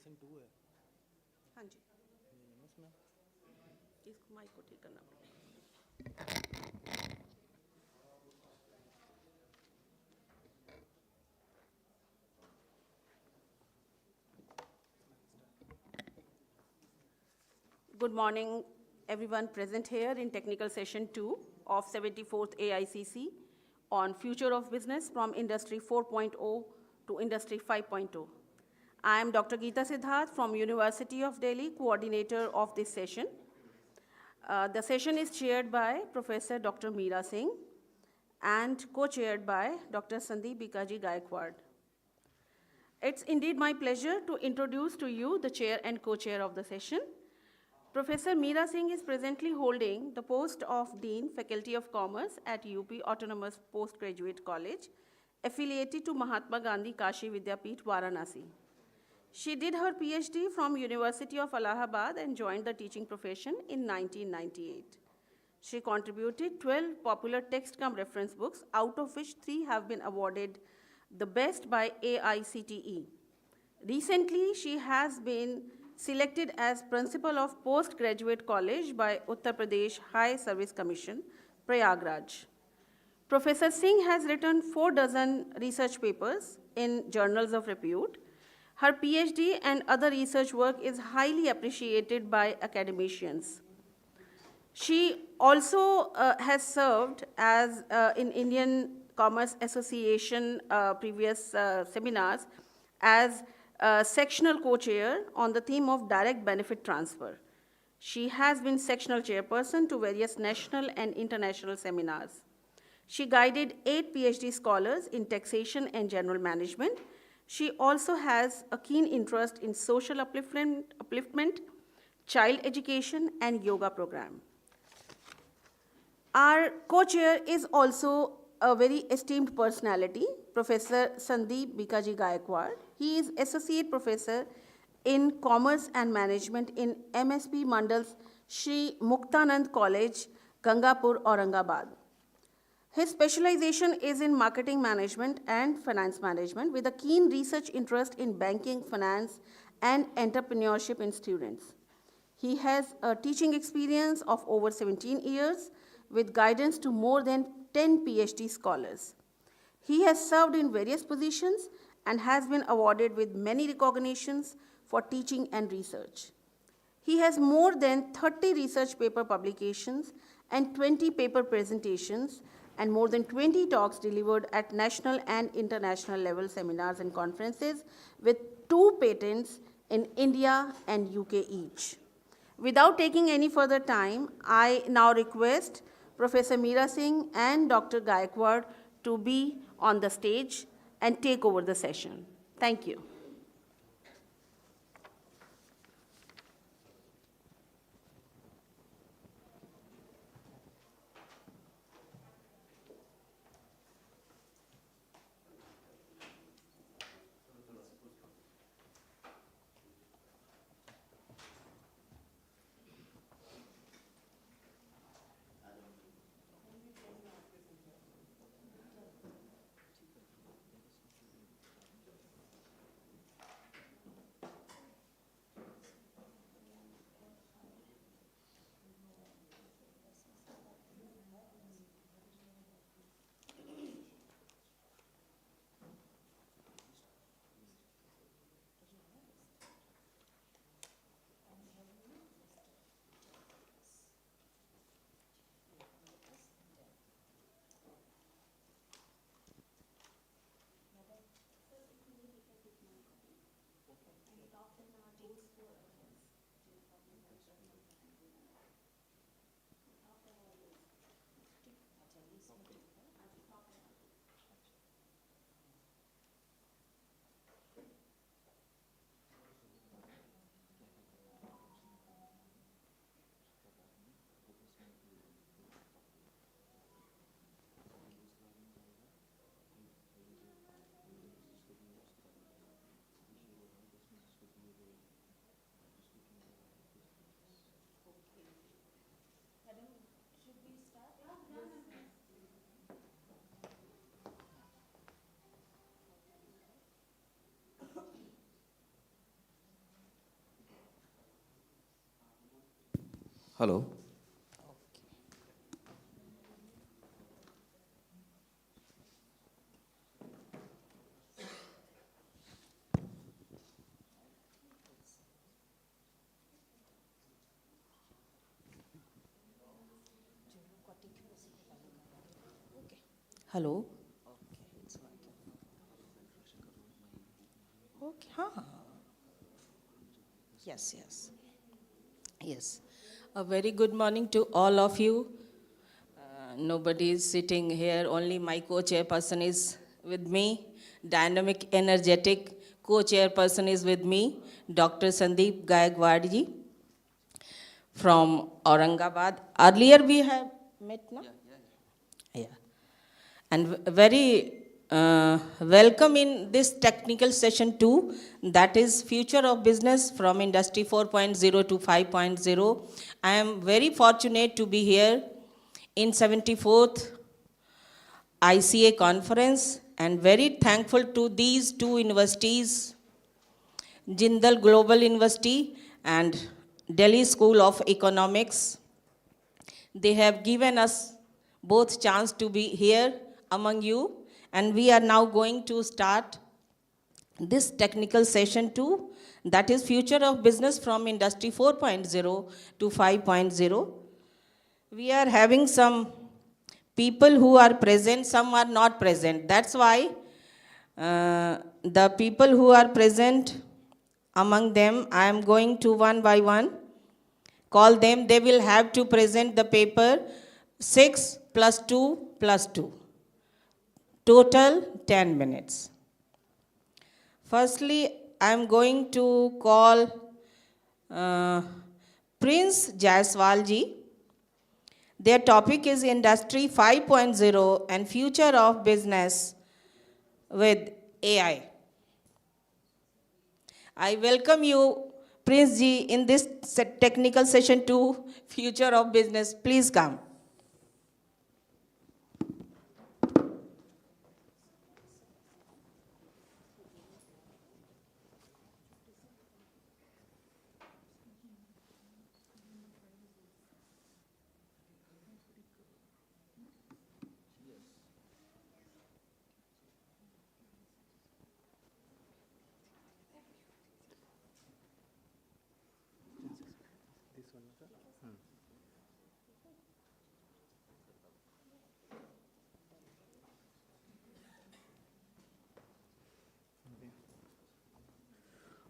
Session 2 है। हाँ जी, उसमें इस माइक को ठीक करना पड़ेगा। Good morning, everyone present here in technical session 2 of 74th AICC on future of business from industry 4.0 to industry 5.0. I am Dr. Geeta Siddharth from University of Delhi, coordinator of this session. The session is chaired by Professor Dr. Meera Singh and co-chaired by Dr. Sandeep Bikaji Gaikwad. It's indeed my pleasure to introduce to you the chair and co-chair of the session. Professor Meera Singh is presently holding the post of Dean, Faculty of Commerce at UP Autonomous Postgraduate College, affiliated to Mahatma Gandhi Kashi Vidyapeeth, Varanasi. She did her PhD from University of Allahabad and joined the teaching profession in 1998. She contributed 12 popular text-cum reference books, out of which 3 have been awarded the best by AICTE. Recently, she has been selected as principal of Postgraduate College by Uttar Pradesh High Service Commission, Prayagraj. Professor Singh has written 4 dozen research papers in journals of repute. Her PhD and other research work is highly appreciated by academicians. She also has served as in Indian Commerce Association previous seminars as sectional co-chair on the theme of direct benefit transfer. She has been sectional chairperson to various national and international seminars. She guided 8 PhD scholars in taxation and general management. She also has a keen interest in social upliftment, child education, and yoga program. Our co-chair is also a very esteemed personality, Professor Sandeep Bikaji Gaikwad. He is Associate Professor in Commerce and Management in MSP Mandal's Shri Muktanand College, Gangapur, Aurangabad. His specialization is in marketing management and finance management with a keen research interest in banking, finance, and entrepreneurship in students. He has a teaching experience of over 17 years with guidance to more than 10 PhD scholars. He has served in various positions and has been awarded with many recognitions for teaching and research. He has more than 30 research paper publications and 20 paper presentations and more than 20 talks delivered at national and international level seminars and conferences with 2 patents in India and UK each. Without taking any further time, I now request Professor Meera Singh and Dr. Gaikwad to be on the stage and take over the session. Thank you. Hello. Hello. Okay. Huh. Yes, yes. Yes. A very good morning to all of you. Nobody is sitting here, only my co-chairperson is with me. Dynamic, energetic co-chairperson is with me, Dr. Sandeep Gaikwad ji from Aurangabad. Earlier we have met, no? Yeah. And very welcome in this technical session 2, that is Future of Business from Industry 4.0 to 5.0. I am very fortunate to be here in 74th ICA conference and very thankful to these two universities, Jindal Global University and Delhi School of Economics. They have given us both chance to be here among you, and we are now going to start this technical session 2, that is Future of Business from Industry 4.0 to 5.0. We are having some people who are present, some are not present. That's why the people who are present, among them, I am going to one by one call them. They will have to present the paper 6 plus 2 plus 2. Total 10 minutes. Firstly, I am going to call Prince Jaiswal ji. Their topic is Industry 5.0 and Future of Business with AI. I welcome you, Prince ji, in this technical session 2, Future of Business. Please come.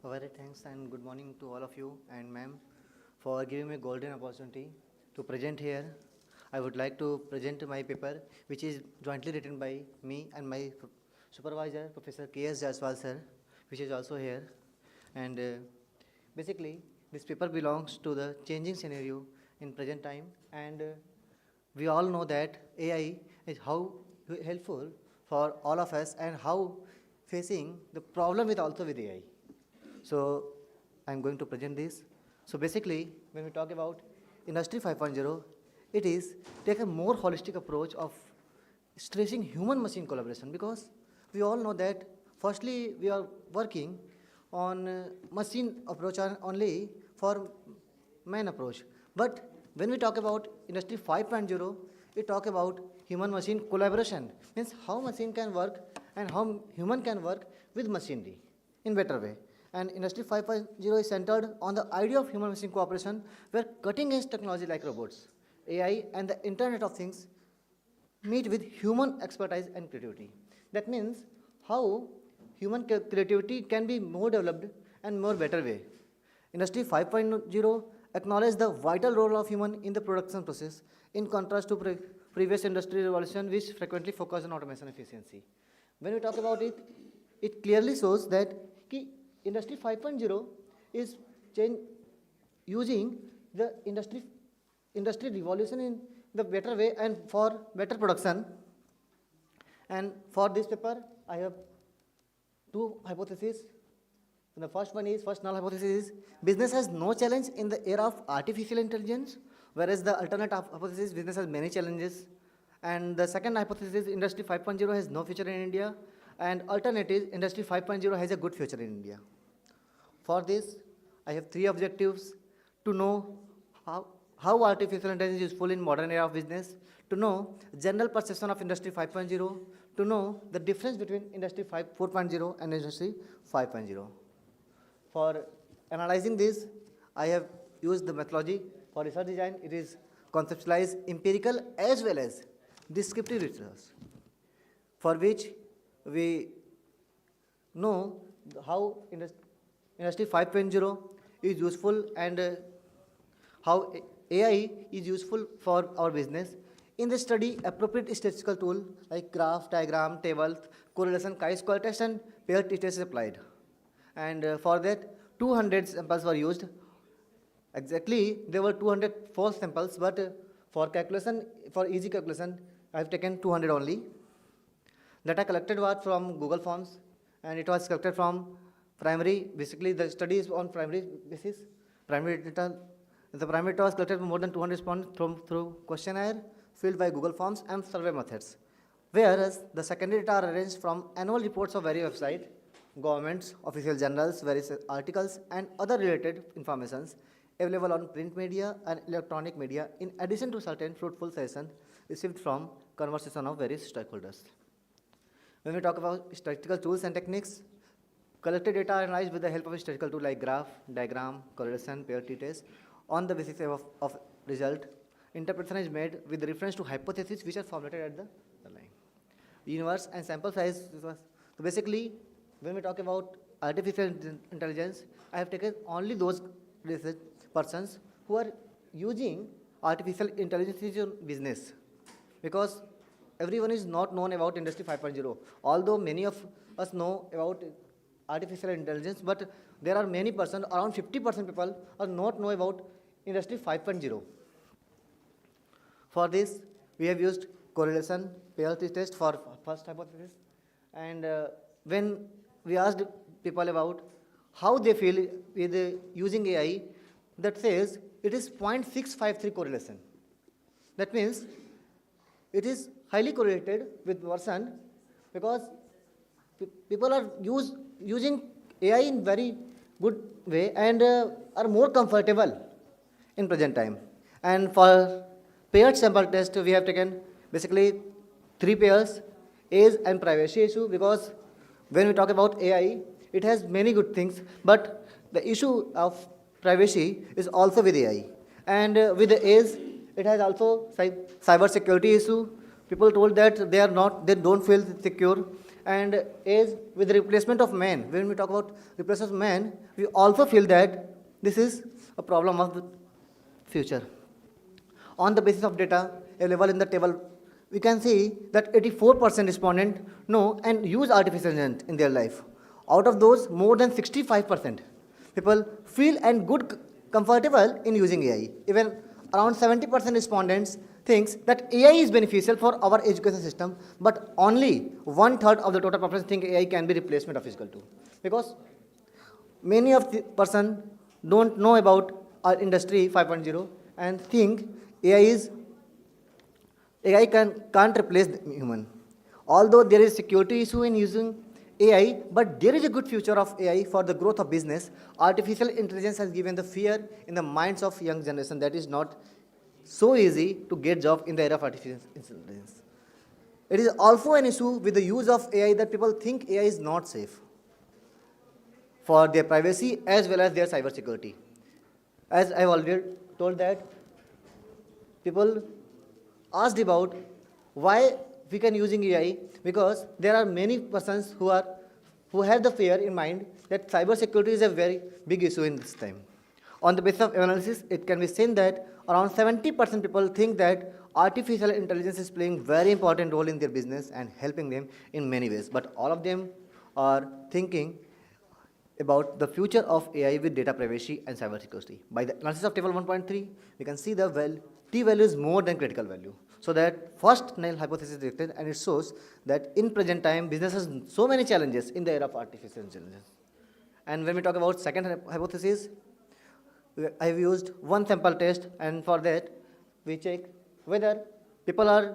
Very thanks and good morning to all of you and ma'am for giving me golden opportunity to present here. I would like to present my paper which is jointly written by me and my supervisor Professor K.S. Jaiswal sir, which is also here. And basically this paper belongs to the changing scenario in present time, and we all know that AI is how helpful for all of us and how facing the problem with also with AI. So I'm going to present this. So basically, when we talk about Industry 5.0, it is take a more holistic approach of stressing human-machine collaboration, because we all know that firstly we are working on machine approach only for man approach. But when we talk about Industry 5.0, we talk about human-machine collaboration, means how machine can work and how human can work with machinery in better way. And Industry 5.0 is centered on the idea of human-machine cooperation, where cutting-edge technology like robots, AI, and the Internet of Things meet with human expertise and creativity. That means how human creativity can be more developed and more better way. Industry 5.0 acknowledges the vital role of human in the production process, in contrast to previous industry revolution, which frequently focus on automation efficiency. When we talk about it, it clearly shows that Industry 5.0 is using the industry revolution in the better way and for better production. And for this paper, I have two hypotheses. The first null hypothesis is business has no challenge in the era of artificial intelligence, whereas the alternate hypothesis, business has many challenges. And the second hypothesis, Industry 5.0 has no future in India, and alternative, Industry 5.0 has a good future in India. For this, I have three objectives: to know how artificial intelligence is useful in modern era of business, to know general perception of Industry 5.0, to know the difference between Industry 4.0 and Industry 5.0. For analyzing this, I have used the methodology for research design. It is conceptualized empirical as well as descriptive research, for which we know how Industry 5.0 is useful and how AI is useful for our business. In this study, appropriate statistical tool like graph, diagram, tables, correlation, chi-square test and pair t-test is applied. And for that, 200 samples were used. Exactly, there were 200 false samples, but for calculation, for easy calculation, I have taken 200 only. Data collected was from Google Forms, and it was collected from primary. Basically, the study is on primary basis. Primary data, the primary data was collected from more than 200 responses through questionnaire filled by Google Forms and survey methods. Whereas the secondary data are arranged from annual reports of various websites, governments, official journals, various articles, and other related informations available on print media and electronic media, in addition to certain fruitful sessions received from conversation of various stakeholders. When we talk about statistical tools and techniques, collected data are analyzed with the help of a statistical tool like graph, diagram, correlation, pair t-test. On the basis of result, interpretation is made with reference to hypotheses which are formulated at the line. Universe and sample size. So basically, when we talk about artificial intelligence, I have taken only those research persons who are using artificial intelligence in your business, because everyone is not known about Industry 5.0. Although many of us know about artificial intelligence, but there are many persons, around 50% people are not know about Industry 5.0. For this, we have used correlation pair test for first hypothesis, and when we asked people about how they feel with using AI, that says it is 0.653 correlation. That means it is highly correlated with person, because people are using AI in very good way and are more comfortable in present time. And for paired sample test, we have taken basically 3 pairs, age and privacy issue, because when we talk about AI, it has many good things, but the issue of privacy is also with AI. And with the age, it has also cyber security issue. People told that they don't feel secure. And age with the replacement of man. When we talk about replacement of man, we also feel that this is a problem of the future. On the basis of data available in the table, we can see that 84% respondent know and use artificial intelligence in their life. Out of those, more than 65% people feel and good comfortable in using AI. Even around 70% respondents thinks that AI is beneficial for our education system, but only 1/3 of the total population think AI can be replacement of physical tool. Because many of the person don't know about our Industry 5.0 and think AI can't replace the human. Although there is security issue in using AI, but there is a good future of AI for the growth of business. Artificial intelligence has given the fear in the minds of young generation that is not so easy to get job in the era of artificial intelligence. It is also an issue with the use of AI that people think AI is not safe for their privacy as well as their cyber security. As I have already told that, people asked about why we can using AI, because there are many persons who have the fear in mind that cyber security is a very big issue in this time. On the basis of analysis, it can be seen that around 70% people think that artificial intelligence is playing very important role in their business and helping them in many ways. But all of them are thinking about the future of AI with data privacy and cyber security. By the analysis of table 1.3, we can see the T value is more than critical value. So that first null hypothesis is detected, and it shows that in present time, business has so many challenges in the era of artificial intelligence. And when we talk about second hypothesis, I have used one sample test, and for that, we check whether people are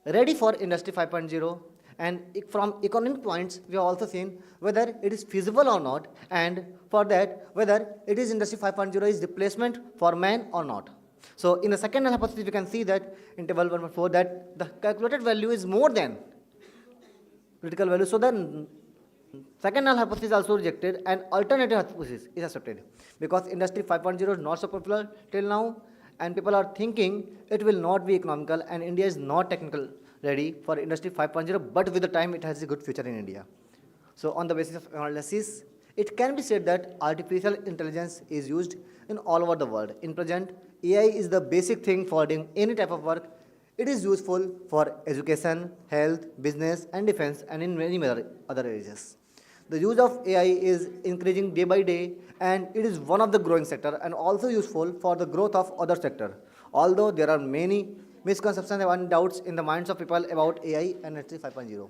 ready for Industry 5.0, and from economic points, we have also seen whether it is feasible or not, and for that, whether it is Industry 5.0 is replacement for man or not. So in the second null hypothesis, we can see that in table 1.4 that the calculated value is more than critical value. So then second null hypothesis is also rejected and alternative hypothesis is accepted because industry 5.0 is not so popular till now and people are thinking it will not be economical and India is not technical ready for industry 5.0, but with the time it has a good future in India. So on the basis of analysis, it can be said that artificial intelligence is used in all over the world. In present, AI is the basic thing for doing any type of work. It is useful for education, health, business and defense and in many other areas. The use of AI is increasing day by day and it is one of the growing sector and also useful for the growth of other sector. Although there are many misconceptions and doubts in the minds of people about AI and Industry 5.0.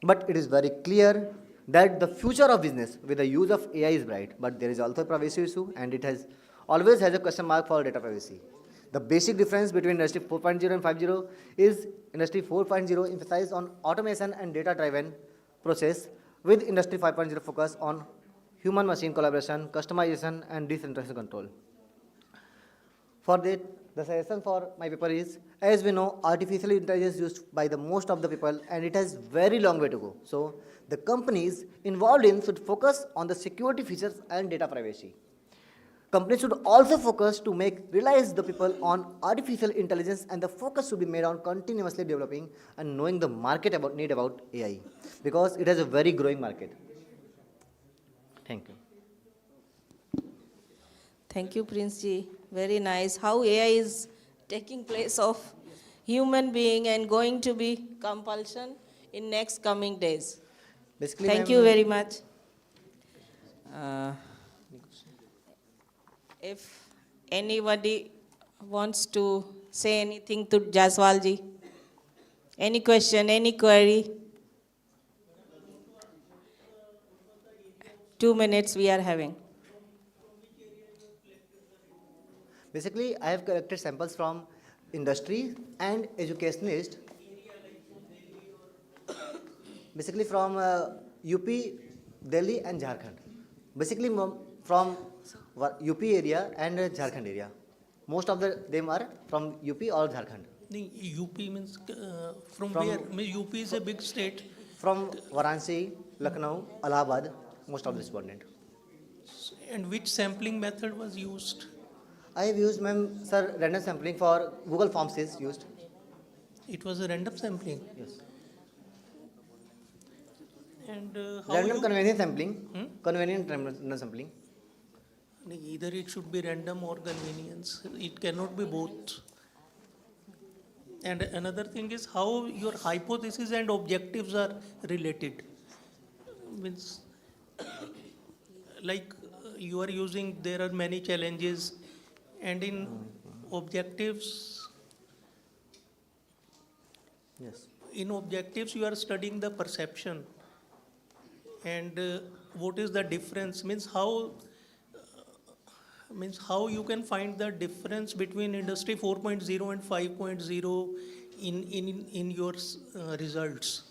But it is very clear that the future of business with the use of AI is bright, but there is also a privacy issue and it has always has a question mark for data privacy. The basic difference between Industry 4.0 and 5.0 is Industry 4.0 emphasized on automation and data-driven process, with Industry 5.0 focus on human-machine collaboration, customization, and decentralized control. For that, the suggestion for my paper is, as we know, artificial intelligence is used by the most of the people and it has very long way to go. So the companies involved in should focus on the security features and data privacy. Companies should also focus to realize the people on artificial intelligence and the focus should be made on continuously developing and knowing the market need about AI because it has a very growing market. Thank you. Thank you, Prince Ji. Very nice. How AI is taking place of human being and going to be compulsion in next coming days. Basically, Thank you very much. If anybody wants to say anything to Jaswal ji, any question, any query? 2 minutes we are having. Basically, I have collected samples from industry and educationalists. Basically from UP, Delhi and Jharkhand. Basically from UP area and Jharkhand area. Most of them are from UP or Jharkhand. The UP means from where? Means UP is a big state. From Varanasi, Lucknow, Allahabad, most of the respondent. And which sampling method was used? I have used, sir, random sampling for Google Forms is used. It was a random sampling. Yes. And how Random you, convenient sampling. Convenient random sampling. either it should be random or convenience. It cannot be both. And another thing is how your hypothesis and objectives are related. Means like you are using, there are many challenges and in objectives, Yes. in objectives you are studying the perception and what is the difference, means how you can find the difference between industry 4.0 and 5.0 in your results.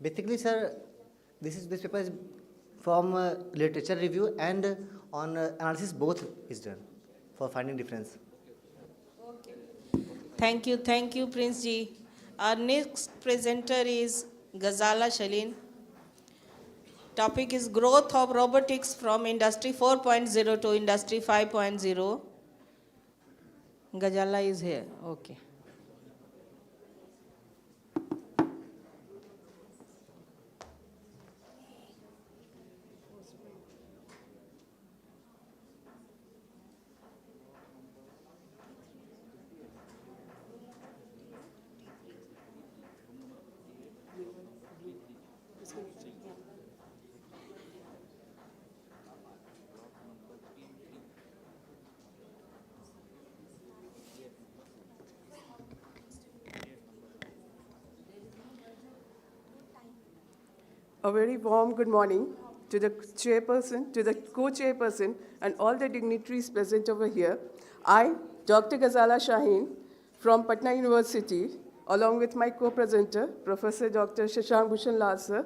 Basically, sir, this paper is from literature review and on analysis both is done for finding difference. Thank you, Prince Ji. Our next presenter is Ghazala Shalin. Topic is growth of robotics from industry 4.0 to industry 5.0. Ghazala is here. Okay. A very warm good morning to the chairperson, to the co-chairperson, and all the dignitaries present over here. I, Dr. Ghazala Shaheen, from Patna University, along with my co-presenter, Professor Dr. Shashank Bhushan Lal sir,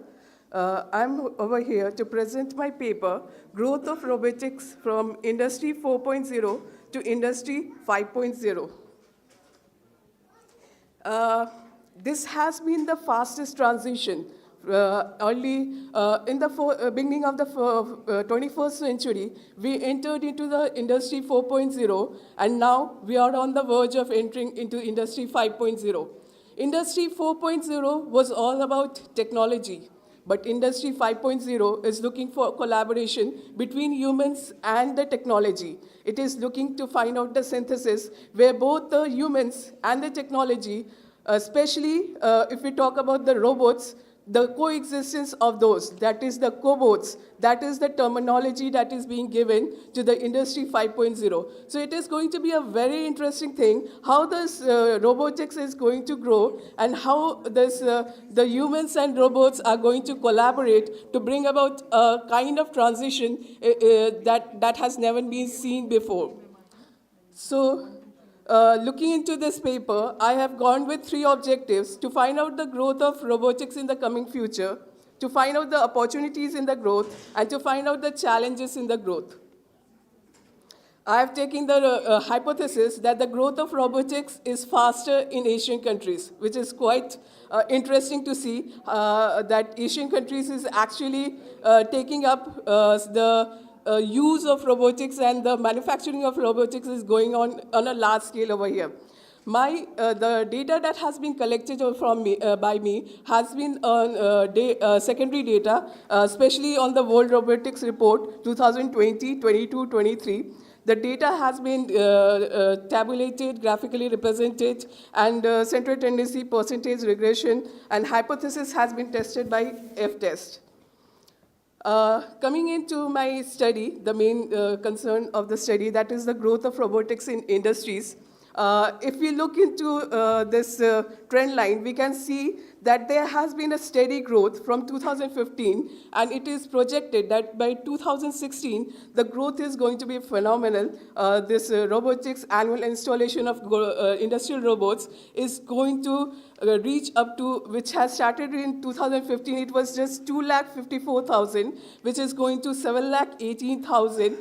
I'm over here to present my paper, Growth of Robotics from Industry 4.0 to Industry 5.0. This has been the fastest transition. In the beginning of the 21st century, we entered into the Industry 4.0, and now we are on the verge of entering into Industry 5.0. Industry 4.0 was all about technology, but Industry 5.0 is looking for collaboration between humans and the technology. It is looking to find out the synthesis where both the humans and the technology, especially if we talk about the robots, the coexistence of those, that is the cobots, that is the terminology that is being given to the Industry 5.0. So it is going to be a very interesting thing, how this robotics is going to grow and how this, the humans and robots are going to collaborate to bring about a kind of transition that has never been seen before. So, looking into this paper, I have gone with 3 objectives: to find out the growth of robotics in the coming future, to find out the opportunities in the growth, and to find out the challenges in the growth. I have taken the hypothesis that the growth of robotics is faster in Asian countries, which is quite interesting to see that Asian countries is actually taking up the use of robotics, and the manufacturing of robotics is going on a large scale over here. The data that has been collected from me, by me has been on secondary data, especially on the World Robotics Report 2020, 22, 23. The data has been tabulated, graphically represented, and central tendency, percentage regression, and hypothesis has been tested by F-test. Coming into my study, the main concern of the study, that is the growth of robotics in industries. If we look into this trend line, we can see that there has been a steady growth from 2015, and it is projected that by 2016, the growth is going to be phenomenal. This robotics annual installation of industrial robots is going to reach up to, which has started in 2015, it was just 254,000, which is going to 718,000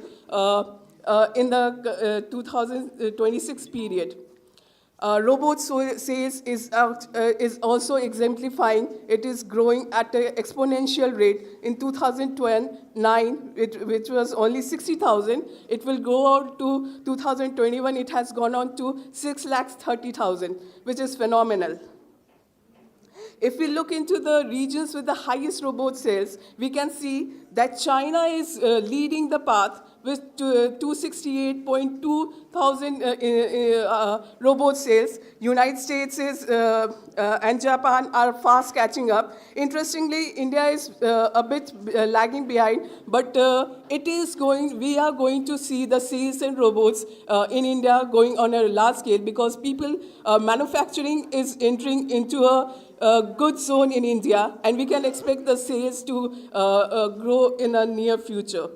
in the 2026 period. Robot sales is also exemplifying. It is growing at an exponential rate. In 2009, which was only 60,000, it will go out to 2021. It has gone on to 630,000, which is phenomenal. If we look into the regions with the highest robot sales, we can see that China is leading the path with 268.2 thousand robot sales. United States is, and Japan are fast catching up. Interestingly, India is a bit lagging behind, but we are going to see the sales and robots in India going on a large scale, because manufacturing is entering into a good zone in India, and we can expect the sales to grow in a near future.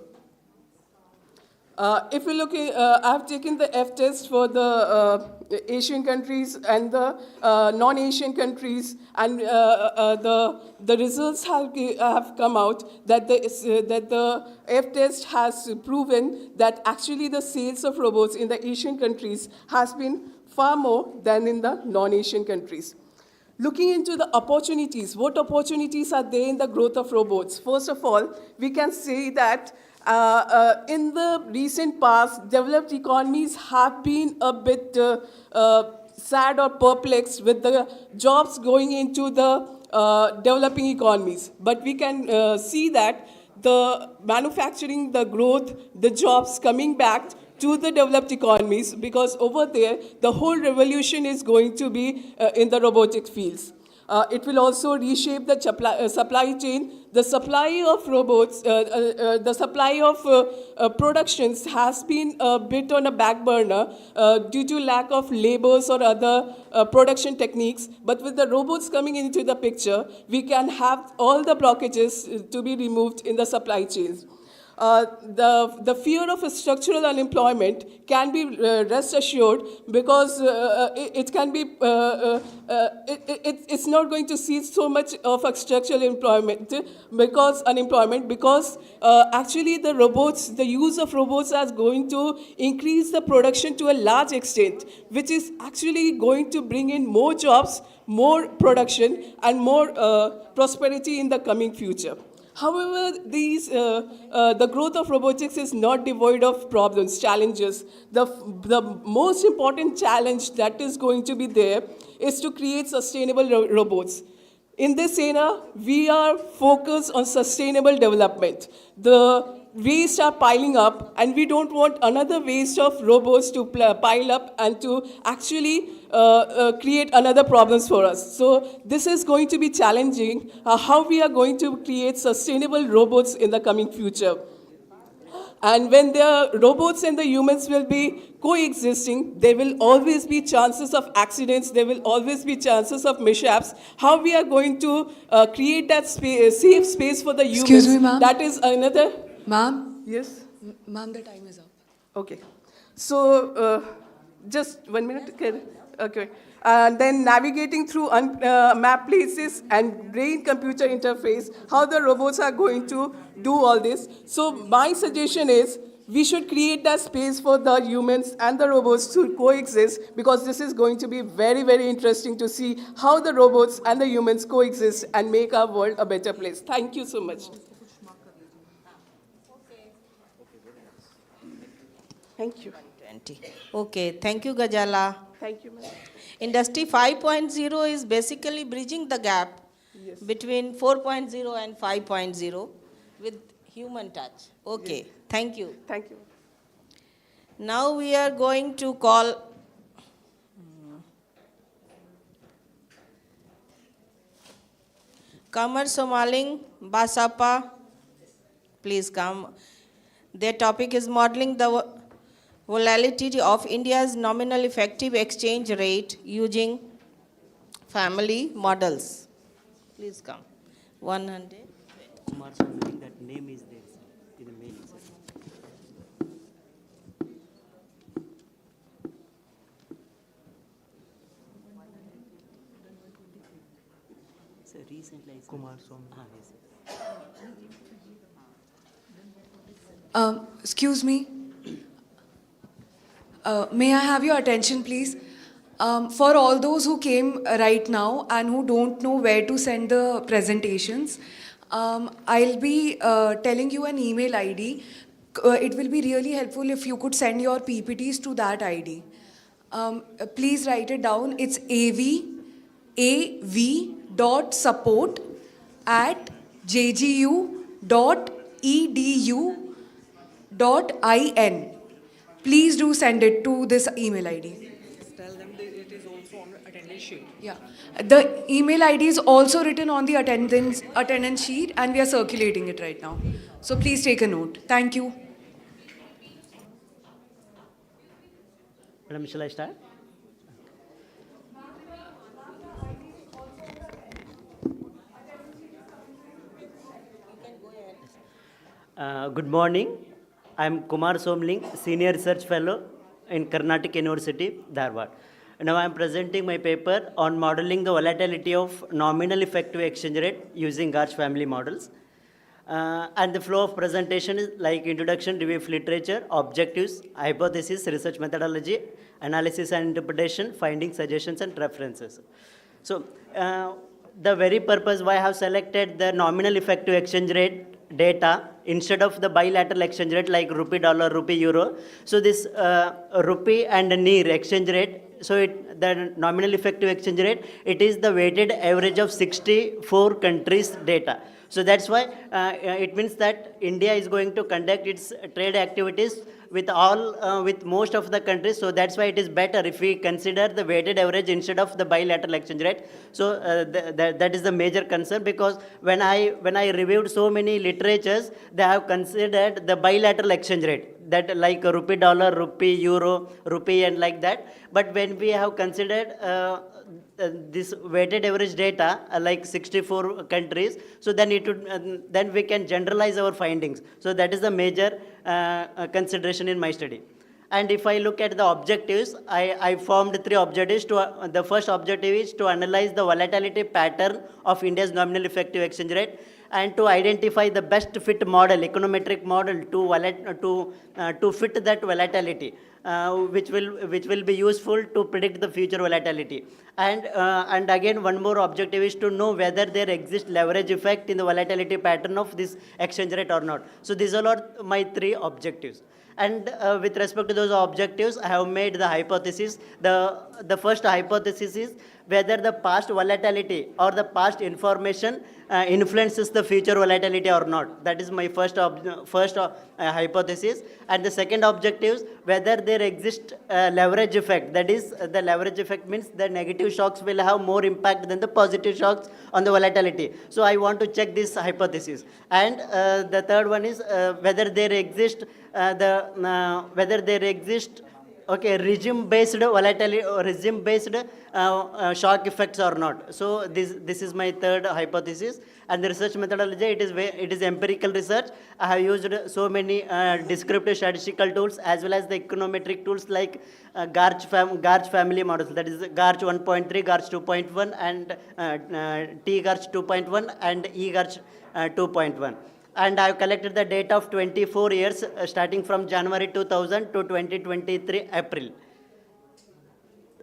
If we look at, I've taken the F-test for the Asian countries and the non-Asian countries, and the results have come out that the F-test has proven that actually the sales of robots in the Asian countries has been far more than in the non-Asian countries. Looking into the opportunities, what opportunities are there in the growth of robots? First of all, we can say that in the recent past, developed economies have been a bit sad or perplexed with the jobs going into the developing economies. But we can see that the manufacturing, the growth, the jobs coming back to the developed economies, because over there, the whole revolution is going to be in the robotic fields. It will also reshape the supply chain. The supply of robots, the supply of productions has been a bit on a back burner due to lack of labors or other production techniques. But with the robots coming into the picture, we can have all the blockages to be removed in the supply chains. the fear of a structural unemployment can be rest assured because it can be, it's not going to see so much of a structural unemployment because actually the robots, the use of robots is going to increase the production to a large extent, which is actually going to bring in more jobs, more production, and more prosperity in the coming future. However, the growth of robotics is not devoid of problems, challenges. The most important challenge that is going to be there is to create sustainable robots. In this era, we are focused on sustainable development. The waste are piling up, and we don't want another waste of robots to pile up and to actually create another problems for us. So this is going to be challenging, how we are going to create sustainable robots in the coming future. And when the robots and the humans will be coexisting, there will always be chances of accidents, there will always be chances of mishaps. How we are going to create that safe space for the humans. Excuse me, ma'am. That is another. Ma'am? Yes? Ma'am, the time is up. Okay. So, just 1 minute. Okay. And then navigating through map places and brain-computer interface, how the robots are going to do all this. So my suggestion is we should create that space for the humans and the robots to coexist, because this is going to be very, very interesting to see how the robots and the humans coexist and make our world a better place. Thank you so much. Thank you. 20. Okay, thank you, Gajala. Thank you, ma'am. Industry 5.0 is basically bridging the gap between 4.0 and 5.0 with human touch. Okay, thank you. Thank you. Now we are going to call Kamar Somaling Basapa. Please come. Their topic is modeling the volatility of India's nominal effective exchange rate using family models. Please come. 100. Kumar something, that name is there, sir, in the mail, sir. Sir, recently I saw. Kumar Som. Yes, sir. Excuse me. May I have your attention, please? For all those who came right now and who don't know where to send the presentations, I'll be telling you an email ID. It will be really helpful if you could send your PPTs to that ID. Please write it down. It's av.support@jgu.edu.in. Please do send it to this email ID. Tell them that it is also on the attendance sheet. Yeah. The email ID is also written on the attendance sheet, and we are circulating it right now. So please take a note. Thank you. Madam, shall I start? Good morning. I am Kumar Somling, Senior Research Fellow in Karnataka University, Dharwad. Now I am presenting my paper on modeling the volatility of nominal effective exchange rate using Garch family models. And the flow of presentation is like introduction, review of literature, objectives, hypothesis, research methodology, analysis and interpretation, findings, suggestions, and references. So, the very purpose why I have selected the nominal effective exchange rate data instead of the bilateral exchange rate like rupee dollar, rupee euro. So this rupee and NIR exchange rate, so the nominal effective exchange rate, it is the weighted average of 64 countries data. So that's why it means that India is going to conduct its trade activities with with most of the countries. So that's why it is better if we consider the weighted average instead of the bilateral exchange rate. So that is the major concern, because when I reviewed so many literatures, they have considered the bilateral exchange rate. that like rupee dollar, rupee euro, rupee and like that. But when we have considered this weighted average data, like 64 countries, so then it would, then we can generalize our findings. So that is the major consideration in my study. And if I look at the objectives, I formed 3 objectives. The first objective is to analyze the volatility pattern of India's nominal effective exchange rate and to identify the best fit model, econometric model to fit that volatility, which will be useful to predict the future volatility. And again, one more objective is to know whether there exists leverage effect in the volatility pattern of this exchange rate or not. So these all are my 3 objectives. And with respect to those objectives, I have made the hypothesis. The first hypothesis is whether the past volatility or the past information influences the future volatility or not. That is my first hypothesis. And the second objective is whether there exists leverage effect. That is, the leverage effect means the negative shocks will have more impact than the positive shocks on the volatility. So I want to check this hypothesis. And the third one is whether there exist regime-based volatility or regime-based shock effects or not. So this is my third hypothesis. And the research methodology, it is empirical research. I have used so many descriptive statistical tools as well as the econometric tools like Garch family models. That is Garch 1.3, Garch 2.1, and T-Garch 2.1 and E-Garch 2.1. And I have collected the data of 24 years, starting from January 2000 to 2023 April.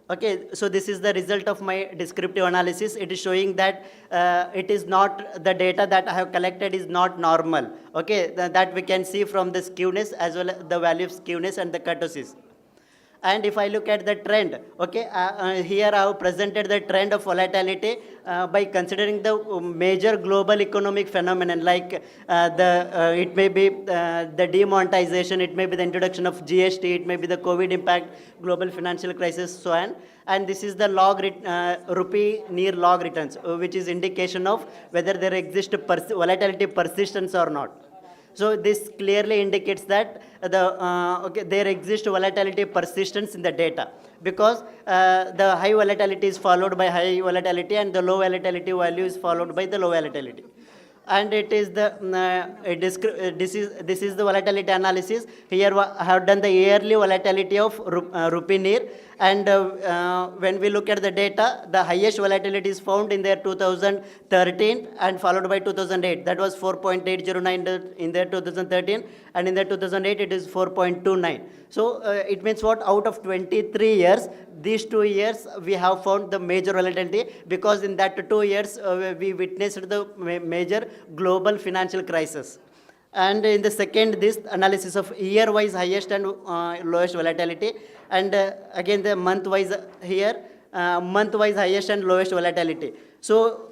Okay, so this is the result of my descriptive analysis. It is showing that it is not, the data that I have collected is not normal. Okay, that we can see from the skewness as well as the value of skewness and the kurtosis. And if I look at the trend, okay, here I have presented the trend of volatility by considering the major global economic phenomenon like it may be the demonetization, it may be the introduction of GST, it may be the COVID impact, global financial crisis, so on. And this is the rupee near log returns, which is indication of whether there exists volatility persistence or not. So this clearly indicates that there exists volatility persistence in the data because the high volatility is followed by high volatility and the low volatility value is followed by the low volatility. And it is this is the volatility analysis. Here I have done the yearly volatility of rupee near, and when we look at the data, the highest volatility is found in their 2013 and followed by 2008. That was 4.809 in their 2013, and in their 2008 it is 4.29. So it means what? Out of 23 years, these 2 years we have found the major volatility because in that 2 years we witnessed the major global financial crisis. And in the second, this analysis of year-wise highest and lowest volatility, and again the month-wise here, month-wise highest and lowest volatility. So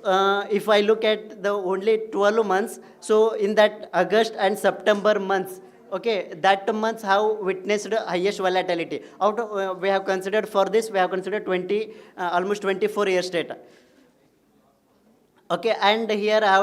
if I look at the only 12 months, so in that August and September months, okay, that months have witnessed highest volatility. Out of, we have considered for this, we have considered almost 24 years data. Okay, and here I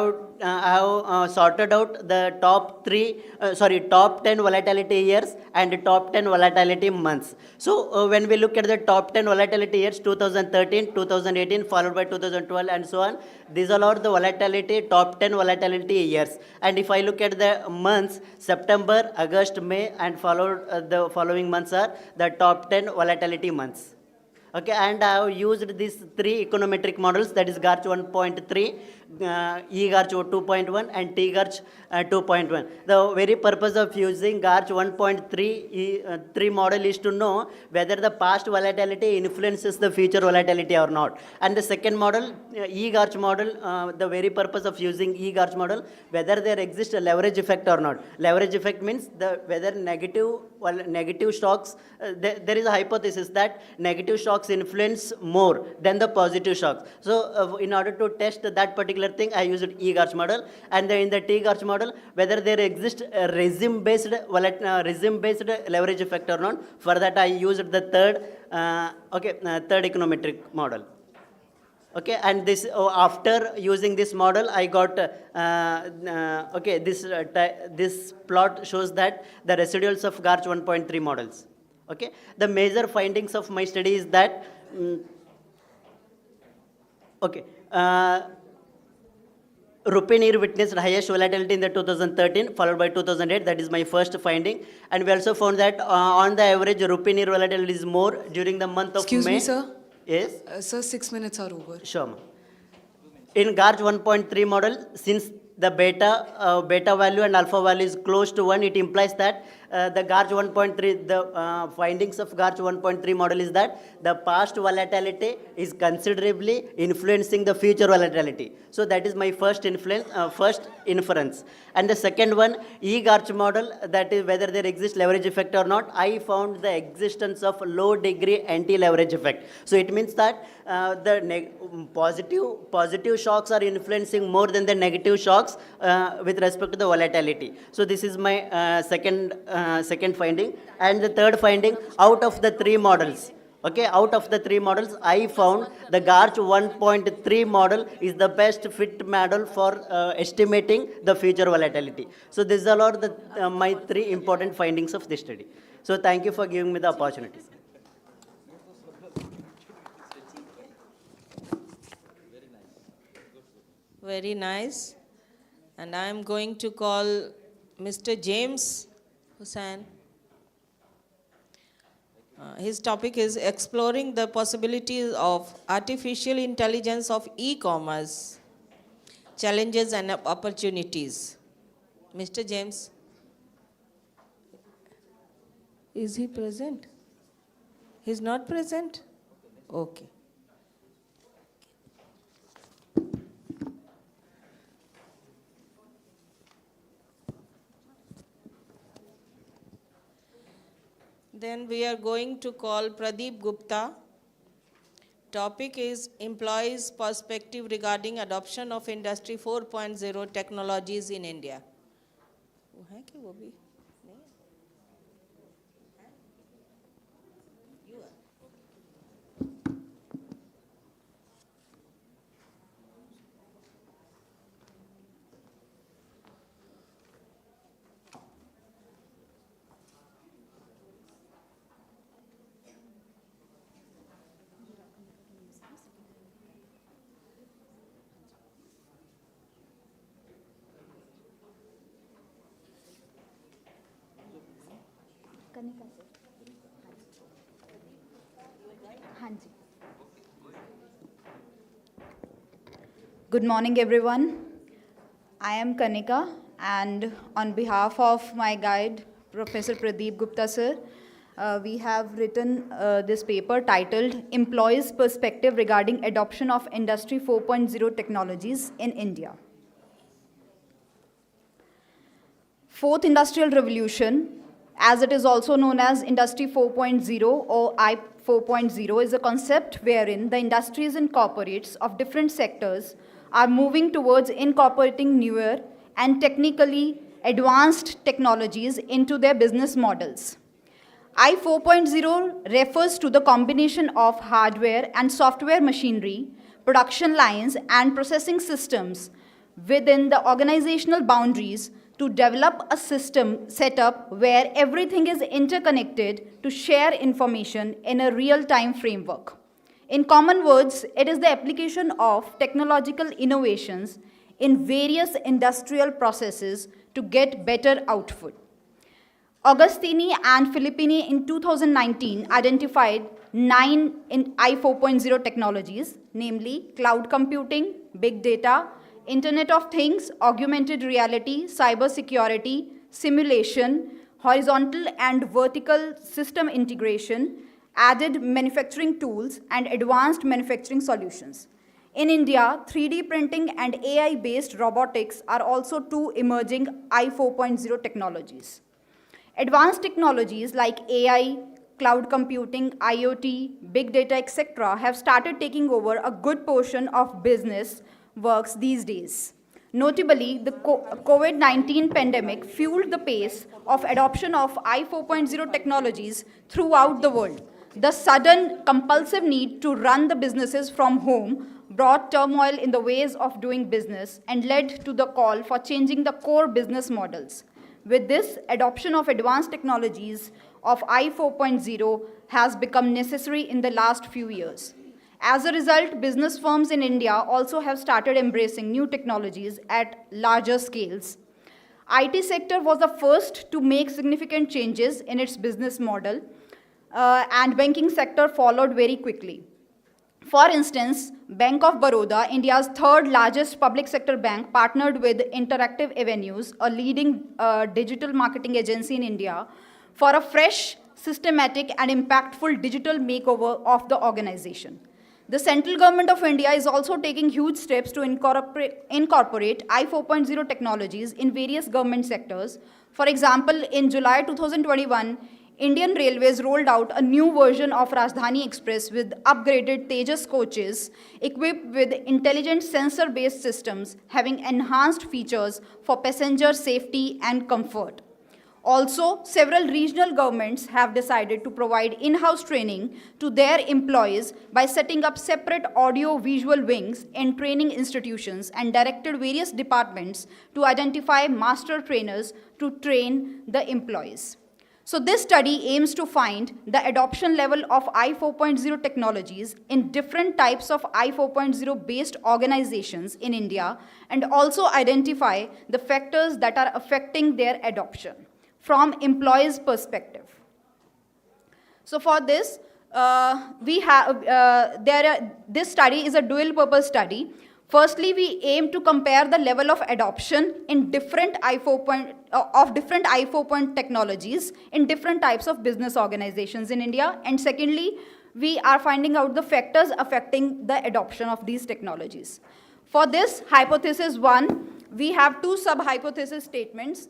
have sorted out the top 10 volatility years and top 10 volatility months. So when we look at the top 10 volatility years, 2013, 2018, followed by 2012 and so on, these all are the volatility, top 10 volatility years. And if I look at the months, September, August, May, and the following months are the top 10 volatility months. Okay, and I have used these 3 econometric models, that is Garch 1.3, E-Garch 2.1 and T-Garch 2.1. The very purpose of using Garch 1.3 model is to know whether the past volatility influences the future volatility or not. And the second model, E-Garch model, the very purpose of using E-Garch model, whether there exists a leverage effect or not. Leverage effect means whether negative shocks, there is a hypothesis that negative shocks influence more than the positive shocks. So in order to test that particular thing, I used E-Garch model. And then in the T-Garch model, whether there exists a regime-based leverage effect or not. For that, I used the third econometric model. Okay, and this after using this model, I got okay. This plot shows that the residuals of GARCH 1.3 models. Okay, the major findings of my study is that okay. Rupinir witnessed highest volatility in the 2013, followed by 2008. That is my first finding. And we also found that on the average, Rupinir volatility is more during the month of Excuse May. me, sir. Yes. Sir, 6 minutes are over. Sure, ma'am. In GARCH 1.3 model, since the beta value and alpha value is close to 1, it implies that the GARCH 1.3, the findings of GARCH 1.3 model is that the past volatility is considerably influencing the future volatility. So that is my first inference. And the second one, eGARCH model, that is whether there exists leverage effect or not, I found the existence of low degree anti-leverage effect. So it means that the positive shocks are influencing more than the negative shocks with respect to the volatility. So this is my second finding. And the third finding, out of the three models, okay, out of the three models, I found the GARCH 1.3 model is the best fit model for estimating the future volatility. So these are all the, my three important findings of this study. So thank you for giving me the opportunity. Very nice. And I am going to call Mr. James Hussain. His topic is exploring the possibilities of artificial intelligence of e-commerce, challenges and opportunities. Mr. James, is he present? He's not present? Okay. Then we are going to call Pradeep Gupta. Topic is employees' perspective regarding adoption of Industry 4.0 technologies in India. वो है कि वो भी नहीं है? You are. Kanika sir हाँ जी Good morning everyone. I am Kanika and on behalf of my guide Professor Pradeep Gupta sir, we have written this paper titled Employees' Perspective Regarding Adoption of Industry 4.0 Technologies in India. Fourth Industrial Revolution, as it is also known as Industry 4.0 or I 4.0, is a concept wherein the industries and corporates of different sectors are moving towards incorporating newer and technically advanced technologies into their business models. I 4.0 refers to the combination of hardware and software machinery, production lines, and processing systems within the organizational boundaries to develop a system setup where everything is interconnected to share information in a real-time framework. In common words, it is the application of technological innovations in various industrial processes to get better output. Augustini and Filippini in 2019 identified 9 in I 4.0 technologies, namely cloud computing, big data, Internet of Things, augmented reality, cybersecurity, simulation, horizontal and vertical system integration, added manufacturing tools, and advanced manufacturing solutions. In India, 3D printing and AI-based robotics are also two emerging I 4.0 technologies. Advanced technologies like AI, cloud computing, IoT, big data, etc. have started taking over a good portion of business works these days. Notably, the COVID-19 pandemic fueled the pace of adoption of I 4.0 technologies throughout the world. The sudden compulsive need to run the businesses from home brought turmoil in the ways of doing business and led to the call for changing the core business models. With this, adoption of advanced technologies of I 4.0 has become necessary in the last few years. As a result, business firms in India also have started embracing new technologies at larger scales. IT sector was the first to make significant changes in its business model, and banking sector followed very quickly. For instance, Bank of Baroda, India's third largest public sector bank, partnered with Interactive Avenues, a leading digital marketing agency in India, for a fresh, systematic, and impactful digital makeover of the organization. The central government of India is also taking huge steps to incorporate I 4.0 technologies in various government sectors. For example, in July 2021, Indian Railways rolled out a new version of Rajdhani Express with upgraded Tejas coaches equipped with intelligent sensor-based systems having enhanced features for passenger safety and comfort. Also, several regional governments have decided to provide in-house training to their employees by setting up separate audio-visual wings in training institutions and directed various departments to identify master trainers to train the employees. So this study aims to find the adoption level of I 4.0 technologies in different types of I 4.0 based organizations in India and also identify the factors that are affecting their adoption from employees' perspective. So for this, this study is a dual purpose study. Firstly, we aim to compare the level of adoption in different I 4 technologies in different types of business organizations in India. And secondly, we are finding out the factors affecting the adoption of these technologies. For this, hypothesis 1, we have two sub-hypothesis statements.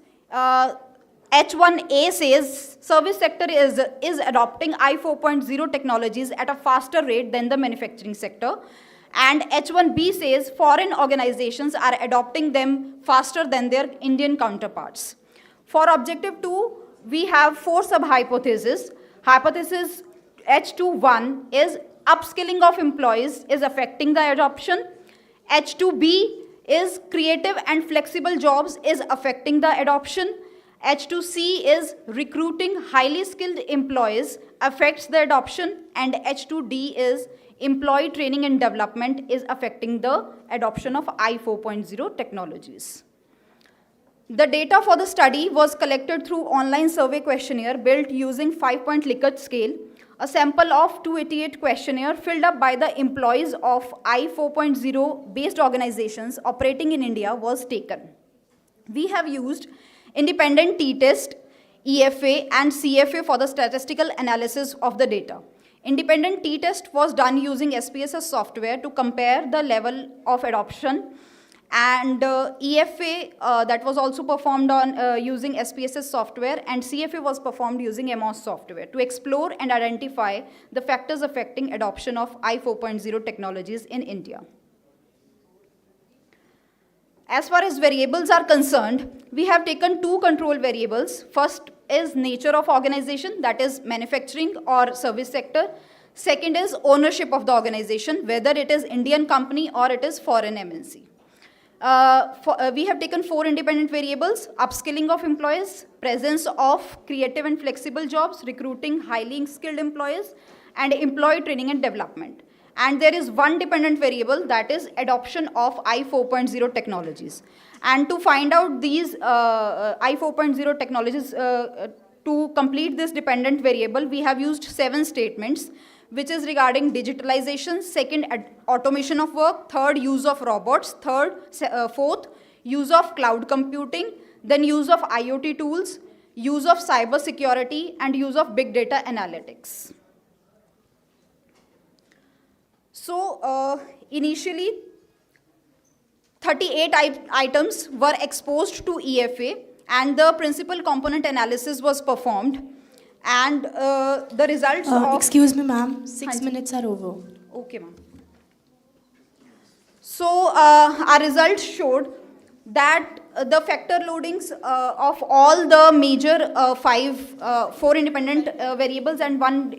H1A says service sector is adopting I 4.0 technologies at a faster rate than the manufacturing sector. And H1B says foreign organizations are adopting them faster than their Indian counterparts. For objective 2, we have 4 sub-hypotheses. Hypothesis H21 is upskilling of employees is affecting the adoption. H2B is creative and flexible jobs is affecting the adoption. H2C is recruiting highly skilled employees affects the adoption. And H2D is employee training and development is affecting the adoption of I 4.0 technologies. The data for the study was collected through online survey questionnaire built using 5-point Likert scale. A sample of 288 questionnaire filled up by the employees of I 4.0 based organizations operating in India was taken. We have used independent t-test, EFA and CFA for the statistical analysis of the data. Independent t-test was done using SPSS software to compare the level of adoption, and EFA that was also performed on using SPSS software, and CFA was performed using MOS software to explore and identify the factors affecting adoption of I 4.0 technologies in India. As far as variables are concerned, we have taken 2 control variables. First is nature of organization, that is manufacturing or service sector. Second is ownership of the organization, whether it is Indian company or it is foreign MNC. We have taken 4 independent variables: upskilling of employees, presence of creative and flexible jobs, recruiting highly skilled employees, and employee training and development. And there is 1 dependent variable, that is adoption of I 4.0 technologies. And to find out these I 4.0 technologies, to complete this dependent variable, we have used 7 statements, which is regarding digitalization, second, automation of work, third, use of robots, fourth, use of cloud computing, then use of IoT tools, use of cyber security, and use of big data analytics. So initially, 38 items were exposed to EFA, and the principal component analysis was performed. And the results of... Excuse me, ma'am. 6 minutes are over. Okay, ma'am. So our results showed that the factor loadings of all the major four independent variables and one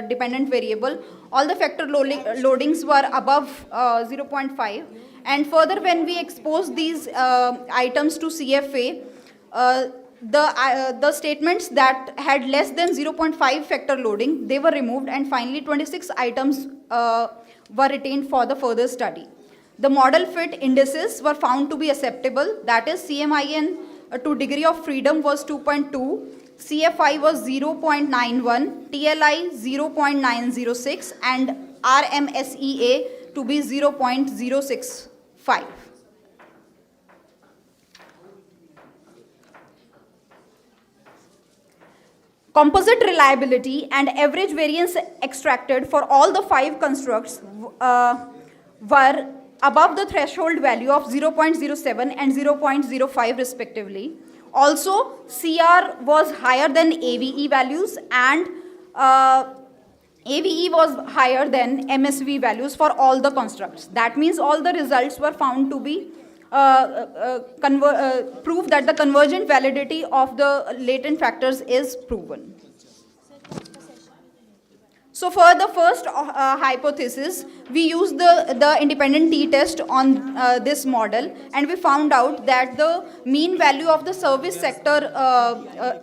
dependent variable, all the factor loadings were above 0.5. And further, when we expose these items to CFA, the statements that had less than 0.5 factor loading, they were removed, and finally 26 items were retained for the further study. The model fit indices were found to be acceptable, that is CMIN to degree of freedom was 2.2, CFI was 0.91, TLI 0.906, and RMSEA to be 0.065. Composite reliability and average variance extracted for all the 5 constructs were above the threshold value of 0.07 and 0.05 respectively. Also, CR was higher than AVE values, and AVE was higher than MSV values for all the constructs. That means all the results were found to be prove that the convergent validity of the latent factors is proven. So for the first hypothesis, we used the independent t-test on this model, and we found out that the mean value of the service sector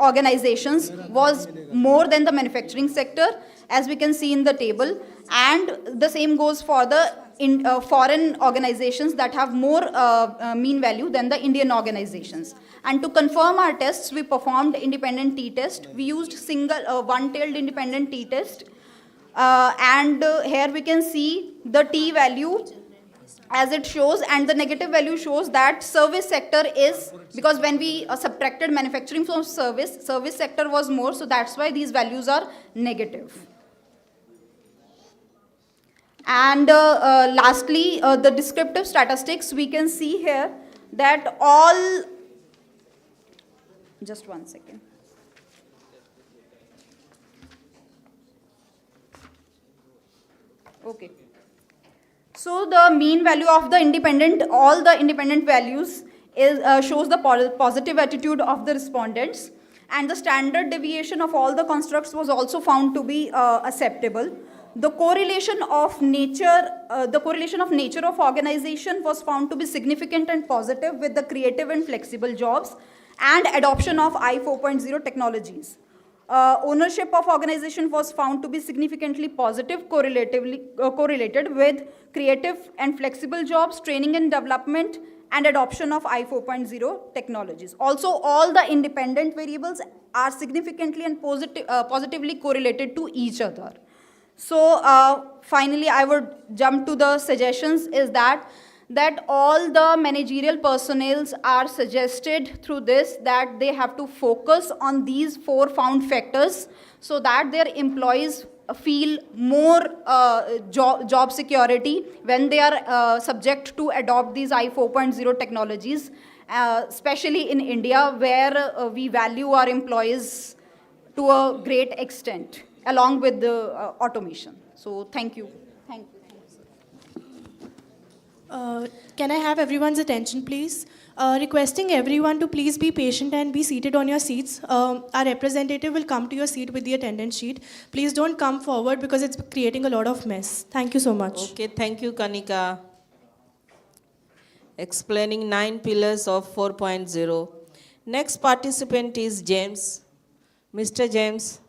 organizations was more than the manufacturing sector, as we can see in the table, and the same goes for the foreign organizations that have more mean value than the Indian organizations. And to confirm our tests, we performed independent t-test. We used single one-tailed independent t-test. Here we can see the t value as it shows, and the negative value shows that service sector is, because when we subtracted manufacturing from service sector was more, so that's why these values are negative. And lastly, the descriptive statistics, we can see here that all, just one second. Okay. So the mean value of all the independent values shows the positive attitude of the respondents, and the standard deviation of all the constructs was also found to be acceptable. The correlation of nature of organization was found to be significant and positive with the creative and flexible jobs and adoption of I 4.0 technologies. Ownership of organization was found to be significantly positive, correlated with creative and flexible jobs, training and development, and adoption of I 4.0 technologies. Also, all the independent variables are significantly and positively correlated to each other. So finally, I would jump to the suggestions is that all the managerial personnels are suggested through this that they have to focus on these 4 found factors so that their employees feel more job security when they are subject to adopt these I 4.0 technologies, especially in India, where we value our employees to a great extent, along with the automation. So thank you. Thank you. Can I have everyone's attention, please? Requesting everyone to please be patient and be seated on your seats. Our representative will come to your seat with the attendance sheet. Please don't come forward because it's creating a lot of mess. Thank you so much. Okay, thank you, Kanika. Explaining 9 pillars of 4.0. Next participant is James. Mr. James,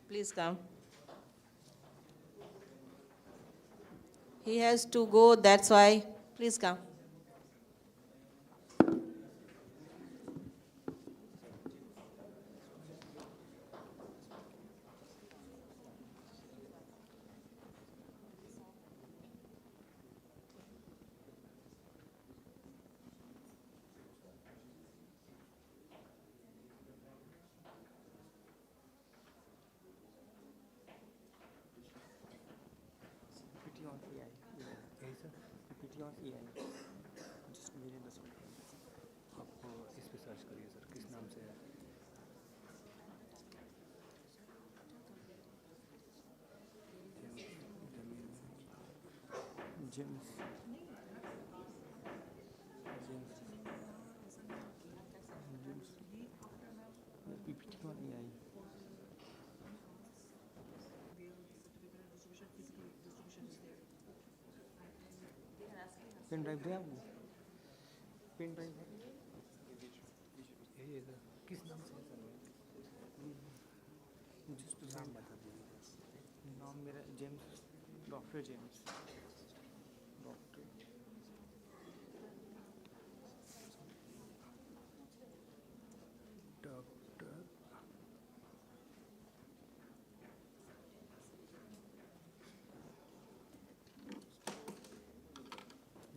please come. He has to go, that's why. Please come. Pen drive दे आपको pen drive किस नाम से नाम बता दीजिए नाम मेरा James doctor James doctor doctor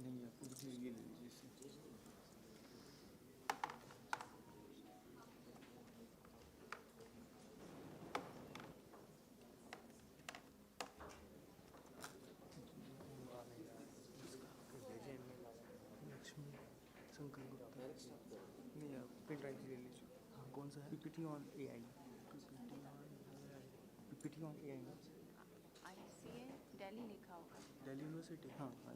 नहीं आपको दूसरी ये ले लीजिए इससे। लक्ष्मी शंकर गुप्ता नहीं आप पेन ड्राइव ले लीजिए हाँ कौन सा है PPT on AI PPT on AI Delhi लिखा होगा। दिल्ली यूनिवर्सिटी हाँ हाँ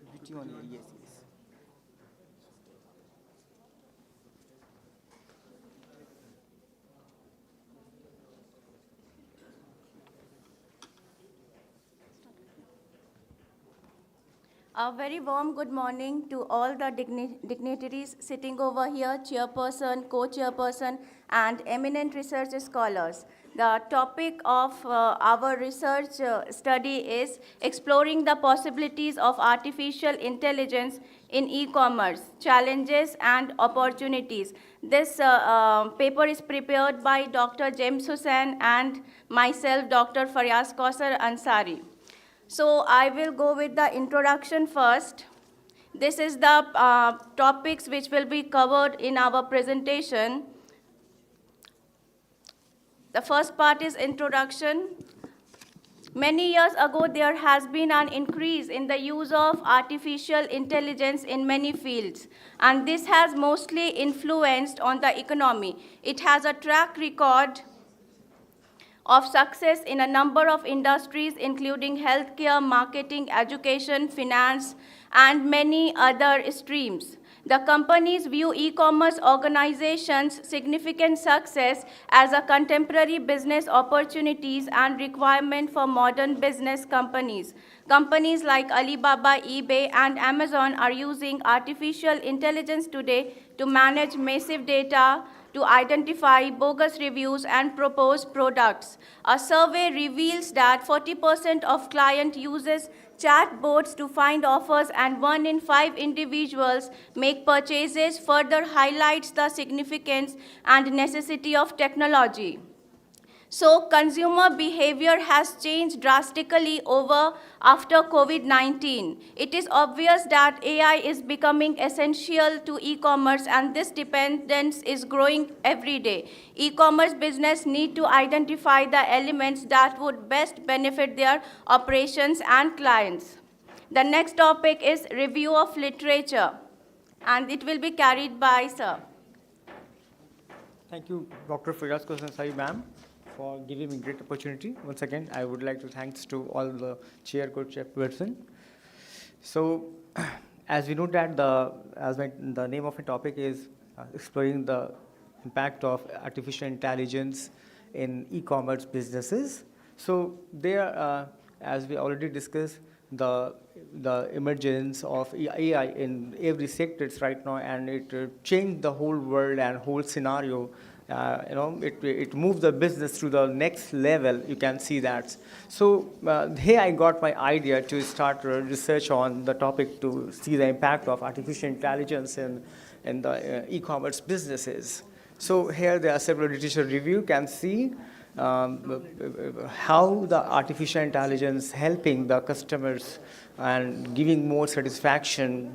PPT on AI yes yes A very warm good morning to all the dignitaries sitting over here, chairperson, co-chairperson, and eminent research scholars. The topic of our research study is exploring the possibilities of artificial intelligence in e-commerce, challenges and opportunities. This paper is prepared by Dr. James Hussain and myself, Dr. Faryaz Kausar Ansari. So I will go with the introduction first. This is the topics which will be covered in our presentation. The first part is introduction. Many years ago, there has been an increase in the use of artificial intelligence in many fields, and this has mostly influenced on the economy. It has a track record of success in a number of industries, including healthcare, marketing, education, finance, and many other streams. The companies view e-commerce organizations' significant success as a contemporary business opportunities and requirement for modern business companies. Companies like Alibaba, eBay, and Amazon are using artificial intelligence today to manage massive data, to identify bogus reviews and propose products. A survey reveals that 40% of clients uses chatbots to find offers and 1 in 5 individuals make purchases, further highlights the significance and necessity of technology. So consumer behavior has changed drastically after COVID-19. It is obvious that AI is becoming essential to e-commerce, and this dependence is growing every day. E-commerce business need to identify the elements that would best benefit their operations and clients. The next topic is review of literature, and it will be carried by Sir. Thank you, Dr. Firas Ansari ma'am, for giving me great opportunity. Once again, I would like to thanks to all the chairperson. So, as we know that the name of the topic is exploring the impact of artificial intelligence in e-commerce businesses. So there, as we already discussed, the emergence of AI in every sector right now, and it changed the whole world and whole scenario. It moved the business to the next level. You can see that. So here I got my idea to start research on the topic to see the impact of artificial intelligence in the e-commerce businesses. So here there are several literature review. You can see how the artificial intelligence helping the customers and giving more satisfaction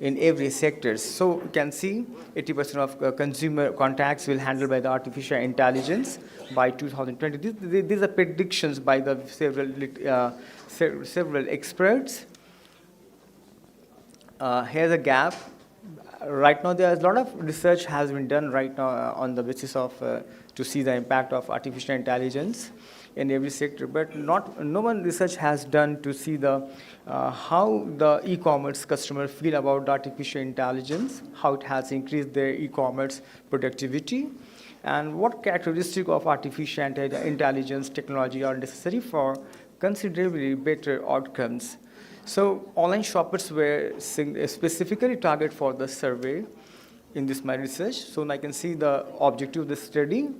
in every sector. So you can see 80% of consumer contacts will handled by the artificial intelligence by 2020. These are predictions by the several experts. Here's a gap. Right now, there is a lot of research has been done right now on the basis of to see the impact of artificial intelligence in every sector, but no one research has done to see the how the e-commerce customers feel about artificial intelligence, how it has increased their e-commerce productivity, and what characteristics of artificial intelligence technology are necessary for considerably better outcomes. So online shoppers were specifically targeted for the survey in this my research. So I can see the objective of the study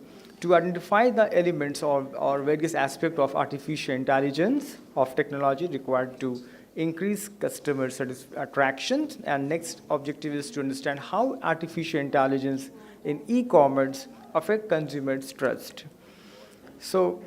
to identify the elements or various aspects of artificial intelligence of technology required to increase customer attraction. And next objective is to understand how artificial intelligence in e-commerce affect consumers' trust. So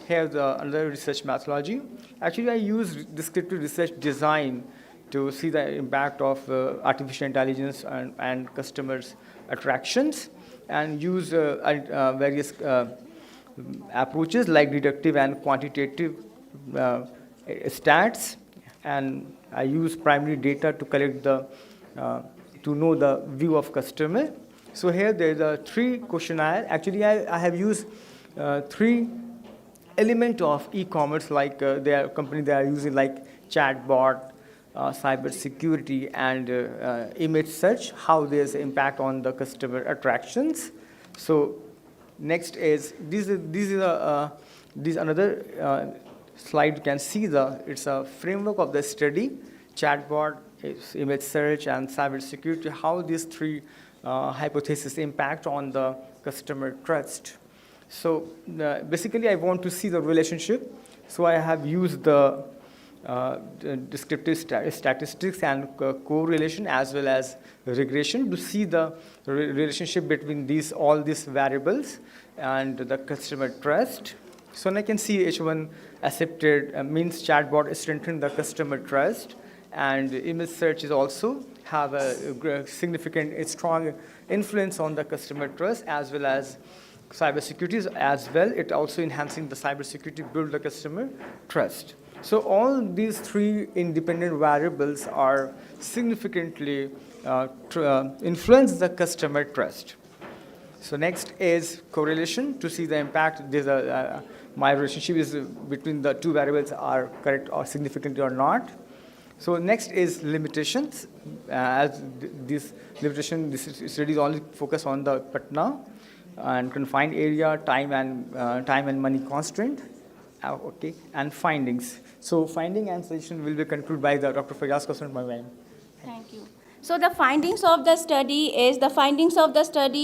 here's another research methodology. Actually, I use descriptive research design to see the impact of artificial intelligence and customers' attractions, and use various approaches like deductive and quantitative stats. And I use primary data to collect the, to know the view of customer. So here there's a 3 questionnaire. Actually, I have used 3 element of e-commerce, like their company they are using, like chatbot, cyber security, and image search, how there's impact on the customer attractions. So next is this another slide. You can see it's a framework of the study: chatbot, image search, and cyber security. How these 3 hypotheses impact on the customer trust. So basically, I want to see the relationship. So I have used the descriptive statistics and correlation as well as regression to see the relationship between all these variables and the customer trust. So I can see H1 accepted means chatbot strengthened the customer trust, and image search is also have a significant, strong influence on the customer trust, as well as cybersecurity as well. It also enhancing the cybersecurity, build the customer trust. So all these 3 independent variables are significantly influence the customer trust. So next is correlation to see the impact. There's my relationship is between the 2 variables are correct or significant or not. So next is limitations. As this study is only focused on the Patna and confined area, time and money constraint. Okay, and findings. So finding and suggestion will be concluded by the Dr. Faiyaz Kaushal, my ma'am. Thank you. So the findings of the study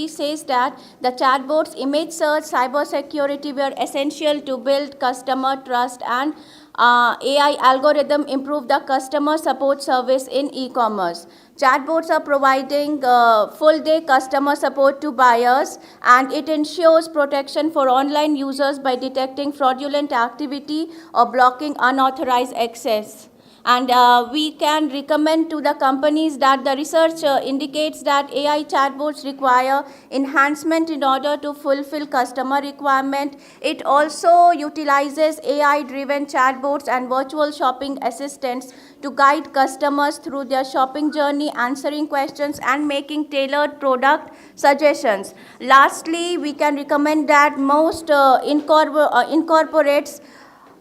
says that the chatbots, image search, cyber security were essential to build customer trust, and AI algorithm improve the customer support service in e-commerce. Chatbots are providing full-day customer support to buyers, and it ensures protection for online users by detecting fraudulent activity or blocking unauthorized access. And we can recommend to the companies that the research indicates that AI chatbots require enhancement in order to fulfill customer requirement. It also utilizes AI-driven chatbots and virtual shopping assistants to guide customers through their shopping journey, answering questions and making tailored product suggestions. Lastly, we can recommend that most incorporates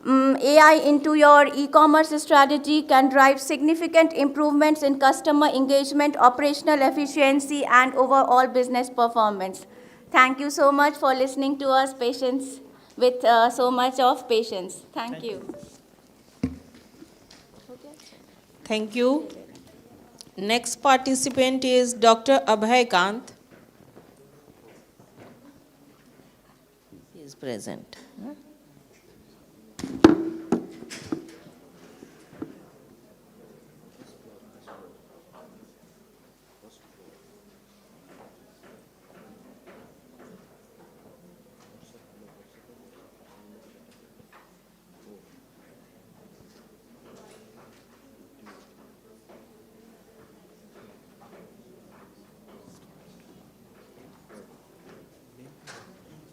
AI into your e-commerce strategy can drive significant improvements in customer engagement, operational efficiency, and overall business performance. Thank you so much for listening to us, patience, with so much of patience. Thank you. Thank you. Next participant is Dr. Abhay Kant. He is present.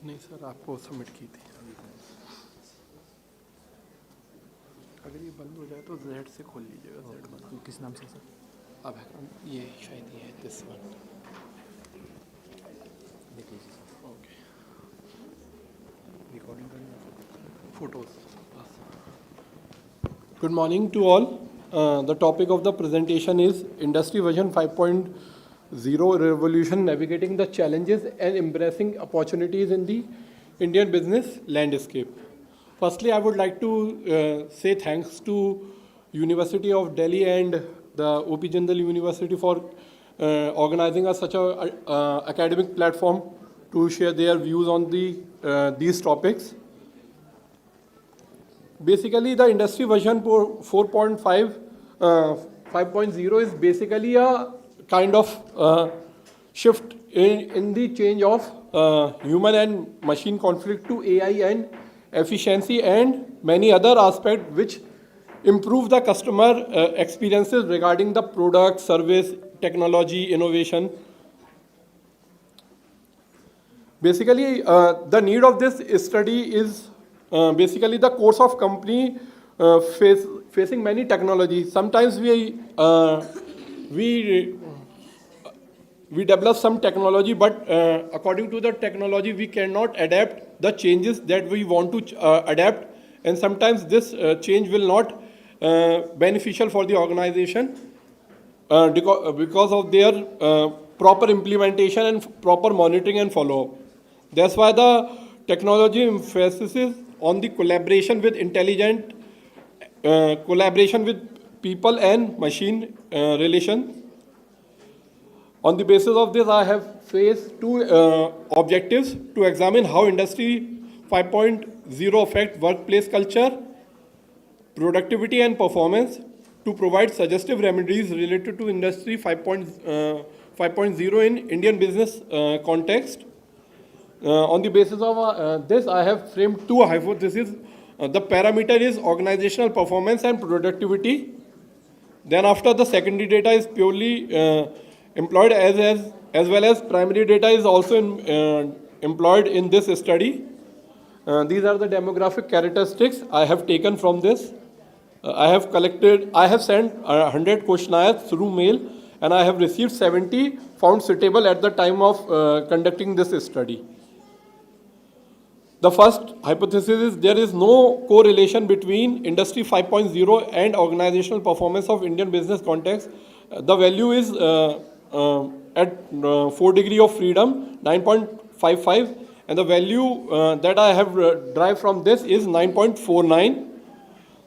नहीं sir, आपको submit की थी। अगर ये बंद हो जाए तो Z से खोल लीजिएगा। Z बंद। किस नाम से सर? अब ये शायद ये है दिस वन। ओके। रिकॉर्डिंग करना। Photos. Good morning to all. The topic of the presentation is Industry Vision 5.0 Revolution, Navigating the Challenges and Embracing Opportunities in the Indian Business Landscape. Firstly, I would like to say thanks to University of Delhi and the OP Jindal University for organizing such a academic platform to share their views on these topics. Basically, the industry version 4.5, 5.0 is basically a kind of shift in the change of human and machine conflict to AI and efficiency and many other aspects which improve the customer experiences regarding the product, service, technology, innovation. Basically, the need of this study is basically the course of company facing many technologies. Sometimes we develop some technology, but according to the technology, we cannot adapt the changes that we want to adapt, and sometimes this change will not beneficial for the organization because of their proper implementation and proper monitoring and follow-up. That's why the technology emphasizes on the collaboration with intelligent collaboration with people and machine relation. On the basis of this, I have faced two objectives to examine how Industry 5.0 affect workplace culture, productivity and performance, to provide suggestive remedies related to Industry 5.0 in Indian business context. On the basis of this, I have framed two hypotheses. The parameter is organizational performance and productivity. Then after, the secondary data is purely employed as well as primary data is also employed in this study. These are the demographic characteristics I have taken from this. I have sent 100 questionnaires through mail, and I have received 70 found suitable at the time of conducting this study. The first hypothesis is there is no correlation between Industry 5.0 and organizational performance of Indian business context. The value is at 4 degrees of freedom, 9.55, and the value that I have derived from this is 9.49.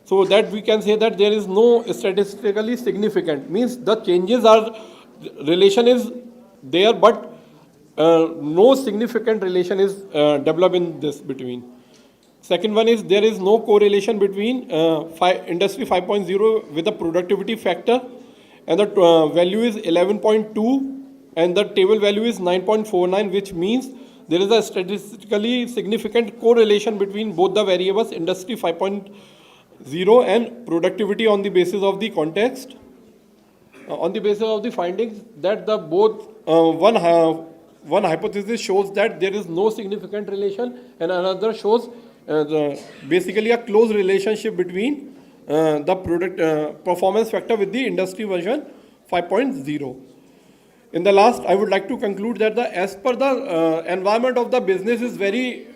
So that we can say that there is no statistically significant, means the changes relation is there, but no significant relation is developed in this between. Second one is there is no correlation between Industry 5.0 with the productivity factor, and the value is 11.2, and the table value is 9.49, which means there is a statistically significant correlation between both the variables Industry 5.0 and productivity on the basis of the context. On the basis of the findings that the both one hypothesis shows that there is no significant relation, and another shows basically a close relationship between the product performance factor with the industry version 5.0. In the last, I would like to conclude that as per the environment of the business is very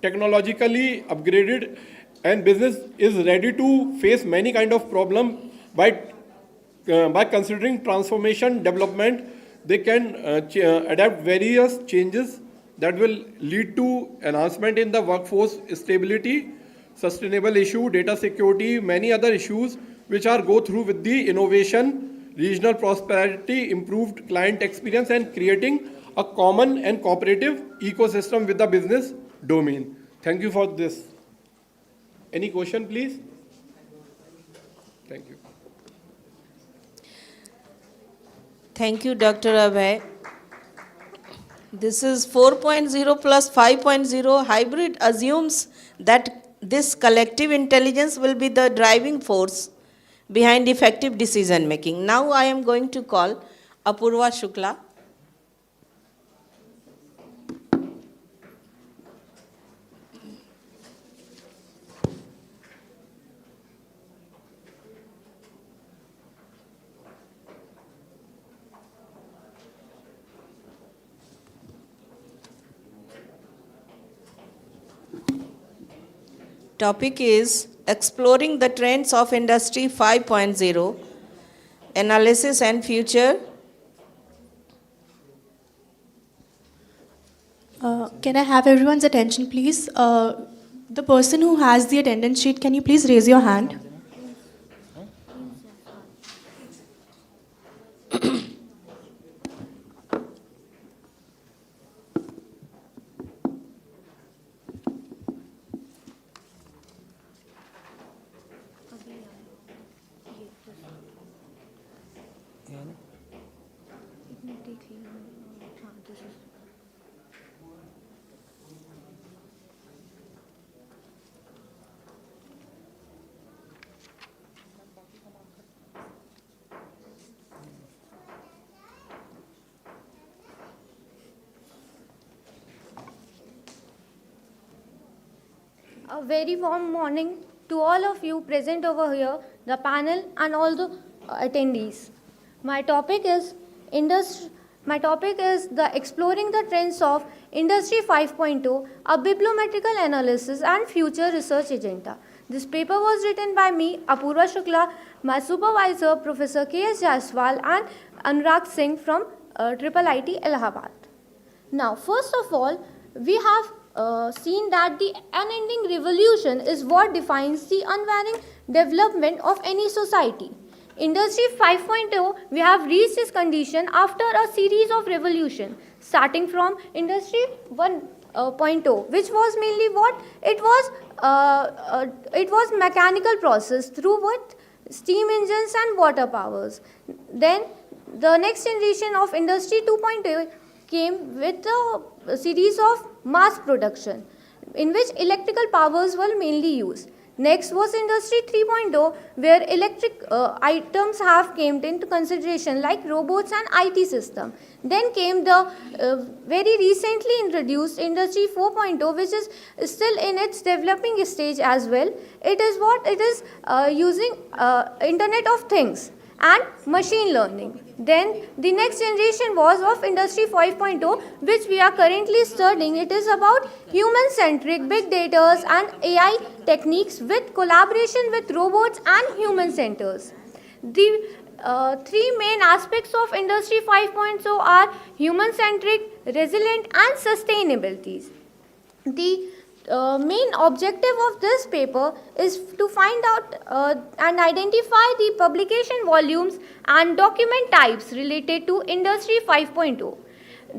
technologically upgraded, and business is ready to face many kind of problem by considering transformation development. They can adapt various changes that will lead to enhancement in the workforce stability, sustainable issue, data security, many other issues which are go through with the innovation, regional prosperity, improved client experience, and creating a common and cooperative ecosystem with the business domain. Thank you for this. Any question, please? Thank you. Thank you, Dr. Abhay. This is 4.0 plus 5.0 hybrid assumes that this collective intelligence will be the driving force behind effective decision making. Now I am going to call Apurva Shukla. Topic is exploring the trends of Industry 5.0, analysis and future. Can I have everyone's attention, please? The person who has the attendance sheet, can you please raise your hand? A very warm morning to all of you present over here, the panel and all the attendees. My topic is the exploring the trends of Industry 5.0, a bibliometrical analysis and future research agenda. This paper was written by me, Apurva Shukla, my supervisor, Professor K.S. Jaiswal, and Anurag Singh from IIIT Allahabad. Now, first of all, we have seen that the unending revolution is what defines the unvarying development of any society. Industry 5.0, we have reached this condition after a series of revolutions, starting from Industry 1.0, which was mainly what? It was mechanical process through what? Steam engines and water powers. Then the next generation of Industry 2.0 came with a series of mass production in which electrical powers were mainly used. Next was Industry 3.0, where electric items have came into consideration like robots and IT system. Then came the very recently introduced Industry 4.0, which is still in its developing stage as well. It is what? It is using Internet of Things and machine learning. Then the next generation was of Industry 5.0, which we are currently studying. It is about human-centric big data and AI techniques with collaboration with robots and human centers. The three main aspects of Industry 5.0 are human-centric, resilient and sustainability. The main objective of this paper is to find out and identify the publication volumes and document types related to Industry 5.0.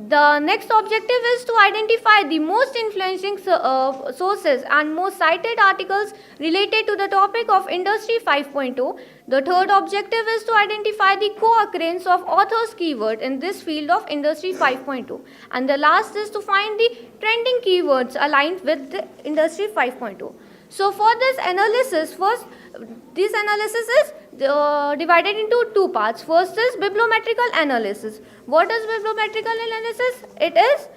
The next objective is to identify the most influencing sources and most cited articles related to the topic of Industry 5.0. The third objective is to identify the co-occurrence of authors' keyword in this field of Industry 5.0. And the last is to find the trending keywords aligned with the Industry 5.0. So for this analysis, this analysis is divided into two parts. First is bibliometrical analysis. What is bibliometrical analysis? It is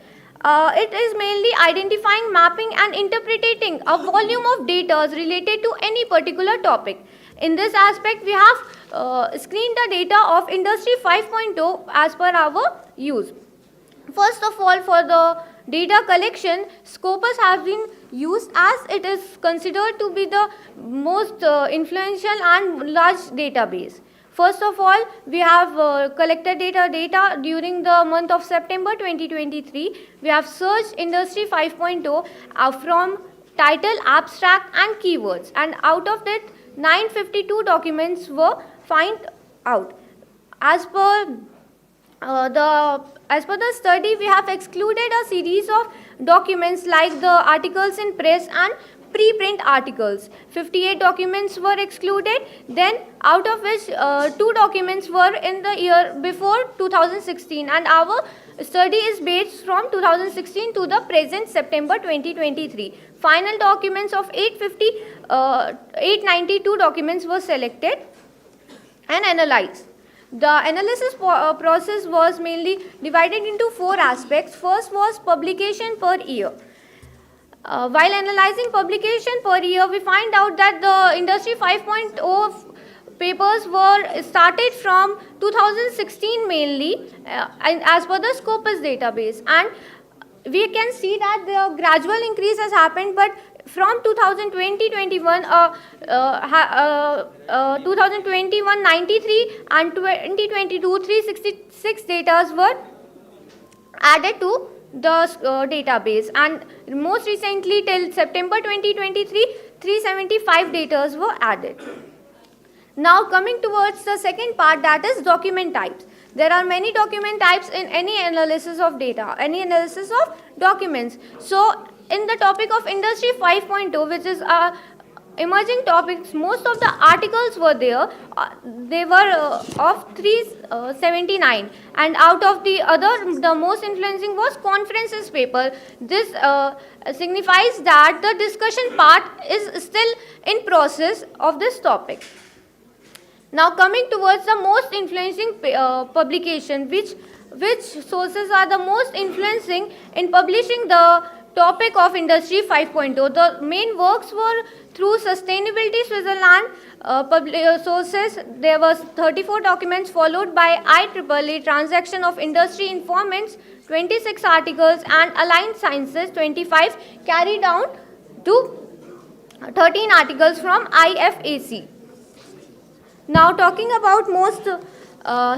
mainly identifying, mapping and interpreting a volume of data related to any particular topic. In this aspect, we have screened the data of Industry 5.0 as per our use. First of all, for the data collection, Scopus has been used as it is considered to be the most influential and large database. First of all, we have collected data during the month of September 2023. We have searched Industry 5.0 from title, abstract and keywords, and out of that 952 documents were found out. As per the study, we have excluded a series of documents like the articles in press and preprint articles. 58 documents were excluded, then out of which 2 documents were in the year before 2016, and our study is based from 2016 to the present September 2023. Final documents of 892 documents were selected and analyzed. The analysis process was mainly divided into 4 aspects. First was publication per year. While analyzing publication per year, we find out that the Industry 5.0 papers were started from 2016 mainly and as per the Scopus database, and we can see that the gradual increase has happened, but from 2020-21, 2021 93 and 2022 366 data were added to the database, and most recently till September 2023 375 data were added. Now coming towards the second part, that is document types. There are many document types in any analysis of data, any analysis of documents. So in the topic of Industry 5.0, which is emerging topics, most of the articles were there. They were of 379, and out of the most influencing was conferences paper. This signifies that the discussion part is still in process of this topic. Now coming towards the most influencing publication, which sources are the most influencing in publishing the topic of Industry 5.0. The main works were through Sustainability Switzerland sources. There was 34 documents followed by IEEE Transaction of Industry Informants, 26 articles, and Aligned Sciences 25 carried down to 13 articles from IFAC. Now talking about most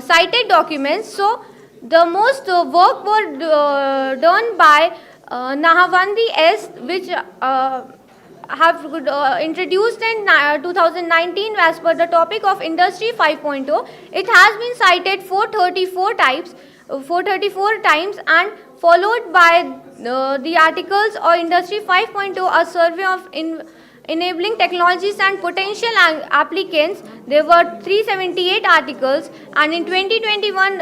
cited documents, so the most work were done by Nahavandi S, which have introduced in 2019 as per the topic of Industry 5.0. It has been cited 434 times and followed by the articles or Industry 5.0, a survey of enabling technologies and potential applicants. There were 378 articles, and in 2021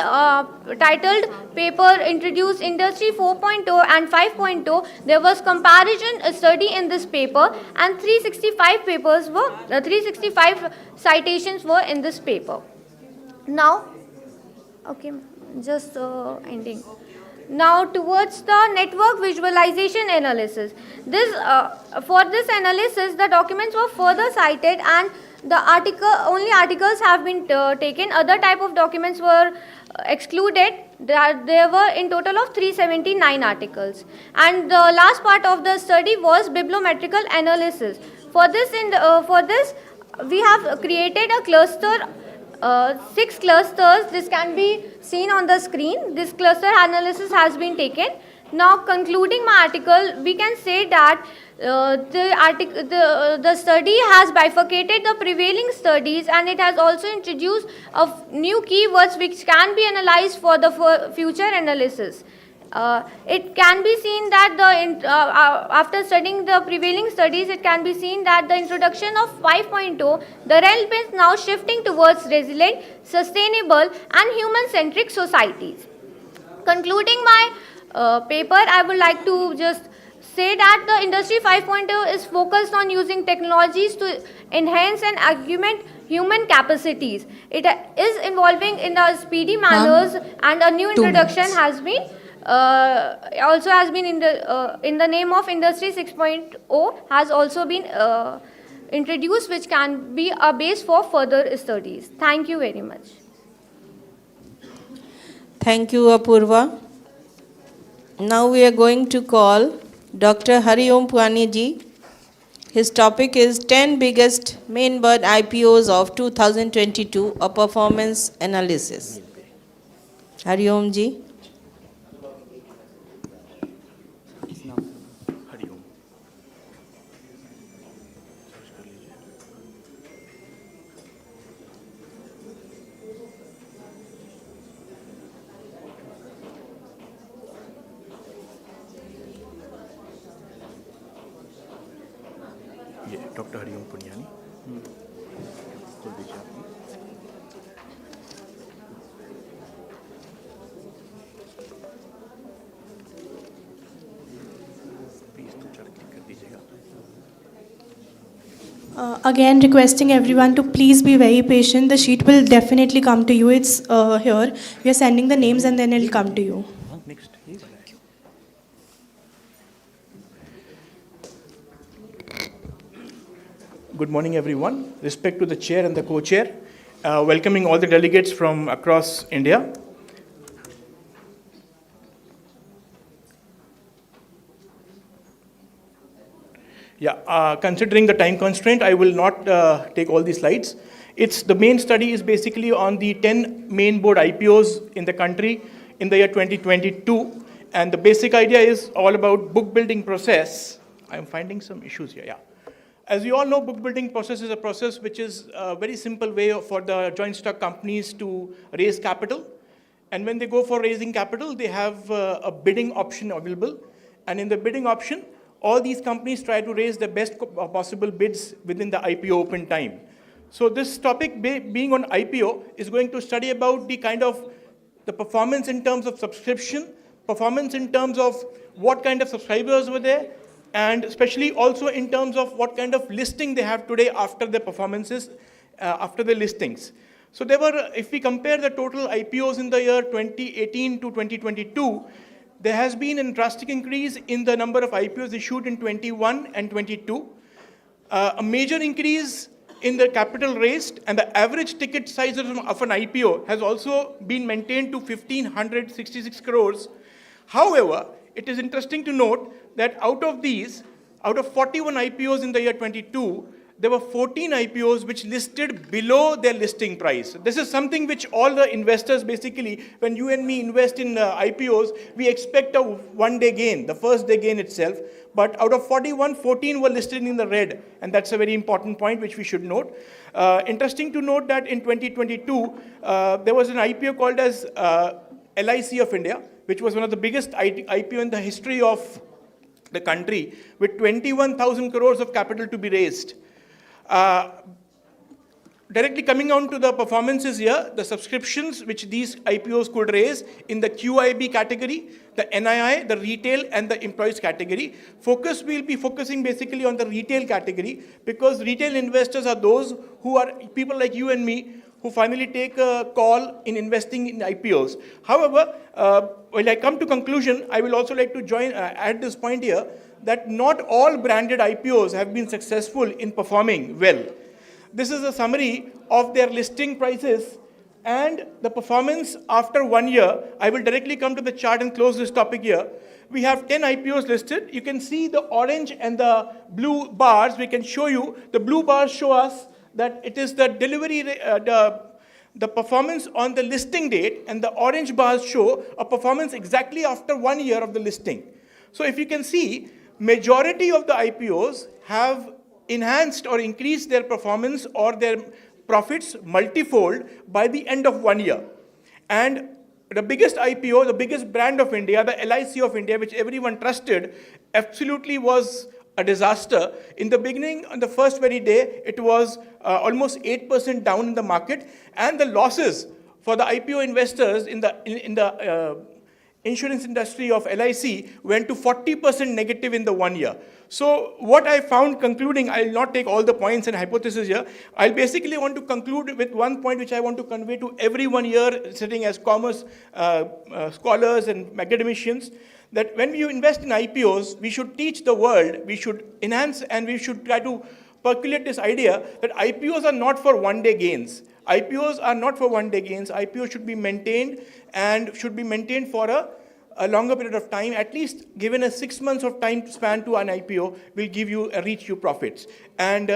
titled paper introduced Industry 4.0 and 5.0, there was comparison study in this paper, and 365 citations were in this paper. Now, okay, just ending. Now towards the network visualization analysis. For this analysis, the documents were further cited and the only articles have been taken. Other type of documents were excluded. There were in total of 379 articles. And the last part of the study was bibliometrical analysis. For this, we have created a cluster. 6 clusters. This can be seen on the screen. This cluster analysis has been taken. Now concluding my article, we can say that the study has bifurcated the prevailing studies, and it has also introduced new keywords which can be analyzed for the future analysis. It can be seen that after studying the prevailing studies, it can be seen that the introduction of 5.0, the realm is now shifting towards resilient, sustainable, and human-centric societies. Concluding my paper, I would like to just say that the Industry 5.0 is focused on using technologies to enhance and augment human capacities. It is evolving in a speedy manners, and a new introduction has been also has been in the name of Industry 6.0 has also been introduced, which can be a base for further studies. Thank you very much. Thank you, Apurva. Now we are going to call Dr. Hariom Pwani ji. His topic is 10 biggest main bird IPOs of 2022, a performance analysis. Hariom ji. Dr. Hariom Pwani. Again, requesting everyone to please be very patient. The sheet will definitely come to you. It's here. We are sending the names and then it'll come to you. Next. Good morning, everyone. Respect to the chair and the co-chair. Welcoming all the delegates from across India. Considering the time constraint, I will not take all the slides. The main study is basically on the 10 main board IPOs in the country in the year 2022. And the basic idea is all about book building process. I'm finding some issues here, As you all know, book building process is a process which is a very simple way for the joint stock companies to raise capital. And when they go for raising capital, they have a bidding option available. And in the bidding option, all these companies try to raise the best possible bids within the IPO open time. So this topic being on IPO is going to study about the performance in terms of subscription, performance in terms of what kind of subscribers were there, and especially also in terms of what kind of listing they have today after the performances, after the listings. So if we compare the total IPOs in the year 2018 to 2022, there has been a drastic increase in the number of IPOs issued in 21 and 22. A major increase in the capital raised, and the average ticket size of an IPO has also been maintained to 1,566 crores. However, it is interesting to note that out of 41 IPOs in the year 22, there were 14 IPOs which listed below their listing price. This is something which all the investors basically, when you and me invest in IPOs, we expect a one-day gain, the first day gain itself. But out of 41, 14 were listed in the red, and that's a very important point which we should note. Interesting to note that in 2022, there was an IPO called as LIC of India, which was one of the biggest IPO in the history of the country, with 21,000 crores of capital to be raised. Directly coming on to the performances here, the subscriptions which these IPOs could raise in the QIB category, the NII, the retail, and the employees category. We'll be focusing basically on the retail category, because retail investors are those who are people like you and me who finally take a call in investing in IPOs. However, when I come to conclusion, I will also like to add this point here, that not all branded IPOs have been successful in performing well. This is a summary of their listing prices and the performance after 1 year. I will directly come to the chart and close this topic here. We have 10 IPOs listed. You can see the orange and the blue bars. We can show you. The blue bars show us that it is the delivery, the performance on the listing date, and the orange bars show a performance exactly after 1 year of the listing. So if you can see, majority of the IPOs have enhanced or increased their performance or their profits multifold by the end of 1 year. And the biggest IPO, the biggest brand of India, the LIC of India, which everyone trusted, absolutely was a disaster. In the beginning, on the first very day, it was almost 8% down in the market, and the losses for the IPO investors in the insurance industry of LIC went to 40% negative in the 1 year. So what I found concluding, I'll not take all the points and hypotheses here. I'll basically want to conclude with one point which I want to convey to everyone here sitting as commerce scholars and academicians, that when we invest in IPOs, we should teach the world, we should enhance, and we should try to percolate this idea that IPOs are not for one-day gains. IPOs are not for one-day gains. IPOs should be maintained, and should be maintained for a longer period of time. At least given a 6 months of time span to an IPO will reach you profits. And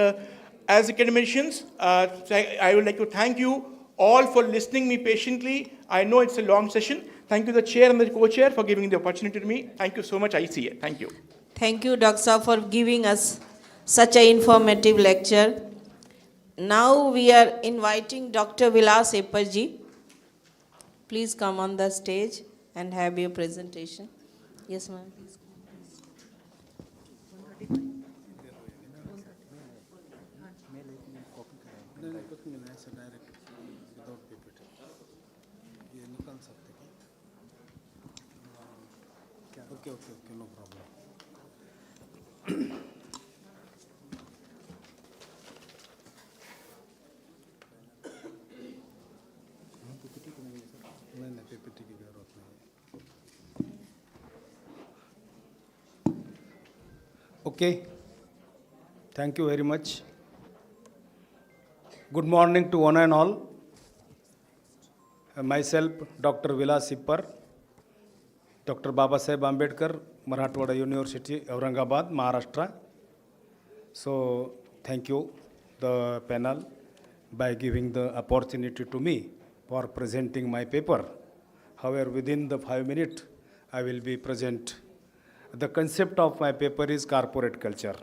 as academicians, I would like to thank you all for listening me patiently. I know it's a long session. Thank you, the chair and the co-chair, for giving the opportunity to me. Thank you so much, ICA. Thank you. Thank you, Dr. Saab, for giving us such an informative lecture. Now we are inviting Dr. Vilas Epperji. Please come on the stage and have your presentation. Yes, ma'am. Please. Okay, no problem. Okay, thank you very much. Good morning to one and all. Myself, Dr. Vilas Ipper, Dr. Babasaheb Ambedkar, Marathwada University, Aurangabad, Maharashtra. So, thank you, the panel, by giving the opportunity to me for presenting my paper. However, within the 5 minutes, I will be present. The concept of my paper is corporate culture.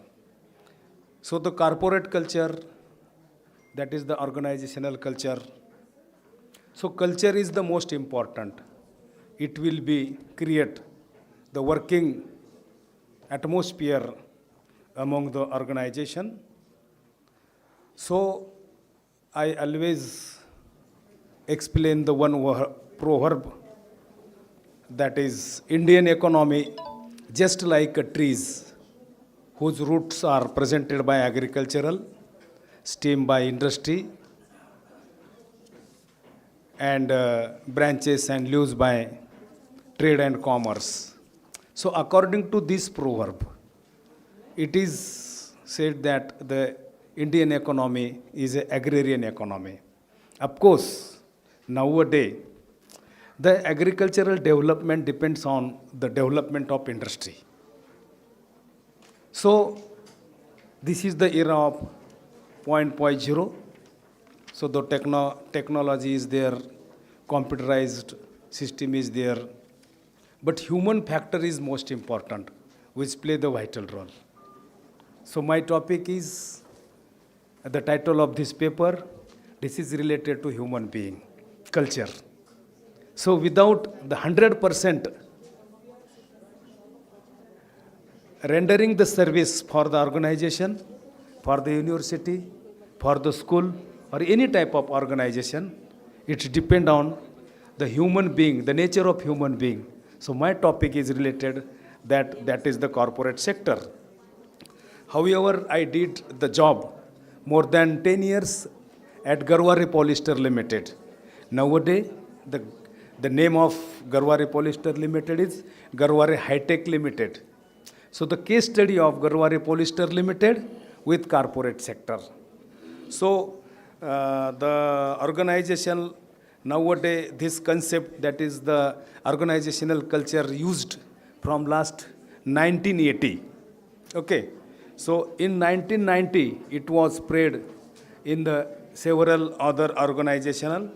So the corporate culture, that is the organizational culture. So culture is the most important. It will be create the working atmosphere among the organization. So I always explain the one proverb, that is Indian economy just like a trees whose roots are presented by agricultural, stem by industry, and branches and leaves by trade and commerce. So according to this proverb, it is said that the Indian economy is an agrarian economy. Of course, nowadays, the agricultural development depends on the development of industry. So, this is the era of 0.0. So, the technology is there, computerized system is there, but human factor is most important, which play the vital role. So, my topic is, the title of this paper, this is related to human being, culture. So without the 100% rendering the service for the organization, for the university, for the school, or any type of organization, it depends on the human being, the nature of human being. So my topic is related that is the corporate sector. However, I did the job more than 10 years at Garware Polyester Limited. Nowadays, the name of Garware Polyester Limited is Garware High-Tech Limited. So the case study of Garware Polyester Limited with corporate sector. So the organization nowadays, this concept, that is the organizational culture used from last 1980. Okay. So in 1990, it was spread in the several other organizational.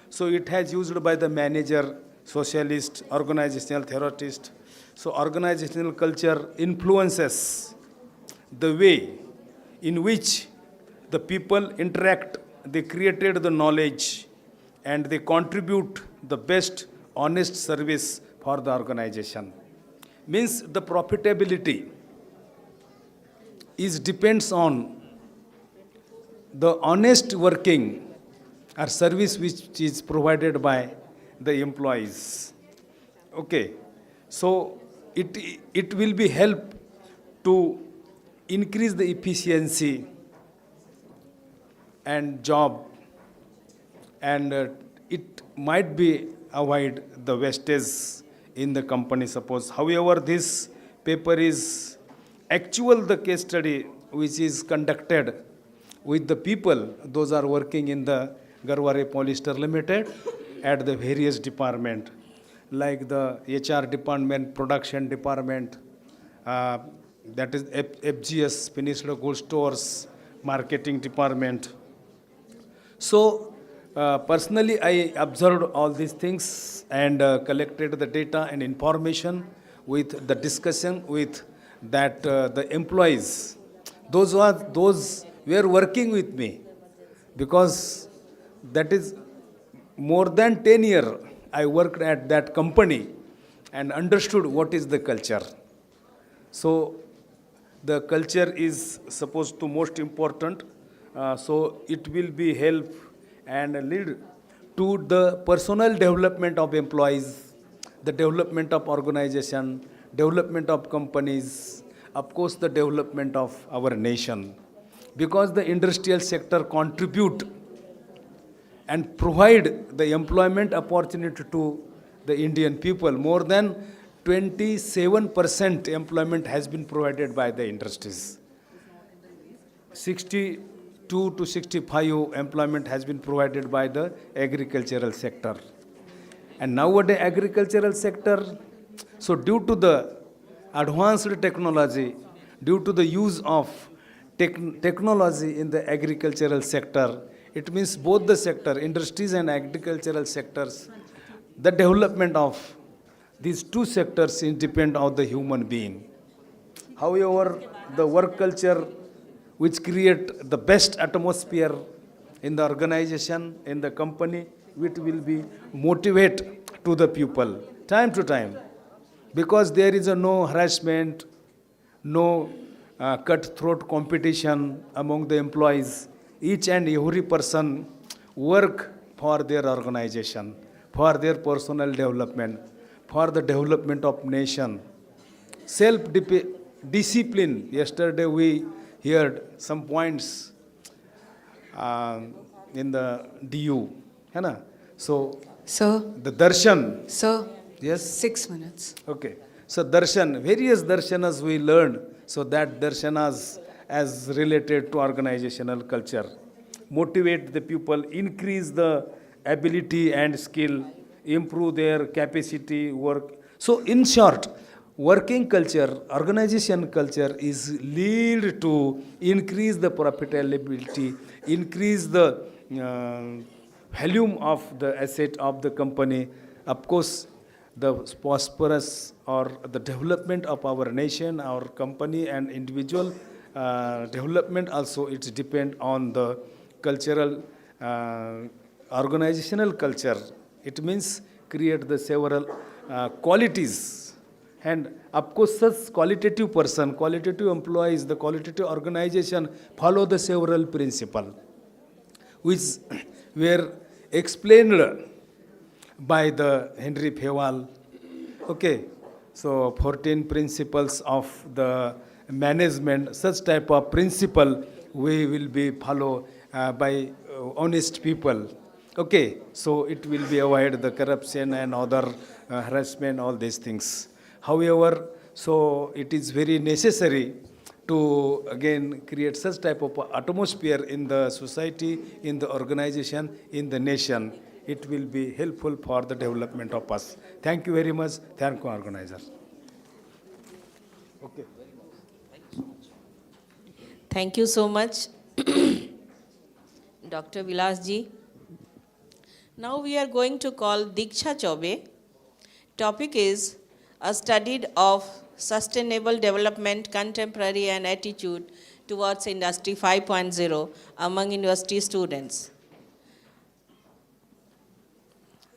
So it has used by the manager, socialist, organizational theorist. So organizational culture influences the way in which the people interact. They created the knowledge and they contribute the best honest service for the organization. Means the profitability is depends on the honest working or service which is provided by the employees. Okay, so it will be help to increase the efficiency and job, and it might be avoid the wastage in the company, suppose. However, this paper is actual the case study which is conducted with the people, those are working in the Garware Polyester Limited at the various department, like the HR department, production department, that is FGS, finished goods stores, marketing department. So personally, I observed all these things and collected the data and information with the discussion with that the employees, those were working with me, because that is more than 10 years I worked at that company and understood what is the culture. So the culture is supposed to most important, so it will be help and lead to the personal development of employees, the development of organization, development of companies, of course the development of our nation. Because the industrial sector contribute and provide the employment opportunity to the Indian people. More than 27% employment has been provided by the industries. 62 to 65 employment has been provided by the agricultural sector. And nowadays agricultural sector, so due to the advanced technology, due to the use of technology in the agricultural sector, it means both the sector, industries and agricultural sectors, the development of these two sectors depend on the human being. However, the work culture which create the best atmosphere in the organization, in the company, which will be motivate to the people time to time. Because there is no harassment, no cutthroat competition among the employees. Each and every person work for their organization, for their personal development, for the development of nation. Self-discipline, yesterday we heard some points in the DU. So, Sir, the darshan. sir, Yes? 6 minutes. Okay. So darshan, various darshanas we learned. So that darshanas as related to organizational culture. Motivate the people, increase the ability and skill, improve their capacity, work. So in short, working culture, organization culture is lead to increase the profitability, increase the volume of the asset of the company. Of course, the prosperous or the development of our nation, our company and individual development also, it depend on the cultural, organizational culture. It means create the several qualities. And of course, such qualitative person, qualitative employees, the qualitative organization follow the several principles, which were explained by the Henry Fayol. Okay, so 14 principles of the management, such type of principle we will be follow by honest people. Okay, so it will be avoid the corruption and other harassment, all these things. However, so it is very necessary to again create such type of atmosphere in the society, in the organization, in the nation. It will be helpful for the development of us. Thank you very much. Thank you, organizers. Okay. Thank you so much, Dr. Vilas ji. Now we are going to call Diksha Chaube. Topic is a study of sustainable development, contemporary and attitude towards Industry 5.0 among university students.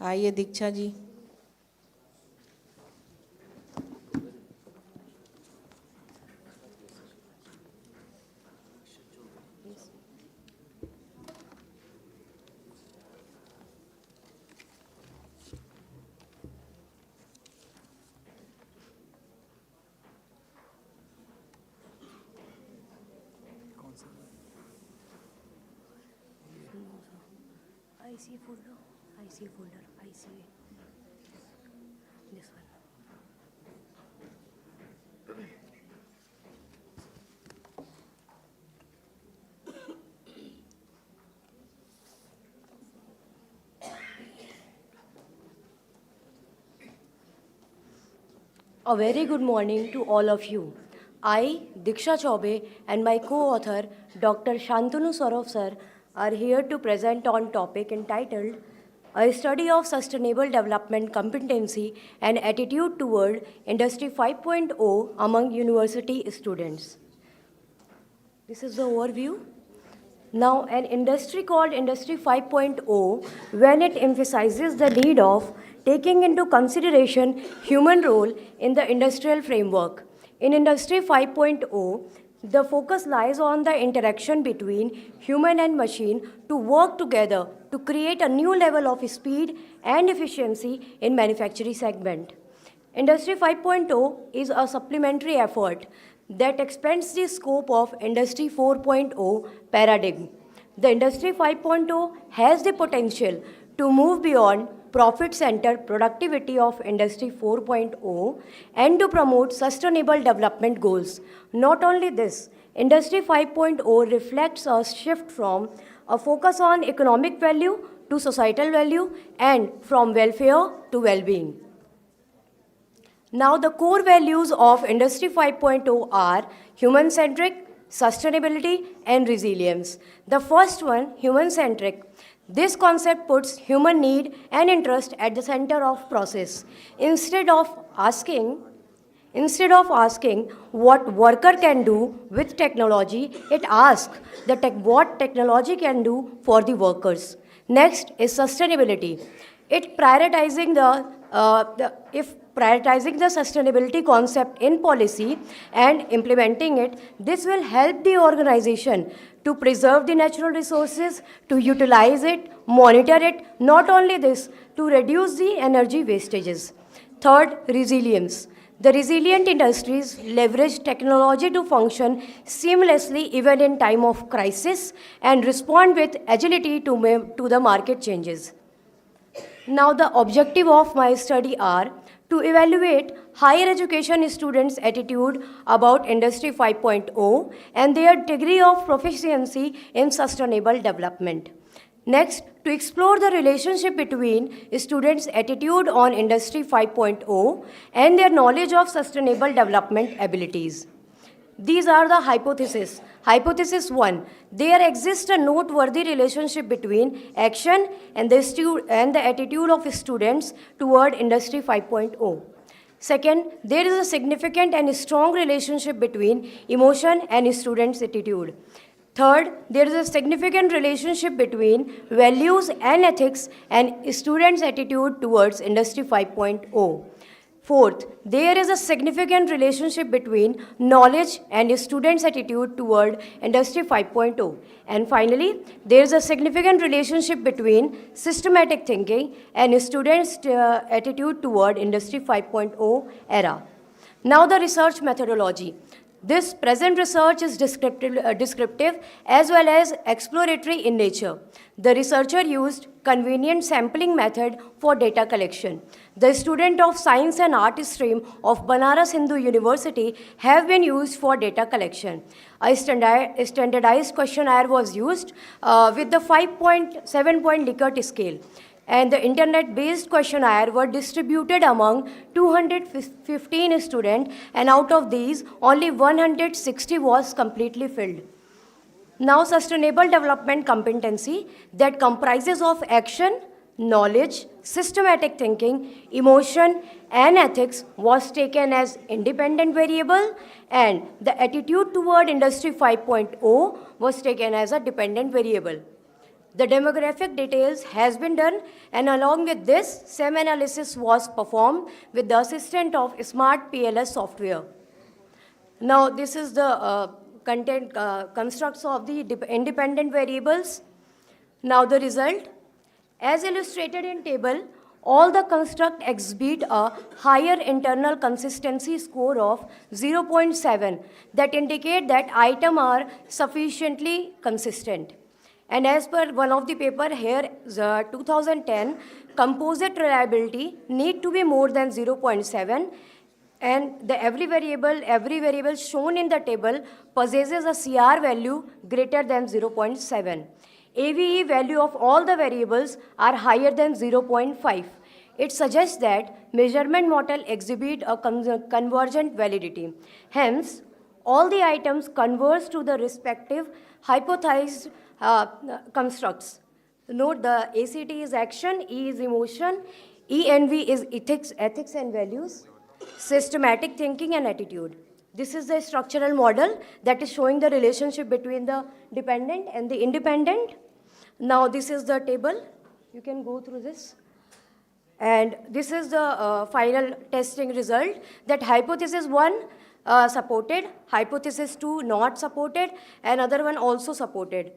आइए Diksha ji. I see a folder, I see this one. A very good morning to all of you. I, Diksha Chaube, and my co-author, Dr. Shantanu Saurav sir, are here to present on topic entitled A Study of Sustainable Development Competency and Attitude Toward Industry 5.0 Among University Students. This is the overview. Now, an industry called Industry 5.0, when it emphasizes the need of taking into consideration human role in the industrial framework. In Industry 5.0, the focus lies on the interaction between human and machine to work together to create a new level of speed and efficiency in manufacturing segment. Industry 5.0 is a supplementary effort that expands the scope of Industry 4.0 paradigm. The Industry 5.0 has the potential to move beyond profit-centered productivity of Industry 4.0 and to promote sustainable development goals. Not only this, Industry 5.0 reflects a shift from a focus on economic value to societal value and from welfare to well-being. Now, the core values of Industry 5.0 are human-centric, sustainability, and resilience. The first one, human-centric. This concept puts human need and interest at the center of process. Instead of asking what worker can do with technology, it asks what technology can do for the workers. Next is sustainability. It prioritizing the sustainability concept in policy and implementing it, this will help the organization to preserve the natural resources, to utilize it, monitor it, not only this, to reduce the energy wastages. Third, resilience. The resilient industries leverage technology to function seamlessly even in time of crisis and respond with agility to the market changes. Now, the objective of my study are to evaluate higher education students' attitude about Industry 5.0 and their degree of proficiency in sustainable development. Next, to explore the relationship between students' attitude on Industry 5.0 and their knowledge of sustainable development abilities. These are the hypotheses. Hypothesis 1, there exists a noteworthy relationship between action and the attitude of students toward Industry 5.0. Second, there is a significant and strong relationship between emotion and students' attitude. Third, there is a significant relationship between values and ethics and students' attitude towards Industry 5.0. Fourth, there is a significant relationship between knowledge and students' attitude toward Industry 5.0. And finally, there is a significant relationship between systematic thinking and students' attitude toward Industry 5.0 era. Now the research methodology. This present research is descriptive as well as exploratory in nature. The researcher used convenient sampling method for data collection. The student of Science and Art stream of Banaras Hindu University have been used for data collection. A standardized questionnaire was used with the 5.7-point Likert scale. And the internet-based questionnaire were distributed among 215 students, and out of these, only 160 was completely filled. Now, sustainable development competency that comprises of action, knowledge, systematic thinking, emotion, and ethics was taken as independent variable, and the attitude toward Industry 5.0 was taken as a dependent variable. The demographic details has been done, and along with this, SEM analysis was performed with the assistance of Smart PLS software. Now, this is the content constructs of the independent variables. Now, the result, as illustrated in table, all the construct exhibit a higher internal consistency score of 0.7 that indicate that items are sufficiently consistent. And as per one of the paper here, the 2010, composite reliability need to be more than 0.7, and the every variable shown in the table possesses a CR value greater than 0.7. AVE value of all the variables are higher than 0.5. It suggests that measurement model exhibit a convergent validity. Hence, all the items converge to the respective hypothesized constructs. Note the ACT is action, E is emotion, ENV is ethics and values, systematic thinking and attitude. This is the structural model that is showing the relationship between the dependent and the independent. Now this is the table. You can go through this. And this is the final testing result that hypothesis 1 supported, hypothesis 2 not supported, and other one also supported.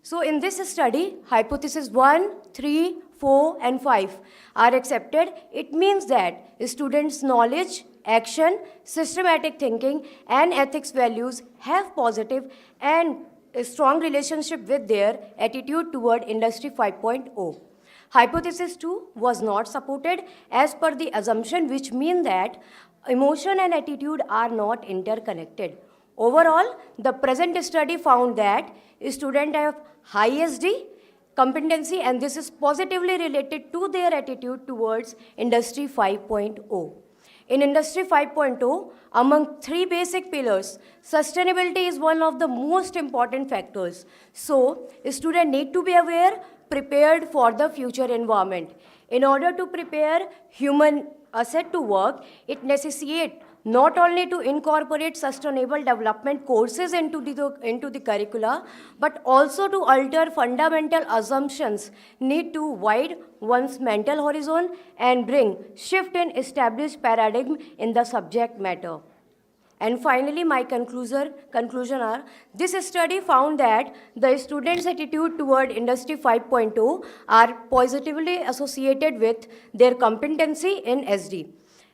So in this study, hypothesis 1, 3, 4, and 5 are accepted. It means that students' knowledge, action, systematic thinking, and ethics values have positive and a strong relationship with their attitude toward Industry 5.0. Hypothesis 2 was not supported as per the assumption, which means that emotion and attitude are not interconnected. Overall, the present study found that students have high SD competency, and this is positively related to their attitude towards Industry 5.0. In Industry 5.0, among 3 basic pillars, sustainability is one of the most important factors. So, students need to be aware, prepared for the future environment. In order to prepare human asset to work, it necessitates not only to incorporate sustainable development courses into the curricula, but also to alter fundamental assumptions need to widen one's mental horizon and bring shift in established paradigm in the subject matter. And finally, my conclusion are, this study found that the students' attitude toward Industry 5.0 are positively associated with their competency in SD.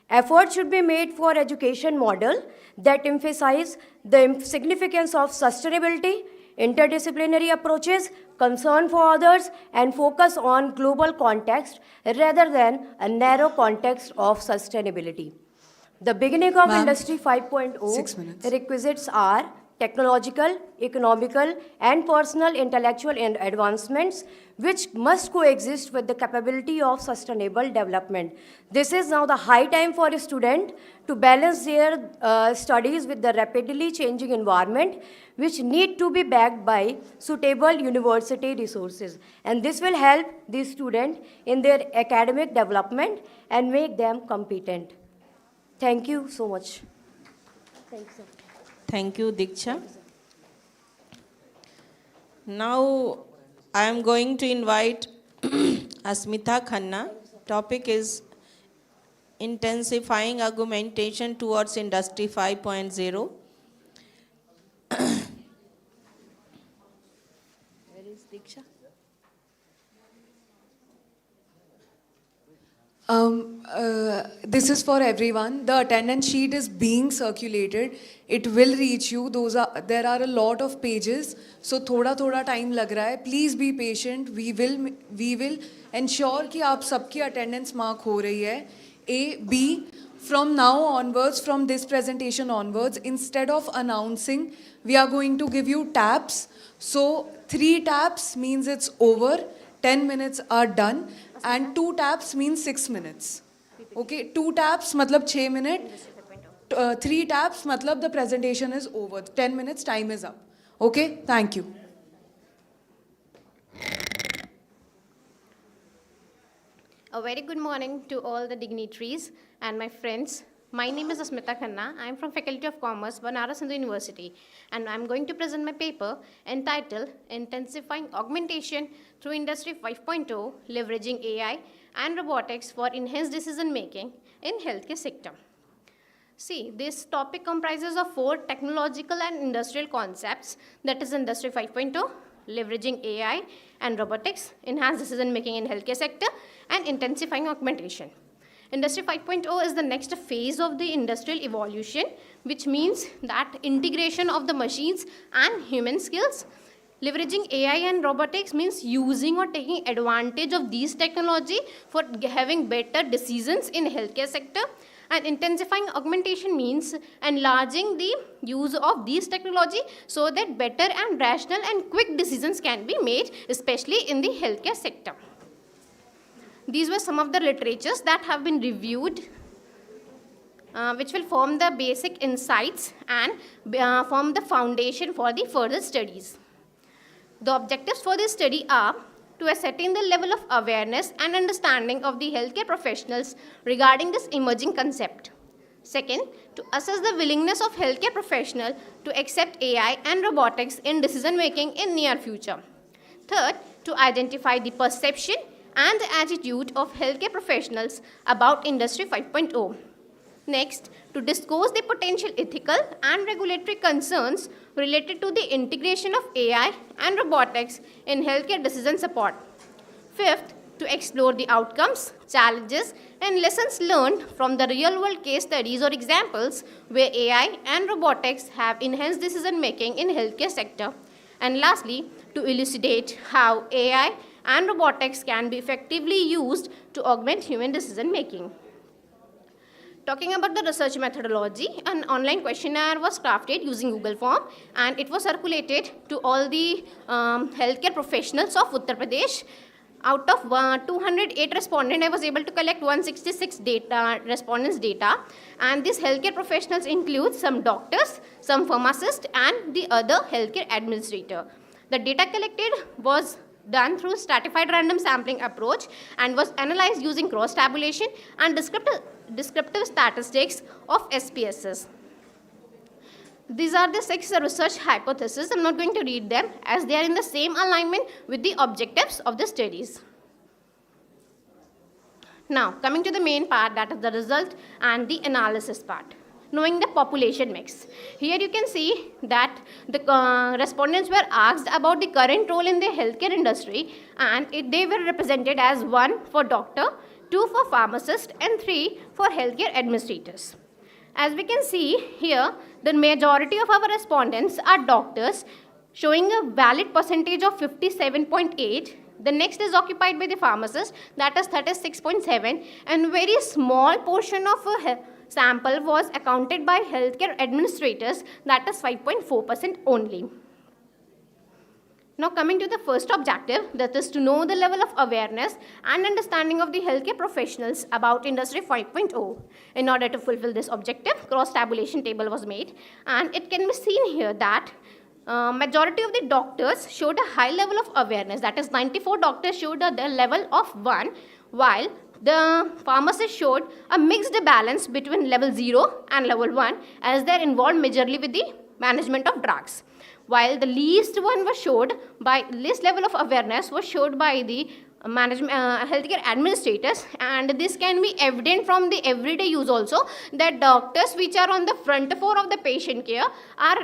Effort should be made for education model that emphasize the significance of sustainability, interdisciplinary approaches, concern for others, and focus on global context rather than a narrow context of sustainability. The beginning of Ma'am, Industry 5.0 6 minutes. requisites are technological, economical, and personal intellectual advancements which must coexist with the capability of sustainable development. This is now the high time for a student to balance their studies with the rapidly changing environment, which need to be backed by suitable university resources. And this will help the student in their academic development and make them competent. Thank you so much. Thanks, sir. Thank you, Diksha. Now, I am going to invite Asmita Khanna. Topic is intensifying argumentation towards Industry 5.0. Where is Diksha? This is for everyone. The attendance sheet is being circulated. It will reach you. There are a lot of pages, so thoda time lag raha hai. Please be patient. We will ensure कि आप सबकी attendance mark हो रही है. A, B. From now onwards, from this presentation onwards, instead of announcing, we are going to give you taps. So 3 taps means it's over. 10 minutes are done. And 2 taps means 6 minutes. Okay, 2 taps matlab 6 minutes. 3 taps matlab the presentation is over. 10 minutes time is up. Okay, thank you. A very good morning to all the dignitaries and my friends. My name is Asmita Khanna. I am from Faculty of Commerce, Banaras Hindu University, and I am going to present my paper entitled Intensifying Augmentation Through Industry 5.0, Leveraging AI and Robotics for Enhanced Decision Making in Healthcare Sector. See, this topic comprises of 4 technological and industrial concepts, that is Industry 5.0, leveraging AI and robotics, enhanced decision making in healthcare sector, and intensifying augmentation. Industry 5.0 is the next phase of the industrial evolution, which means that integration of the machines and human skills. Leveraging AI and robotics means using or taking advantage of these technology for having better decisions in healthcare sector. And intensifying augmentation means enlarging the use of these technology so that better and rational and quick decisions can be made, especially in the healthcare sector. These were some of the literatures that have been reviewed, which will form the basic insights and form the foundation for the further studies. The objectives for this study are to ascertain the level of awareness and understanding of the healthcare professionals regarding this emerging concept. Second, to assess the willingness of healthcare professionals to accept AI and robotics in decision making in near future. Third, to identify the perception and the attitude of healthcare professionals about Industry 5.0. Next, to discuss the potential ethical and regulatory concerns related to the integration of AI and robotics in healthcare decision support. Fifth, to explore the outcomes, challenges, and lessons learned from the real-world case studies or examples where AI and robotics have enhanced decision-making in healthcare sector. And lastly, to elucidate how AI and robotics can be effectively used to augment human decision-making. Talking about the research methodology, an online questionnaire was crafted using Google Form, and it was circulated to all the healthcare professionals of Uttar Pradesh. Out of 208 respondents, I was able to collect 166 respondents' data, and these healthcare professionals include some doctors, some pharmacists, and the other healthcare administrator. The data collected was done through stratified random sampling approach and was analyzed using cross-tabulation and descriptive statistics of SPSS. These are the 6 research hypotheses. I'm not going to read them as they are in the same alignment with the objectives of the studies. Now, coming to the main part, that is the result and the analysis part. Knowing the population mix. Here you can see that the respondents were asked about the current role in the healthcare industry, and they were represented as 1 for doctor, 2 for pharmacist, and 3 for healthcare administrators. As we can see here, the majority of our respondents are doctors, showing a valid percentage of 57.8. The next is occupied by the pharmacist, that is 36.7, and very small portion of a sample was accounted by healthcare administrators, that is 5.4% only. Now coming to the first objective, that is to know the level of awareness and understanding of the healthcare professionals about Industry 5.0. In order to fulfill this objective, cross-tabulation table was made, and it can be seen here that majority of the doctors showed a high level of awareness, that is 94 doctors showed the level of 1, while the pharmacists showed a mixed balance between level 0 and level 1, as they are involved majorly with the management of drugs. While the least level of awareness was showed by the healthcare administrators, and this can be evident from the everyday use also, that doctors which are on the front floor of the patient care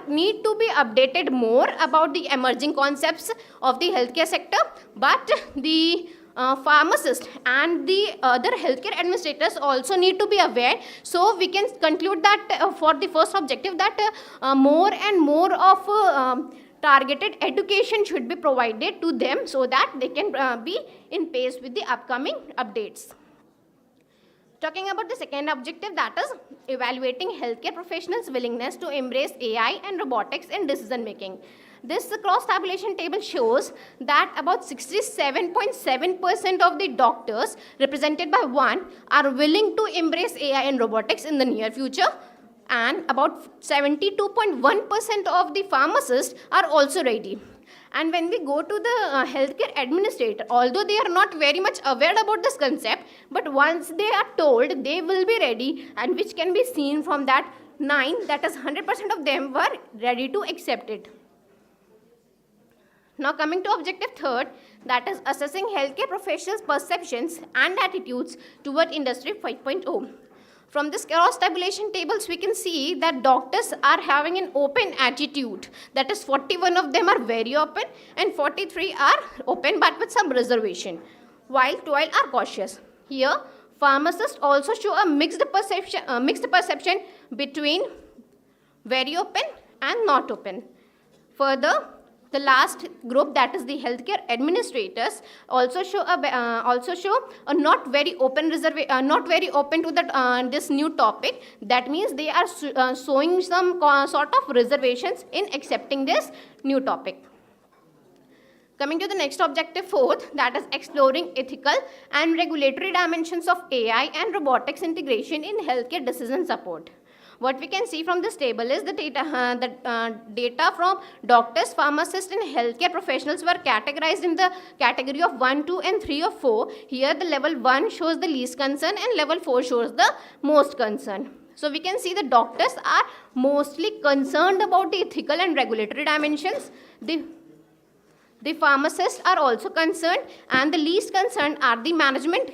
need to be updated more about the emerging concepts of the healthcare sector, but the pharmacists and the other healthcare administrators also need to be aware. So we can conclude that for the first objective, that more and more of targeted education should be provided to them, so that they can be in pace with the upcoming updates. Talking about the second objective, that is evaluating healthcare professionals' willingness to embrace AI and robotics in decision making. This cross-tabulation table shows that about 67.7% of the doctors, represented by 1, are willing to embrace AI and robotics in the near future, and about 72.1% of the pharmacists are also ready. And when we go to the healthcare administrator, although they are not very much aware about this concept, but once they are told, they will be ready, and which can be seen from that 9, that is 100% of them were ready to accept it. Now coming to objective third, that is assessing healthcare professionals' perceptions and attitudes toward Industry 5.0. From this cross-tabulation tables, we can see that doctors are having an open attitude. That is 41 of them are very open and 43 are open but with some reservation, while 12 are cautious. Here, pharmacists also show a mixed perception between very open and not open. Further, the last group, that is the healthcare administrators, also show a not very open to that this new topic. That means they are showing some sort of reservations in accepting this new topic. Coming to the next objective, fourth, that is exploring ethical and regulatory dimensions of AI and robotics integration in healthcare decision support. What we can see from this table is the data from doctors, pharmacists, and healthcare professionals were categorized in the category of 1, 2, and 3 or 4. Here the level 1 shows the least concern and level 4 shows the most concern. So we can see the doctors are mostly concerned about the ethical and regulatory dimensions. The pharmacists are also concerned, and the least concerned are the management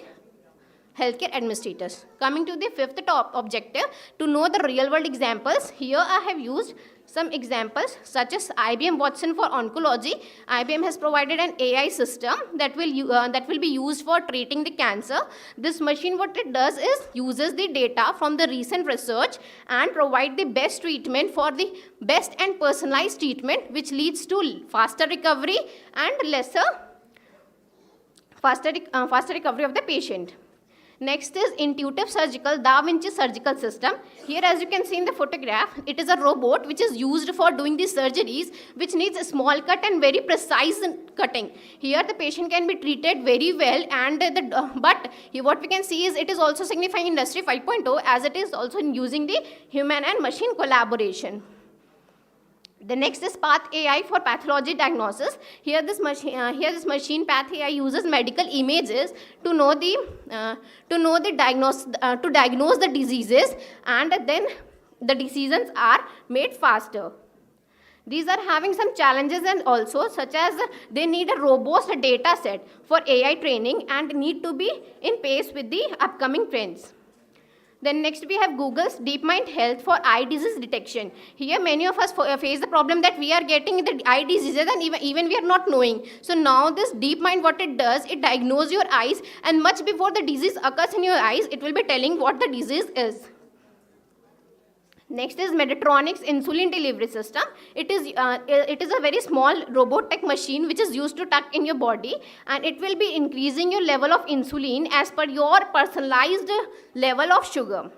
healthcare administrators. Coming to the fifth top objective, to know the real world examples. Here I have used some examples such as IBM Watson for oncology. IBM has provided an AI system that will be used for treating the cancer. This machine, what it does is uses the data from the recent research and provide the best treatment for the best and personalized treatment, which leads to faster recovery and faster recovery of the patient. Next is Intuitive Surgical Da Vinci surgical system. Here, as you can see in the photograph, it is a robot which is used for doing the surgeries, which needs a small cut and very precise cutting. Here the patient can be treated very well, and but what we can see is it is also signifying Industry 5.0, as it is also using the human and machine collaboration. The next is Path AI for pathology diagnosis. Here this machine Path AI uses medical images to diagnose the diseases, and then the decisions are made faster. These are having some challenges, and also such as they need a robust data set for AI training and need to be in pace with the upcoming trends. Then next we have Google's DeepMind Health for eye disease detection. Here many of us face the problem that we are getting the eye diseases and even we are not knowing. So now this DeepMind, what it does, it diagnoses your eyes, and much before the disease occurs in your eyes, it will be telling what the disease is. Next is Medtronic's insulin delivery system. It is a very small robotic machine which is used to tuck in your body, and it will be increasing your level of insulin as per your personalized level of sugar.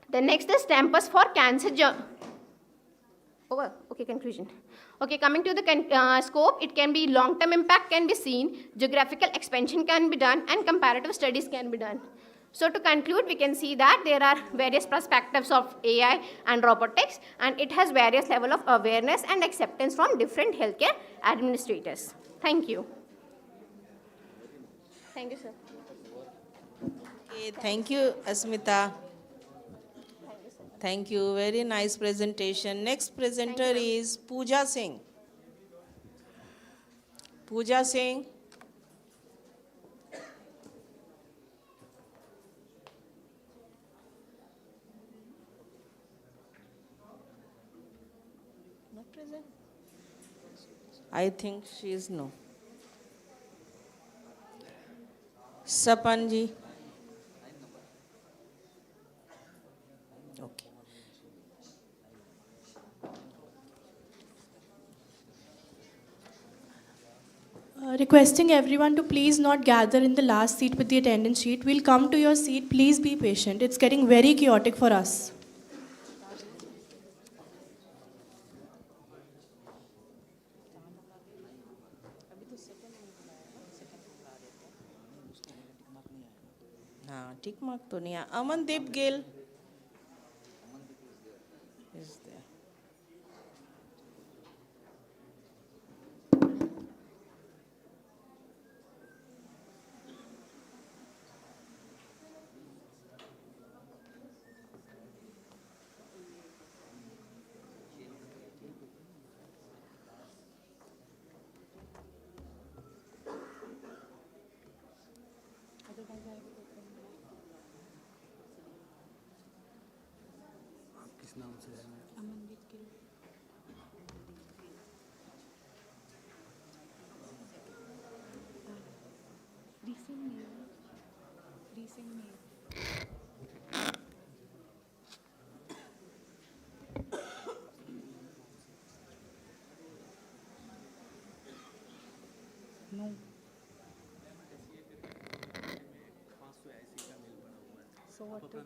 The next is Tempus for cancer. Okay, conclusion. Okay, coming to the scope, it can be long-term impact can be seen, geographical expansion can be done, and comparative studies can be done. So to conclude, we can see that there are various perspectives of AI and robotics, and it has various level of awareness and acceptance from different healthcare administrators. Thank you. Thank you, sir. Okay, thank you, Asmita. Thank you. Very nice presentation. Next presenter is Pooja Singh. Pooja Singh. Not present? I think she is no. Sapanji. Okay. Requesting everyone to please not gather in the last seat with the attendance sheet. We'll come to your seat. Please be patient. It's getting very chaotic for us. हाँ ठीक mark तो नहीं आया Amandeep Gill is there. So what to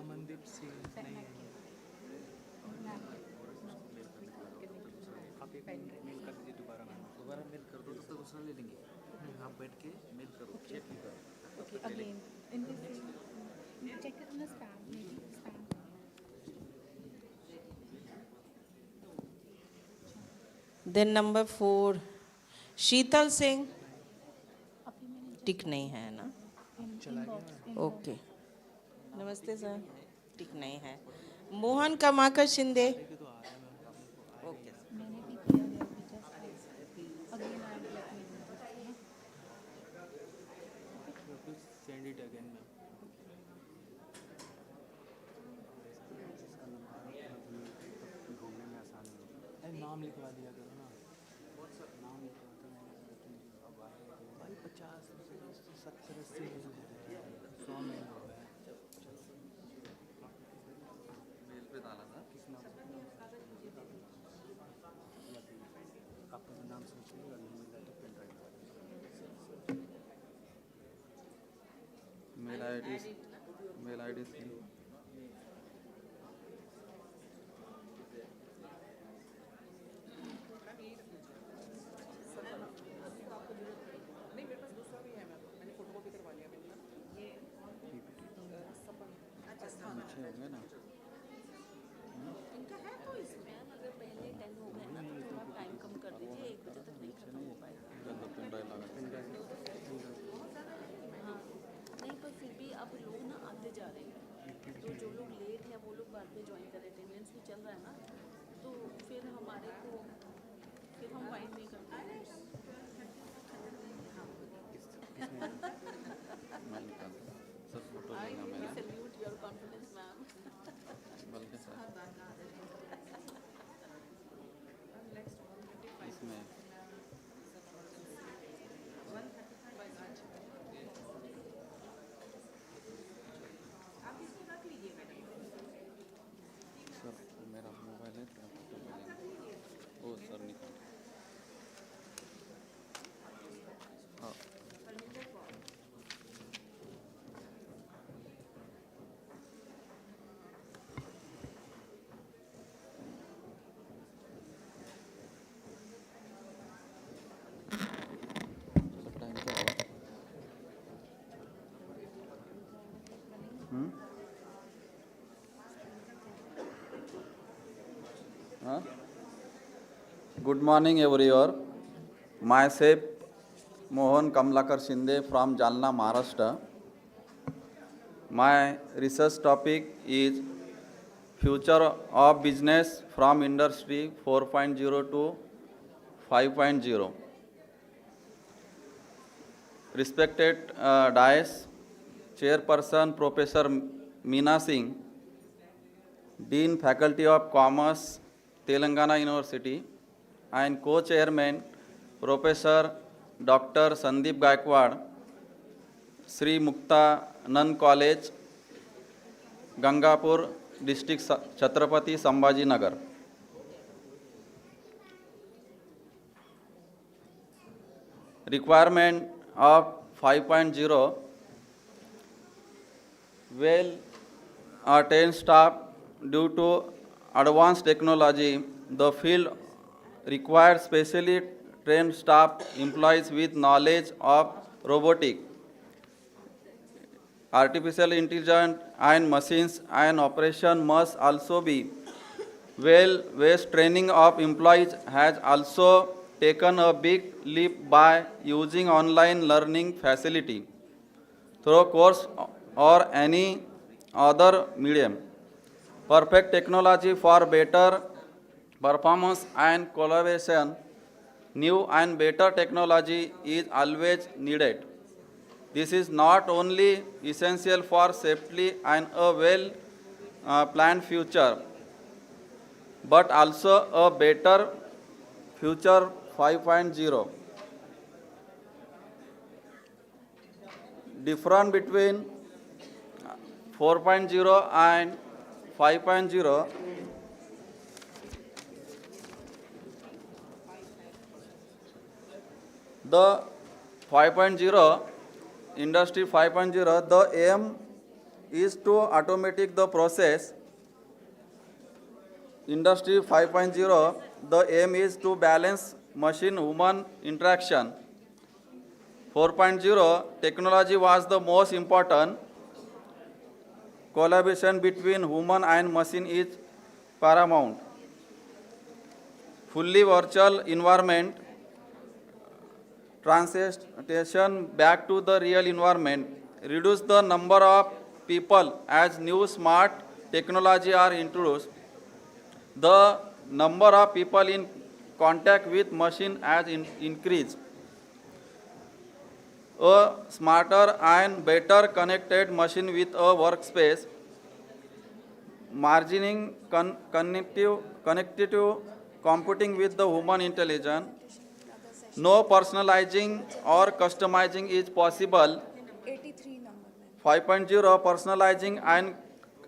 Amandeep Singh नहीं है आप एक mail कर दीजिए दोबारा मेल कर दो तो दूसरा ले लेंगे आप बैठ के मेल करो चेक करो Okay, again, in this check it in the spam, maybe spam. Then number 4, Sheetal Singh. टिक नहीं है ना? ओके. नमस्ते सर. टिक नहीं है. मोहन कमाकर Shinde. Okay. Send it again, ma'am. नाम लिखवा दिया करो ना नाम लिखवा दो भाई 50 70 80 100 में हो गया मेल पे डाला था किस नाम आपका नाम सोचिए और mail ID pen drive mail ID नहीं पर फिर भी अब लोग ना आते जा रहे हैं, तो जो लोग लेट हैं वो लोग बाद में ज्वाइन करें, अटेंडेंस भी चल रहा है ना, तो फिर हमारे को फिर हम वाइंड नहीं करते। I really salute your confidence, ma'am. Good morning, everyone. Myself, Mohan Kamlakar Shinde from Jalna, Maharashtra. My research topic is Future of Business from Industry 4.0 to 5.0. Respected Dais, Chairperson Professor Meena Singh, Dean Faculty of Commerce, Telangana University, and Co-Chairman Professor Dr. Sandeep Gaikwad, Sri Muktanand College, Gangapur District, Chhatrapati Sambhaji Nagar. Requirement of 5.0, well-trained staff. Due to advanced technology, the field requires specially trained staff employees with knowledge of robotics, artificial intelligence and machines and operation must also be well-based. Training of employees has also taken a big leap by using online learning facility through course or any other medium. Perfect technology for better performance and collaboration. New and better technology is always needed. This is not only essential for safety and a well-planned future, but also a better future 5.0. Difference between 4.0 and 5.0. The 5.0, Industry 5.0, the aim is to automate the process. Industry 5.0, the aim is to balance machine-human interaction. 4.0, technology was the most important. Collaboration between human and machine is paramount. Fully virtual environment, transition back to the real environment, reduce the number of people as new smart technology are introduced. The number of people in contact with machine has increased. A smarter and better connected machine with a workspace, margining connective computing with the human intelligence. No personalizing or customizing is possible. 5.0, personalizing and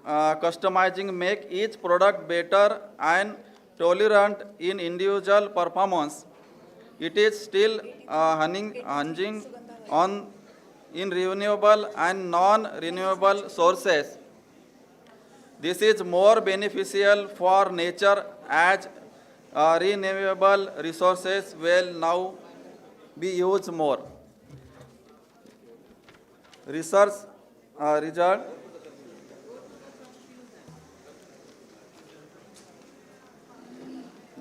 customizing make each product better and tolerant in individual performance. It is still hinging on in renewable and non-renewable sources This is more beneficial for nature as renewable resources will now be used more. Research result.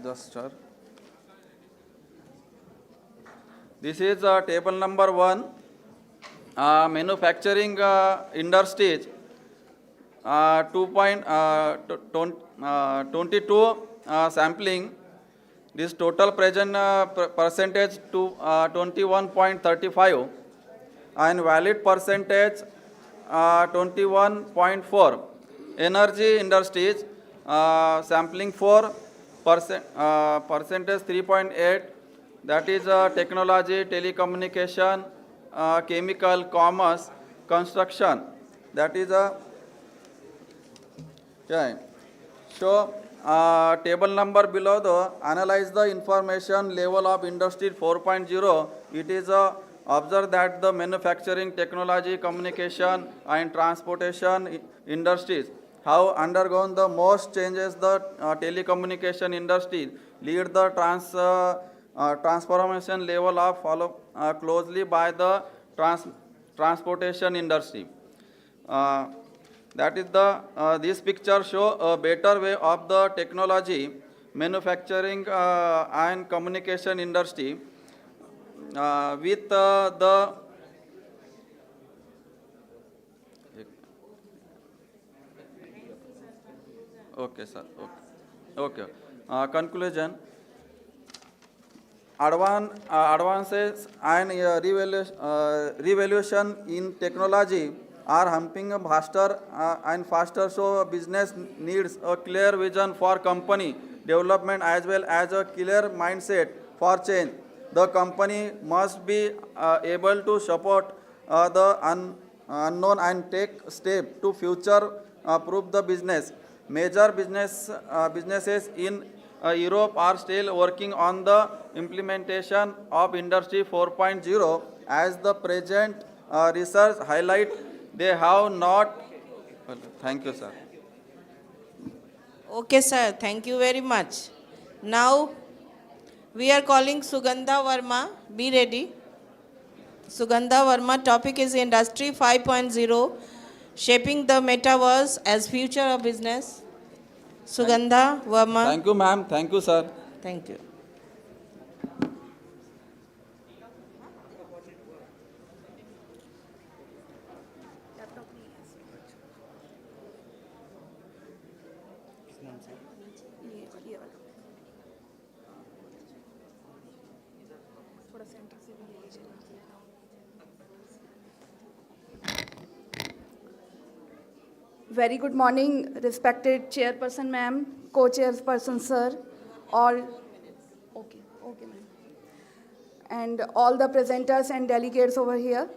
Just sir. This is table number 1. Manufacturing industries 22 sampling. This total present percentage to 21.35 and valid percentage 21.4. Energy industries sampling 4 percentage 3.8. That is technology, telecommunication, chemical, commerce, construction. That is okay. So table number below analyze the information level of industry 4.0. It is observe that the manufacturing, technology, communication and transportation industries have undergone the most changes. The telecommunication industry lead the transformation level of follow closely by the transportation industry. That is this picture show a better way of the technology, manufacturing and communication industry with the okay sir, okay. Conclusion. Advances and revolution in technology are humping faster and faster, so business needs a clear vision for company development as well as a clear mindset for change. The company must be able to support the unknown and take step to future proof the business. Major businesses in Europe are still working on the implementation of Industry 4.0. As the present research highlight, they have not. Thank you, sir. Okay, sir. Thank you very much. Now, we are calling Sugandha Verma. Be ready. Sugandha Verma, topic is Industry 5.0, shaping the metaverse as future of business. Sugandha Verma. Thank you, ma'am. Thank you, sir. Thank you. Very good morning, respected chairperson ma'am, co-chairperson sir, all, okay, ma'am, and all the presenters and delegates over here.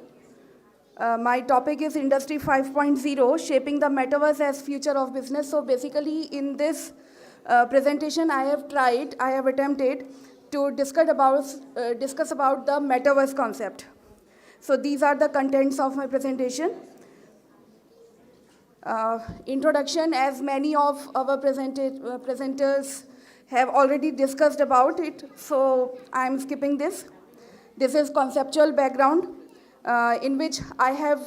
My topic is Industry 5.0, shaping the metaverse as future of business. So basically in this presentation I have attempted to discuss about the metaverse concept. So these are the contents of my presentation. Introduction, as many of our presenters have already discussed about it, so I'm skipping this. This is conceptual background in which I have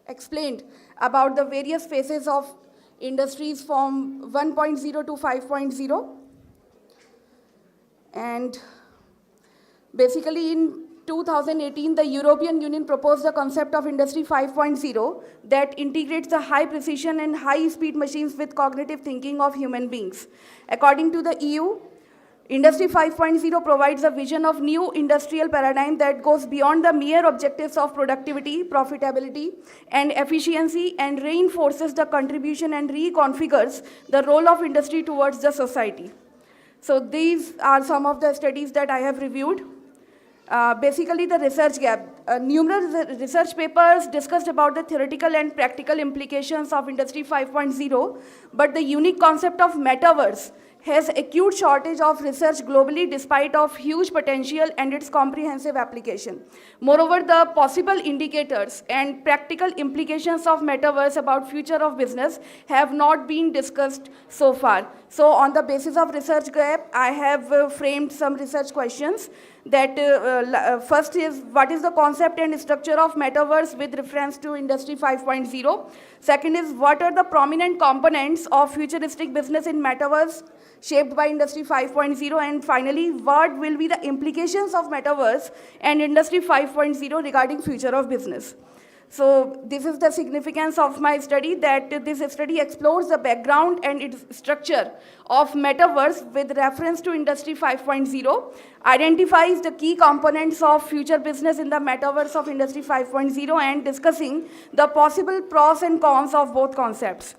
explained about the various phases of industries from 1.0 to 5.0. And basically in 2018, the European Union proposed the concept of Industry 5.0 that integrates the high precision and high speed machines with cognitive thinking of human beings. According to the EU, Industry 5.0 provides a vision of new industrial paradigm that goes beyond the mere objectives of productivity, profitability, and efficiency, and reinforces the contribution and reconfigures the role of industry towards the society. So these are some of the studies that I have reviewed. Basically, the research gap. Numerous research papers discussed about the theoretical and practical implications of Industry 5.0, but the unique concept of metaverse has acute shortage of research globally despite of huge potential and its comprehensive application. Moreover, the possible indicators and practical implications of metaverse about future of business have not been discussed so far. So on the basis of research gap, I have framed some research questions. That first is, what is the concept and structure of metaverse with reference to Industry 5.0? Second is, what are the prominent components of futuristic business in metaverse shaped by Industry 5.0? And finally, what will be the implications of metaverse and Industry 5.0 regarding future of business? So this is the significance of my study, that this study explores the background and its structure of metaverse with reference to Industry 5.0, identifies the key components of future business in the metaverse of Industry 5.0, and discussing the possible pros and cons of both concepts.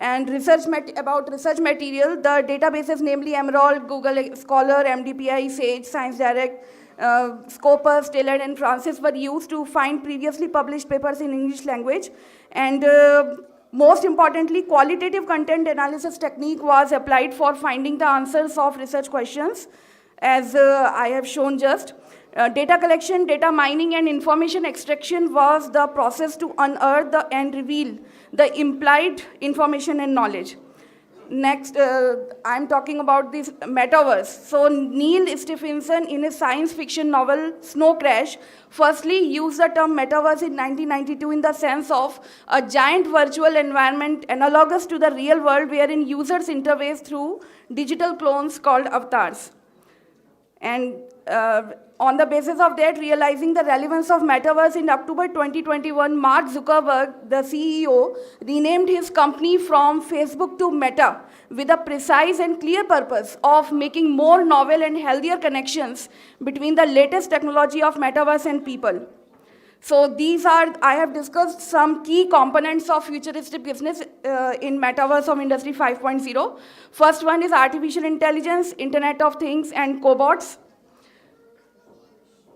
And about research material, the databases namely Emerald, Google Scholar, MDPI, Sage, Science Direct, Scopus, Taylor, and Francis were used to find previously published papers in English language. And most importantly, qualitative content analysis technique was applied for finding the answers of research questions, as I have shown just. Data collection, data mining, and information extraction was the process to unearth and reveal the implied information and knowledge. Next, I'm talking about this metaverse. So Neil Stephenson, in his science fiction novel Snow Crash, firstly used the term metaverse in 1992 in the sense of a giant virtual environment analogous to the real world wherein users interface through digital clones called avatars. And on the basis of that, realizing the relevance of metaverse, in October 2021, Mark Zuckerberg, the CEO, renamed his company from Facebook to Meta with a precise and clear purpose of making more novel and healthier connections between the latest technology of metaverse and people. So these are, I have discussed some key components of futuristic business in metaverse of Industry 5.0. First one is artificial intelligence, Internet of Things, and cobots.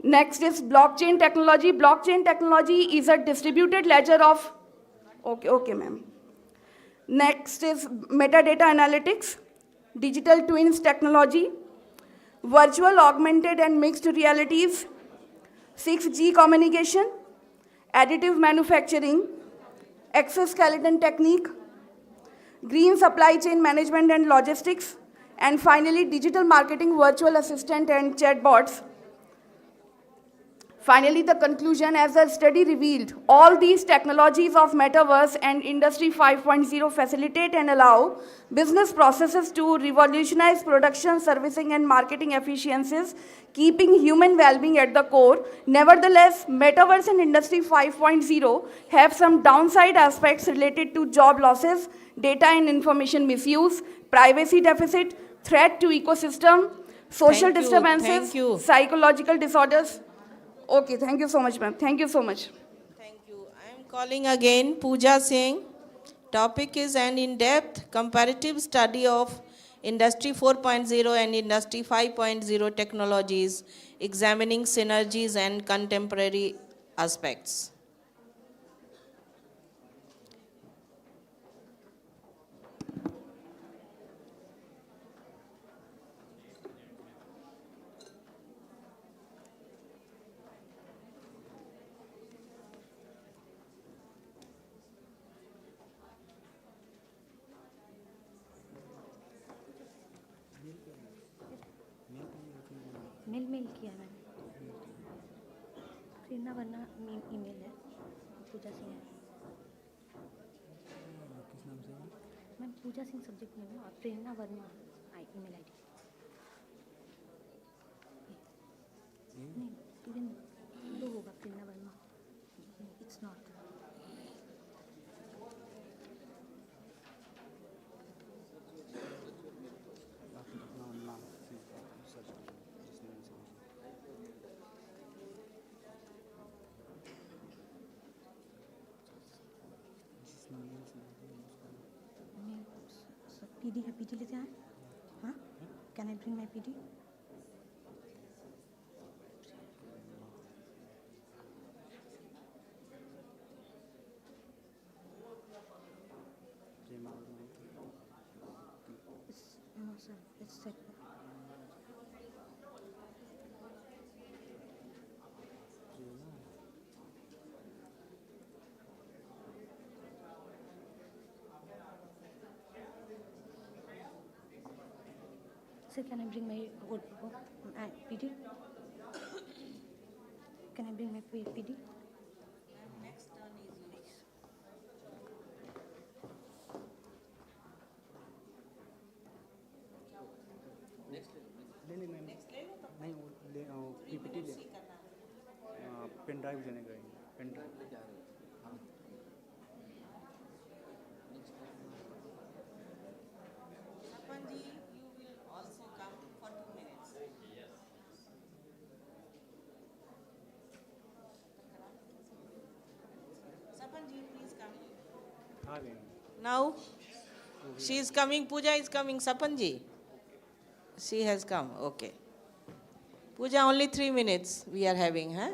Next is blockchain technology. Blockchain technology is a distributed ledger of, okay ma'am. Next is metadata analytics, digital twins technology, virtual, augmented, and mixed realities, 6G communication, additive manufacturing, exoskeleton technique, green supply chain management and logistics, and finally digital marketing, virtual assistant, and chatbots. Finally, the conclusion, as the study revealed, all these technologies of metaverse and Industry 5.0 facilitate and allow business processes to revolutionize production, servicing, and marketing efficiencies, keeping human well-being at the core. Nevertheless, metaverse and Industry 5.0 have some downside aspects related to job losses, data and information misuse, privacy deficit, threat to ecosystem, social disturbances, psychological disorders. Okay, thank you so much, ma'am. Thank you so much. Thank you. I am calling again Pooja Singh. Topic is an in-depth comparative study of Industry 4.0 and Industry 5.0 technologies, examining synergies and contemporary aspects. Mail किया मैंने प्रेरणा Verma email है पूजा सिंह है मैं पूजा Singh subject में हूँ और प्रेरणा Verma email ID नहीं even though होगा प्रेरणा वर्मा इट्स नॉट पीडी है पीडी लेते आए हाँ can I bring my PD No, sir. Sir, can I bring my PD? Can I bring my PD? Pen drive देने का pen drive Now, she is coming, Pooja is coming, Sapanji. She has come, okay. Pooja, only 3 minutes we are having, huh?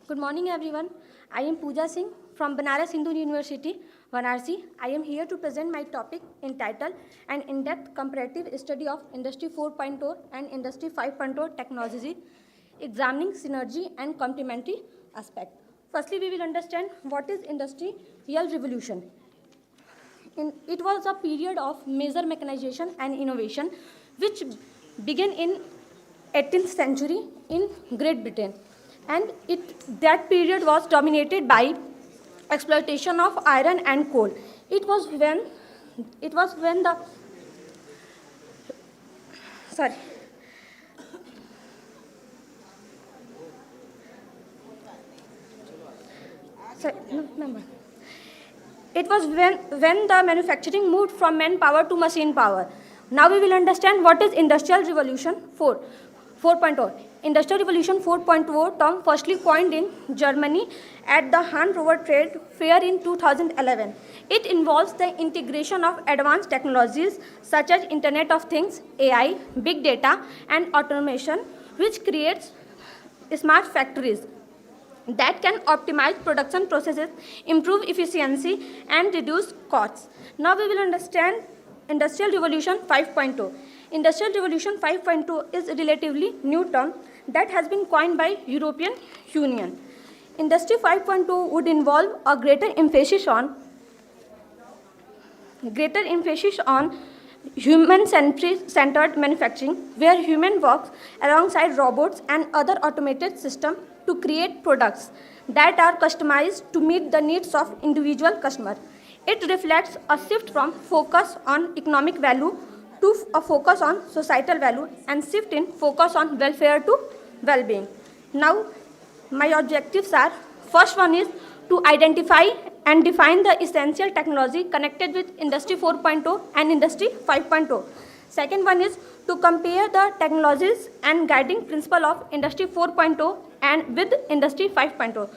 Good morning, everyone. I am Pooja Singh from Banaras Hindu University, Varanasi. I am here to present my topic entitled An In-Depth Comparative Study of Industry 4.0 and Industry 5.0 Technology, Examining Synergy and Complementary Aspect. Firstly, we will understand what is Industrial Revolution. It was a period of major mechanization and innovation which began in 18th century in Great Britain. And that period was dominated by exploitation of iron and coal. It was when the manufacturing moved from manpower to machine power. Now we will understand what is Industrial Revolution 4.0. Industrial Revolution 4.0 term firstly coined in Germany at the Hannover Trade Fair in 2011. It involves the integration of advanced technologies such as Internet of Things, AI, big data, and automation, which creates smart factories that can optimize production processes, improve efficiency, and reduce costs. Now we will understand Industrial Revolution 5.0. Industrial Revolution 5.0 is a relatively new term that has been coined by European Union. Industry 5.0 would involve a greater emphasis on human-centered manufacturing, where human works alongside robots and other automated systems to create products that are customized to meet the needs of individual customers. It reflects a shift from focus on economic value to a focus on societal value and shift in focus on welfare to well-being. Now, my objectives are, first one is to identify and define the essential technology connected with Industry 4.0 and Industry 5.0. Second one is to compare the technologies and guiding principle of Industry 4.0 and with Industry 5.0.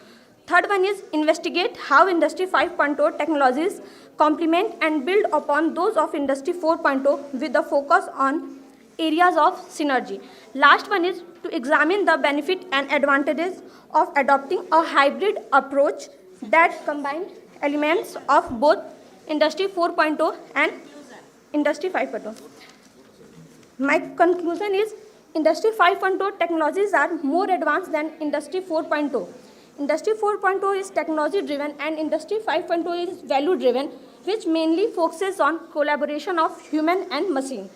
Third one is investigate how Industry 5.0 technologies complement and build upon those of Industry 4.0 with the focus on areas of synergy. Last one is to examine the benefit and advantages of adopting a hybrid approach that combines elements of both Industry 4.0 and Industry 5.0. My conclusion is Industry 5.0 technologies are more advanced than Industry 4.0. Industry 4.0 is technology driven and Industry 5.0 is value driven, which mainly focuses on collaboration of human and machine.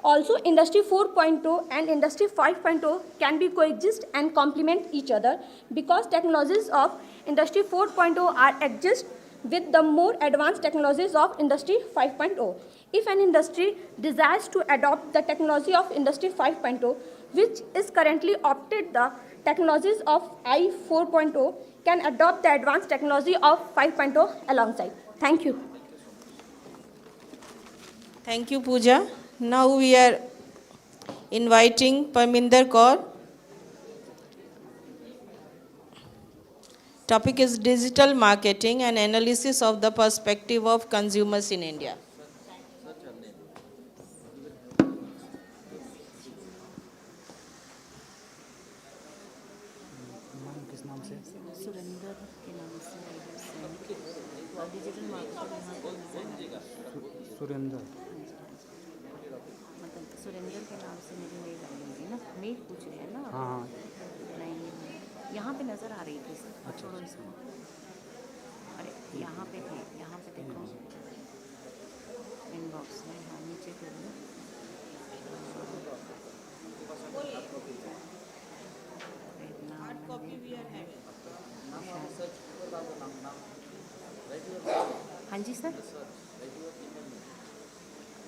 Also, Industry 4.0 and Industry 5.0 can be coexist and complement each other because technologies of Industry 4.0 are adjust with the more advanced technologies of Industry 5.0. If an industry desires to adopt the technology of Industry 5.0, which is currently opted the technologies of I 4.0, can adopt the advanced technology of 5.0 alongside. Thank you. Thank you, Pooja. Now we are inviting Parminder Kaur. Topic is digital marketing and analysis of the perspective of consumers in India. से सुरेंद्र के नाम से digital marketing Surendra मतलब सुरेंद्र के नाम से मेरी mail आई होगी ना, मेल पूछ रहे हैं ना आप? हाँ हाँ नहीं, यहाँ पे नज़र आ रही थी सर। छोड़ो इसको। अरे यहाँ पे थी, यहाँ पे देखो इनबॉक्स में। हाँ नीचे करो। हाँ जी सर,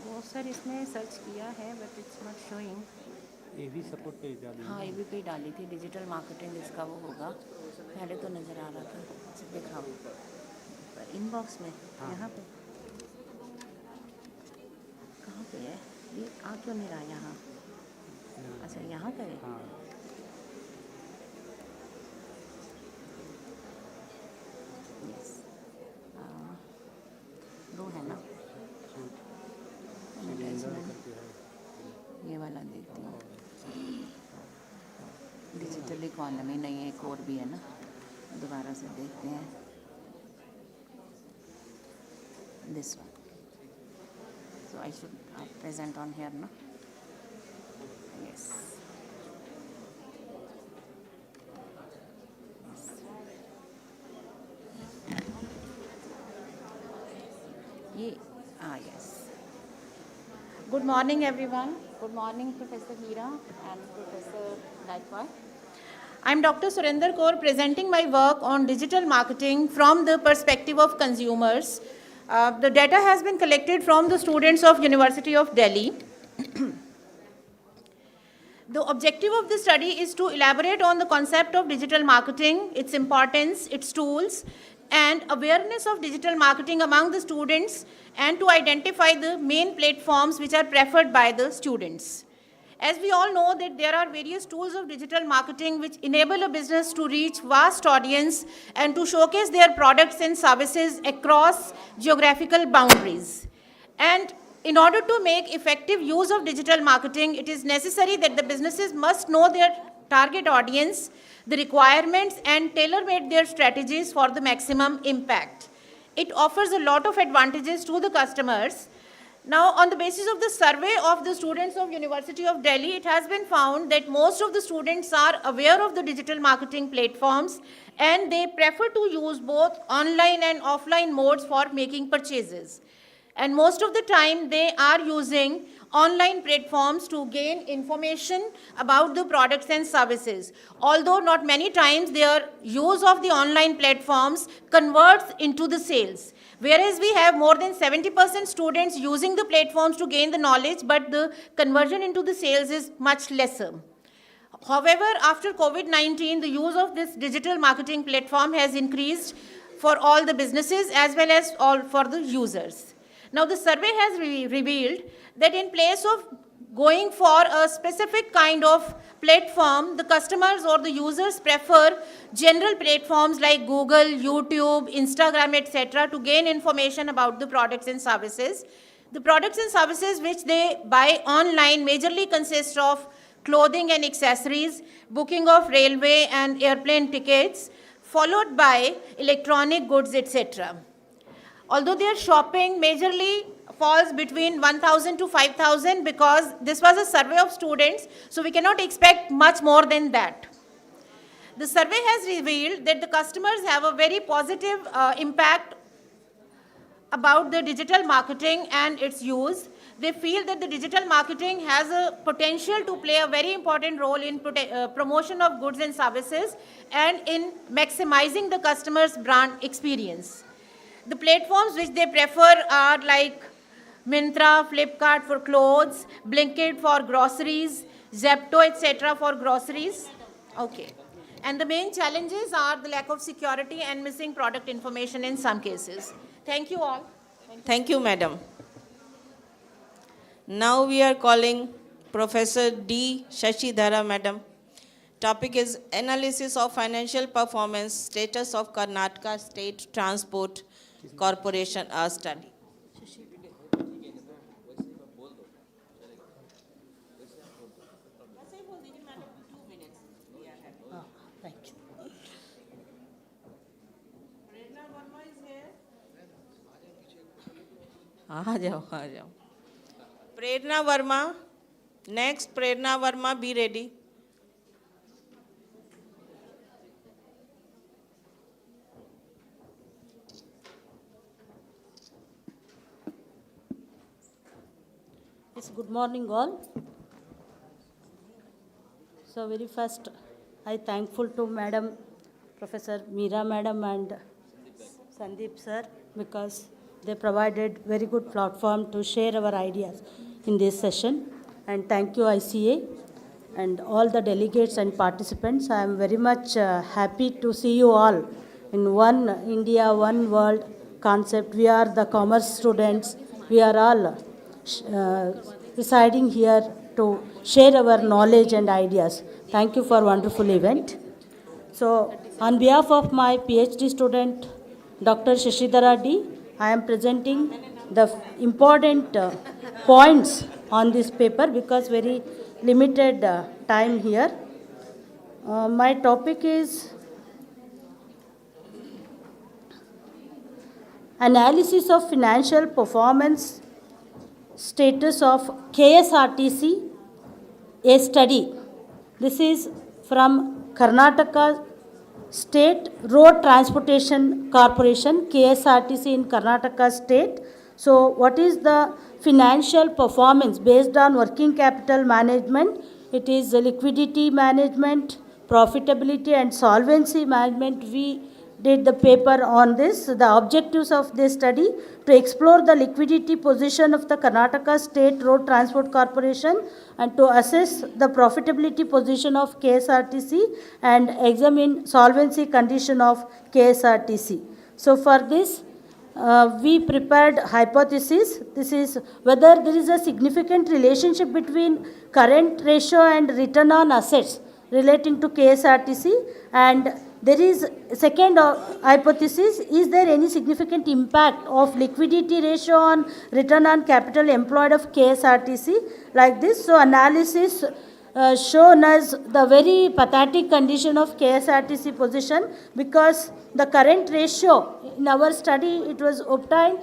वो सर इसमें सर्च किया है but it's not showing. AV support पे डाली हाँ AV पे डाली थी, डिजिटल मार्केटिंग इसका वो होगा। पहले तो नज़र आ रहा था, अच्छा दिखाओ इनबॉक्स में। यहाँ पे कहाँ पे है ये? आ क्यों नहीं रहा यहाँ? अच्छा यहाँ पे है। हाँ यस, दो है ना। ये वाला देखती हूँ, डिजिटल इकोनॉमी। नहीं, एक और भी है ना, दोबारा से देखते हैं। This one, so I should present on here ना। यस, ये yes. Good morning everyone. Good morning Professor Meera and Professor Gaikwad. I am Dr. Surinder Kaur presenting my work on digital marketing from the perspective of consumers. The data has been collected from the students of University of Delhi. The objective of the study is to elaborate on the concept of digital marketing, its importance, its tools, and awareness of digital marketing among the students, and to identify the main platforms which are preferred by the students. As we all know that there are various tools of digital marketing which enable a business to reach vast audience and to showcase their products and services across geographical boundaries. And in order to make effective use of digital marketing, it is necessary that the businesses must know their target audience, the requirements, and tailor-made their strategies for the maximum impact. It offers a lot of advantages to the customers. Now, on the basis of the survey of the students of University of Delhi, it has been found that most of the students are aware of the digital marketing platforms and they prefer to use both online and offline modes for making purchases. And most of the time, they are using online platforms to gain information about the products and services. Although not many times their use of the online platforms converts into the sales. Whereas we have more than 70% students using the platforms to gain the knowledge, but the conversion into the sales is much lesser. However, after COVID-19, the use of this digital marketing platform has increased for all the businesses as well as all for the users. Now, the survey has revealed that in place of going for a specific kind of platform, the customers or the users prefer general platforms like Google, YouTube, Instagram, etc. to gain information about the products and services. The products and services which they buy online majorly consist of clothing and accessories, booking of railway and airplane tickets, followed by electronic goods, etc. Although their shopping majorly falls between 1,000 to 5,000 because this was a survey of students, so we cannot expect much more than that. The survey has revealed that the customers have a very positive impact about the digital marketing and its use. They feel that the digital marketing has a potential to play a very important role in promotion of goods and services and in maximizing the customer's brand experience. The platforms which they prefer are like Myntra, Flipkart for clothes, Blinkit for groceries, Zepto, etc. for groceries. Okay. And the main challenges are the lack of security and missing product information in some cases. Thank you all. Thank you, madam. Now we are calling Professor D. Shashidhara, madam. Topic is Analysis of Financial Performance, Status of Karnataka State Transport Corporation, a study. आ जाओ आ जाओ. Prerna Verma. Next, Prerna Verma, be ready. Yes, good morning all. So very first, I thankful to Madam, Professor Meera Madam and Sandeep Sir because they provided very good platform to share our ideas in this session. And thank you ICA and all the delegates and participants. I am very much happy to see you all in one India, one world concept. We are the commerce students. We are all residing here to share our knowledge and ideas. Thank you for wonderful event. So, on behalf of my PhD student, Dr. Shashidhara D, I am presenting the important points on this paper because very limited time here. My topic is analysis of financial performance status of KSRTC, a study. This is from Karnataka State Road Transportation Corporation, KSRTC in Karnataka State. So what is the financial performance based on working capital management? It is liquidity management, profitability and solvency management. We did the paper on this. The objectives of this study to explore the liquidity position of the Karnataka State Road Transport Corporation and to assess the profitability position of KSRTC and examine solvency condition of KSRTC. So for this, we prepared hypothesis. This is whether there is a significant relationship between current ratio and return on assets relating to KSRTC, and there is second hypothesis, is there any significant impact of liquidity ratio on return on capital employed of KSRTC like this. So analysis shown us the very pathetic condition of KSRTC position because the current ratio in our study, it was obtained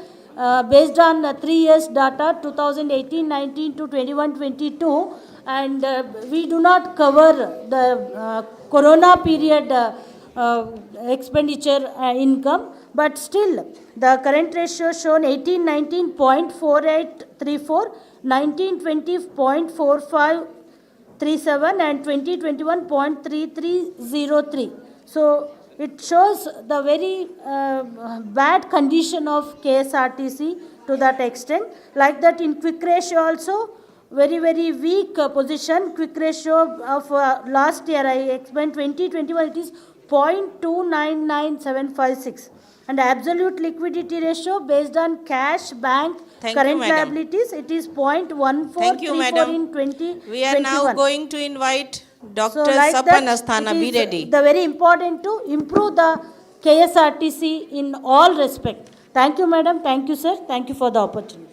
based on 3 years data 2018-19 to 21-22, and we do not cover the corona period expenditure income, but still the current ratio shown 18-19 0.4834, 19-20 0.4537 and 2021 0.3303. So it shows the very bad condition of KSRTC to that extent. Like that in quick ratio also, very weak position. Quick ratio of last year, I explained 2021, it is 0.299756. And absolute liquidity ratio based on cash, bank, current liabilities, it is 0.1434 in 2021. We are now going to invite Dr. So like Sapan that, Asthana, it be is ready. The very important to improve the KSRTC in all respect. Thank you, madam. Thank you, sir. Thank you for the opportunity.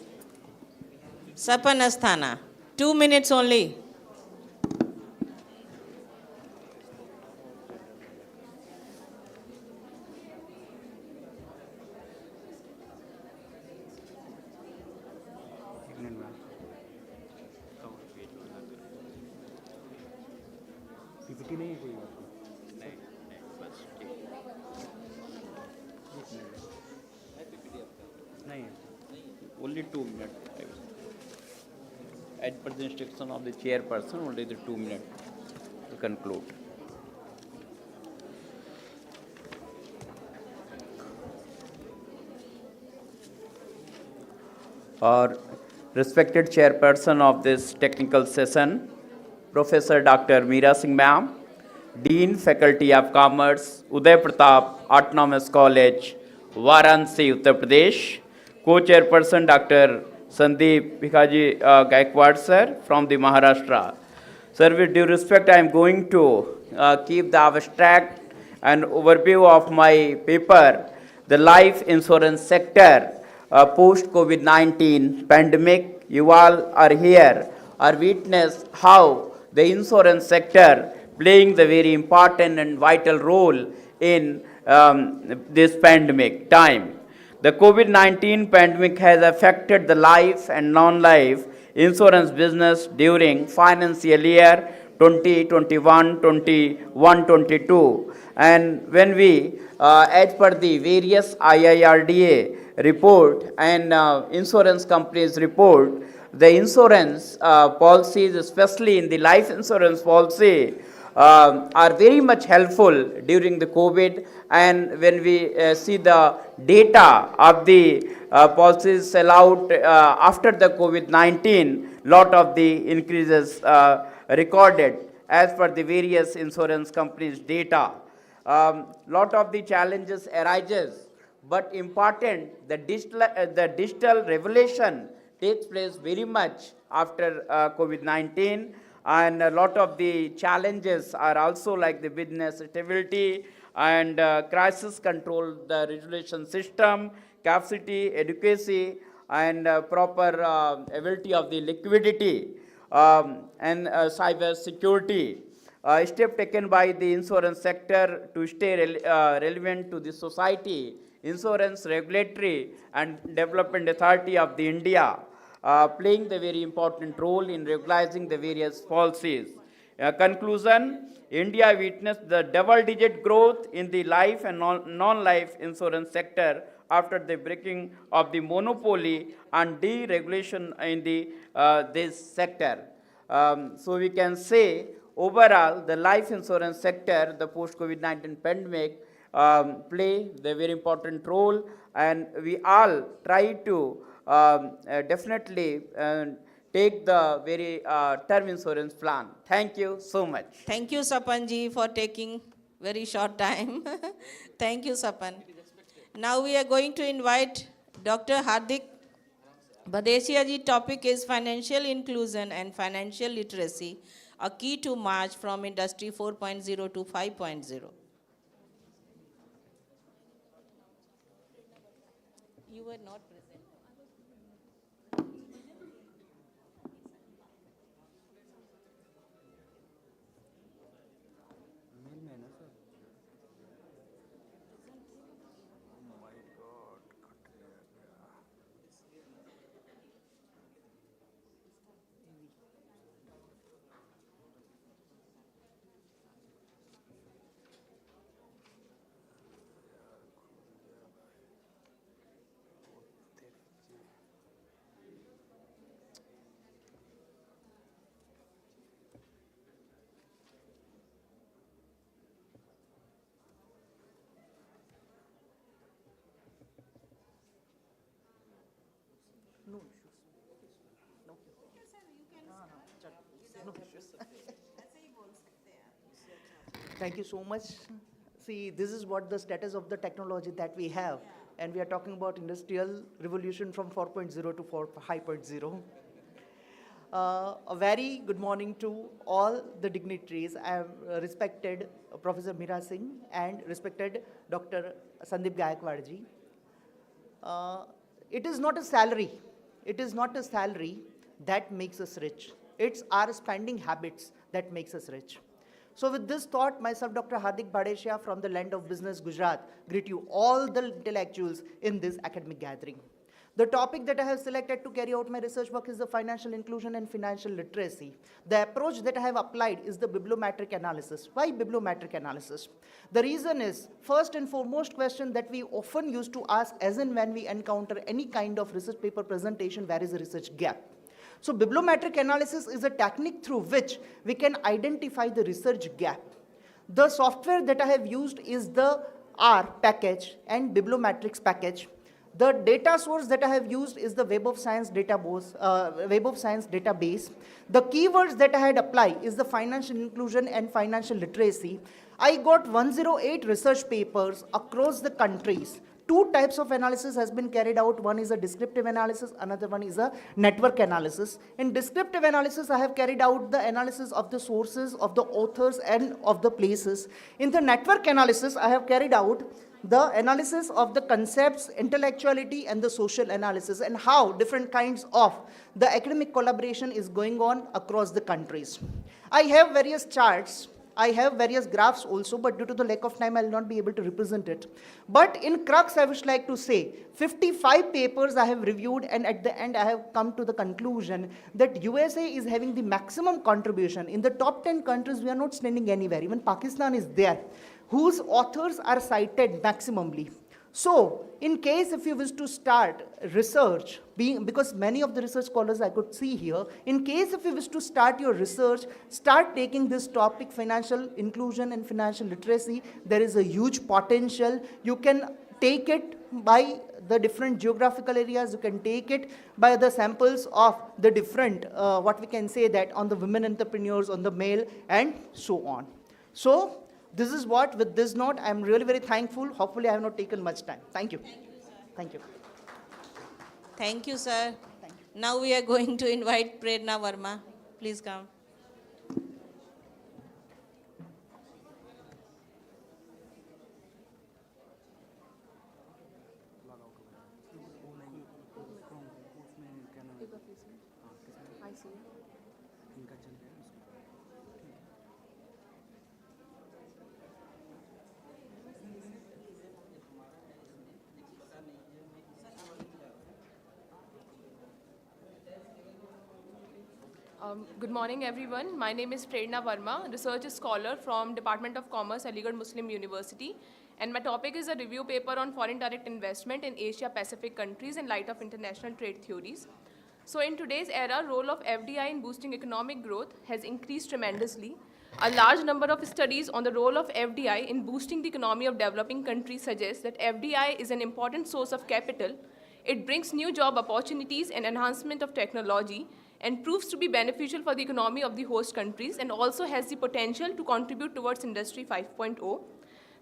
Sapan Asthana, 2 minutes only. Only 2 minutes. As per the instruction of the chairperson, only the 2 minutes to conclude. Our respected chairperson of this technical session, Professor Dr. Meera Singh Ma'am, Dean Faculty of Commerce, Uday Pratap Autonomous College, Varanasi, Uttar Pradesh, Co-chairperson Dr. Sandeep Bhikaji Gaikwad sir from the Maharashtra. Sir, with due respect, I am going to keep the abstract and overview of my paper, the life insurance sector post-COVID-19 pandemic. You all are here, are witness how the insurance sector playing the very important and vital role in this pandemic time. The COVID-19 pandemic has affected the life and non-life insurance business during financial year 2021-22. And when we, as per the various IIRDA report and insurance companies report, the insurance policies, especially in the life insurance policy, are very much helpful during the COVID. And when we see the data of the policies allowed after the COVID-19, lot of the increases recorded as per the various insurance companies' data. Lot of the challenges arises, but important, the digital revolution takes place very much after COVID-19, and a lot of the challenges are also like the business stability and crisis control, the regulation system, capacity, adequacy, and proper ability of the liquidity, and cyber security. Step taken by the insurance sector to stay relevant to the society, Insurance Regulatory and Development Authority of the India, playing the very important role in regularizing the various policies. Conclusion, India witnessed the double-digit growth in the life and non-life insurance sector after the breaking of the monopoly and deregulation in the this sector. So we can say overall the life insurance sector, the post-COVID-19 pandemic, play the very important role, and we all try to definitely take the very term insurance plan. Thank you so much. Thank you, Sapanji, for taking very short time. Thank you, Sapan. Now we are going to invite Dr. Hardik Bhadesia ji. Topic is financial inclusion and financial literacy, a key to march from industry 4.0 to 5.0. You were not present. Thank you so much. See, this is what the status of the technology that we have. And we are talking about industrial revolution from 4.0 to 5.0. A very good morning to all the dignitaries. I have respected Professor Meera Singh and respected Dr. Sandeep Gaikwad ji. It is not a salary. It is not a salary that makes us rich. It's our spending habits that makes us rich. So with this thought, myself, Dr. Hardik Bhadesia from the land of business, Gujarat, greet you all the intellectuals in this academic gathering. The topic that I have selected to carry out my research work is the financial inclusion and financial literacy. The approach that I have applied is the bibliometric analysis. Why bibliometric analysis? The reason is, first and foremost question that we often used to ask as and when we encounter any kind of research paper presentation, where is the research gap? So bibliometric analysis is a technique through which we can identify the research gap. The software that I have used is the R package and bibliometrics package. The data source that I have used is the Web of Science database. The keywords that I had applied is the financial inclusion and financial literacy. I got 108 research papers across the countries. Two types of analysis has been carried out. One is a descriptive analysis, another one is a network analysis. In descriptive analysis, I have carried out the analysis of the sources, of the authors, and of the places. In the network analysis, I have carried out the analysis of the concepts, intellectuality, and the social analysis, and how different kinds of the academic collaboration is going on across the countries. I have various charts. I have various graphs also, but due to the lack of time, I'll not be able to represent it. But in crux, I would like to say, 55 papers I have reviewed, and at the end, I have come to the conclusion that USA is having the maximum contribution. In the top 10 countries, we are not standing anywhere. Even Pakistan is there, whose authors are cited maximally. So, in case if you wish to start research, because many of the research scholars I could see here, in case if you wish to start your research, start taking this topic, financial inclusion and financial literacy. There is a huge potential. You can take it by the different geographical areas, you can take it by the samples of the different, what we can say that on the women entrepreneurs, on the male, and so on. So, this is what, with this note, I am really very thankful. Hopefully, I have not taken much time. Thank you. Thank you. Thank you, sir. Now we are going to invite Prerna Verma. Please come. Good morning, everyone. My name is Prerna Verma, research scholar from Department of Commerce, Aligarh Muslim University, and my topic is a review paper on foreign direct investment in Asia-Pacific countries in light of international trade theories. So in today's era, role of FDI in boosting economic growth has increased tremendously. A large number of studies on the role of FDI in boosting the economy of developing countries suggest that FDI is an important source of capital. It brings new job opportunities and enhancement of technology, and proves to be beneficial for the economy of the host countries, and also has the potential to contribute towards Industry 5.0.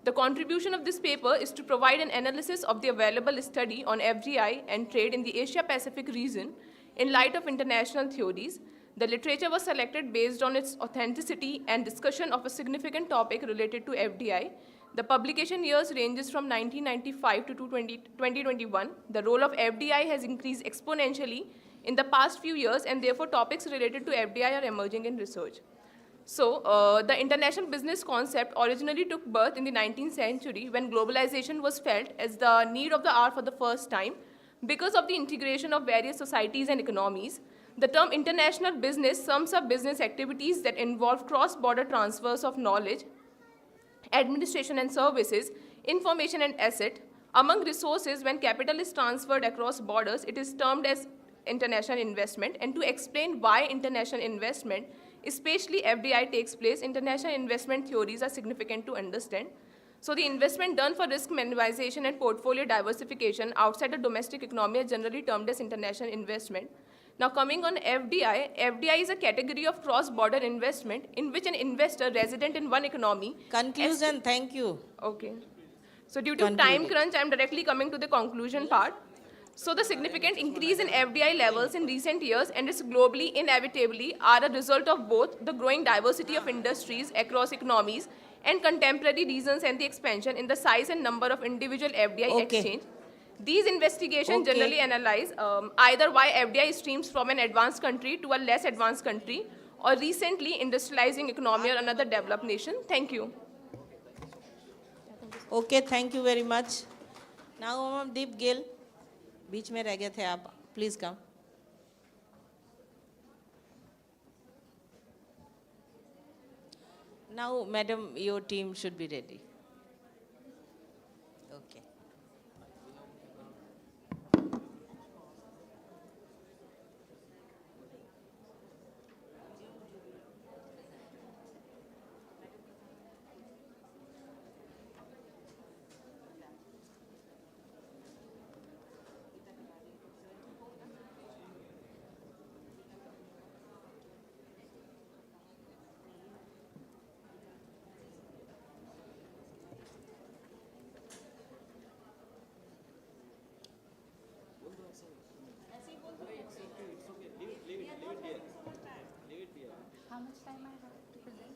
The contribution of this paper is to provide an analysis of the available study on FDI and trade in the Asia-Pacific region in light of international theories. The literature was selected based on its authenticity and discussion of a significant topic related to FDI. The publication years ranges from 1995 to 2021. The role of FDI has increased exponentially in the past few years, and therefore topics related to FDI are emerging in research. So, the international business concept originally took birth in the 19th century when globalization was felt as the need of the hour for the first time because of the integration of various societies and economies. The term international business sums up business activities that involve cross-border transfers of knowledge, administration and services, information and asset. Among resources, when capital is transferred across borders, it is termed as international investment. And to explain why international investment, especially FDI, takes place, international investment theories are significant to understand. So the investment done for risk minimization and portfolio diversification outside the domestic economy are generally termed as international investment. Now coming on FDI, FDI is a category of cross-border investment in which an investor resident in one economy... Conclusion, thank you. Okay. So due to time crunch, I am directly coming to the conclusion part. So the significant increase in FDI levels in recent years and its globally inevitably are a result of both the growing diversity of industries across economies and contemporary reasons and the expansion in the size and number of individual FDI exchange. These investigations generally analyze either why FDI streams from an advanced country to a less advanced country or recently industrializing economy or another developed nation. Thank you. Okay, thank you very much. Now, Deep Gill. बीच में रह गए थे आप, please come. Now, madam, your team should be ready. Okay. How much time I have to present?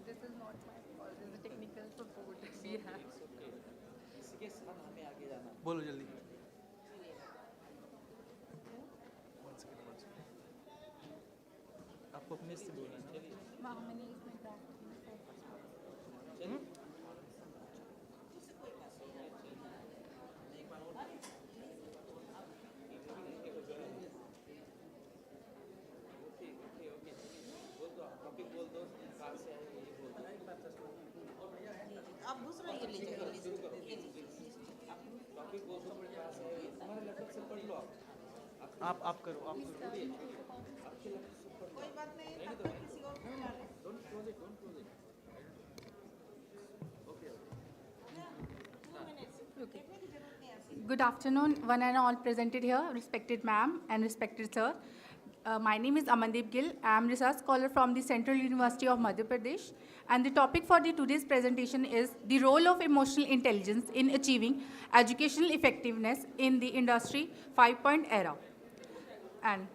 This is not my fault. This is a technical support we have. बोलो जल्दी. आप करो Good afternoon, one and all presented here, respected ma'am and respected sir. My name is Amandeep Gill. I am research scholar from the Central University of Madhya Pradesh. And the topic for today's presentation is the role of emotional intelligence in achieving educational effectiveness in the Industry 5.0 era. And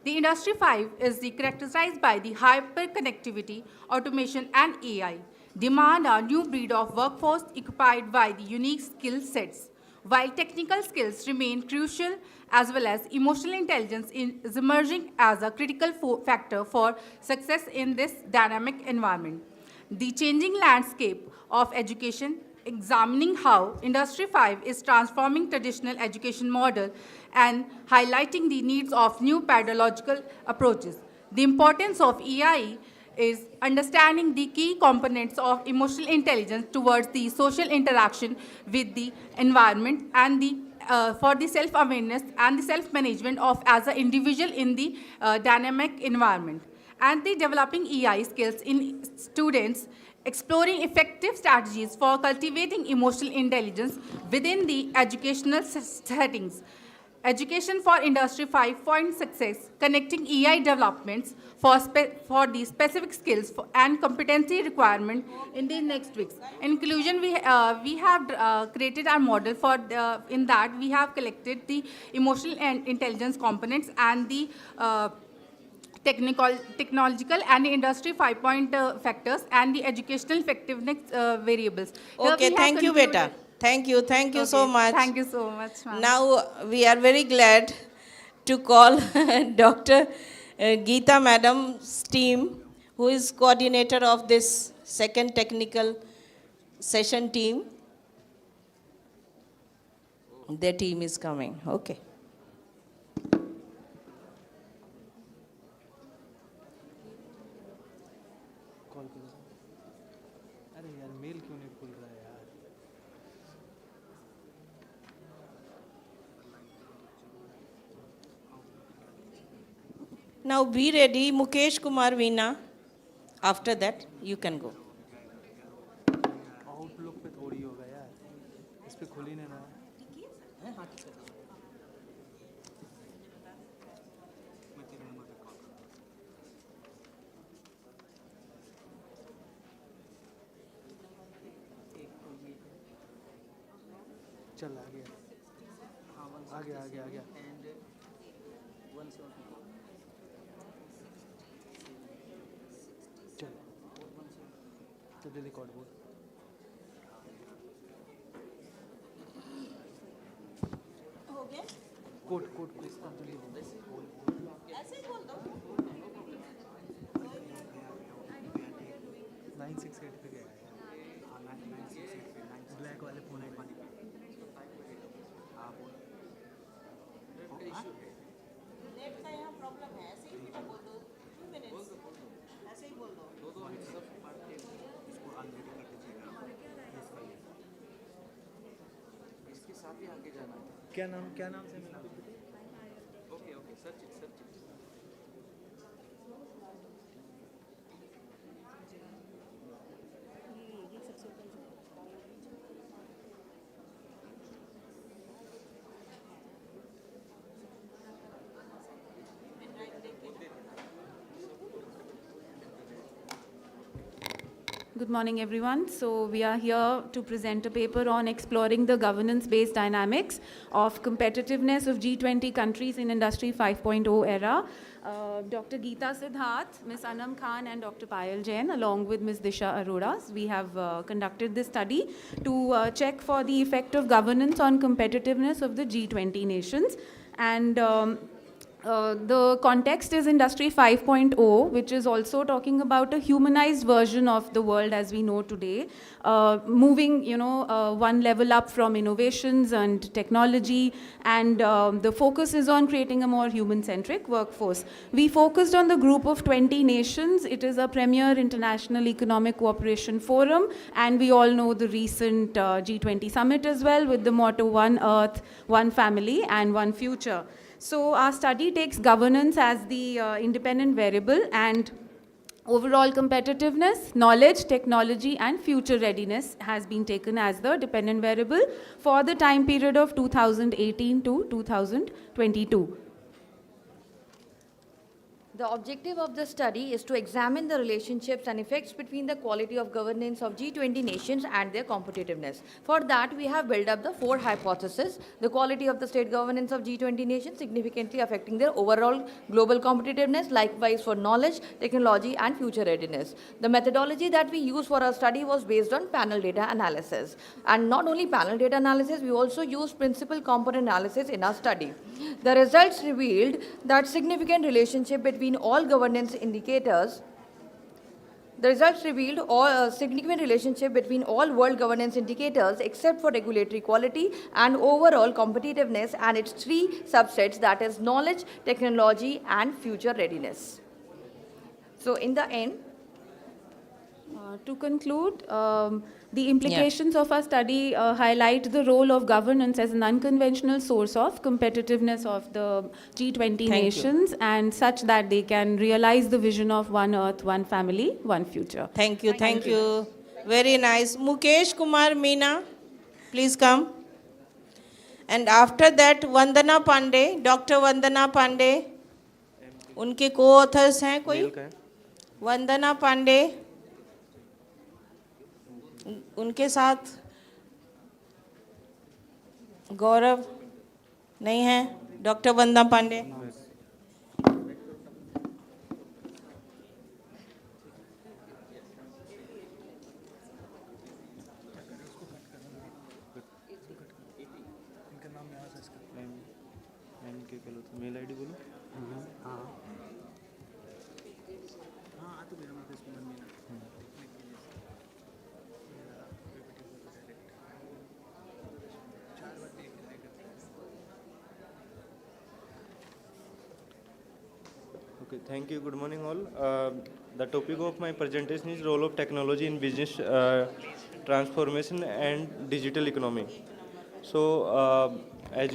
the Industry 5 is characterized by the hyperconnectivity, automation, and AI. Demand a new breed of workforce occupied by the unique skill sets. While technical skills remain crucial, as well as emotional intelligence is emerging as a critical factor for success in this dynamic environment. The changing landscape of education, examining how Industry 5 is transforming traditional education model and highlighting the needs of new pedagogical approaches. The importance of EI is understanding the key components of emotional intelligence towards the social interaction with the environment and for the self-awareness and the self-management of as an individual in the dynamic environment. And the developing EI skills in students, exploring effective strategies for cultivating emotional intelligence within the educational settings. Education for Industry 5 success, connecting EI developments for the specific skills and competency requirement in the next weeks. Inclusion, we have created our model for, in that we have collected the emotional and intelligence components and the technological and Industry 5.0 factors and the educational effectiveness variables. Okay, thank you, beta. Thank you so much. Thank you so much, ma'am. Now, we are very glad to call Dr. Geeta Madam's team, who is coordinator of this second technical session team. Their team is coming. Okay. Now be ready, Mukesh Kumar Veena. After that, you can go. Outlook पे थोड़ी होगा यार, इस पे खुल ही नहीं रहा। चल आ गया, आ गया आ गया आ गया। चल रिकॉर्ड बोल। हो गया? कोड कोड कोड इसका तो ये बोल ऐसे ही बोल दो। 968 पे गया है, 968 पे ब्लैक वाले फोन है पानी पे। हाँ बोल। नेट का यहाँ प्रॉब्लम है, ऐसे ही बेटा बोल दो। 2 मिनट्स ऐसे ही बोल दो। दो मिनट सब इसको अनम्यूट कर दीजिएगा। इसके साथ ही आगे जाना है। क्या नाम से मिला? Okay okay search it search it. Good morning, everyone. So we are here to present a paper on exploring the governance-based dynamics of competitiveness of G20 countries in Industry 5.0 era. Dr. Geeta Siddharth, Ms. Anam Khan, and Dr. Payal Jain, along with Ms. Disha Arora, we have conducted this study to check for the effect of governance on competitiveness of the G20 nations. And The context is Industry 5.0, which is also talking about a humanized version of the world as we know today, moving, one level up from innovations and technology, and the focus is on creating a more human-centric workforce. We focused on the group of 20 nations. It is a premier international economic cooperation forum, and we all know the recent G20 summit as well, with the motto One Earth, One Family, and One Future. So our study takes governance as the independent variable, and overall competitiveness, knowledge, technology, and future readiness has been taken as the dependent variable for the time period of 2018 to 2022. The objective of the study is to examine the relationships and effects between the quality of governance of G20 nations and their competitiveness. For that, we have built up the 4 hypotheses. The quality of the state governance of G20 nations significantly affecting their overall global competitiveness, likewise for knowledge, technology, and future readiness. The methodology that we used for our study was based on panel data analysis. And not only panel data analysis, we also used principal component analysis in our study. The results revealed that significant relationship between all governance indicators. The results revealed a significant relationship between all world governance indicators except for regulatory quality and overall competitiveness and its 3 subsets, that is knowledge, technology, and future readiness. So in the end, to conclude, the implications of our study highlight the role of governance as an unconventional source of competitiveness of the G20 nations, and such that they can realize the vision of one Earth, one family, one future. Thank you. Very nice. Mukesh Kumar Meena, please come. And after that, Vandana Pandey, Dr. Vandana Pandey. उनके co-authors हैं कोई? वंदना पांडे, उनके साथ गौरव नहीं है, doctor वंदना Pandey. Mail ID बोलो. Okay, thank you. Good morning, all. The topic of my presentation is role of technology in business transformation and digital economy. So, as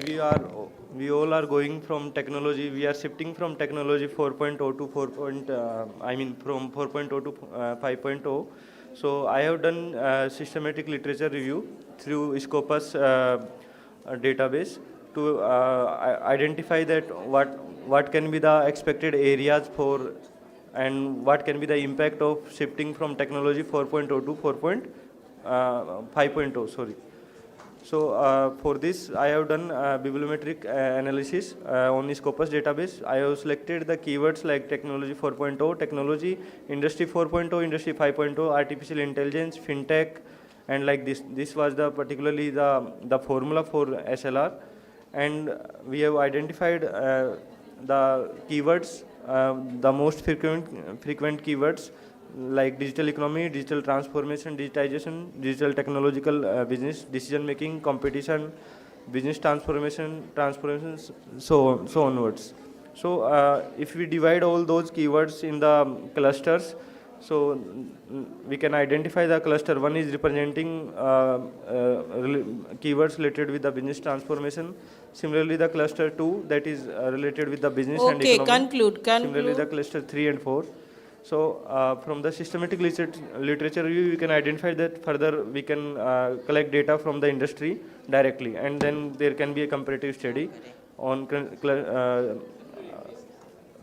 we all are going from technology, we are shifting from technology 4.0 to from 4.0 to 5.0. So, I have done systematic literature review through Scopus database to identify that what can be the expected areas for and what can be the impact of shifting from technology 4.0 to 5.0, sorry. So for this, I have done bibliometric analysis on Scopus database. I have selected the keywords like technology 4.0, technology, industry 4.0, industry 5.0, artificial intelligence, fintech, and like this. This was particularly the formula for SLR. And we have identified the keywords, the most frequent keywords like digital economy, digital transformation, digitization, digital technological business, decision making, competition, business transformation, so onwards. So if we divide all those keywords in the clusters, so we can identify the cluster. One is representing keywords related with the business transformation. Similarly, the cluster 2, that is related with the business and economy. Conclude. Similarly, the cluster 3 and 4. So from the systematic literature review, we can identify that further we can collect data from the industry directly, and then there can be a comparative study on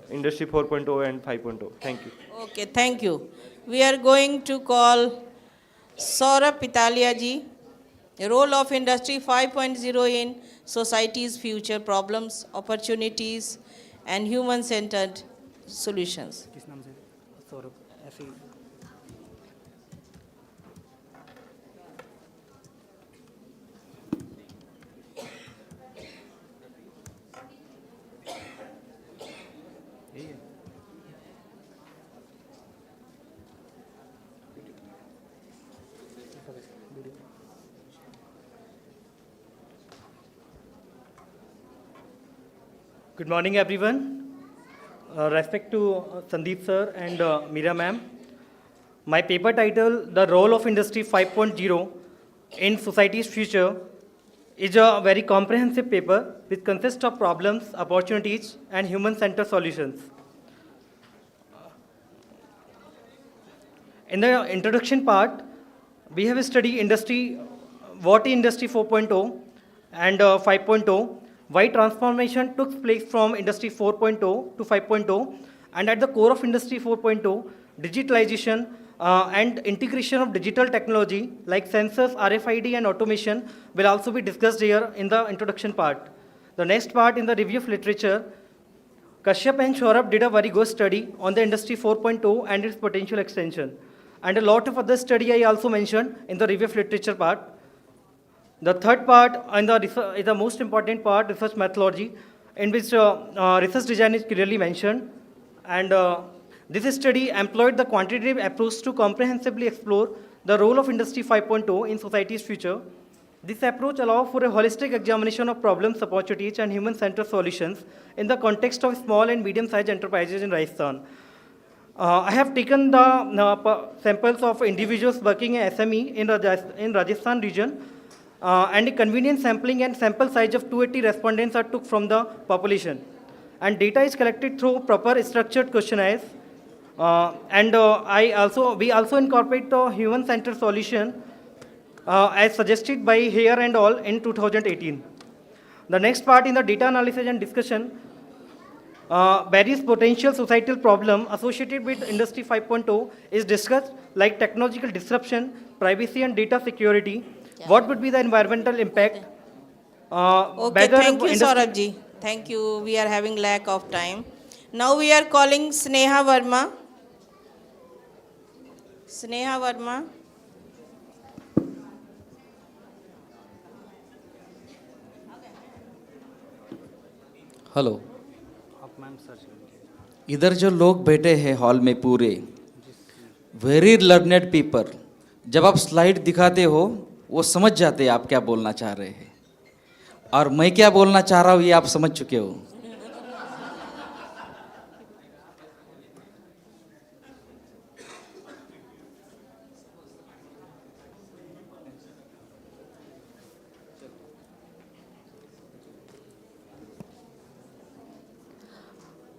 industry 4.0 and 5.0. Thank you. Okay, thank you. We are going to call Saurabh Pitalia ji, role of industry 5.0 in society's future problems, opportunities, and human-centered solutions. Good morning, everyone. Respect to Sandeep sir and Meera ma'am. My paper title, The Role of Industry 5.0 in Society's Future, is a very comprehensive paper which consists of problems, opportunities, and human-centered solutions. In the introduction part, we have studied what is Industry 4.0 and 5.0, why transformation took place from Industry 4.0 to 5.0, and at the core of Industry 4.0, digitalization and integration of digital technology like sensors, RFID, and automation will also be discussed here in the introduction part. The next part, in the review of literature, Kashyap and Saurabh did a very good study on the Industry 4.0 and its potential extension. And a lot of other study I also mentioned in the review of literature part. The third part is the most important part, research methodology, in which research design is clearly mentioned. And this study employed the quantitative approach to comprehensively explore the role of Industry 5.0 in society's future. This approach allows for a holistic examination of problems, opportunities, and human-centered solutions in the context of small and medium-sized enterprises in Rajasthan. I have taken the samples of individuals working in SME in Rajasthan region, and a convenient sampling and sample size of 280 respondents are took from the population. And data is collected through proper structured questionnaires. We also incorporate the human-centered solution as suggested by Hare and al. In 2018. The next part in the data analysis and discussion, various potential societal problems associated with Industry 5.0 is discussed, like technological disruption, privacy and data security. Yeah. What would be the environmental impact? Okay, thank you, Saurabh ji. Thank you. We are having lack of time. Now we are calling Sneha Verma. Sneha Verma. Hello, इधर जो लोग बैठे हैं hall में पूरे very learned people, जब आप slide दिखाते हो वो समझ जाते हैं आप क्या बोलना चाह रहे हैं, और मैं क्या बोलना चाह रहा हूँ ये आप समझ चुके हो.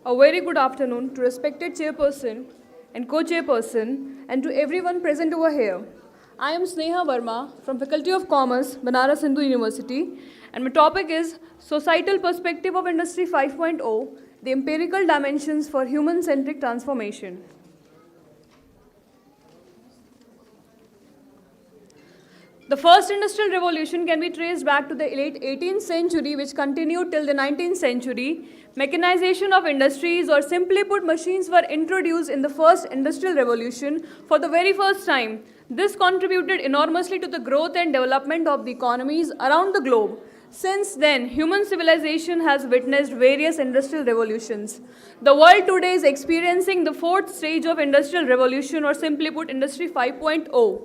A very good afternoon to respected chairperson and co-chairperson and to everyone present over here. I am Sneha Verma from Faculty of Commerce, Banaras Hindu University, and my topic is Societal Perspective of Industry 5.0, the Empirical Dimensions for Human-Centric Transformation. The first industrial revolution can be traced back to the late 18th century, which continued till the 19th century. Mechanization of industries, or simply put, machines, were introduced in the first industrial revolution for the very first time. This contributed enormously to the growth and development of the economies around the globe. Since then, human civilization has witnessed various industrial revolutions. The world today is experiencing the fourth stage of industrial revolution, or simply put, Industry 5.0.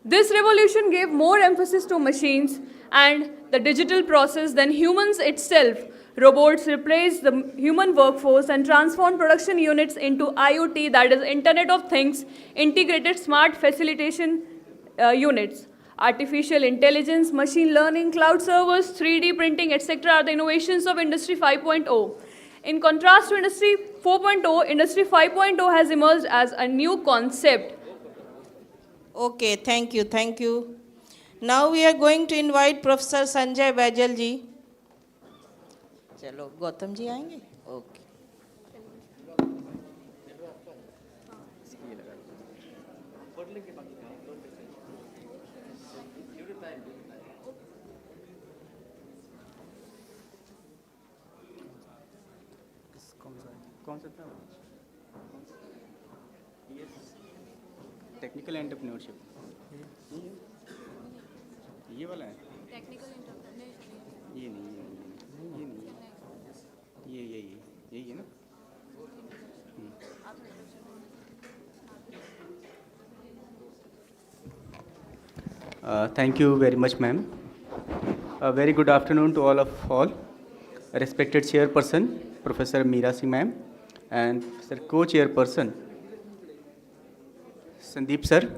This revolution gave more emphasis to machines and the digital process than humans itself. Robots replaced the human workforce and transformed production units into IoT, that is Internet of Things, integrated smart facilitation units. Artificial intelligence, machine learning, cloud servers, 3D printing, etc. are the innovations of Industry 5.0. In contrast to Industry 4.0, Industry 5.0 has emerged as a new concept. Okay, thank you, thank you. Now we are going to invite Professor Sanjay Baijal ji. चलो गौतम जी आएंगे. Okay. कौन सा था? Technical entrepreneurship. ये वाला है. Technical entrepreneurship. ये नहीं है. ये नहीं है. यही है ना. Thank you very much, ma'am. A very good afternoon to all. respected chairperson, Professor Meera Singh ma'am, and Sir co-chairperson, Sandeep sir,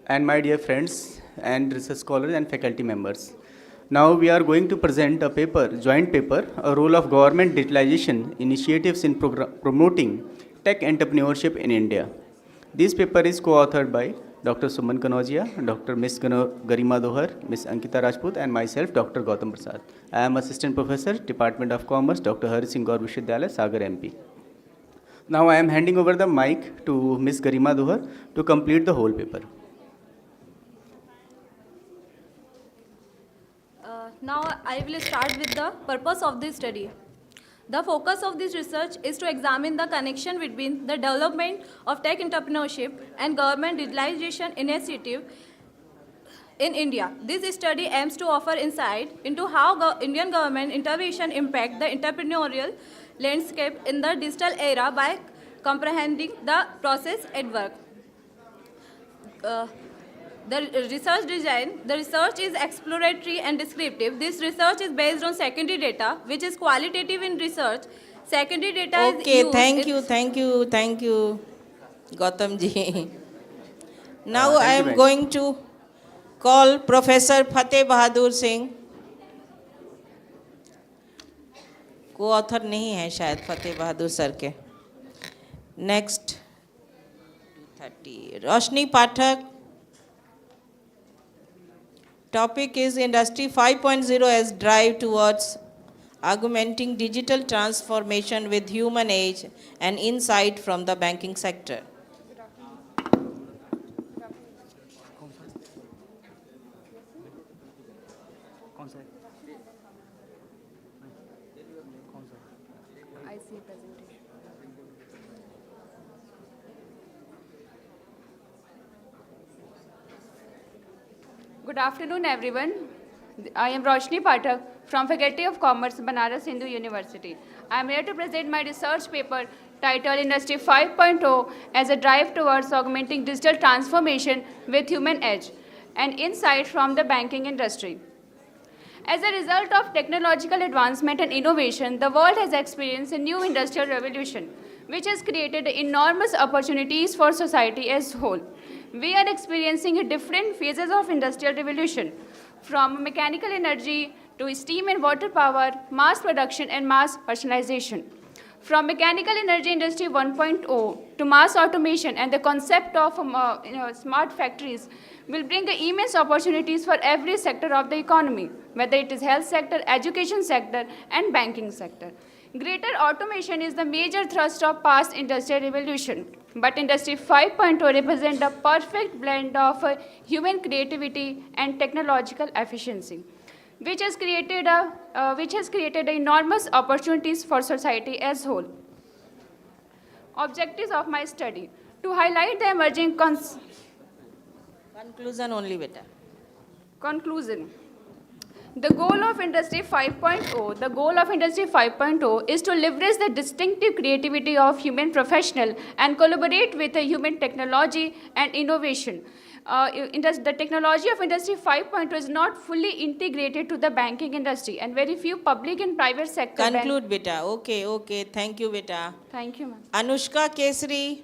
and my dear friends and research scholars and faculty members. Now we are going to present a paper, joint paper, a role of government digitalization initiatives in promoting tech entrepreneurship in India. This paper is co-authored by Dr. Suman Kanojia, Dr. Ms. Garima Dohar, Ms. Ankita Rajput, and myself, Dr. Gautam Prasad. I am Assistant Professor, Department of Commerce, Dr. Hari Singh Gaur Vishwavidyalaya, Sagar MP. Now I am handing over the mic to Ms. Garima Dohar to complete the whole paper. Now I will start with the purpose of this study. The focus of this research is to examine the connection between the development of tech entrepreneurship and government digitalization initiative in India. This study aims to offer insight into how Indian government intervention impact the entrepreneurial landscape in the digital era by comprehending the process at work. The research is exploratory and descriptive. This research is based on secondary data, which is qualitative in research. Secondary data is used... Okay, thank you, Gautam ji. Now I am going to call Professor Fateh Bahadur Singh. Co-author नहीं है शायद फतेह बहादुर sir के. Next, 230. Roshni Pathak. Topic is Industry 5.0 as drive towards augmenting digital transformation with human age and insight from the banking sector. I see presentation. Good afternoon, everyone. I am Roshni Pathak from Faculty of Commerce, Banaras Hindu University. I am here to present my research paper titled Industry 5.0 as a drive towards augmenting digital transformation with human edge and insight from the banking industry. As a result of technological advancement and innovation, the world has experienced a new industrial revolution, which has created enormous opportunities for society as a whole. We are experiencing different phases of industrial revolution, from mechanical energy to steam and water power, mass production and mass personalization. From mechanical energy industry 1.0 to mass automation and the concept of smart factories will bring immense opportunities for every sector of the economy, whether it is health sector, education sector and banking sector. Greater automation is the major thrust of past industrial revolution, but Industry 5.0 represents a perfect blend of human creativity and technological efficiency, which has created enormous opportunities for society as a whole. Objectives of my study: to highlight the emerging Conclusion only, beta. Conclusion. The goal of Industry 5.0 is to leverage the distinctive creativity of human professional and collaborate with the human technology and innovation. The technology of Industry 5.0 is not fully integrated to the banking industry, and very few public and private sector... Conclude, beta. Okay. Thank you, beta. Thank you, ma'am. Anushka Kesri.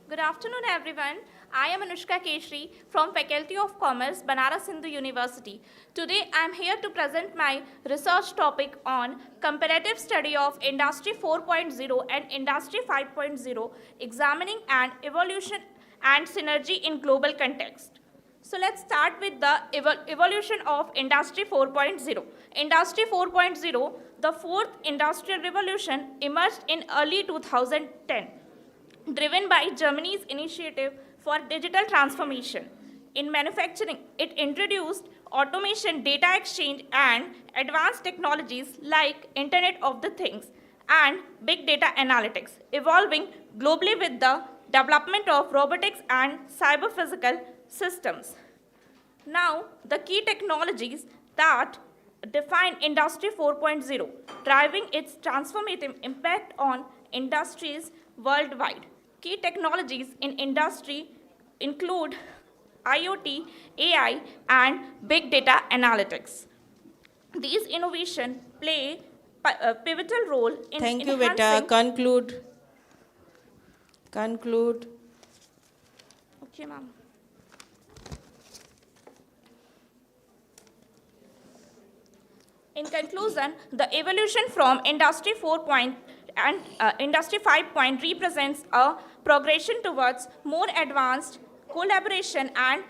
Good afternoon, everyone. I am Anushka Keshri from Faculty of Commerce, Banaras Hindu University. Today, I am here to present my research topic on comparative study of Industry 4.0 and Industry 5.0, examining an evolution and synergy in global context. So let's start with the evolution of Industry 4.0. Industry 4.0, the fourth industrial revolution, emerged in early 2010, driven by Germany's initiative for digital transformation. In manufacturing, it introduced automation, data exchange, and advanced technologies like Internet of the Things and big data analytics, evolving globally with the development of robotics and cyber-physical systems. Now, the key technologies that define Industry 4.0, driving its transformative impact on industries worldwide. Key technologies in industry include IoT, AI, and big data analytics. These innovations play a pivotal role in Thank you, enhancing... beta. Conclude. Conclude. Okay, ma'am. In conclusion, the evolution from Industry 4. And Industry 5. Represents a progression towards more advanced collaboration and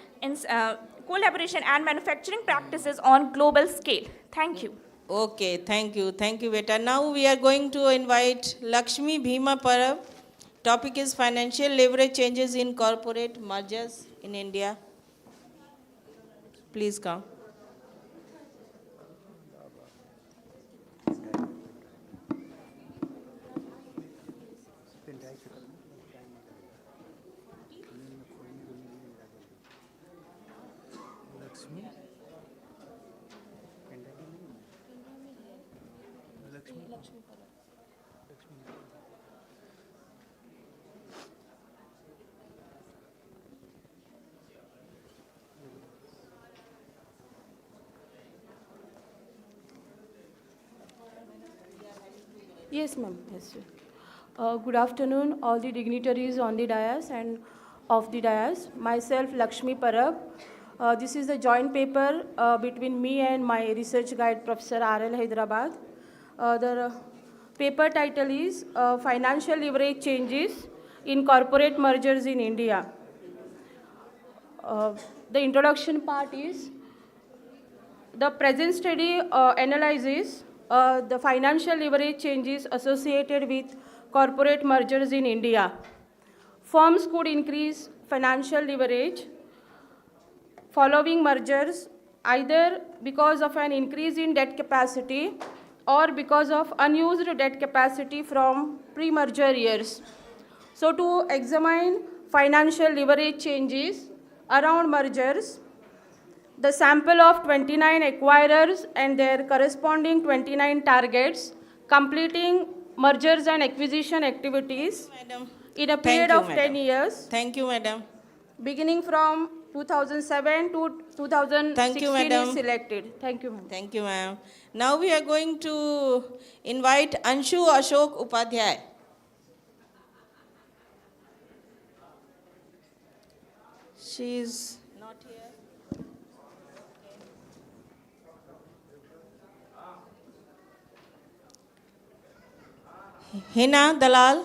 manufacturing practices on global scale. Thank you. Okay, thank you. Thank you, beta. Now we are going to invite Lakshmi Bhima Parab. Topic is financial leverage changes in corporate mergers in India. Please come. Yes, ma'am. Yes, sir. Good afternoon, all the dignitaries on the dais and off the dais. Myself, Lakshmi Parab. This is a joint paper between me and my research guide, Professor R.L. Hyderabad. The paper title is Financial Leverage Changes in Corporate Mergers in India. The introduction part is, the present study analyzes the financial leverage changes associated with corporate mergers in India. Firms could increase financial leverage following mergers either because of an increase in debt capacity or because of unused debt capacity from pre-merger years. So to examine financial leverage changes around mergers, the sample of 29 acquirers and their corresponding 29 targets completing mergers and acquisition activities in a period of 10 years. Thank you, madam. Beginning from 2007 to 2016 Thank you, madam. is selected. Thank you, ma'am. Thank you, ma'am. Now we are going to invite Anshu Ashok Upadhyay. She is not here. Hina Dalal.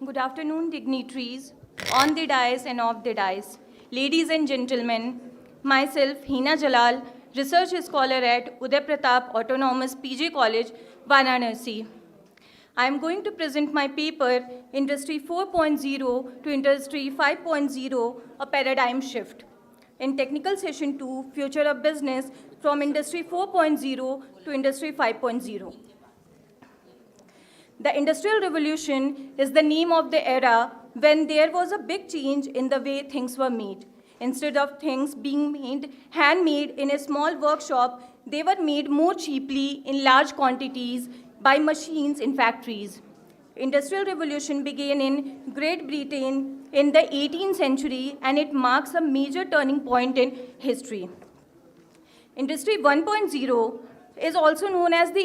Good afternoon, dignitaries, on the dais and off the dais. Ladies and gentlemen, myself, Hina Jalal, research scholar at Uday Pratap Autonomous PG College, Varanasi. I am going to present my paper, Industry 4.0 to Industry 5.0, a paradigm shift. In technical session 2, Future of Business from Industry 4.0 to Industry 5.0. The Industrial Revolution is the name of the era when there was a big change in the way things were made. Instead of things being made handmade in a small workshop, they were made more cheaply in large quantities by machines in factories. Industrial Revolution began in Great Britain in the 18th century, and it marks a major turning point in history. Industry 1.0 is also known as the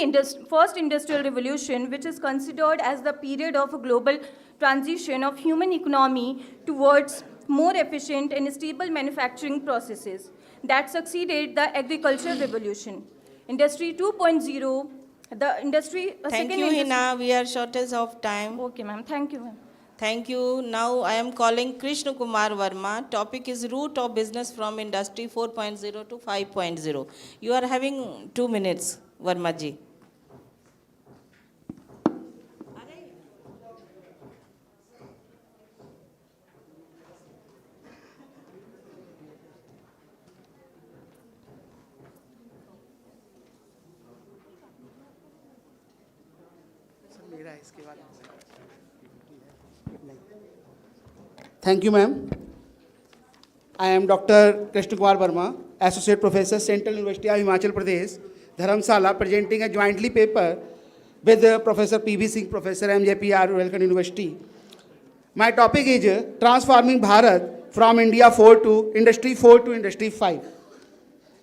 first industrial revolution, which is considered as the period of a global transition of human economy towards more efficient and stable manufacturing processes that succeeded the agricultural revolution. Industry 2.0, the industry... Thank you, Hina. We are shortage of time. Okay, ma'am. Thank you, ma'am. Thank you. Now I am calling Krishna Kumar Verma. Topic is route of business from industry 4.0 to 5.0. You are having 2 minutes, Verma ji. Thank you, ma'am. I am Dr. Krishna Kumar Verma, Associate Professor, Central University of Himachal Pradesh, Dharamsala, presenting a jointly paper with Professor P.V. Singh, Professor MJPR, Royal University. My topic is transforming Bharat from India 4 to Industry 4 to Industry 5.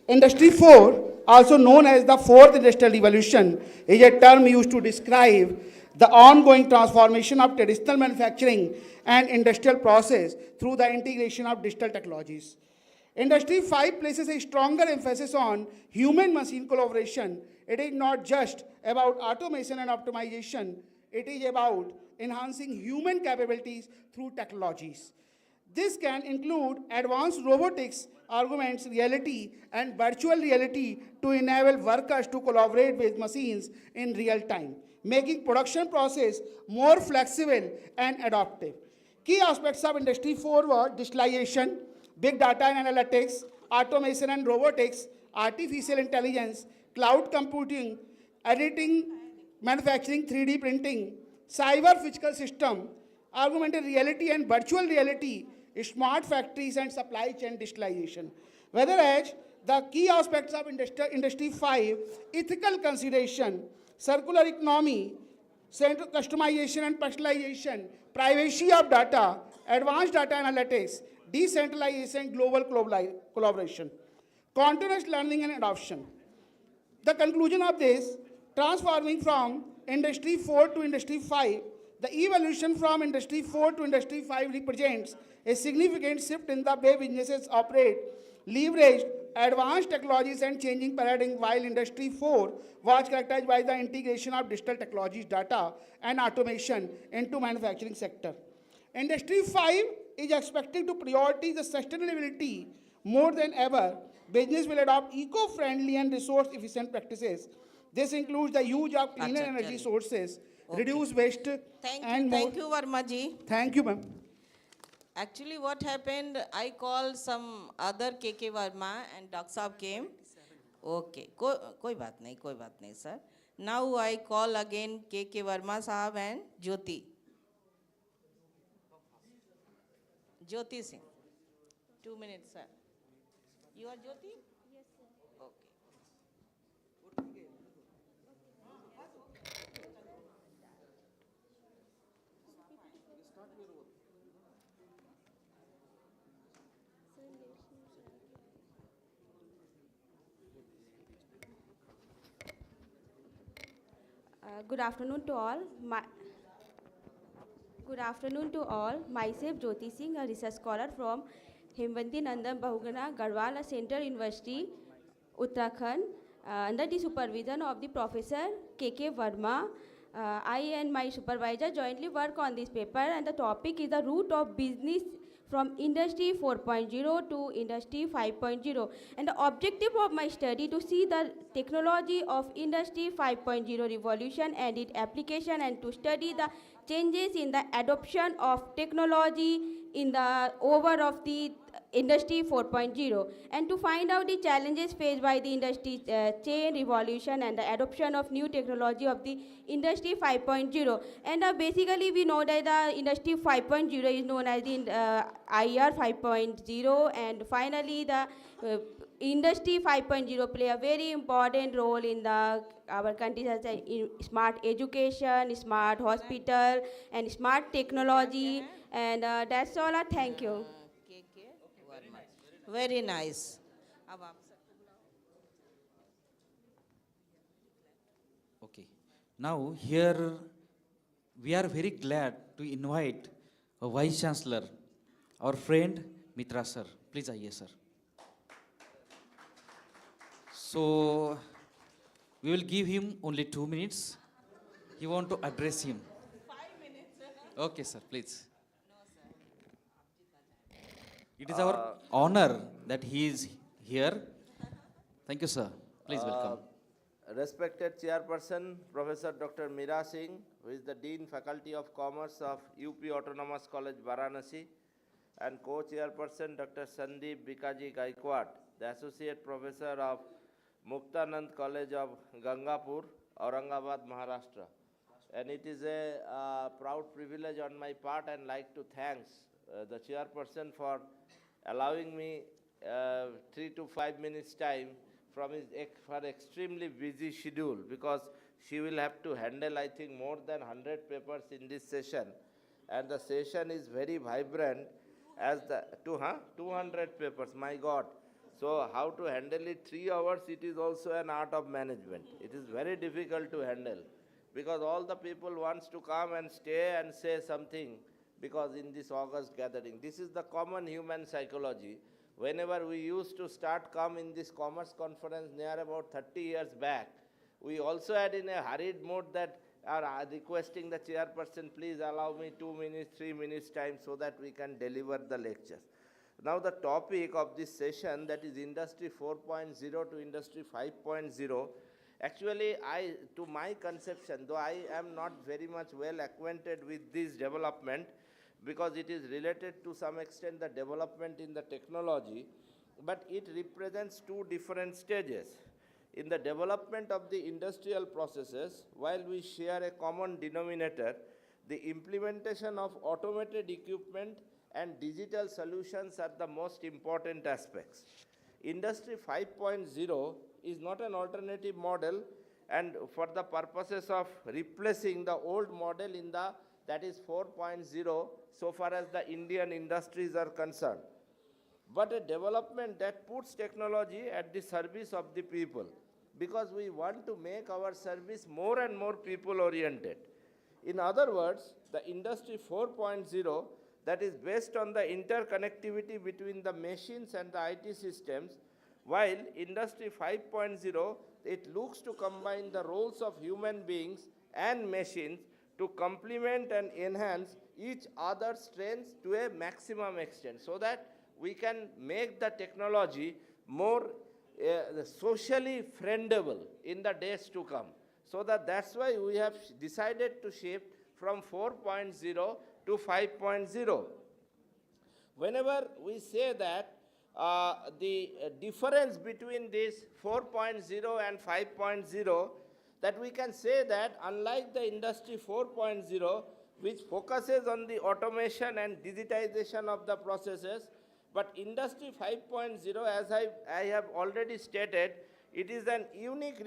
Industry 4, also known as the Fourth Industrial Revolution, is a term used to describe the ongoing transformation of traditional manufacturing and industrial process through the integration of digital technologies. Industry 5 places a stronger emphasis on human-machine collaboration. It is not just about automation and optimization. It is about enhancing human capabilities through technologies. This can include advanced robotics, augmented reality, and virtual reality to enable workers to collaborate with machines in real time, making production process more flexible and adaptive. Key aspects of Industry 4 were digitalization, big data and analytics, automation and robotics, artificial intelligence, cloud computing, editing, manufacturing, 3D printing, cyber physical system, augmented reality and virtual reality, smart factories and supply chain digitalization. Whereas the key aspects of Industry 5, ethical consideration, circular economy, customization and personalization, privacy of data, advanced data analytics, decentralization, global collaboration, continuous learning and adoption. The conclusion of this, transforming from Industry 4 to Industry 5, the evolution from Industry 4 to Industry 5 represents a significant shift in the way businesses operate, leverage advanced technologies and changing paradigm, while Industry 4 was characterized by the integration of digital technologies, data, and automation into manufacturing sector. Industry 5 is expected to prioritize the sustainability more than ever. Business will adopt eco-friendly and resource-efficient practices. This includes the use of cleaner energy sources, reduce waste, and more. Thank you, Verma ji. Thank you, ma'am. Actually, what happened, I called some other KK Verma and Dr. Saab came. Okay, koi baat nahi, sir. Now I call again KK Verma Saab and Jyoti. Jyoti Singh. 2 minutes, sir. You are Jyoti? Yes, sir. Okay. Good afternoon to all. Good afternoon to all. Myself Jyoti Singh, a research scholar from Hemvanti Nandan Bahuguna Garhwal Central University, Uttarakhand, under the supervision of the Professor KK Verma. I and my supervisor jointly work on this paper, and the topic is the route of business from Industry 4.0 to Industry 5.0. And the objective of my study to see the technology of Industry 5.0 revolution and its application, and to study the changes in the adoption of technology in the over of the Industry 4.0, and to find out the challenges faced by the industry chain revolution and the adoption of new technology of the Industry 5.0. And basically we know that the Industry 5.0 is known as the IR 5.0, and finally the Industry 5.0 play a very important role in our country, such as in smart education, smart hospital, and smart technology. And that's all. Thank you. Very nice. Okay. Now here we are very glad to invite a Vice Chancellor, our friend Mitra sir. Please आइए sir. So we will give him only 2 minutes. You want to address him? 5 minutes. Okay sir, please. It is our honor that he is here. Thank you sir. Please welcome. Respected Chairperson, Professor Dr. Meera Singh, who is the Dean Faculty of Commerce of UP Autonomous College, Varanasi, and Co-Chairperson Dr. Sandeep Bikaji Gaikwad, the Associate Professor of Muktanand College of Gangapur, Aurangabad, Maharashtra. And it is a proud privilege on my part, and like to thank the Chairperson for allowing me 3 to 5 minutes time from his extremely busy schedule, because she will have to handle, I think, more than 100 papers in this session. And the session is very vibrant as the 200 papers, my God. So how to handle it 3 hours, it is also an art of management. It is very difficult to handle, because all the people wants to come and stay and say something, because in this August gathering, this is the common human psychology. Whenever we used to come in this commerce conference near about 30 years back, we also had in a hurried mode that are requesting the chairperson, please allow me 2 minutes, 3 minutes time so that we can deliver the lectures. Now the topic of this session, that is Industry 4.0 to Industry 5.0, actually to my conception, though I am not very much well acquainted with this development, because it is related to some extent the development in the technology, but it represents 2 different stages. In the development of the industrial processes, while we share a common denominator, the implementation of automated equipment and digital solutions are the most important aspects. Industry 5.0 is not an alternative model, and for the purposes of replacing the old model that is 4.0, so far as the Indian industries are concerned, but a development that puts technology at the service of the people, because we want to make our service more and more people-oriented. In other words, the Industry 4.0, that is based on the interconnectivity between the machines and the IT systems, while Industry 5.0, it looks to combine the roles of human beings and machines to complement and enhance each other's strengths to a maximum extent, so that we can make the technology more socially friendable in the days to come. So that's why we have decided to shift from 4.0 to 5.0. Whenever we say that the difference between this 4.0 and 5.0, that we can say that unlike the Industry 4.0, which focuses on the automation and digitization of the processes, but Industry 5.0, as I have already stated, it is an unique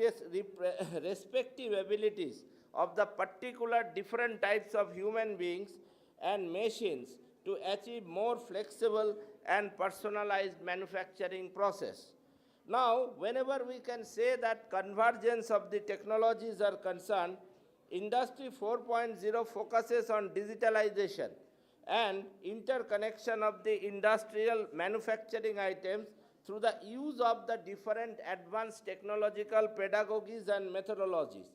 respective abilities of the particular different types of human beings and machines to achieve more flexible and personalized manufacturing process. Now, whenever we can say that convergence of the technologies are concerned, Industry 4.0 focuses on digitalization and interconnection of the industrial manufacturing items through the use of the different advanced technological pedagogies and methodologies.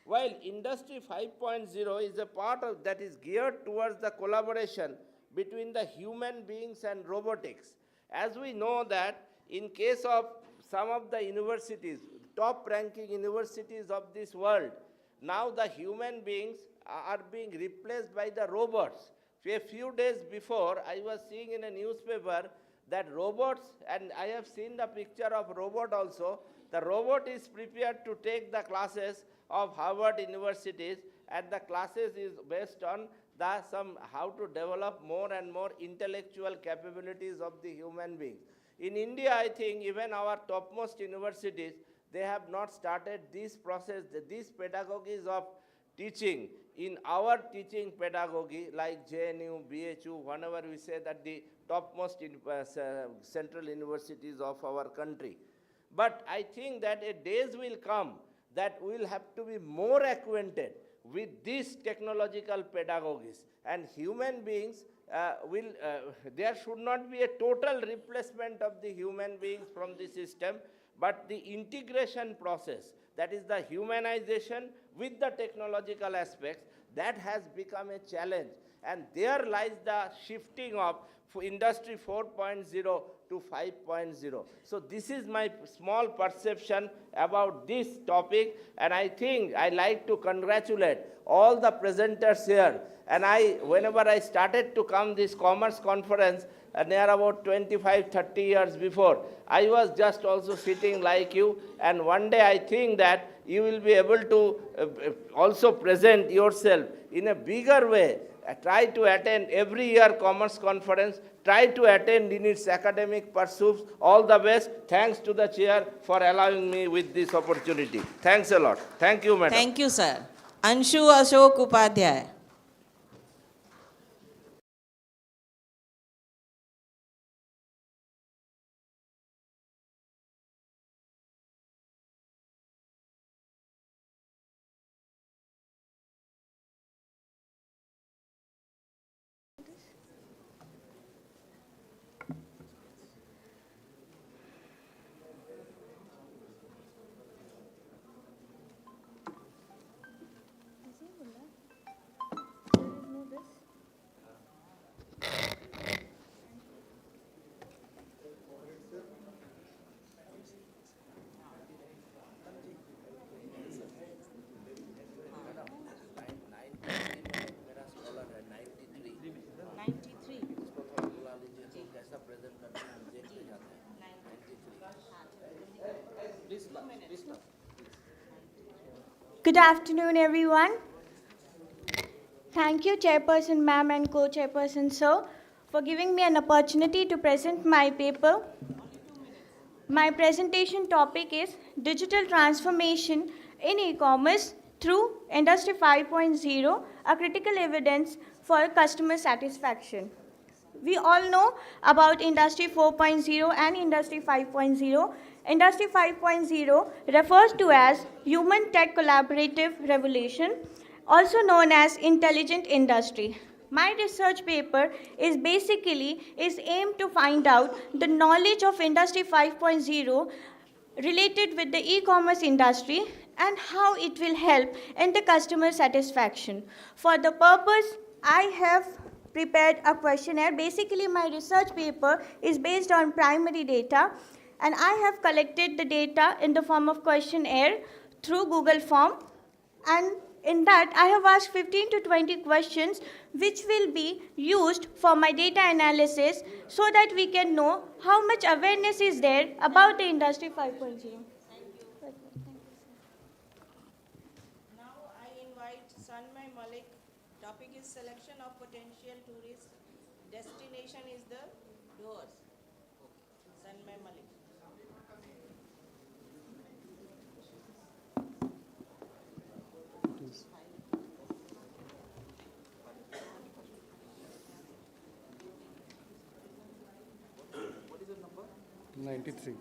While Industry 5.0 is a part of that is geared towards the collaboration between the human beings and robotics. As we know that in case of some of the universities, top-ranking universities of this world, now the human beings are being replaced by the robots. A few days before, I was seeing in a newspaper that robots, and I have seen the picture of robot also, the robot is prepared to take the classes of Harvard universities, and the classes is based on how to develop more and more intellectual capabilities of the human beings. In India, I think even our topmost universities, they have not started this process, these pedagogies of teaching. In our teaching pedagogy, like JNU, BHU, whenever we say that the topmost central universities of our country. But I think that days will come that we will have to be more acquainted with these technological pedagogies, and human beings there should not be a total replacement of the human beings from the system, but the integration process, that is the humanization with the technological aspects, that has become a challenge. And there lies the shifting of Industry 4.0 to 5.0. So this is my small perception about this topic, and I think I like to congratulate all the presenters here. And whenever I started to come this commerce conference, near about 25-30 years before, I was just also sitting like you, and one day I think that you will be able to also present yourself in a bigger way. Try to attend every year commerce conference, try to attend in its academic pursuits. All the best. Thanks to the chair for allowing me with this opportunity. Thanks a lot. Thank you, madam. Thank you, sir. Anshu Ashok Upadhyay. Good afternoon, everyone. Thank you, Chairperson Ma'am and Co-Chairperson Sir, for giving me an opportunity to present my paper. My presentation topic is Digital Transformation in E-Commerce through Industry 5.0, a critical evidence for customer satisfaction. We all know about Industry 4.0 and Industry 5.0. Industry 5.0 refers to as Human Tech Collaborative Revolution, also known as Intelligent Industry. My research paper is aimed to find out the knowledge of Industry 5.0 related with the e-commerce industry and how it will help in the customer satisfaction. For the purpose, I have prepared a questionnaire. Basically, my research paper is based on primary data, and I have collected the data in the form of questionnaire through Google Form, and in that I have asked 15 to 20 questions which will be used for my data analysis so that we can know how much awareness is there about the Industry 5.0. Now I invite Sanmay Malik. Topic is selection of potential tourist destination is the doors. Sanmay Malik. What is the number? 93.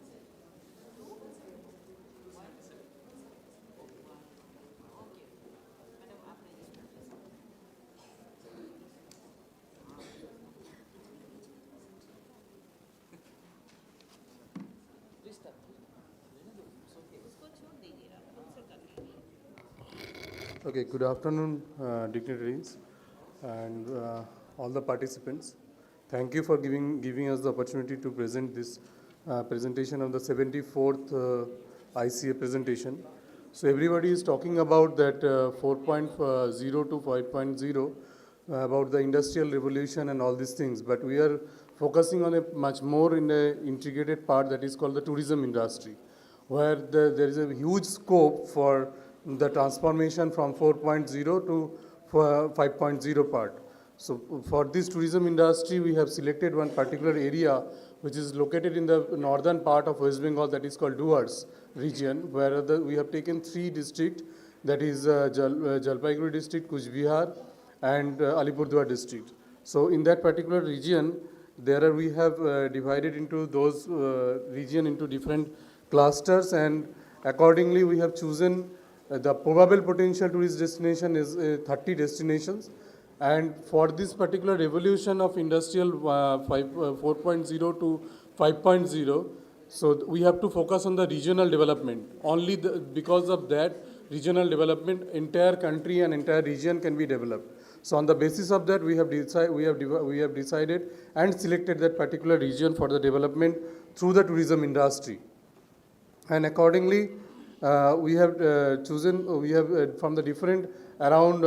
Okay, good afternoon, dignitaries and all the participants. Thank you for giving us the opportunity to present this presentation of the 74th ICA presentation. So everybody is talking about that 4.0 to 5.0 about the industrial revolution and all these things, but we are focusing on a much more in a integrated part that is called the tourism industry, where there is a huge scope for the transformation from 4.0 to 5.0 part. So for this tourism industry, we have selected one particular area which is located in the northern part of West Bengal, that is called Duars region, where we have taken 3 districts, that is Jalpaiguri district, Kuch Bihar, and Alipurduar district. So in that particular region, we have divided into those region into different clusters, and accordingly we have chosen the probable potential tourist destination is 30 destinations. And for this particular revolution of industrial 4.0 to 5.0, so we have to focus on the regional development. Only because of that regional development, entire country and entire region can be developed. So on the basis of that, we have decided and selected that particular region for the development through the tourism industry. And accordingly, we have chosen, from the different around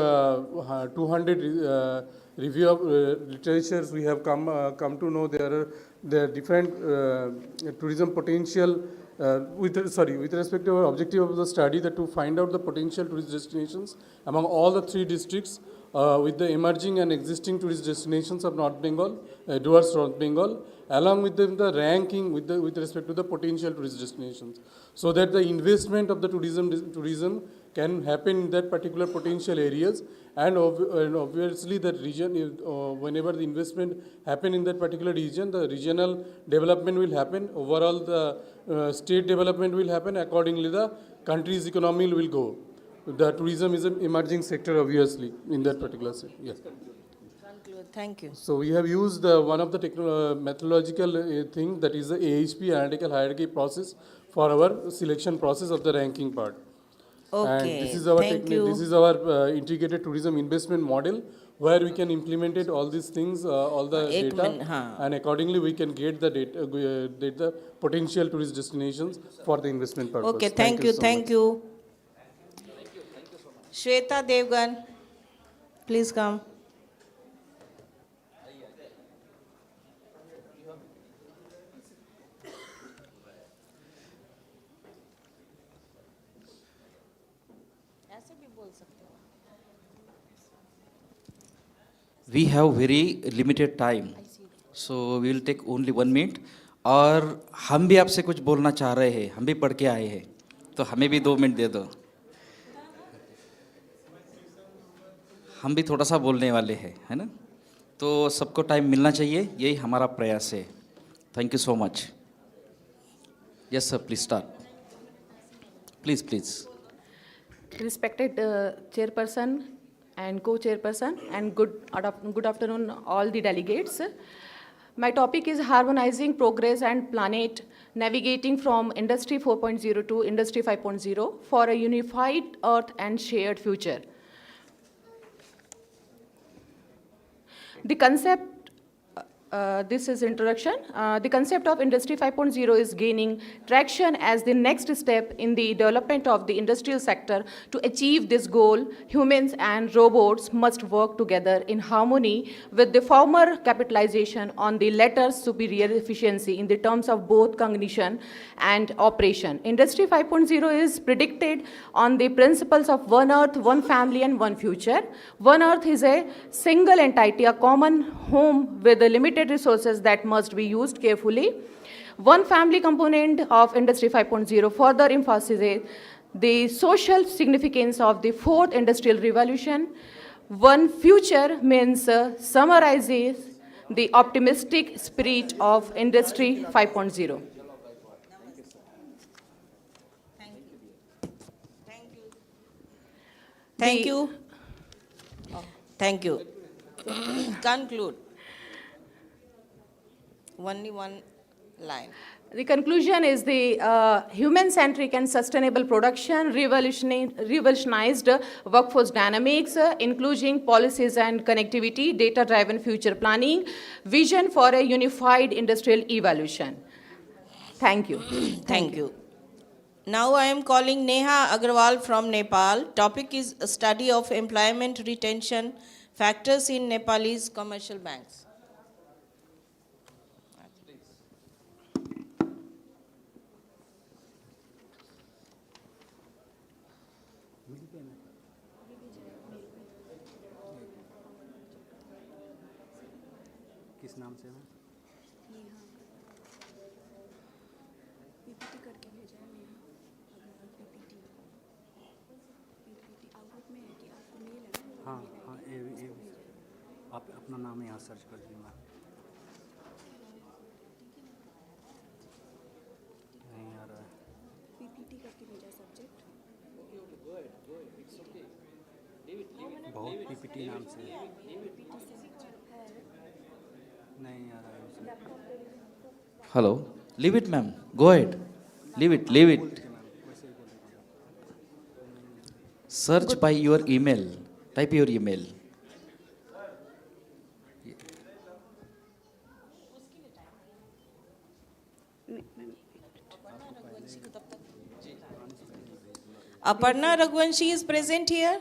200 review of literatures, we have come to know there are different tourism potential with respect to our objective of the study, that to find out the potential tourist destinations among all the 3 districts with the emerging and existing tourist destinations of North Bengal, towards North Bengal, along with the ranking with respect to the potential tourist destinations, so that the investment of the tourism can happen in that particular potential areas, and obviously that region, whenever the investment happen in that particular region, the regional development will happen, overall the state development will happen, accordingly the country's economy will go. The tourism is an emerging sector, obviously, in that particular sector. Yes. Thank you. So we have used one of the methodological thing, that is the AHP, analytical hierarchy process, for our selection process of the ranking part. Okay. And this is our Thank you. This is our integrated tourism investment model, where we can implement it, all these things, all the data, and accordingly we can get the data, get the potential tourist destinations for the investment purpose. Okay, thank you, so thank much. you. Shweta Devgan, please come. We have very limited time, so we will take only 1 minute. और हम भी आपसे कुछ बोलना चाह रहे हैं, हम भी पढ़ के आए हैं, तो हमें भी 2 मिनट दे दो. हम भी थोड़ा सा बोलने वाले हैं, है ना? तो सबको टाइम मिलना चाहिए, यही हमारा प्रयास है. Thank you so much. Yes sir, please start. Please. Respected chairperson and co-chairperson, and good afternoon all the delegates. My topic is harmonizing progress and planet, navigating from Industry 4.0 to Industry 5.0 for a unified earth and shared future. The concept, this is introduction. The concept of Industry 5.0 is gaining traction as the next step in the development of the industrial sector. To achieve this goal, humans and robots must work together in harmony, with the former capitalization on the latter's superior efficiency in the terms of both cognition and operation. Industry 5.0 is predicted on the principles of one earth, one family, and one future. One earth is a single entity, a common home with the limited resources that must be used carefully. One family component of Industry 5.0 further emphasizes the social significance of the 4th industrial revolution. One future means summarizes the optimistic spirit of Industry 5.0. Thank you. Thank you. Conclude. Only one line. The conclusion is the human-centric and sustainable production, revolutionized workforce dynamics, including policies and connectivity, data-driven future planning, vision for a unified industrial evolution. Thank you. Thank you. Now I am calling Neha Agarwal from Nepal. Topic is a study of employment retention factors in Nepalese commercial banks. किस नाम से है? हाँ हाँ ये आप अपना नाम यहाँ सर्च कर दीजिए। नहीं आ रहा है। पीपीटी करके भेजा सब्जेक्ट। बहुत पीपीटी नाम से है। नहीं आ रहा है। Hello. Leave it, ma'am. Go ahead. Leave it. Leave it. Search by your email. Type your email. Aparna Raghuvanshi is present here.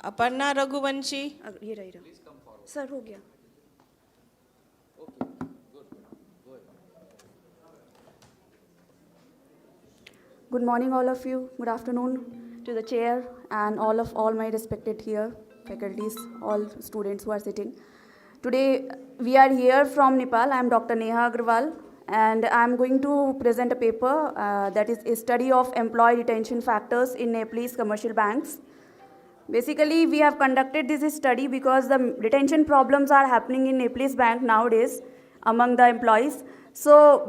Aparna Raghuvanshi. ये रही सर हो गया। Good morning, all of you. Good afternoon to the chair and all my respected here faculties, all students who are sitting. Today we are here from Nepal. I am Dr. Neha Agrawal, and I am going to present a paper that is a study of employee retention factors in Nepalese commercial banks. Basically, we have conducted this study because the retention problems are happening in Nepalese bank nowadays among the employees. So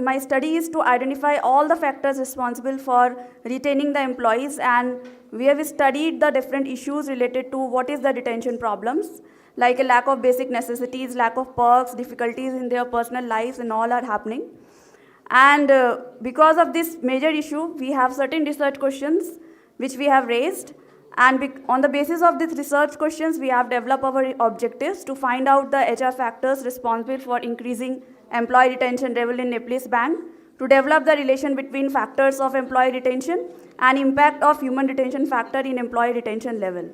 my study is to identify all the factors responsible for retaining the employees, and we have studied the different issues related to what is the retention problems, like a lack of basic necessities, lack of perks, difficulties in their personal lives, and all are happening. And because of this major issue, we have certain research questions which we have raised. And on the basis of these research questions, we have developed our objectives to find out the HR factors responsible for increasing employee retention level in Nepalese bank, to develop the relation between factors of employee retention and impact of human retention factor in employee retention level.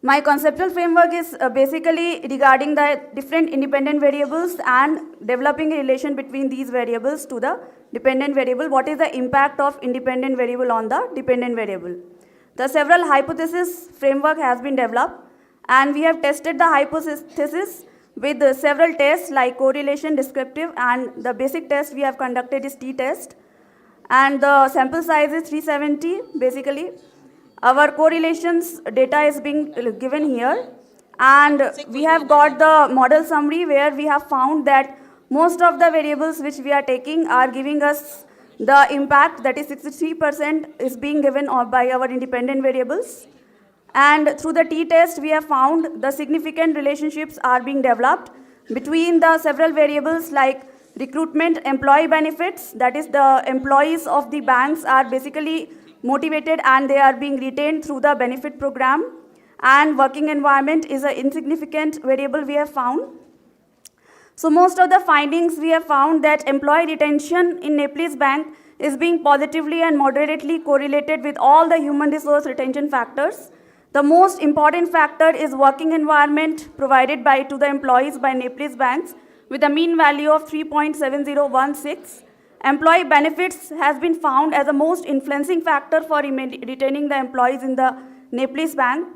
My conceptual framework is basically regarding the different independent variables and developing a relation between these variables to the dependent variable. What is the impact of independent variable on the dependent variable? The several hypothesis framework has been developed, and we have tested the hypothesis with several tests like correlation, descriptive, and the basic test we have conducted is t-test. And the sample size is 370 basically. Our correlations data is being given here, and we have got the model summary where we have found that most of the variables which we are taking are giving us the impact, that is 63% is being given by our independent variables. And through the t-test, we have found the significant relationships are being developed between the several variables like recruitment, employee benefits, that is the employees of the banks are basically motivated and they are being retained through the benefit program, and working environment is an insignificant variable we have found. So most of the findings we have found that employee retention in Nepalese bank is being positively and moderately correlated with all the human resource retention factors. The most important factor is working environment provided to the employees by Nepalese banks with a mean value of 3.7016. Employee benefits has been found as the most influencing factor for retaining the employees in the Nepalese bank.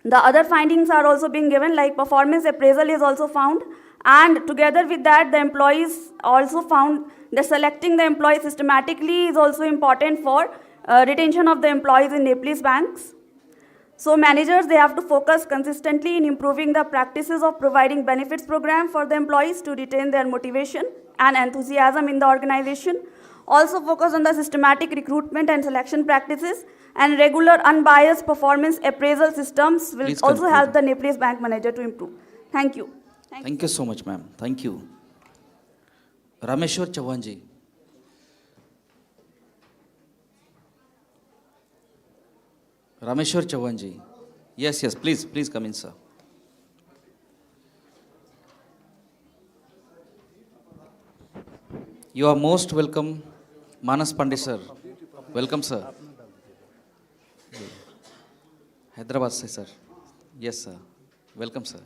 The other findings are also being given, like performance appraisal is also found, and together with that, the employees also found that selecting the employee systematically is also important for retention of the employees in Nepalese banks. So managers, they have to focus consistently in improving the practices of providing benefits program for the employees to retain their motivation and enthusiasm in the organization. Also focus on the systematic recruitment and selection practices, and regular unbiased performance appraisal systems will also help the Nepalese bank manager to improve. Thank you. Thank you so much, ma'am. Thank you. Rameshwar Chauhan ji. Rameshwar Chauhan ji. Yes, please come in, sir. You are most welcome, Manas Pandey sir. Welcome, sir. Hyderabad se, sir. Yes, sir. Welcome, sir.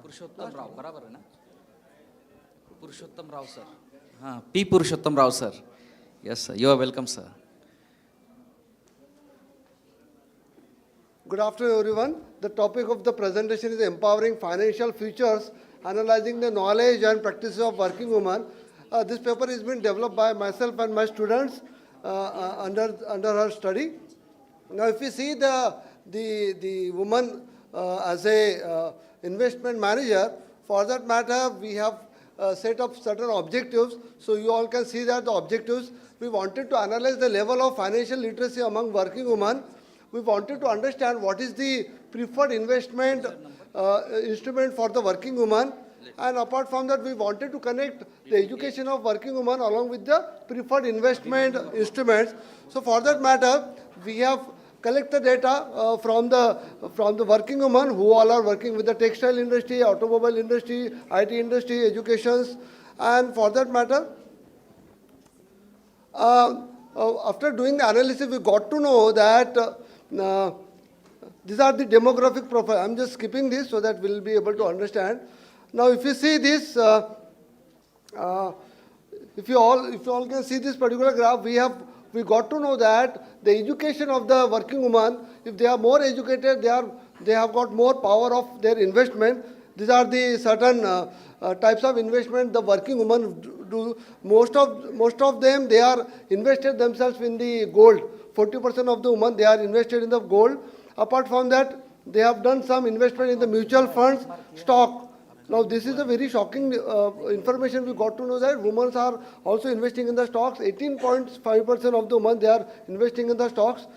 Purushottam Rao, barabar hai na? Purushottam Rao, sir. हाँ, P. Purushottam Rao, sir. Yes, sir. You are welcome, sir. Good afternoon, everyone. The topic of the presentation is empowering financial futures, analyzing the knowledge and practices of working women. This paper has been developed by myself and my students under her study. Now, if we see the woman as a investment manager, for that matter, we have set up certain objectives. So you all can see that the objectives, we wanted to analyze the level of financial literacy among working women. We wanted to understand what is the preferred investment instrument for the working woman. And apart from that, we wanted to connect the education of working women along with the preferred investment instruments. So for that matter, we have collected data from the working women who all are working with the textile industry, automobile industry, IT industry, educations. And for that matter, after doing the analysis, we got to know that these are the demographic profile. I'm just skipping this so that we'll be able to understand. Now, if you see this, if you all can see this particular graph, we got to know that the education of the working woman, if they are more educated, they have got more power of their investment. These are the certain types of investment the working women do. Most of them, they are invested themselves in the gold. 40% of the women, they are invested in the gold. Apart from that, they have done some investment in the mutual funds, stock. Now, this is a very shocking information. We got to know that women are also investing in the stocks. 18.5% of the women, they are investing in the stocks.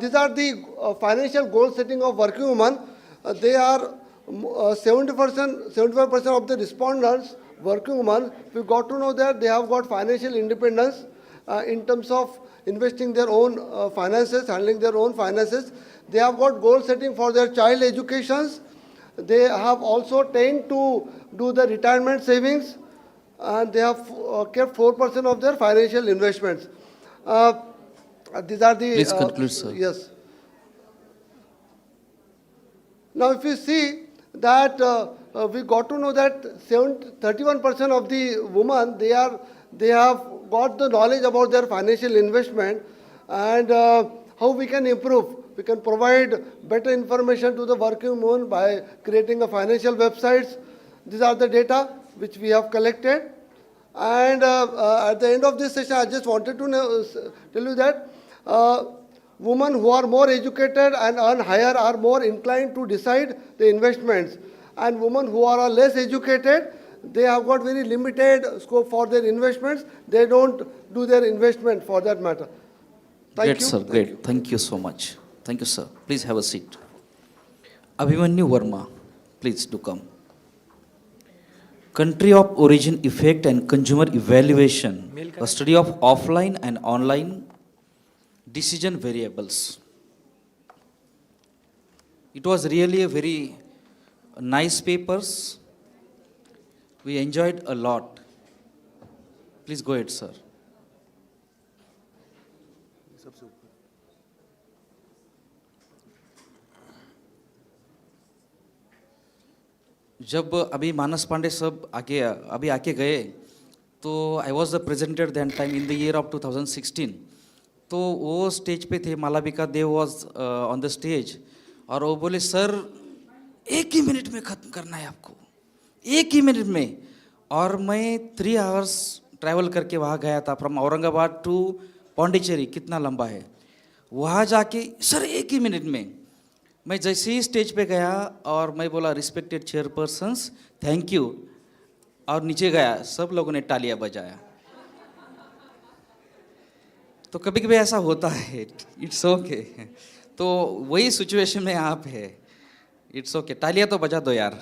These are the financial goal setting of working women. They are 75% of the respondents, working women. We got to know that they have got financial independence in terms of investing their own finances, handling their own finances. They have got goal setting for their child educations. They have also tend to do the retirement savings, and they have kept 4% of their financial investments. These are the... Please conclude, sir. Yes. Now, if you see that we got to know that 31% of the women, they have got the knowledge about their financial investment, and how we can improve. We can provide better information to the working women by creating a financial websites. These are the data which we have collected. And at the end of this session, I just wanted to tell you that women who are more educated and earn higher are more inclined to decide the investments. And women who are less educated, they have got very limited scope for their investments. They don't do their investment for that matter. Great, sir. Great. Thank you so much. Thank you, sir. Please have a seat. Abhimanyu Verma, please do come. Country of origin effect and consumer evaluation, a study of offline and online decision variables. It was really a very nice papers. We enjoyed a lot. Please go ahead, sir. जब अभी मानस पांडे सब आके गए तो I was the presented then time in the year of 2016. तो वो stage पे थे, Malvika Dev was on the stage, और वो बोले सर 1 ही मिनट में ख़त्म करना है आपको, 1 ही मिनट में. और मैं 3 आवर्स ट्रैवल करके वहाँ गया था, फ्रॉम औरंगाबाद टू पौंडीचेरी, कितना लंबा है. वहाँ जाके सर 1 ही मिनट में. मैं जैसे ही स्टेज पे गया और मैं बोला रिस्पेक्टेड चेयरपर्सन्स थैंक यू, और नीचे गया, सब लोगों ने तालियां बजाया. तो कभी कभी ऐसा होता है, इट्स ओके. तो वही सिचुएशन में आप है, इट्स ओके. तालियां तो बजा दो यार,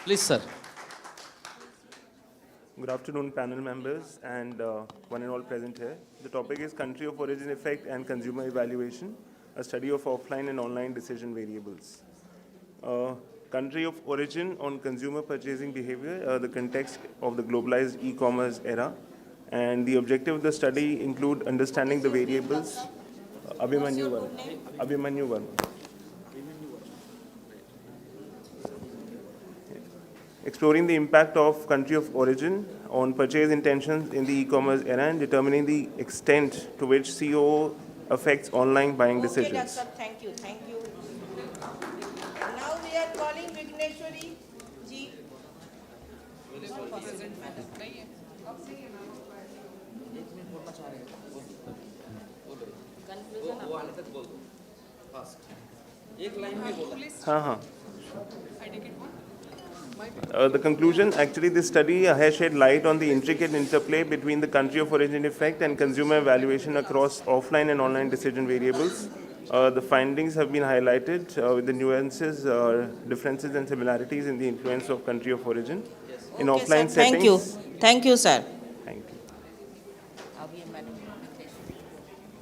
please sir. Good afternoon, panel members and one and all present here. The topic is country of origin effect and consumer evaluation, a study of offline and online decision variables. Country of origin on consumer purchasing behavior, the context of the globalized e-commerce era, and the objective of the study include understanding the variables. Abhimanyu Verma. Exploring the impact of country of origin on purchase intentions in the e-commerce era and determining the extent to which COO affects online buying Okay, decisions. doctor, thank you, thank you. Now we are calling Vigneshwari ji. The conclusion, actually this study has shed light on the intricate interplay between the country of origin effect and consumer evaluation across offline and online decision variables. The findings have been highlighted with the nuances, differences and similarities in the influence of country of origin. In Okay, offline sir. settings. Thank you, sir. Thank you.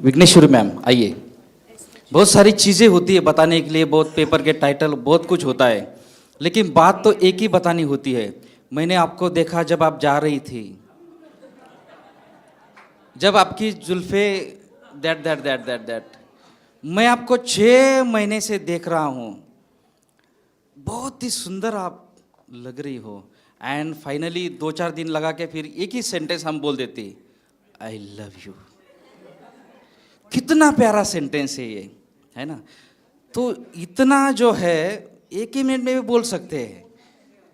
Vighneshwari ma'am आइए। बहुत सारी चीज़ें होती है बताने के लिए, बहुत पेपर के टाइटल, बहुत कुछ होता है, लेकिन बात तो एक ही बतानी होती है। मैंने आपको देखा जब आप जा रही थी, जब आपकी जुल्फे दैट मैं आपको 6 महीने से देख रहा हूँ, बहुत ही सुंदर आप लग रही हो। एंड फाइनली 2-4 दिन लगा के फिर एक ही सेंटेंस हम बोल देते, आई लव यू। कितना प्यारा सेंटेंस है ये, है ना? तो इतना जो है 1 ही मिनट में भी बोल सकते हैं,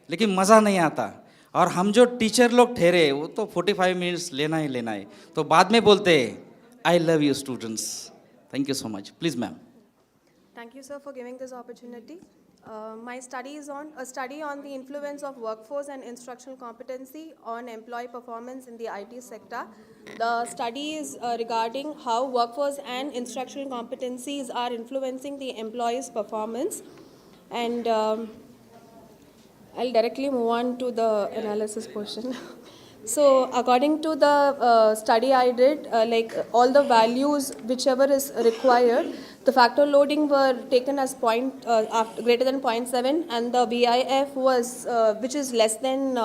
लेकिन मज़ा नहीं आता। और हम जो टीचर लोग ठहरे वो तो 45 मिनट्स लेना ही लेना है, तो बाद में बोलते हैं I love you students. Thank you so much. Please ma'am. Thank you, sir, for giving this opportunity. My study is on a study on the influence of workforce and instructional competency on employee performance in the IT sector. The study is regarding how workforce and instructional competencies are influencing the employee's performance. And I'll directly move on to the analysis portion. So according to the study I did, like all the values whichever is required, the factor loading were taken as greater than 0.7, and the VIF was which is less than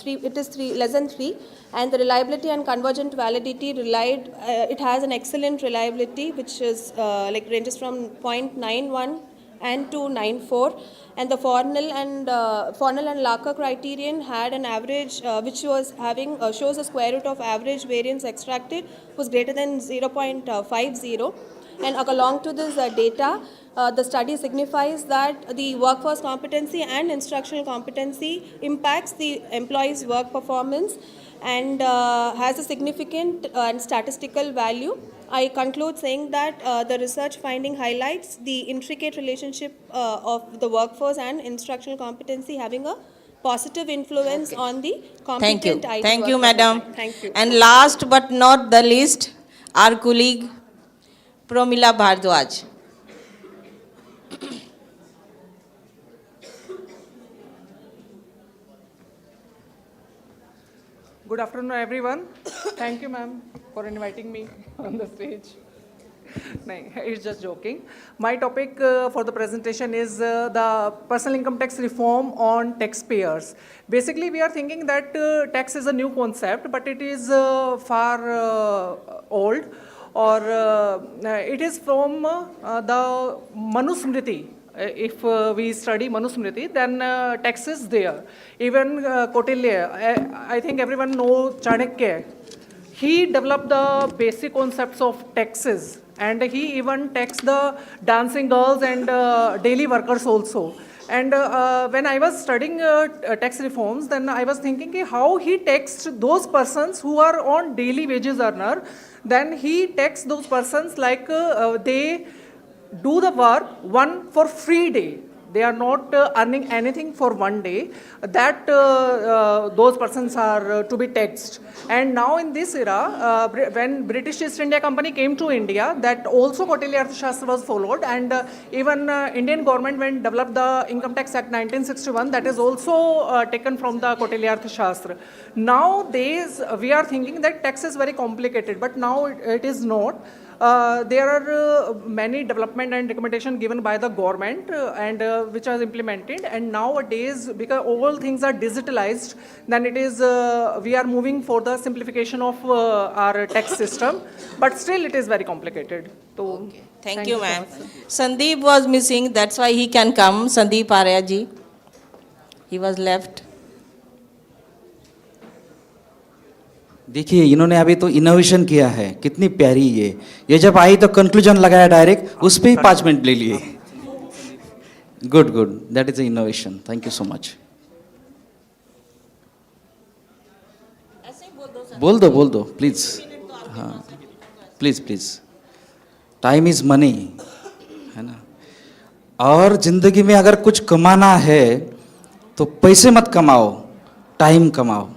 3. It is less than 3, and the reliability and convergent validity it has an excellent reliability, which is like ranges from 0.91 and to 94, and the Fornell and Larker criterion had an average which was having shows a square root of average variance extracted was greater than 0.50, and along to this data, the study signifies that the workforce competency and instructional competency impacts the employee's work performance and has a significant and statistical value. I conclude saying that the research finding highlights the intricate relationship of the workforce and instructional competency having a positive influence on the competent IT Thank you, workforce. madam. Thank you. And last but not the least, our colleague Promila Bhardwaj. Good afternoon, everyone. Thank you, ma'am, for inviting me on the stage. No, it's just joking. My topic for the presentation is the personal income tax reform on taxpayers. Basically, we are thinking that tax is a new concept, but it is far old, or it is from the Manusmriti. If we study Manusmriti, then tax is there. Even Kautilya, I think everyone knows Chanakya. He developed the basic concepts of taxes, and he even taxed the dancing girls and daily workers also. And when I was studying tax reforms, then I was thinking how he taxed those persons who are on daily wages earner. Then he taxed those persons like they do the work for free day. They are not earning anything for one day. That those persons are to be taxed. And now in this era, when British East India Company came to India, that also Kautilya Arthashastra was followed, and even Indian government when developed the Income Tax Act 1961, that is also taken from the Kautilya Arthashastra. Nowadays, we are thinking that tax is very complicated, but now it is not. There are many development and recommendation given by the government and which are implemented, and nowadays because all things are digitalized, then it is we are moving for the simplification of our tax system, but still it is very complicated. So, Thank you, ma'am. Sandeep was missing, that's why he can come. Sandeep Arya ji. He was left. देखिए इन्होंने अभी तो innovation किया है, कितनी प्यारी ये जब आई तो कंक्लूजन लगाया डायरेक्ट, उस पे ही 5 मिनट ले लिए. Good good, that is innovation. Thank you so much. बोल दो प्लीज. हाँ प्लीज. टाइम इज मनी, है ना. और जिंदगी में अगर कुछ कमाना है तो पैसे मत कमाओ, टाइम कमाओ.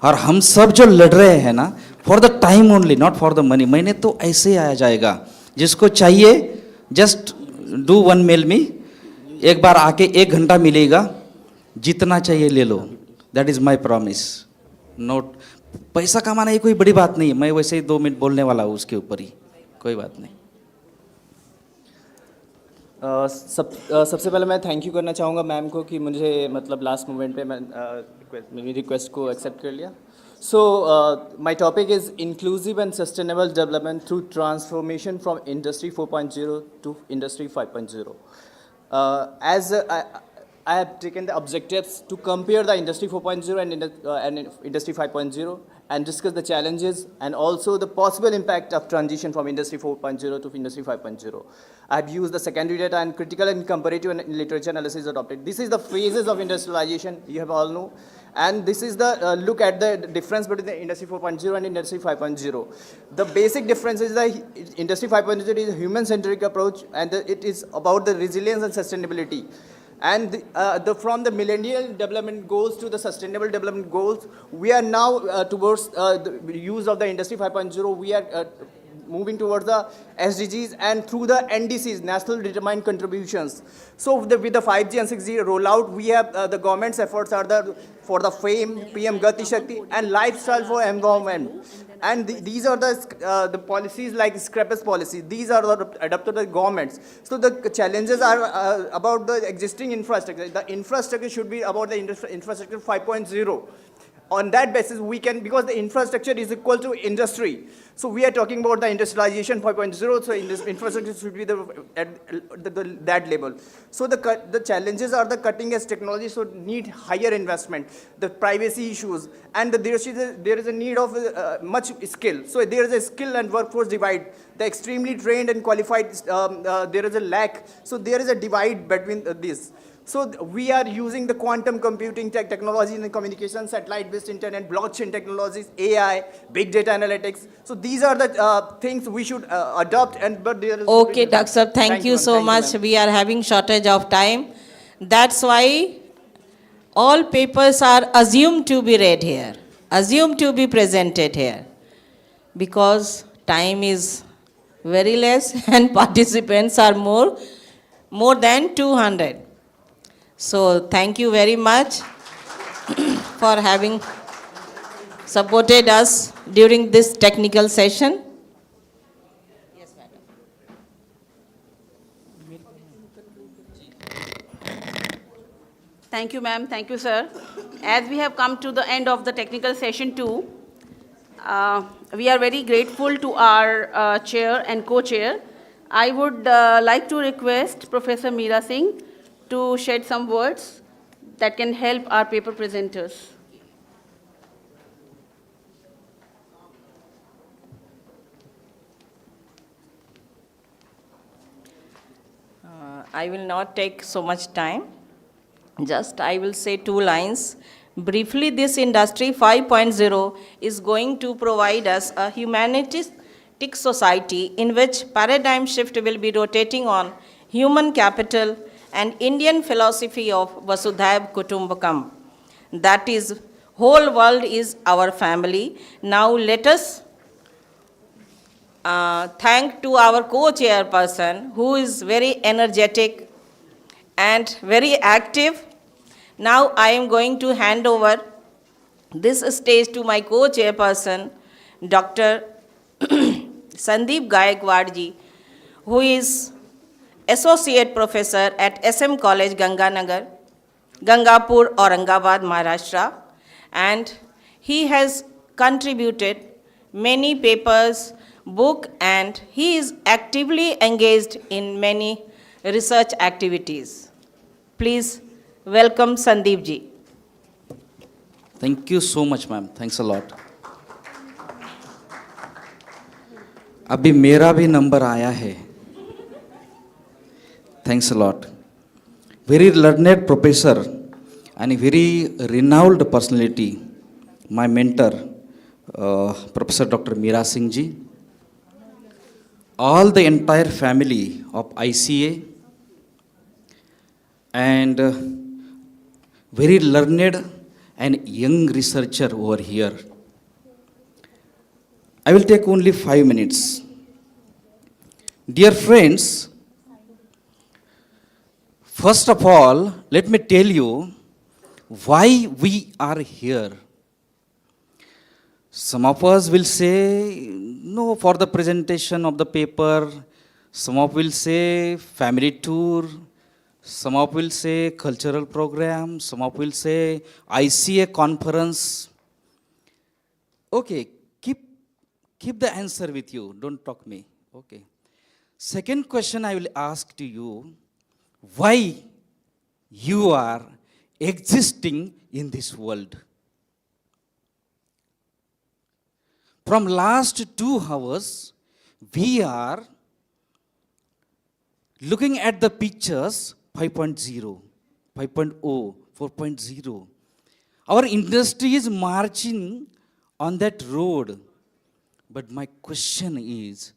और हम सब जो लड़ रहे हैं ना, for the time only, not for the money. महीने तो ऐसे ही आया जाएगा. जिसको चाहिए जस्ट डू 1 मेल मी, एक बार आके 1 घंटा मिलेगा, जितना चाहिए ले लो. That is my promise. Not पैसा कमाना ये कोई बड़ी बात नहीं है. मैं वैसे ही 2 मिनट बोलने वाला हूँ उसके ऊपर ही, कोई बात नहीं. सबसे पहले मैं थैंक यू करना चाहूँगा मैम को कि मुझे मतलब लास्ट मोमेंट पे मेरी रिक्वेस्ट को एक्सेप्ट कर लिया. So my topic is inclusive and sustainable development through transformation from industry 4.0 to industry 5.0. As I have taken the objectives to compare the Industry 4.0 and Industry 5.0 and discuss the challenges and also the possible impact of transition from Industry 4.0 to Industry 5.0. I have used the secondary data and critical and comparative and literature analysis adopted. This is the phases of industrialization, you have all know. And this is the look at the difference between the Industry 4.0 and Industry 5.0. The basic difference is that Industry 5.0 is a human-centric approach and it is about the resilience and sustainability. And from the millennial development goals to the sustainable development goals, we are now towards the use of the Industry 5.0. We are moving towards the SDGs and through the NDCs, National Determined Contributions. So with the 5G and 6G rollout, we have the government's efforts are for the FAME, PM Gati Shakti, and lifestyle for environment. And these are the policies like scrappers policy. These are adopted by governments. So the challenges are about the existing infrastructure. The infrastructure should be about the infrastructure 5.0. On that basis, we can, because the infrastructure is equal to industry. So we are talking about the industrialization 5.0, so infrastructure should be at that level. So the challenges are the cutting edge technology, so need higher investment, the privacy issues, and there is a need of much skill. So there is a skill and workforce divide. The extremely trained and qualified, there is a lack. So there is a divide between these. So we are using the quantum computing technology in the communication, satellite-based internet, blockchain technologies, AI, big data analytics. So these are the things we should adopt. But there is okay, Dr. Sir, thank you so much. We are having shortage of time. That's why all papers are assumed to be read here, assumed to be presented here, because time is very less and participants are more than 200. So thank you very much for having supported us during this technical session. Yes, madam. Thank you, ma'am. Thank you, sir. As we have come to the end of the technical session 2, we are very grateful to our chair and co-chair. I would like to request Professor Meera Singh to shed some words that can help our paper presenters. I will not take so much time. Just I will say 2 lines. Briefly, this Industry 5.0 is going to provide us a humanistic society in which paradigm shift will be rotating on human capital and Indian philosophy of Vasudhaiv Kutumbakam. That is, whole world is our family. Now let us thank to our co-chairperson who is very energetic and very active. Now I am going to hand over this stage to my co-chairperson, Dr. Sandeep Gaikwad ji, who is Associate Professor at SM College, Ganganagar, Gangapur, Aurangabad, Maharashtra. And he has contributed many papers, book, and he is actively engaged in many research activities. Please welcome Sandeep ji. Thank you so much, ma'am. Thanks a lot. अभी मेरा भी number आया है. Thanks a lot. Very learned professor and a very renowned personality, my mentor, Professor Dr. Meera Singh ji, all the entire family of ICA, and very learned and young researcher over here. I will take only 5 minutes. Dear friends, first of all, let me tell you why we are here. Some of us will say, no, for the presentation of the paper. Some of will say family tour. Some of will say cultural program. Some of will say ICA conference. Okay, keep the answer with you. Don't talk me. Okay. Second question I will ask to you, why you are existing in this world? From last 2 hours, we are looking at the pictures 5.0, 5.0, 4.0. Our industry is marching on that road. But my question is,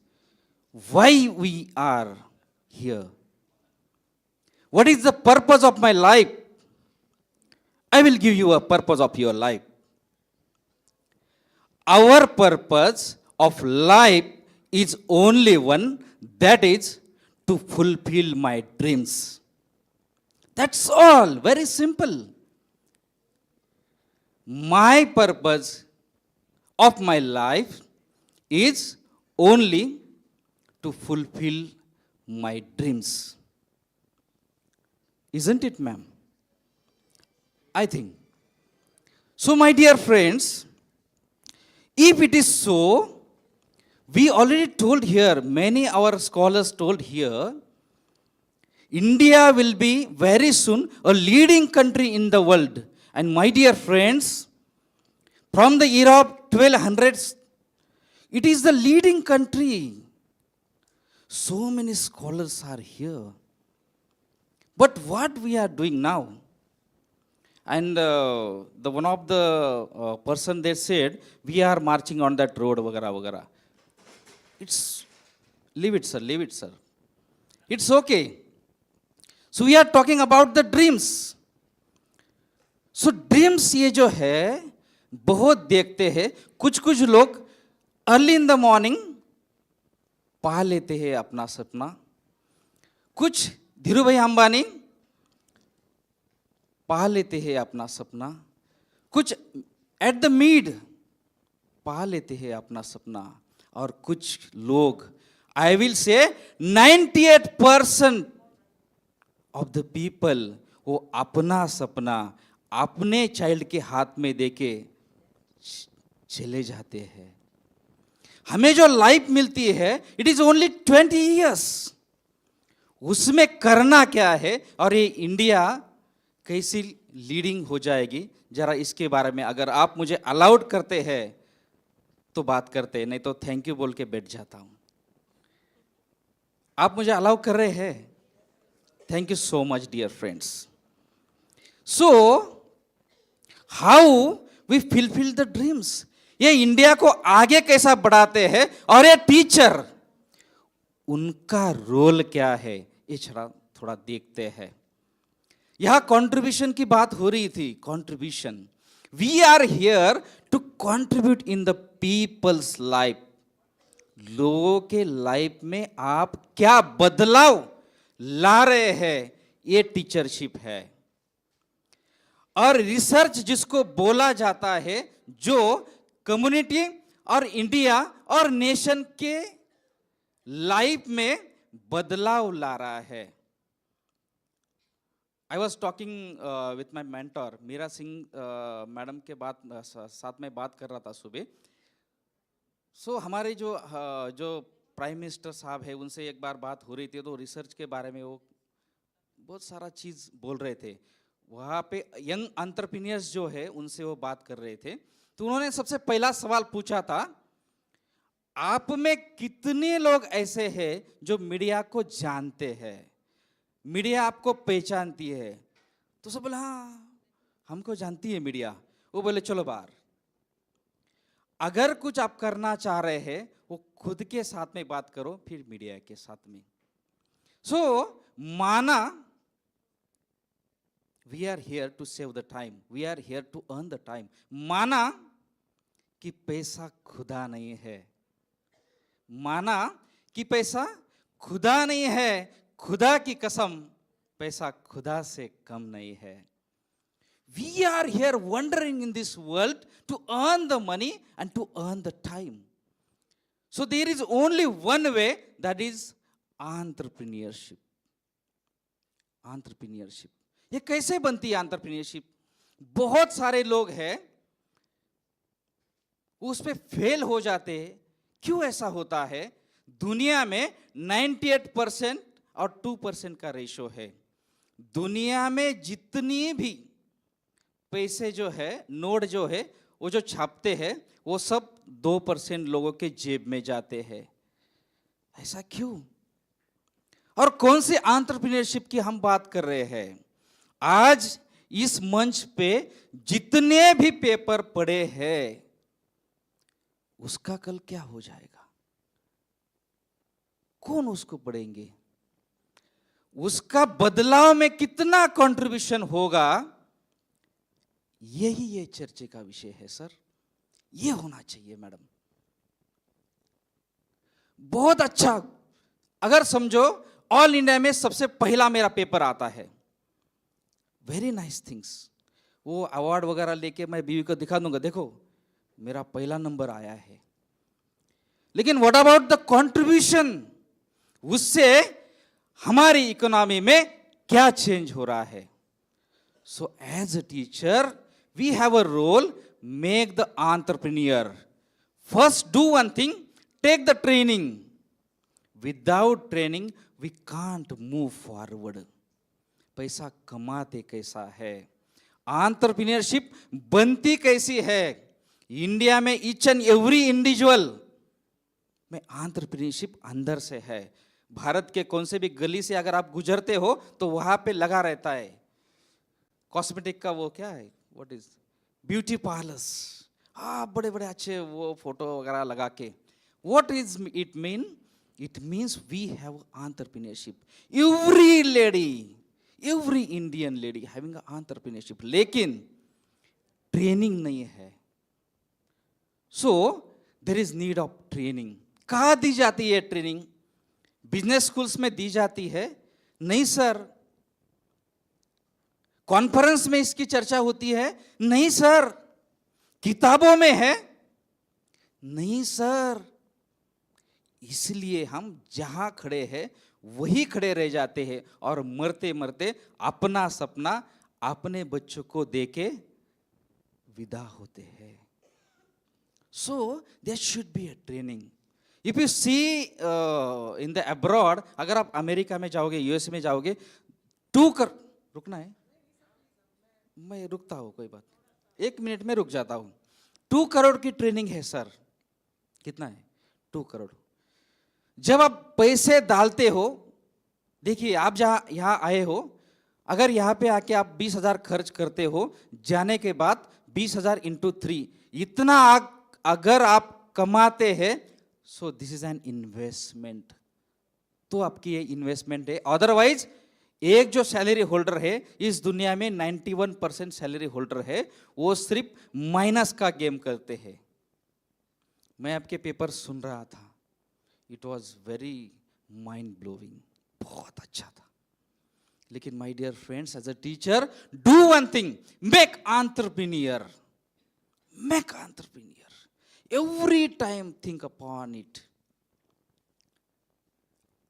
why we are here? What is the purpose of my life? I will give you a purpose of your life. Our purpose of life is only one, that is to fulfill my dreams. That's all, very simple. My purpose of my life is only to fulfill my dreams. Isn't it, ma'am? I think. So, my dear friends, if it is so, we already told here, many our scholars told here, India will be very soon a leading country in the world. And my dear friends, from the era of 1200s, it is the leading country. So many scholars are here. But what we are doing now? And the one of the person they said, we are marching on that road, vagara, vagara. It's, leave it, sir, leave it, sir. It's okay. So we are talking about the dreams. So dreams ये जो है, बहुत देखते हैं, कुछ लोग early in the morning पा लेते हैं अपना सपना, कुछ धीरू भाई अंबानी पा लेते हैं अपना सपना, कुछ एट द मिड पा लेते हैं अपना सपना, और कुछ लोग, I will say 98% of the people वो अपना सपना अपने चाइल्ड के हाथ में देके चले जाते हैं. हमें जो लाइफ मिलती है, इट इज ओनली 20 years. उसमें करना क्या है और ये इंडिया कैसी लीडिंग हो जाएगी, जरा इसके बारे में अगर आप मुझे अलाउड करते हैं तो बात करते हैं, नहीं तो थैंक यू बोल के बैठ जाता हूं. आप मुझे अलाउ कर रहे हैं? Thank you so much dear friends. So how we fulfil the dreams, ये इंडिया को आगे कैसा बढ़ाते हैं, और ये टीचर उनका रोल क्या है, ये थोड़ा देखते हैं. यहां कंट्रीब्यूशन की बात हो रही थी. Contribution, we are here to contribute in the people's life. लोगों के लाइफ में आप क्या बदलाव ला रहे हैं, ये टीचरशिप है. और रिसर्च जिसको बोला जाता है, जो कम्युनिटी और इंडिया और नेशन के लाइफ में बदलाव ला रहा है. I was talking with my mentor Meera Singh madam के साथ में बात कर रहा था सुबह. सो हमारे जो प्राइम मिनिस्टर साहब है, उनसे एक बार बात हो रही थी, तो रिसर्च के बारे में वो बहुत सारा चीज़ बोल रहे थे. वहाँ पे यंग एंटरप्रेन्योर्स जो है उनसे वो बात कर रहे थे. तो उन्होंने सबसे पहला सवाल पूछा था, आप में कितने लोग ऐसे हैं जो मीडिया को जानते हैं, मीडिया आपको पहचानती है? तो सब बोला हाँ हमको जानती है मीडिया। वो बोले चलो बाहर। अगर कुछ आप करना चाह रहे हैं वो खुद के साथ में बात करो, फिर मीडिया के साथ में। सो माना we are here to save the time, we are here to earn the time. माना कि पैसा खुदा नहीं है, माना कि पैसा खुदा नहीं है, खुदा की कसम पैसा खुदा से कम नहीं है। We are here wandering in this world to earn the money and to earn the time. So there is only one way, that is entrepreneurship. Entrepreneurship. ये कैसे बनती है entrepreneurship? बहुत सारे लोग हैं उस पे फेल हो जाते हैं। क्यों ऐसा होता है? दुनिया में 98% और 2% का रेशो है। दुनिया में जितनी भी पैसे जो है, नोट जो है, वो जो छापते हैं वो सब 2% लोगों के जेब में जाते हैं। ऐसा क्यों? और कौन से एंटरप्रेन्योरशिप की हम बात कर रहे हैं? आज इस मंच पे जितने भी पेपर पड़े हैं उसका कल क्या हो जाएगा? कौन उसको पढ़ेंगे? उसका बदलाव में कितना कंट्रीब्यूशन होगा? यही ये चर्चे का विषय है सर। ये होना चाहिए मैडम। बहुत अच्छा। अगर समझो ऑल इंडिया में सबसे पहला मेरा पेपर आता है, वेरी नाइस थिंग्स। वो अवार्ड वगैरह लेके मैं बीवी को दिखा दूंगा, देखो मेरा पहला नंबर आया है। लेकिन व्हाट अबाउट द कंट्रीब्यूशन? उससे हमारी इकोनॉमी में क्या चेंज हो रहा है? So as a teacher we have a role, make the entrepreneur. First do one thing, take the training. Without training we can't move forward. पैसा कमाते कैसा है? एंटरप्रेन्योरशिप बनती कैसी है? इंडिया में ईच एंड एवरी इंडिविजुअल में एंटरप्रेन्योरशिप अंदर से है। भारत के कौन से भी गली से अगर आप गुजरते हो तो वहां पे लगा रहता है कॉस्मेटिक का, वो क्या है, व्हाट इज, ब्यूटी पार्लर्स। हाँ, बड़े बड़े अच्छे वो फोटो वगैरह लगा के। What is it mean? It means we have entrepreneurship. Every lady, every Indian lady having entrepreneurship, लेकिन ट्रेनिंग नहीं है। So there is need of training. कहाँ दी जाती है ट्रेनिंग? बिजनेस स्कूल्स में दी जाती है? नहीं सर। कॉन्फ्रेंस में इसकी चर्चा होती है? नहीं सर। किताबों में है? नहीं सर। इसलिए हम जहां खड़े हैं वही खड़े रह जाते हैं और मरते मरते अपना सपना अपने बच्चों को देके विदा होते हैं। So there should be a training. If you see in the abroad, अगर आप अमेरिका में जाओगे, यूएस में जाओगे, रुकना है, मैं रुकता हूँ, कोई बात, 1 मिनट में रुक जाता हूँ। 2 करोड़ की ट्रेनिंग है सर। कितना है? 2 करोड़। जब आप पैसे डालते हो, देखिए आप जहाँ यहाँ आए हो, अगर यहाँ पे आके आप 20,000 खर्च करते हो, जाने के बाद 20,000 × 3, इतना अगर आप कमाते हैं, so this is an investment. तो आपकी ये इन्वेस्टमेंट है। अदरवाइज एक जो सैलरी होल्डर है इस दुनिया में 91% सैलरी होल्डर है, वो सिर्फ माइनस का गेम करते हैं। मैं आपके पेपर सुन रहा था, it was very mind blowing, बहुत अच्छा था। लेकिन my dear friends, as a teacher, do one thing, make entrepreneur, make entrepreneur. Every time think upon it.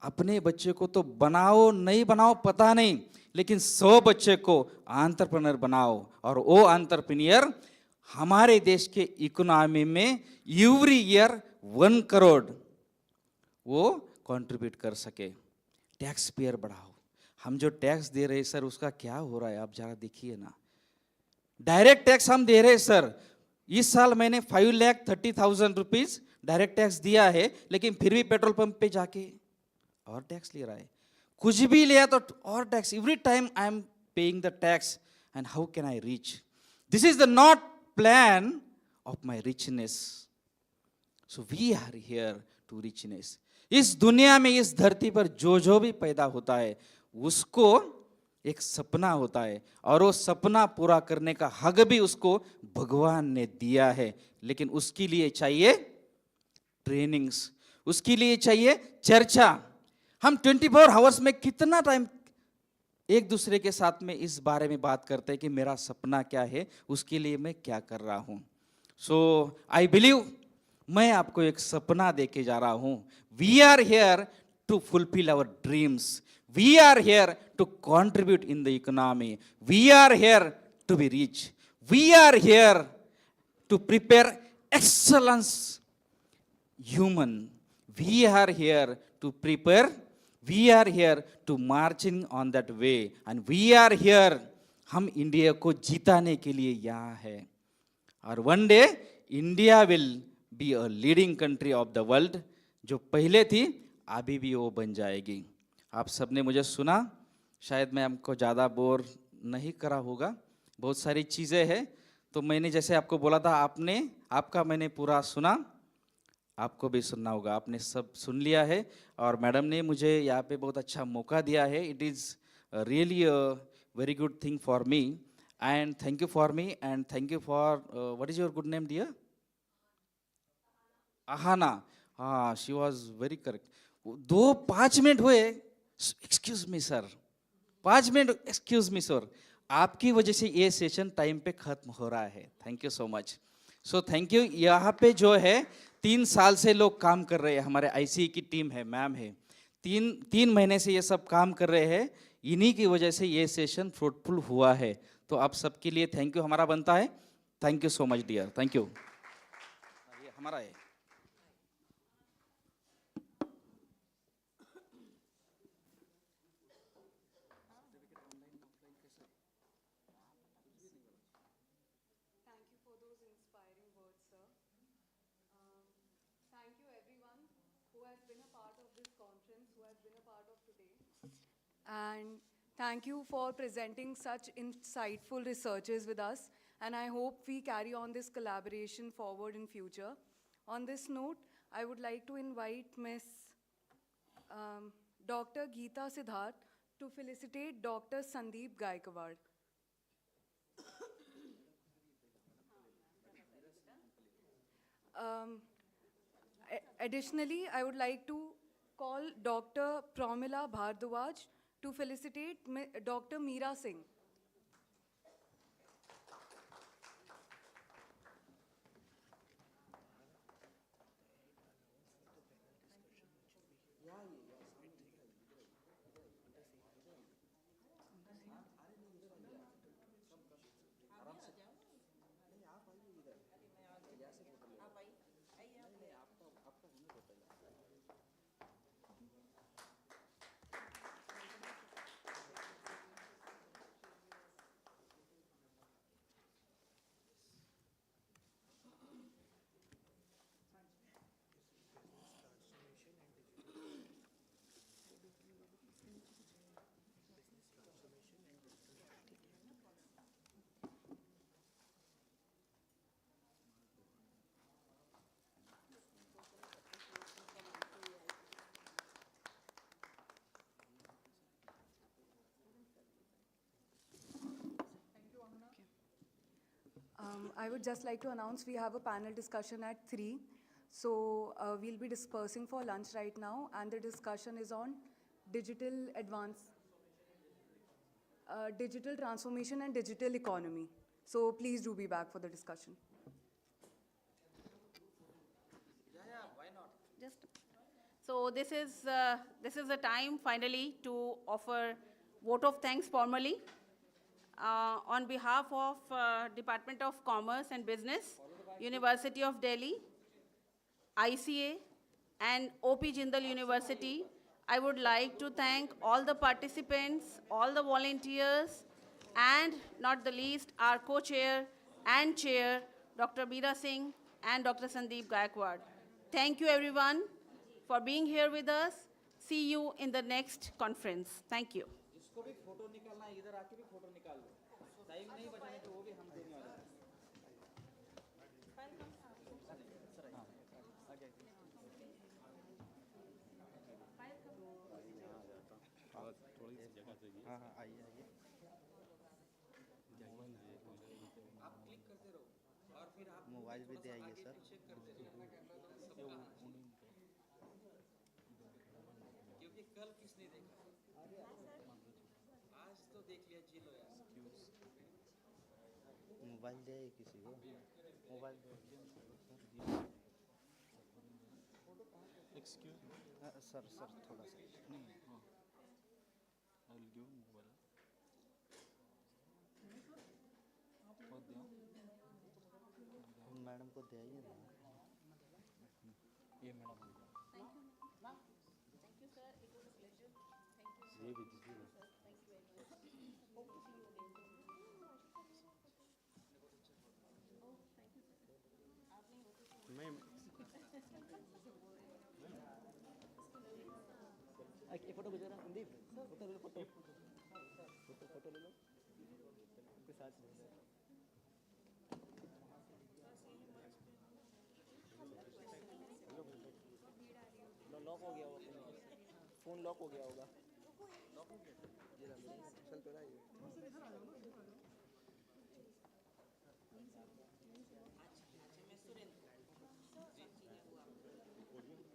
अपने बच्चे को तो बनाओ नहीं बनाओ पता नहीं, लेकिन 100 बच्चे को एंटरप्रेन्योर बनाओ, और वो एंटरप्रेन्योर हमारे देश के इकोनॉमी में एवरी ईयर 1 करोड़ वो कंट्रीब्यूट कर सके। टैक्स पेयर बढ़ाओ। हम जो टैक्स दे रहे हैं सर, उसका क्या हो रहा है आप जरा देखिए ना। डायरेक्ट टैक्स हम दे रहे हैं सर। इस साल मैंने 5,30,000 रुपीज डायरेक्ट टैक्स दिया है, लेकिन फिर भी पेट्रोल पंप पे जाके और टैक्स ले रहा है, कुछ भी लिया तो और tax. Every time I am paying the tax, and how can I reach? This is the not plan of my richness. So we are here to richness. इस दुनिया में, इस धरती पर जो भी पैदा होता है उसको एक सपना होता है, और वो सपना पूरा करने का हक भी उसको भगवान ने दिया है. लेकिन उसके लिए चाहिए ट्रेनिंग्स, उसके लिए चाहिए चर्चा. हम 24 आवर्स में कितना टाइम एक दूसरे के साथ में इस बारे में बात करते हैं कि मेरा सपना क्या है, उसके लिए मैं क्या कर रहा हूं. सो आई बिलीव, मैं आपको एक सपना देके जा रहा हूं. We are here to fulfil our dreams. We are here to contribute in the economy. We are here to be rich. We are here to prepare excellence human. We are here to prepare. We are here to marching on that way. And we are here, हम India को जीताने के लिए यहाँ है. और one day India will be a leading country of the world. जो पहले थी अभी भी वो बन जाएगी. आप सबने मुझे सुना, शायद मैं आपको ज़्यादा बोर नहीं करा होगा. बहुत सारी चीज़ें हैं, तो मैंने जैसे आपको बोला था, आपका मैंने पूरा सुना, आपको भी सुनना होगा. आपने सब सुन लिया है, और मैडम ने मुझे यहाँ पे बहुत अच्छा मौका दिया है. It is really a very good thing for me, and thank you for me, and thank you for what is your good name dear? Aahana. हाँ, she was very correct. 5 minute हुए. Excuse me sir, 5 minute. Excuse me sir, आपकी वजह से ये session time पे खत्म हो रहा है. Thank you so much. So thank you. यहाँ पे जो है 3 साल से लोग काम कर रहे हैं. हमारे आईसीए की टीम है, मैम है, 3 महीने से ये सब काम कर रहे हैं. इन्हीं की वजह से ये सेशन फ्रूटफुल हुआ है. तो आप सबके लिए थैंक यू हमारा बनता है. Thank you so much dear. Thank you. ये हमारा है. And thank you for presenting such insightful researches with us, and I hope we carry on this collaboration forward in future. On this note, I would like to invite Ms. Dr. Geeta Siddharth to felicitate Dr. Sandeep Gaikwad. Additionally, I would like to call Dr. Pramila Bhardwaj to felicitate Dr. Meera Singh. I would just like to announce we have a panel discussion at 3. So we'll be dispersing for lunch right now, and the discussion is on digital transformation and digital economy. So please do be back for the discussion. So this is the time finally to offer vote of thanks formally. On behalf of Department of Commerce and Business, University of Delhi, ICA, and OP Jindal University, I would like to thank all the participants, all the volunteers, and not the least, our co-chair and chair, Dr. Meera Singh and Dr. Sandeep Gaikwad. Thank you, everyone, for being here with us. See you in the next conference. Thank you. जिसको भी photo निकालना है इधर आके भी photo निकाल लो time नहीं बचाने तो वो भी हम देने वाले हाँ हाँ आइए आइए आप क्लिक करते रहो और फिर आप मोबाइल भी दे आइए सर चेक करते रहो क्योंकि कल किसने देखा आज तो देख लिया जी लो यार मोबाइल दे आइए किसी को मोबाइल दे एक्सक्यूज सर सर थोड़ा सा नहीं हाँ I will give mobile madam को दे आइए ना ये मैडम ये भी दीजिए मैं एक फोटो गुजरा संदीप फोटो ले लो फोटो फोटो ले लो के साथ लॉक हो गया होगा फोन लॉक हो गया होगा ये चल तो रहा है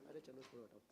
अरे चलो छोड़ो हटाओ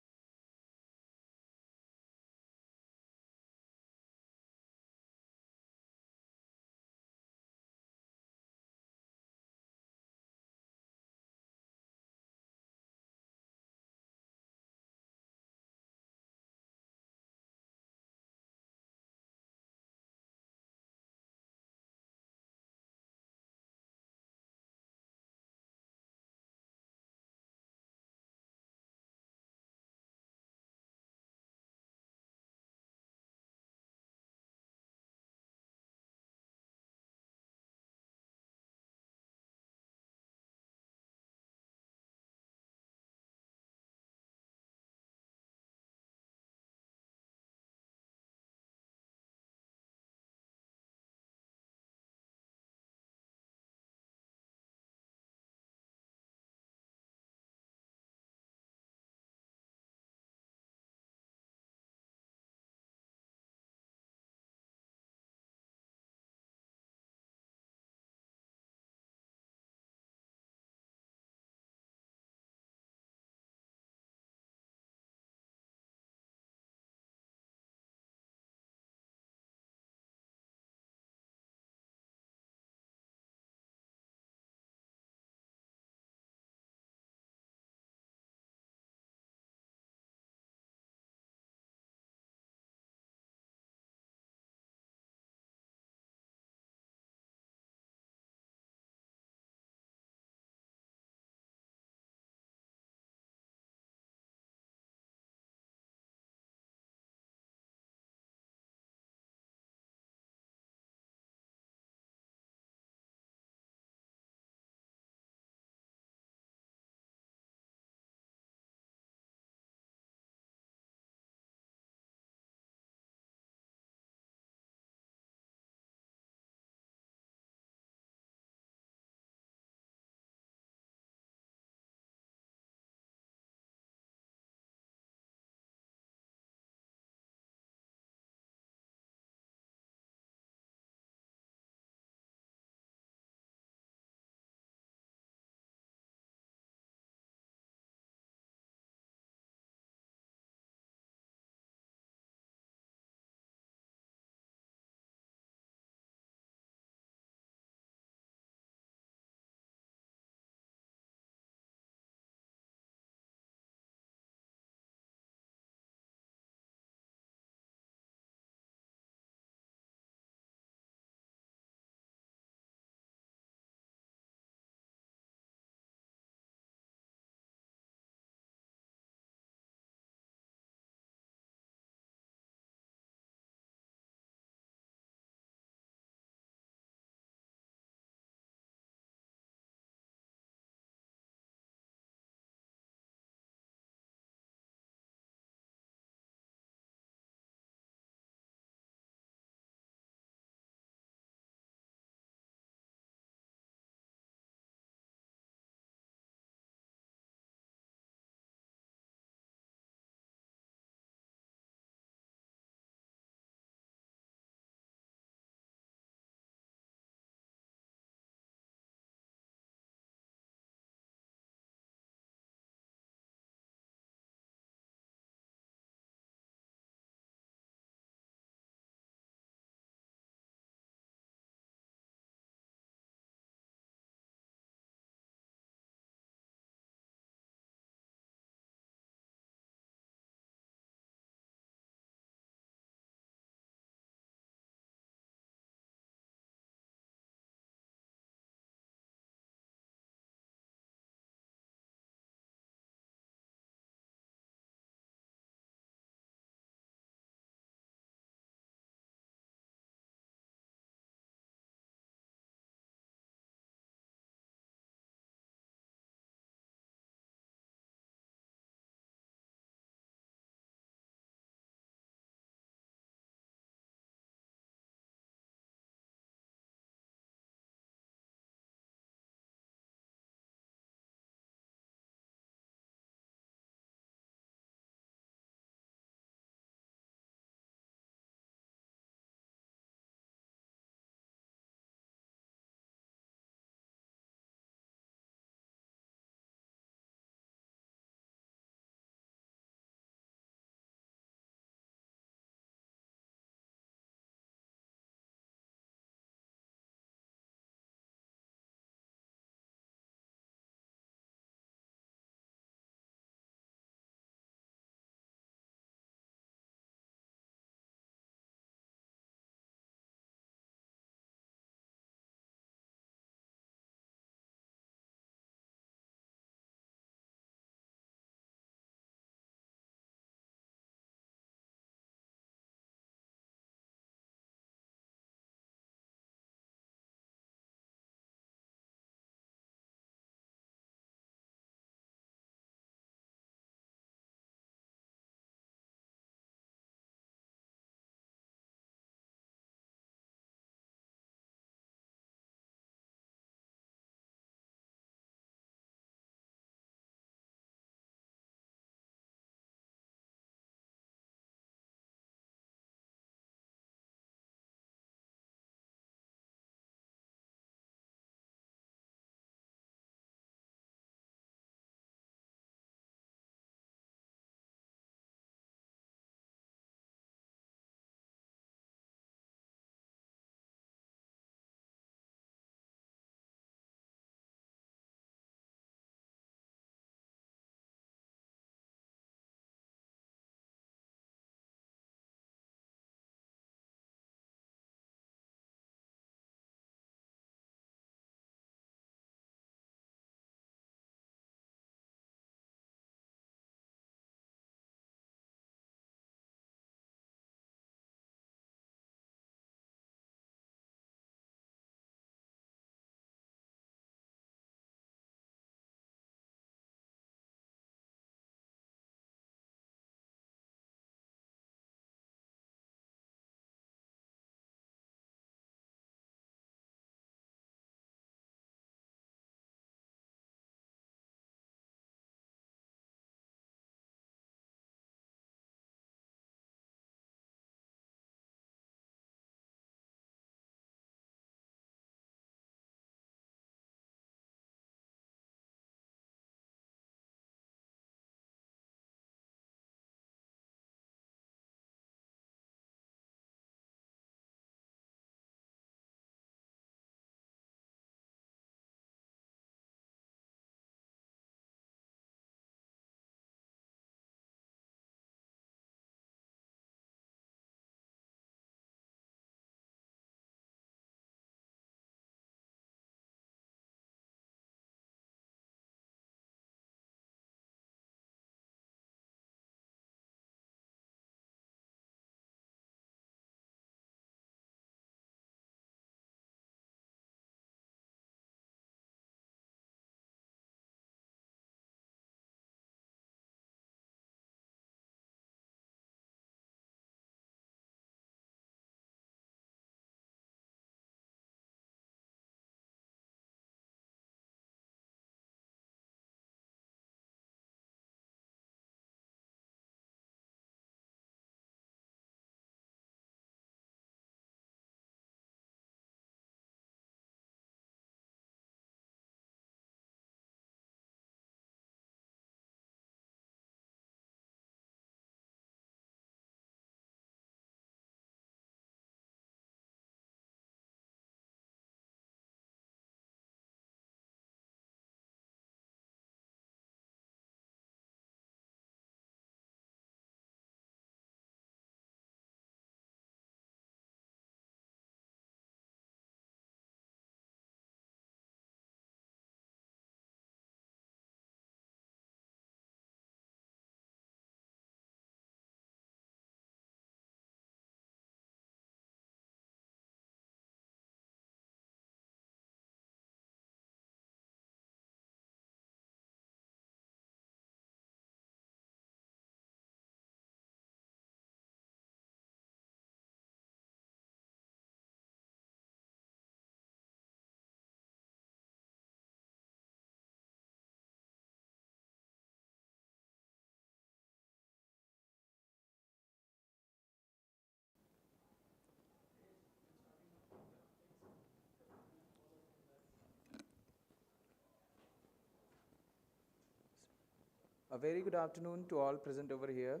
A very good afternoon to all present over here.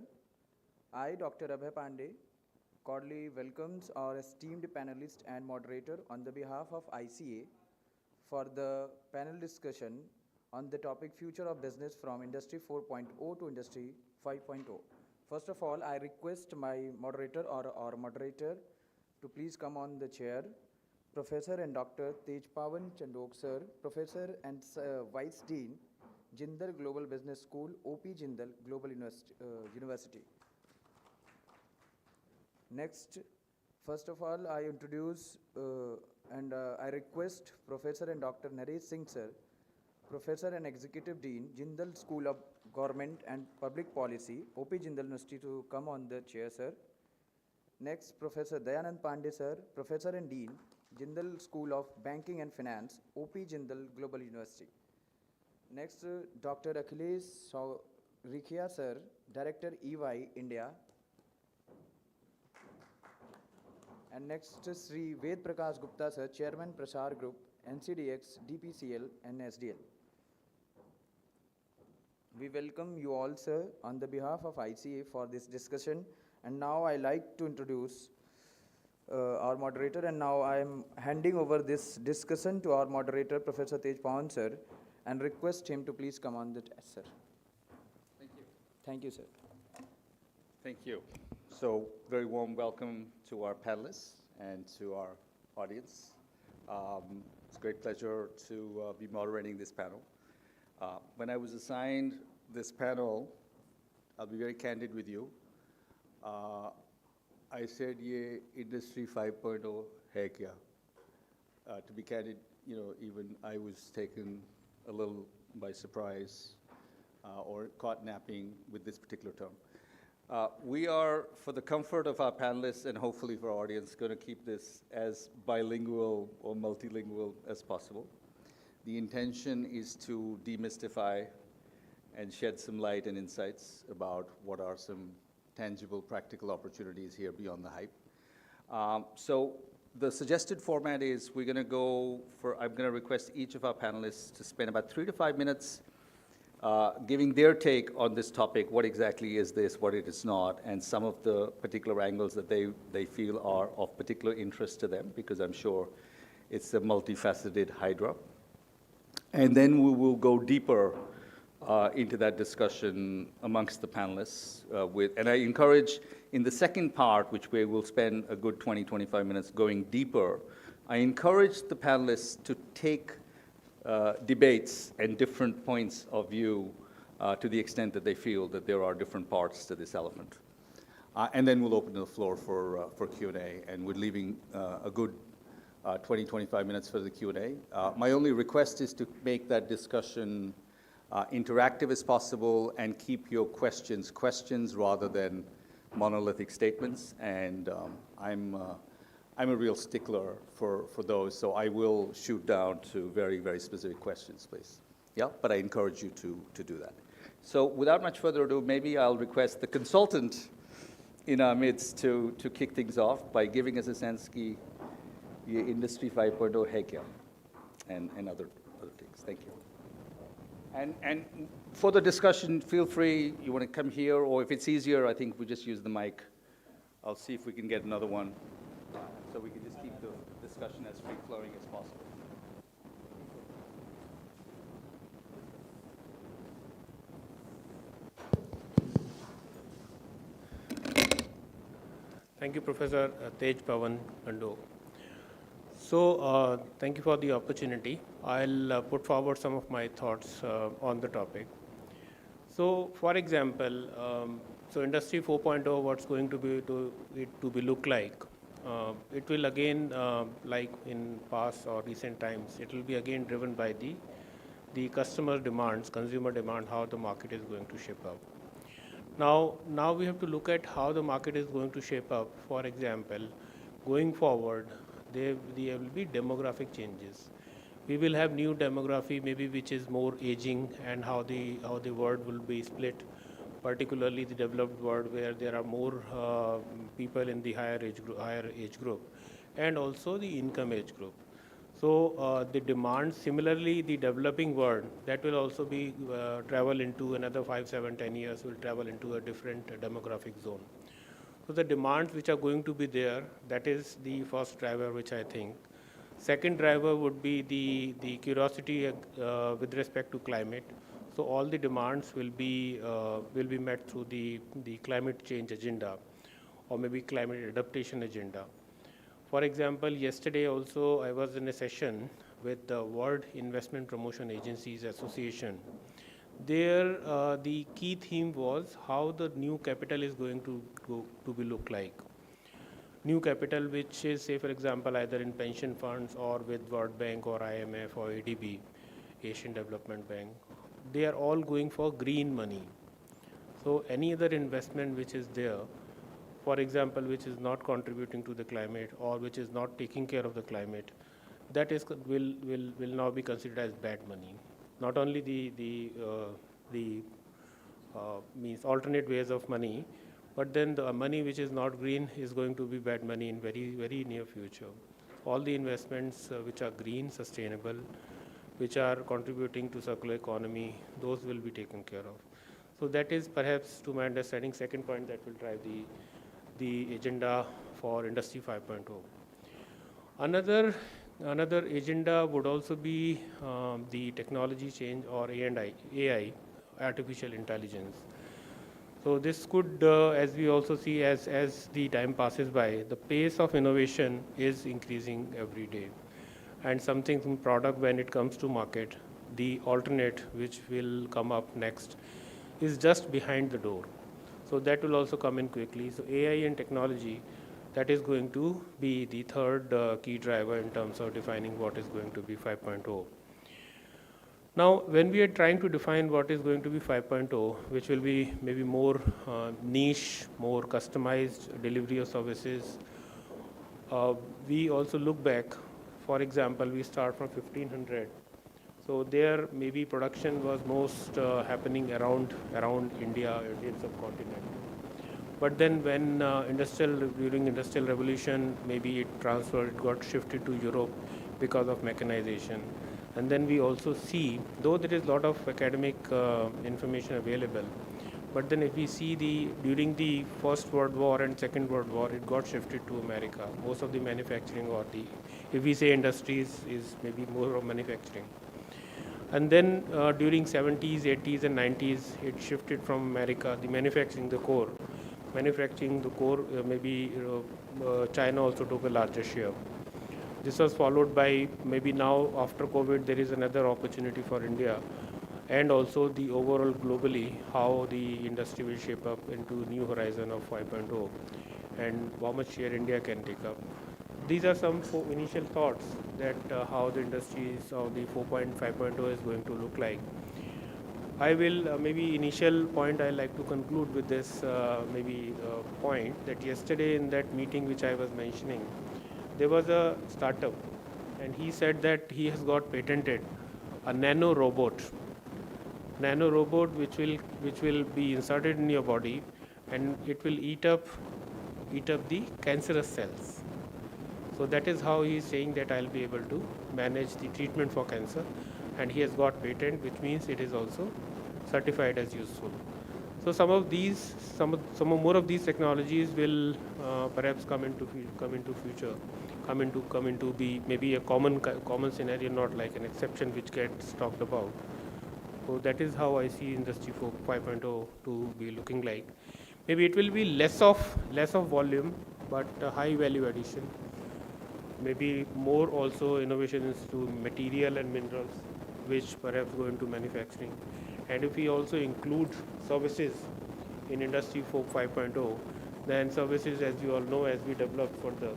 I, Dr. Abhay Pandey, cordially welcomes our esteemed panelist and moderator on the behalf of ICA for the panel discussion on the topic Future of Business from Industry 4.0 to Industry 5.0. First of all, I request my moderator or moderator to please come on the chair. Professor and Dr. Tejpavan Chandok sir, Professor and Vice Dean, Jindal Global Business School, OP Jindal Global University. Next, first of all, I introduce and I request Professor and Dr. Naresh Singh sir, Professor and Executive Dean, Jindal School of Government and Public Policy, OP Jindal University, to come on the chair, sir. Next, Professor Dayanand Pandey sir, Professor and Dean, Jindal School of Banking and Finance, OP Jindal Global University. Next, Dr. Akhilesh Rikhia sir, Director EY India. And next, Sri Ved Prakash Gupta sir, Chairman Prasar Group, NCDX, DPCL and SDL. We welcome you all, sir, on the behalf of ICA for this discussion. And now I like to introduce our moderator, and now I am handing over this discussion to our moderator, Professor Tejpavan sir, and request him to please come on the test, sir. Thank you. Thank you, sir. Thank you. So, very warm welcome to our panelists and to our audience. It's a great pleasure to be moderating this panel. When I was assigned this panel, I'll be very candid with you. I said, "Ye Industry 5.0 hai kya?" To be candid, even I was taken a little by surprise or caught napping with this particular term. We are, for the comfort of our panelists and hopefully for our audience, going to keep this as bilingual or multilingual as possible. The intention is to demystify and shed some light and insights about what are some tangible, practical opportunities here beyond the hype. So the suggested format is I'm going to request each of our panelists to spend about 3 to 5 minutes giving their take on this topic, what exactly is this, what it is not, and some of the particular angles that they feel are of particular interest to them, because I'm sure it's a multifaceted hydra. And then we will go deeper into that discussion amongst the panelists. And I encourage, in the second part, which we will spend a good 20, 25 minutes going deeper, I encourage the panelists to take debates and different points of view to the extent that they feel that there are different parts to this element. And then we'll open the floor for Q&A, and we're leaving a good 20, 25 minutes for the Q&A. My only request is to make that discussion interactive as possible and keep your questions rather than monolithic statements. And I'm a real stickler for those, so I will shoot down to very, very specific questions, please. Yeah, but I encourage you to do that. So without much further ado, maybe I'll request the consultant in our midst to kick things off by giving us a sense of the Industry 5.0 hai kya and other things. Thank you. And for the discussion, feel free, you want to come here, or if it's easier, I think we just use the mic. I'll see if we can get another one, so we can just keep the discussion as free-flowing as possible. Thank you, Professor Tejpavan Chandok. So, thank you for the opportunity. I'll put forward some of my thoughts on the topic. So, for example, so Industry 4.0, what's going to be look like? It will again, like in past or recent times, it will be again driven by the customer demands, consumer demand, how the market is going to shape up. Now we have to look at how the market is going to shape up. For example, going forward, there will be demographic changes. We will have new demography, maybe which is more aging, and how the world will be split, particularly the developed world, where there are more people in the higher age group, and also the income age group. So the demand, similarly, the developing world, that will also be travel into another 5, 7, 10 years, will travel into a different demographic zone. So the demands which are going to be there, that is the first driver which I think. Second driver would be the curiosity with respect to climate. So all the demands will be met through the climate change agenda or maybe climate adaptation agenda. For example, yesterday also I was in a session with the World Investment Promotion Agencies Association. There the key theme was how the new capital is going to be look like. New capital which is, say for example, either in pension funds or with World Bank or IMF or ADB, Asian Development Bank, they are all going for green money. So any other investment which is there, for example, which is not contributing to the climate or which is not taking care of the climate, that is will now be considered as bad money. Not only the means alternate ways of money, but then the money which is not green is going to be bad money in very near future. All the investments which are green, sustainable, which are contributing to circular economy, those will be taken care of. So that is perhaps, to my understanding, second point that will drive the agenda for Industry 5.0. Another agenda would also be the technology change or AI, artificial intelligence. So this could, as we also see as the time passes by, the pace of innovation is increasing every day. And something from product, when it comes to market, the alternate which will come up next is just behind the door. So that will also come in quickly. So AI and technology, that is going to be the third key driver in terms of defining what is going to be 5.0. Now, when we are trying to define what is going to be 5.0, which will be maybe more niche, more customized delivery of services, we also look back. For example, we start from 1500. So there maybe production was most happening around India, Indian subcontinent. But then when during industrial revolution, maybe it transferred, it got shifted to Europe because of mechanization. And then we also see, though there is a lot of academic information available, but then if we see during the First World War and Second World War, it got shifted to America. Most of the manufacturing or if we say industries, is maybe more of manufacturing. And then during 70s, 80s and 90s, it shifted from America, the manufacturing the core, maybe China also took a larger share. This was followed by maybe now after COVID, there is another opportunity for India, and also the overall globally, how the industry will shape up into new horizon of 5.0 and how much share India can take up. These are some initial thoughts that how the industries of the 5.0 is going to look like. I will maybe initial point I like to conclude with this point that yesterday in that meeting which I was mentioning, there was a startup and he said that he has got patented a nano robot which will be inserted in your body and it will eat up the cancerous cells. So that is how he is saying that I'll be able to manage the treatment for cancer, and he has got patent, which means it is also certified as useful. So some more of these technologies will perhaps come into future, come into be maybe a common scenario, not like an exception which gets talked about. So that is how I see Industry 5.0 to be looking like. Maybe it will be less of volume, but high value addition. Maybe more also innovations to material and minerals, which perhaps go into manufacturing. And if we also include services in Industry 5.0, then services, as you all know, as we develop further,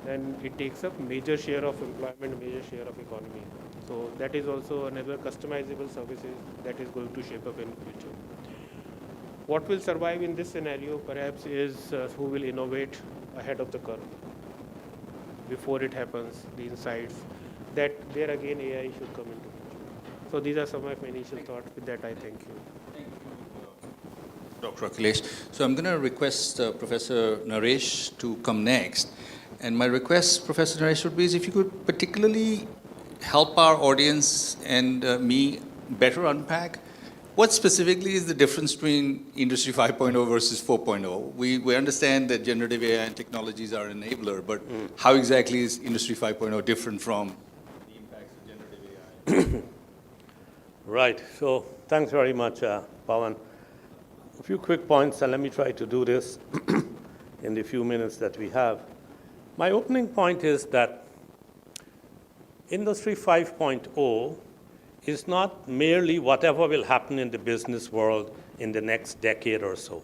then it takes up major share of employment, major share of economy. So that is also another customizable services that is going to shape up in future. What will survive in this scenario perhaps is who will innovate ahead of the curve. Before it happens, the insights, that there again AI should come into picture. So these are some of my initial thoughts. With that, I thank you. Dr. Akhilesh. So I'm going to request Professor Naresh to come next. And my request, Professor Naresh, would be is if you could particularly help our audience and me better unpack what specifically is the difference between Industry 5.0 versus 4.0? We understand that generative AI and technologies are an enabler, but how exactly is Industry 5.0 different from the impacts of generative AI? Right. So thanks very much, Pawan. A few quick points, and let me try to do this in the few minutes that we have. My opening point is that Industry 5.0 is not merely whatever will happen in the business world in the next decade or so.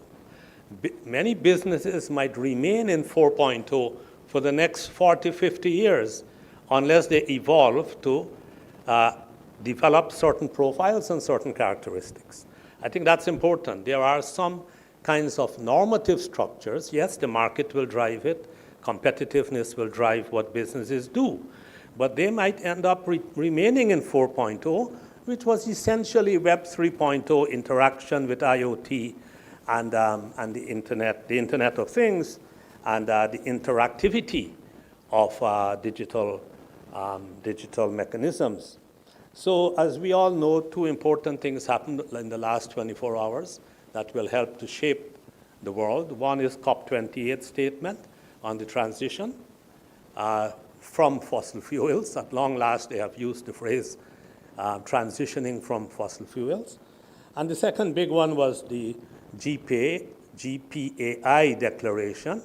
Many businesses might remain in 4.0 for the next 40, 50 years unless they evolve to develop certain profiles and certain characteristics. I think that's important. There are some kinds of normative structures. Yes, the market will drive it. Competitiveness will drive what businesses do. But they might end up remaining in 4.0, which was essentially Web 3.0 interaction with IoT and the Internet of Things, and the interactivity of digital mechanisms. So as we all know, two important things happened in the last 24 hours that will help to shape the world. One is COP28 statement on the transition from fossil fuels. At long last, they have used the phrase transitioning from fossil fuels. And the second big one was the GPAI declaration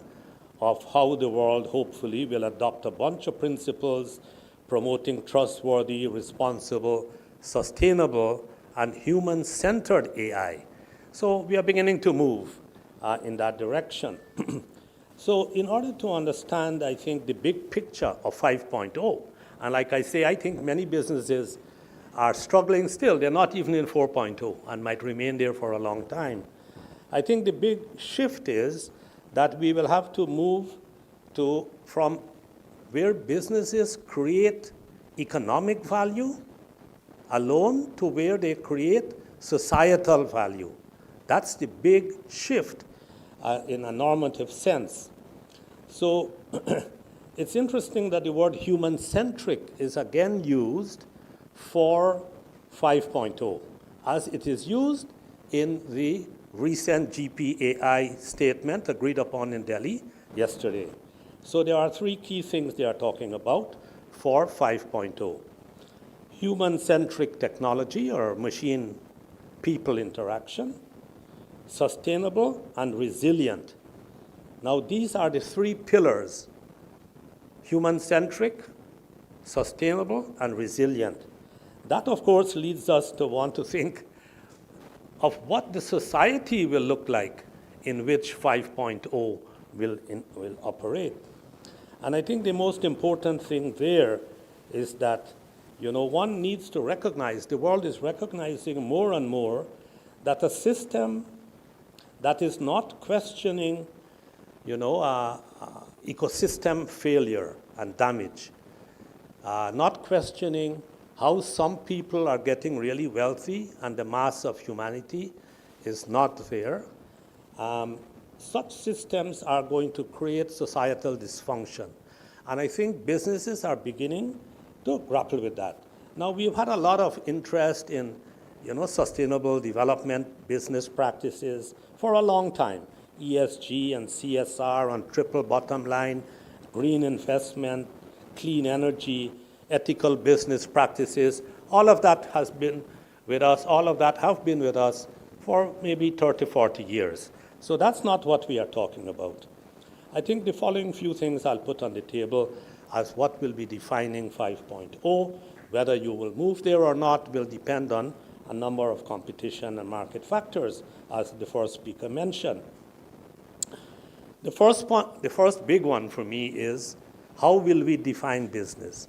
of how the world hopefully will adopt a bunch of principles promoting trustworthy, responsible, sustainable, and human-centered AI. So we are beginning to move in that direction. So in order to understand, I think, the big picture of 5.0, and like I say, I think many businesses are struggling still. They're not even in 4.0 and might remain there for a long time. I think the big shift is that we will have to move from where businesses create economic value alone to where they create societal value. That's the big shift in a normative sense. So it's interesting that the word human-centric is again used for 5.0, as it is used in the recent GPAI statement agreed upon in Delhi yesterday. So there are three key things they are talking about for 5.0. Human-centric technology or machine-people interaction, sustainable and resilient. Now these are the three pillars: human-centric, sustainable, and resilient. That, of course, leads us to want to think of what the society will look like in which 5.0 will operate. And I think the most important thing there is that, one needs to recognize, the world is recognizing more and more that a system that is not questioning, ecosystem failure and damage, not questioning how some people are getting really wealthy and the mass of humanity is not there. Such systems are going to create societal dysfunction. And I think businesses are beginning to grapple with that. Now, we've had a lot of interest in, sustainable development business practices for a long time. ESG and CSR on triple bottom line, green investment, clean energy, ethical business practices, all of that has been with us, all of that have been with us for maybe 30, 40 years. So that's not what we are talking about. I think the following few things I'll put on the table as what will be defining 5.0. Whether you will move there or not will depend on a number of competition and market factors, as the first speaker mentioned. The first big one for me is, how will we define business?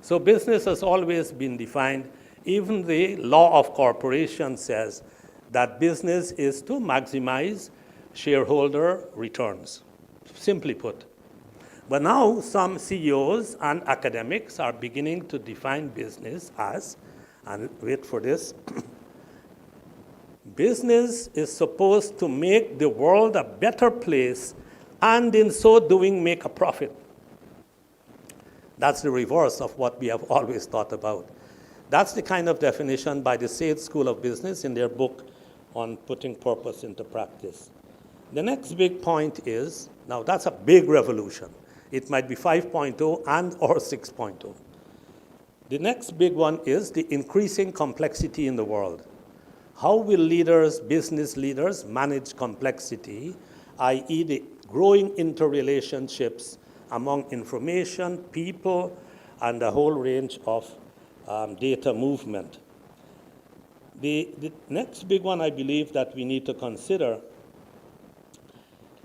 So business has always been defined. Even the law of corporation says that business is to maximize shareholder returns, simply put. But now some CEOs and academics are beginning to define business as, and wait for this, business is supposed to make the world a better place and in so doing make a profit. That's the reverse of what we have always thought about. That's the kind of definition by the Sage School of Business in their book on putting purpose into practice. The next big point is, now that's a big revolution. It might be 5.0 and or 6.0. The next big one is the increasing complexity in the world. How will leaders, business leaders, manage complexity, i.e. the growing interrelationships among information, people, and a whole range of data movement? The next big one I believe that we need to consider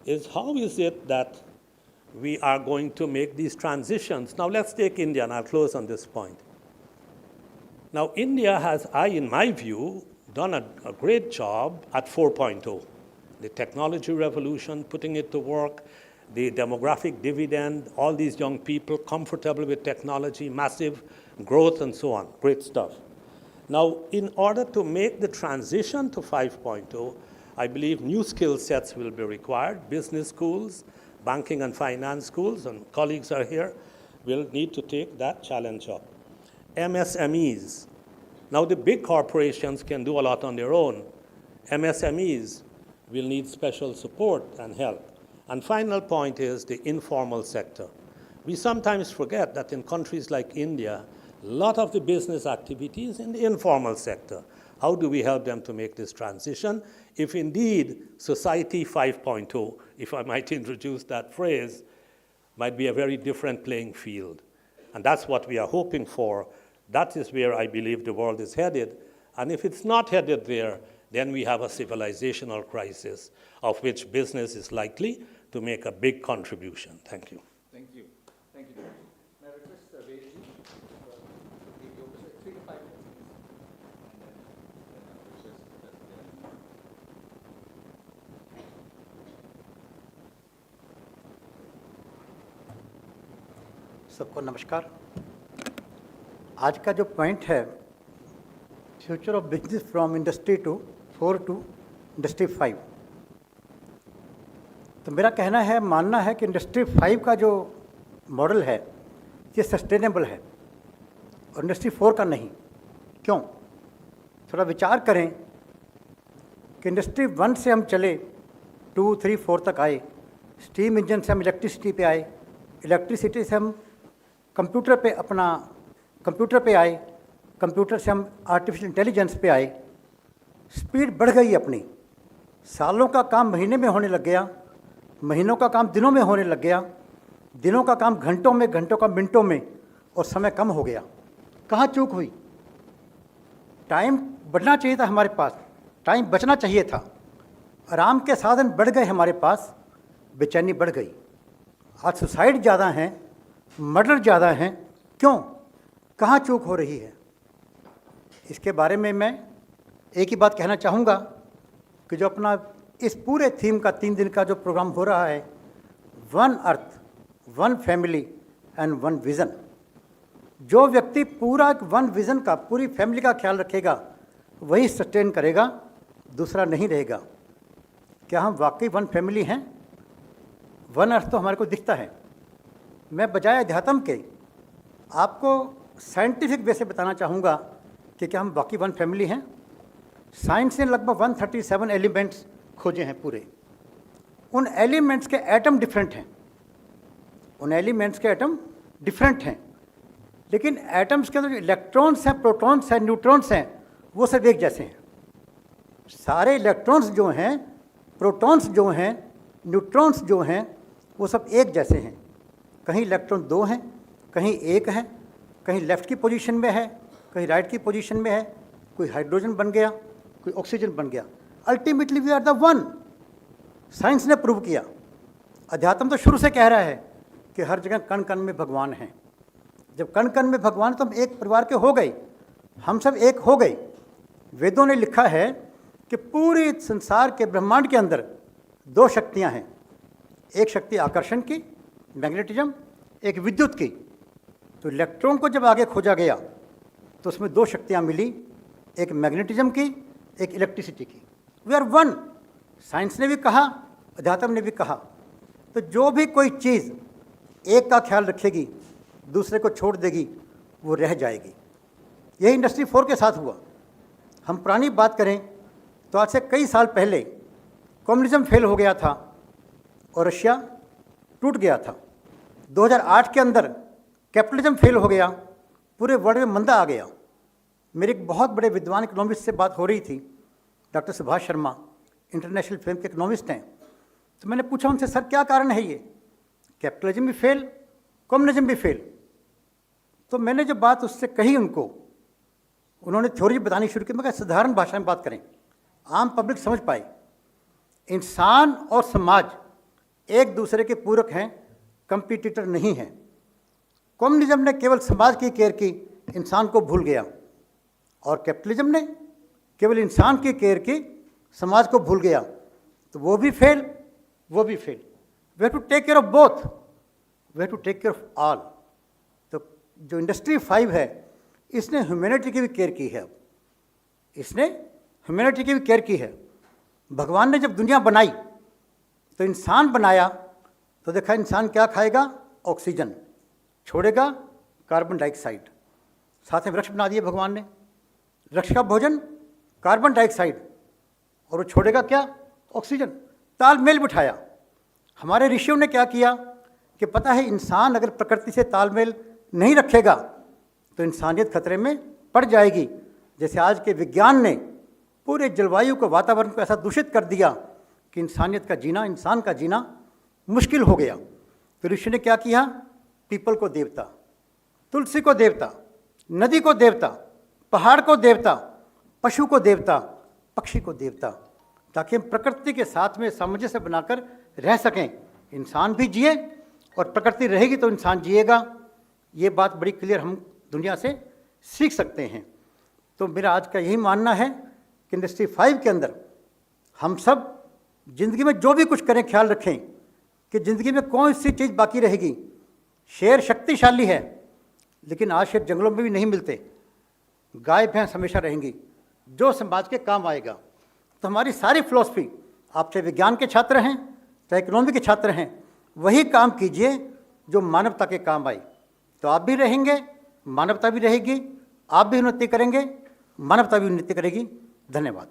is how is it that we are going to make these transitions? Now let's take India, and I'll close on this point. Now India has, in my view, done a great job at 4.0. The technology revolution, putting it to work, the demographic dividend, all these young people comfortable with technology, massive growth and so on, great stuff. Now, in order to make the transition to 5.0, I believe new skill sets will be required. Business schools, banking and finance schools, and colleagues are here, will need to take that challenge up. MSMEs. Now, the big corporations can do a lot on their own. MSMEs will need special support and help. And final point is the informal sector. We sometimes forget that in countries like India, a lot of the business activity is in the informal sector. How do we help them to make this transition? If indeed Society 5.0, if I might introduce that phrase, might be a very different playing field. And that's what we are hoping for. That is where I believe the world is headed. And if it's not headed there, then we have a civilizational crisis of which business is likely to make a big contribution. Thank you. Thank you. Thank you. May I request Vedi to give you 3 to 5 minutes, and then I'll request the President. सबको नमस्कार। आज का जो point है, future of business from industry 4 to industry 5, तो मेरा कहना है, मानना है कि इंडस्ट्री 5 का जो मॉडल है ये सस्टेनेबल है और इंडस्ट्री 4 का नहीं। क्यों? थोड़ा विचार करें कि इंडस्ट्री 1 से हम चले 2, 3, 4 तक आए, स्टीम इंजन से हम इलेक्ट्रिसिटी पे आए, इलेक्ट्रिसिटी से हम कंप्यूटर पे आए, कंप्यूटर से हम आर्टिफिशियल इंटेलिजेंस पे आए। स्पीड बढ़ गई अपनी, सालों का काम महीने में होने लग गया, महीनों का काम दिनों में होने लग गया, दिनों का काम घंटों में, घंटों का मिनटों में, और समय कम हो गया। कहाँ चूक हुई? टाइम बढ़ना चाहिए था हमारे पास, टाइम बचना चाहिए था। आराम के साधन बढ़ गए हमारे पास, बेचैनी बढ़ गई। आज सुसाइड ज़्यादा हैं, मर्डर ज़्यादा हैं। क्यों? कहाँ चूक हो रही है? इसके बारे में मैं एक ही बात कहना चाहूँगा कि जो अपना इस पूरे थीम का 3 दिन का जो प्रोग्राम हो रहा है, 1 अर्थ, 1 फैमिली एंड 1 विज़न, जो व्यक्ति पूरा 1 विज़न का, पूरी फैमिली का ख्याल रखेगा, वही सस्टेन करेगा, दूसरा नहीं रहेगा। क्या हम वाकई 1 फैमिली हैं? 1 अर्थ तो हमारे को दिखता है। मैं बजाय अध्यात्म के आपको साइंटिफिक वे से बताना चाहूँगा कि क्या हम वाकई 1 फैमिली हैं। साइंस ने लगभग 137 एलिमेंट्स खोजे हैं पूरे। उन एलिमेंट्स के एटम डिफरेंट हैं, उन एलिमेंट्स के एटम डिफरेंट हैं, लेकिन एटम्स के अंदर जो इलेक्ट्रॉन्स हैं, प्रोटॉन्स हैं, न्यूट्रॉन्स हैं, वो सब एक जैसे हैं। सारे इलेक्ट्रॉन्स जो हैं, प्रोटॉन्स जो हैं, न्यूट्रॉन्स जो हैं, वो सब एक जैसे हैं। कहीं इलेक्ट्रॉन 2 हैं, कहीं 1 है, कहीं लेफ्ट की पोजीशन में है, कहीं राइट की पोजीशन में है, कोई हाइड्रोजन बन गया, कोई ऑक्सीजन बन गया। Ultimately we are the 1। Science ने प्रूव किया। अध्यात्म तो शुरू से कह रहा है कि हर जगह कण कण में भगवान हैं। जब कण कण में भगवान, तो हम एक परिवार के हो गए, हम सब एक हो गए। वेदों ने लिखा है कि पूरे संसार के ब्रह्मांड के अंदर 2 शक्तियां हैं, एक शक्ति आकर्षण की, मैग्नेटिज्म, एक विद्युत की। तो इलेक्ट्रॉन को जब आगे खोजा गया तो उसमें 2 शक्तियां मिली, एक मैग्नेटिज्म की, एक इलेक्ट्रिसिटी की। We are 1। साइंस ने भी कहा, अध्यात्म ने भी कहा। तो जो भी कोई चीज़ एक का ख्याल रखेगी, दूसरे को छोड़ देगी वो रह जाएगी। यही इंडस्ट्री 4 के साथ हुआ। हम पुरानी बात करें तो आज से कई साल पहले कम्युनिज्म फेल हो गया था और रशिया टूट गया था। 2008 के अंदर कैपिटलिज्म फेल हो गया, पूरे वर्ल्ड में मंदा आ गया। मेरे एक बहुत बड़े विद्वान इकोनॉमिस्ट से बात हो रही थी, doctor Subhash Sharma, international film के इकोनॉमिस्ट हैं। तो मैंने पूछा उनसे, सर क्या कारण है ये, कैपिटलिज्म भी फेल, कम्युनिज्म भी फेल। तो मैंने जो बात उससे कही उनको, उन्होंने थ्योरी बतानी शुरू की। मैं कहा साधारण भाषा में बात करें, आम पब्लिक समझ पाए। इंसान और समाज एक दूसरे के पूरक हैं, कंपटीटर नहीं हैं। कम्युनिज्म ने केवल समाज की केयर की, इंसान को भूल गया, और कैपिटलिज्म ने केवल इंसान की केयर की, समाज को भूल गया। तो वो भी फेल, वो भी fail. We have to take care of both, we have to take care of all. तो जो इंडस्ट्री 5 है, इसने ह्यूमैनिटी की भी केयर की है। इसने ह्यूमैनिटी की भी केयर की है। भगवान ने जब दुनिया बनाई तो इंसान बनाया तो देखा इंसान क्या खाएगा, ऑक्सीजन, छोड़ेगा कार्बन डाइऑक्साइड। साथ में वृक्ष बना दिए भगवान ने, वृक्ष का भोजन कार्बन डाइऑक्साइड, और वो छोड़ेगा क्या, ऑक्सीजन। तालमेल बिठाया। हमारे ऋषियों ने क्या किया कि पता है इंसान अगर प्रकृति से तालमेल नहीं रखेगा तो इंसानियत खतरे में पड़ जाएगी। जैसे आज के विज्ञान ने पूरे जलवायु को, वातावरण को ऐसा दूषित कर दिया कि इंसानियत का जीना, इंसान का जीना मुश्किल हो गया। तो ऋषि ने क्या किया, पीपल को देवता, तुलसी को देवता, नदी को देवता, पहाड़ को देवता, पशु को देवता, पक्षी को देवता, ताकि हम प्रकृति के साथ में सामंजस्य बनाकर रह सकें। इंसान भी जिए और प्रकृति रहेगी तो इंसान जिएगा। ये बात बड़ी क्लियर हम दुनिया से सीख सकते हैं। तो मेरा आज का यही मानना है कि इंडस्ट्री 5 के अंदर हम सब ज़िंदगी में जो भी कुछ करें, ख्याल रखें कि ज़िंदगी में कौन सी चीज़ बाकी रहेगी। शेर शक्तिशाली है, लेकिन आज शेर जंगलों में भी नहीं मिलते। गाय भैंस हमेशा रहेंगी, जो समाज के काम आएगा। तो हमारी सारी फिलॉसफी, आप चाहे विज्ञान के छात्र हैं, चाहे इकोनॉमी के छात्र हैं, वही काम कीजिए जो मानवता के काम आए। तो आप भी रहेंगे, मानवता भी रहेगी, आप भी उन्नति करेंगे, मानवता भी उन्नति करेगी। धन्यवाद।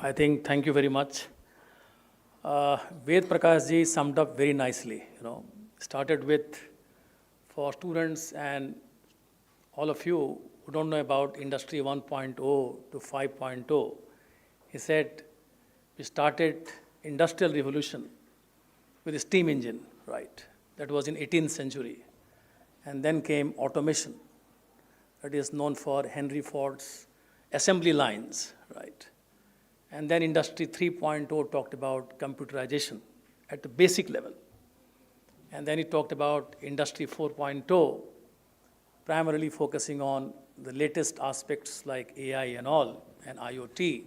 I think, thank you very much. Ved Prakash ji summed up very nicely, started with, for students and all of you who don't know about Industry 1.0 to 5.0, he said, we started industrial revolution with a steam engine, right? That was in 18th century. And then came automation, that is known for Henry Ford's assembly lines, right? And then Industry 3.0 talked about computerization at the basic level. And then he talked about Industry 4.0, primarily focusing on the latest aspects like AI and all, and IoT.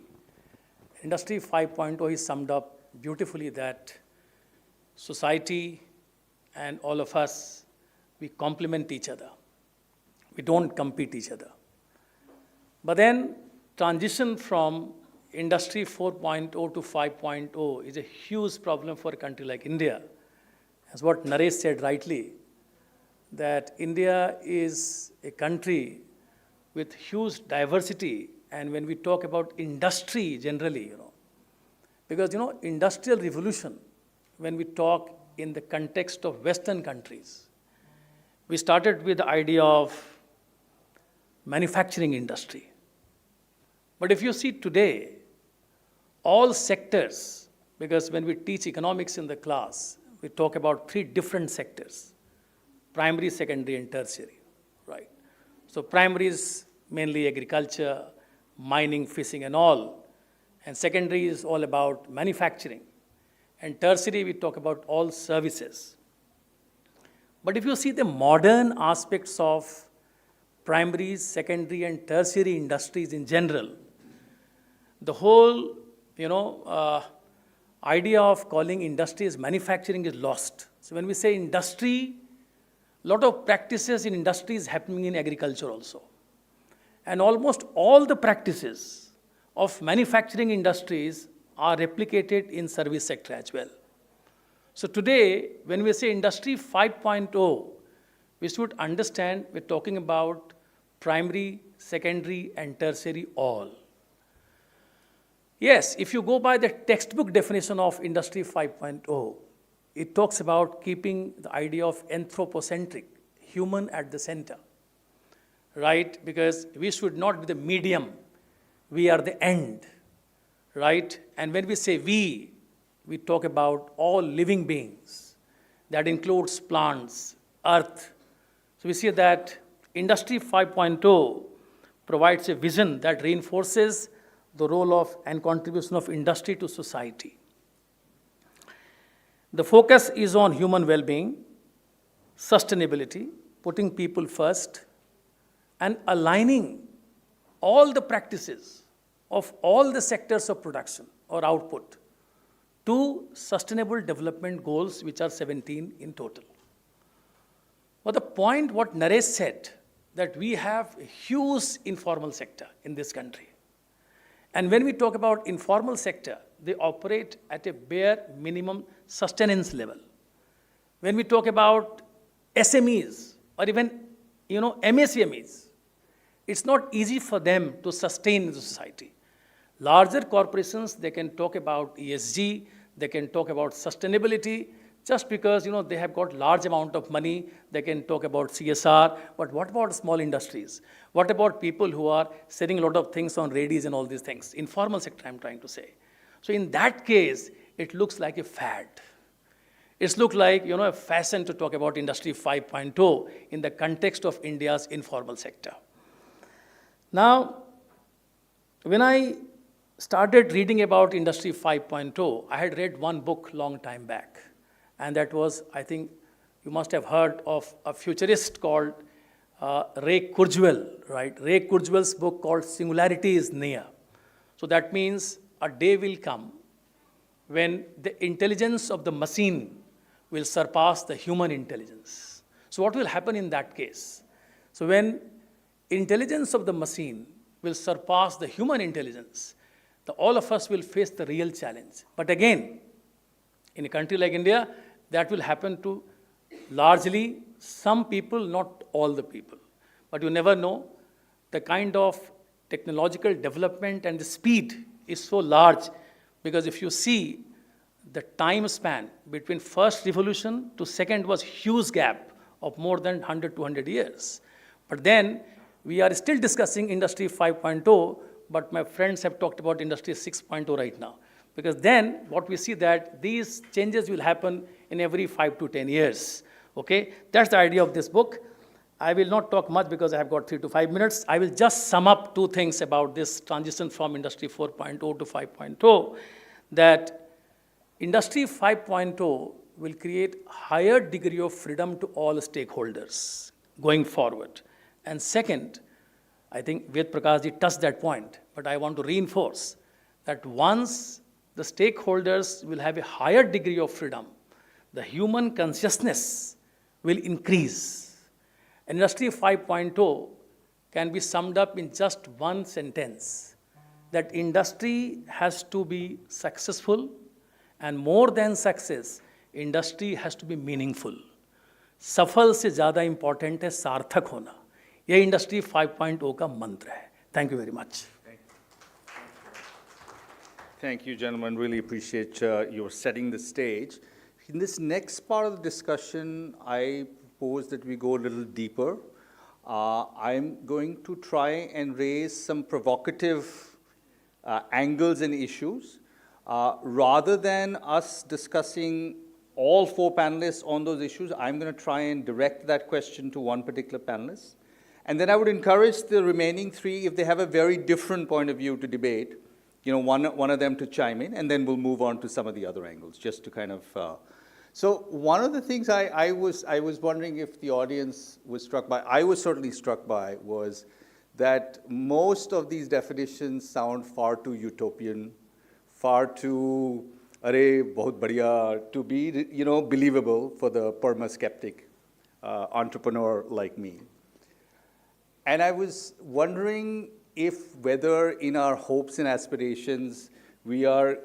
Industry 5.0, he summed up beautifully that society and all of us, we complement each other. We don't compete each other. But then transition from Industry 4.0 to 5.0 is a huge problem for a country like India. As what Naresh said rightly, that India is a country with huge diversity, and when we talk about industry generally, because industrial revolution, when we talk in the context of Western countries, we started with the idea of manufacturing industry. But if you see today, all sectors, because when we teach economics in the class, we talk about 3 different sectors: primary, secondary, and tertiary, right? So primary is mainly agriculture, mining, fishing, and all. And secondary is all about manufacturing. And tertiary, we talk about all services. But if you see the modern aspects of primary, secondary, and tertiary industries in general, the whole idea of calling industry as manufacturing is lost. So when we say industry, lot of practices in industries happening in agriculture also. And almost all the practices of manufacturing industries are replicated in service sector as well. So today, when we say Industry 5.0, we should understand we're talking about primary, secondary, and tertiary all. Yes, if you go by the textbook definition of Industry 5.0, it talks about keeping the idea of anthropocentric, human at the center, right? Because we should not be the medium, we are the end, right? And when we say we talk about all living beings. That includes plants, earth. So we see that Industry 5.0 provides a vision that reinforces the role of and contribution of industry to society. The focus is on human well-being, sustainability, putting people first, and aligning all the practices of all the sectors of production or output to sustainable development goals, which are 17 in total. But the point what Naresh said, that we have a huge informal sector in this country. And when we talk about informal sector, they operate at a bare minimum sustenance level. When we talk about SMEs or even MSMEs, it's not easy for them to sustain the society. Larger corporations, they can talk about ESG, they can talk about sustainability, just because they have got large amount of money, they can talk about CSR, but what about small industries? What about people who are selling a lot of things on radios and all these things? Informal sector, I'm trying to say. So in that case, it looks like a fad. It's looked like a fashion to talk about Industry 5.0 in the context of India's informal sector. Now, when I started reading about Industry 5.0, I had read one book long time back. And that was, I think, you must have heard of a futurist called Ray Kurzweil, right? Ray Kurzweil's book called Singularity is Near. So that means a day will come when the intelligence of the machine will surpass the human intelligence. So what will happen in that case? So when intelligence of the machine will surpass the human intelligence, all of us will face the real challenge. But again, in a country like India, that will happen to largely some people, not all the people. But you never know. The kind of technological development and the speed is so large, because if you see the time span between first revolution to second was huge gap of more than 100, 200 years. But then we are still discussing Industry 5.0, but my friends have talked about Industry 6.0 right now. Because then what we see that these changes will happen in every 5 to 10 years. Okay, that's the idea of this book. I will not talk much because I have got 3 to 5 minutes. I will just sum up 2 things about this transition from Industry 4.0 to 5.0. That Industry 5.0 will create higher degree of freedom to all stakeholders going forward. And second, I think Ved Prakash ji touched that point, but I want to reinforce that once the stakeholders will have a higher degree of freedom, the human consciousness will increase. Industry 5.0 can be summed up in just one sentence, that industry has to be successful, and more than success, industry has to be meaningful. सफल से ज़्यादा important है सार्थक होना. ये Industry 5.0 का मंत्र है. Thank you very much. Thank you, gentlemen. Really appreciate your setting the stage. In this next part of the discussion, I propose that we go a little deeper. I'm going to try and raise some provocative angles and issues. Rather than us discussing all 4 panelists on those issues, I'm going to try and direct that question to one particular panelist. And then I would encourage the remaining 3, if they have a very different point of view to debate, one of them to chime in, and then we'll move on to some of the other angles, just to kind of... So one of the things I was wondering if the audience was struck by, I was certainly struck by, was that most of these definitions sound far too utopian, far too, arey, bahut badhiya, to be, believable for the perma-skeptic. entrepreneur like me. And I was wondering if whether in our hopes and aspirations, we are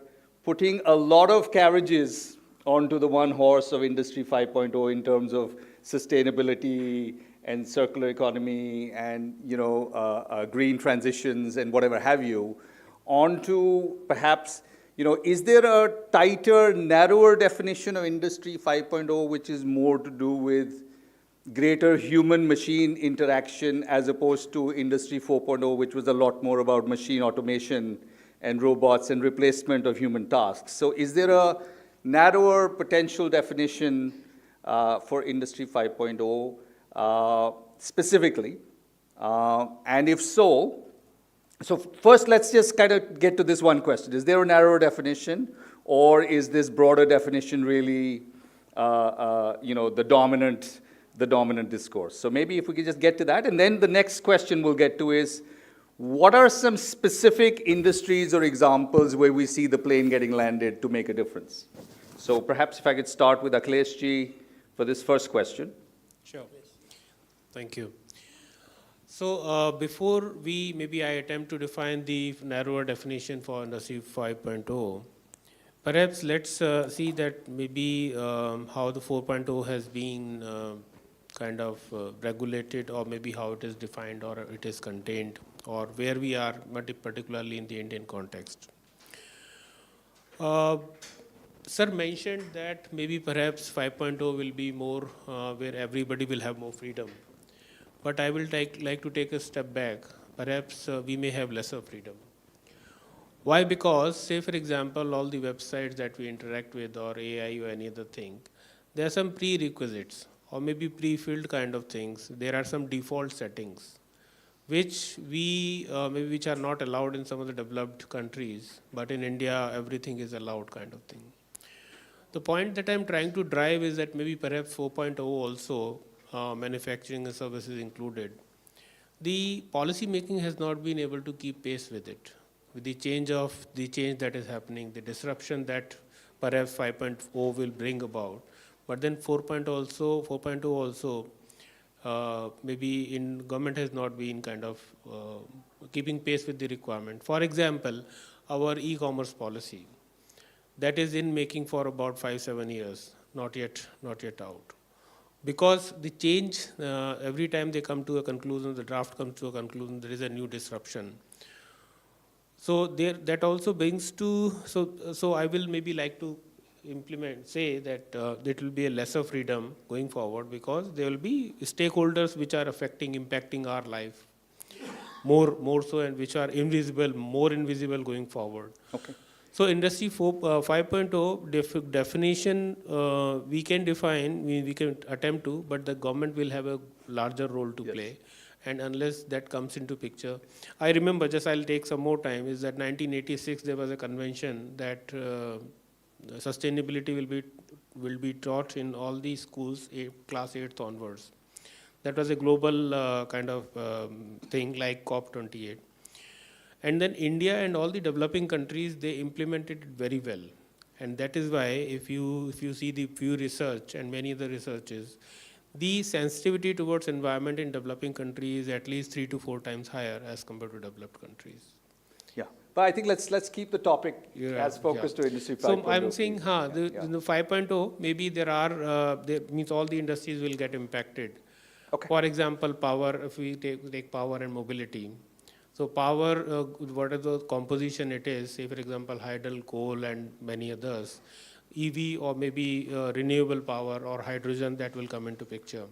putting a lot of carriages onto the one horse of Industry 5.0 in terms of sustainability and circular economy and, green transitions and whatever have you, onto perhaps, is there a tighter, narrower definition of Industry 5.0 which is more to do with greater human-machine interaction as opposed to Industry 4.0, which was a lot more about machine automation and robots and replacement of human tasks? So is there a narrower potential definition for Industry 5.0 specifically? And if so, first let's just kind of get to this one question. Is there a narrower definition, or is this broader definition really the dominant discourse? So maybe if we could just get to that, and then the next question we'll get to is, what are some specific industries or examples where we see the plane getting landed to make a difference? So perhaps if I could start with Akhilesh ji for this first question. Sure. Thank you. So before maybe I attempt to define the narrower definition for Industry 5.0, perhaps let's see that maybe how the 4.0 has been kind of regulated, or maybe how it is defined or it is contained, or where we are, particularly in the Indian context. Sir mentioned that maybe perhaps 5.0 will be more where everybody will have more freedom. But I will like to take a step back. Perhaps we may have lesser freedom. Why? Because, say for example, all the websites that we interact with, or AI or any other thing, there are some prerequisites or maybe pre-filled kind of things. There are some default settings which which are not allowed in some of the developed countries, but in India everything is allowed kind of thing. The point that I'm trying to drive is that maybe perhaps 4.0 also, manufacturing and services included, the policy making has not been able to keep pace with it, with the change that is happening, the disruption that perhaps 5.0 will bring about. But then 4.0 also, maybe in government has not been kind of keeping pace with the requirement. For example, our e-commerce policy, that is in making for about 5-7 years, not yet out. Because the change, every time they come to a conclusion, the draft comes to a conclusion, there is a new disruption. So that also brings to, so I will maybe like to say that it will be a lesser freedom going forward, because there will be stakeholders which are impacting our life more so, and which are more invisible going forward. Okay. So Industry 5.0 definition, we can define, we can attempt to, but the government will have a larger role to play. And unless that comes into picture, I remember, I'll take some more time, is that 1986 there was a convention that sustainability will be taught in all the schools, class 8th onwards. That was a global kind of thing like COP28. And then India and all the developing countries, they implemented it very well. And that is why if you see the Pew Research and many other researches, the sensitivity towards environment in developing countries is at least 3 to 4 times higher as compared to developed countries. Yeah, but I think let's keep the topic as focused to Industry 5.0. So I'm saying, the 5.0, maybe means all the industries will get impacted. Okay. For example, power, if we take power and mobility. So power, whatever the composition it is, say for example, hydel, coal and many others, EV or maybe renewable power or hydrogen, that will come into picture.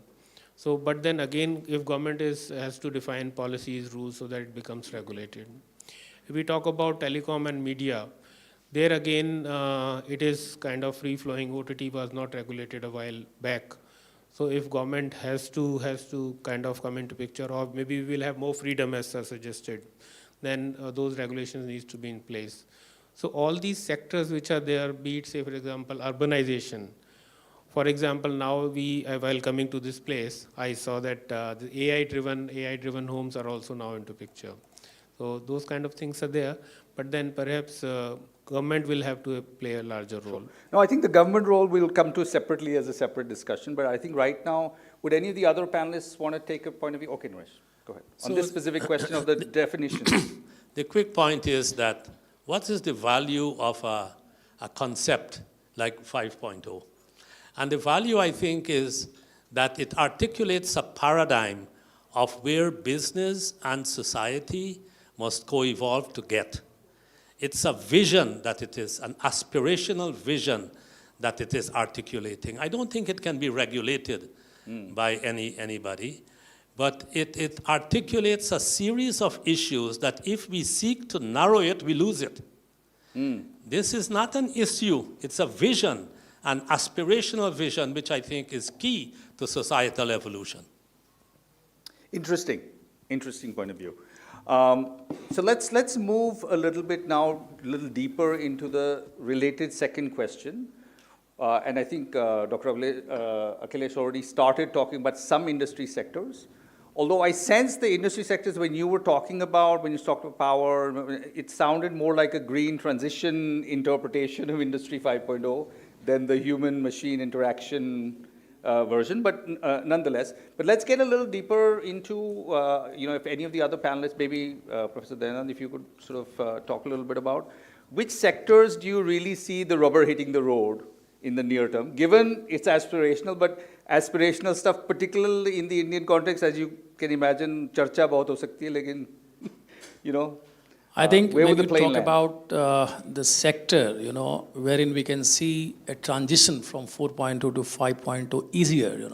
So, but then again, if government has to define policies, rules, so that it becomes regulated. If we talk about telecom and media, there again, it is kind of free-flowing. OTT was not regulated a while back. So if government has to kind of come into picture, or maybe we will have more freedom as sir suggested, then those regulations needs to be in place. So all these sectors which are there, be it say for example urbanization. For example, now while coming to this place, I saw that the AI-driven homes are also now into picture. So those kind of things are there, but then perhaps government will have to play a larger role. No, I think the government role will come to separately as a separate discussion, but I think right now Would any of the other panelists want to take a point of view? Okay, Naresh, go ahead. On this specific question of the definitions. The quick point is that what is the value of a concept like 5.0? And the value, I think, is that it articulates a paradigm of where business and society must co-evolve to get. It's a vision that it is, an aspirational vision that it is articulating. I don't think it can be regulated by anybody, but it articulates a series of issues that if we seek to narrow it, we lose it. This is not an issue, it's a vision, an aspirational vision, which I think is key to societal evolution. Interesting point of view. So let's move a little bit now, a little deeper into the related second question. And I think Dr. Akhilesh already started talking about some industry sectors. Although I sense the industry sectors when you talked about power, it sounded more like a green transition interpretation of Industry 5.0 than the human-machine interaction version, but nonetheless. But let's get a little deeper into, if any of the other panelists, maybe Professor Dayanand, if you could sort of talk a little bit about which sectors do you really see the rubber hitting the road in the near term, given it's aspirational, but aspirational stuff, particularly in the Indian context, as you can imagine, charcha bahut ho sakti hai, lekin, I think where we would the will plane talk land? about the sector, wherein we can see a transition from 4.2 to 5.2 easier,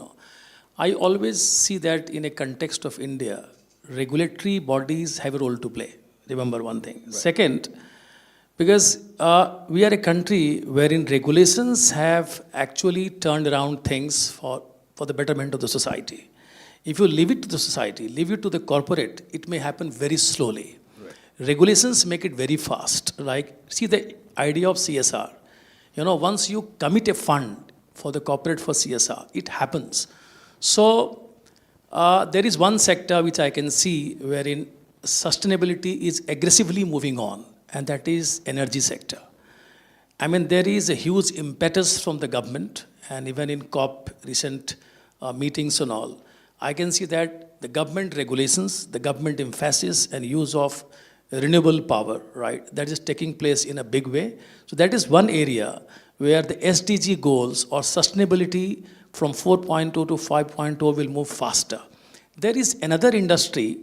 I always see that in a context of India, regulatory bodies have a role to play. Remember one thing. Right. Second, because we are a country wherein regulations have actually turned around things for the betterment of the society. If you leave it to the society, leave it to the corporate, it may happen very slowly. Regulations make it very fast. Like, see the idea of CSR. Once you commit a fund for the corporate for CSR, it happens. So, there is one sector which I can see wherein sustainability is aggressively moving on, and that is energy sector. I mean, there is a huge impetus from the government, and even in COP recent meetings and all, I can see that the government regulations, the government emphasis and use of renewable power, right, that is taking place in a big way. So that is one area where the SDG goals or sustainability from 4.2 to 5.0 will move faster. There is another industry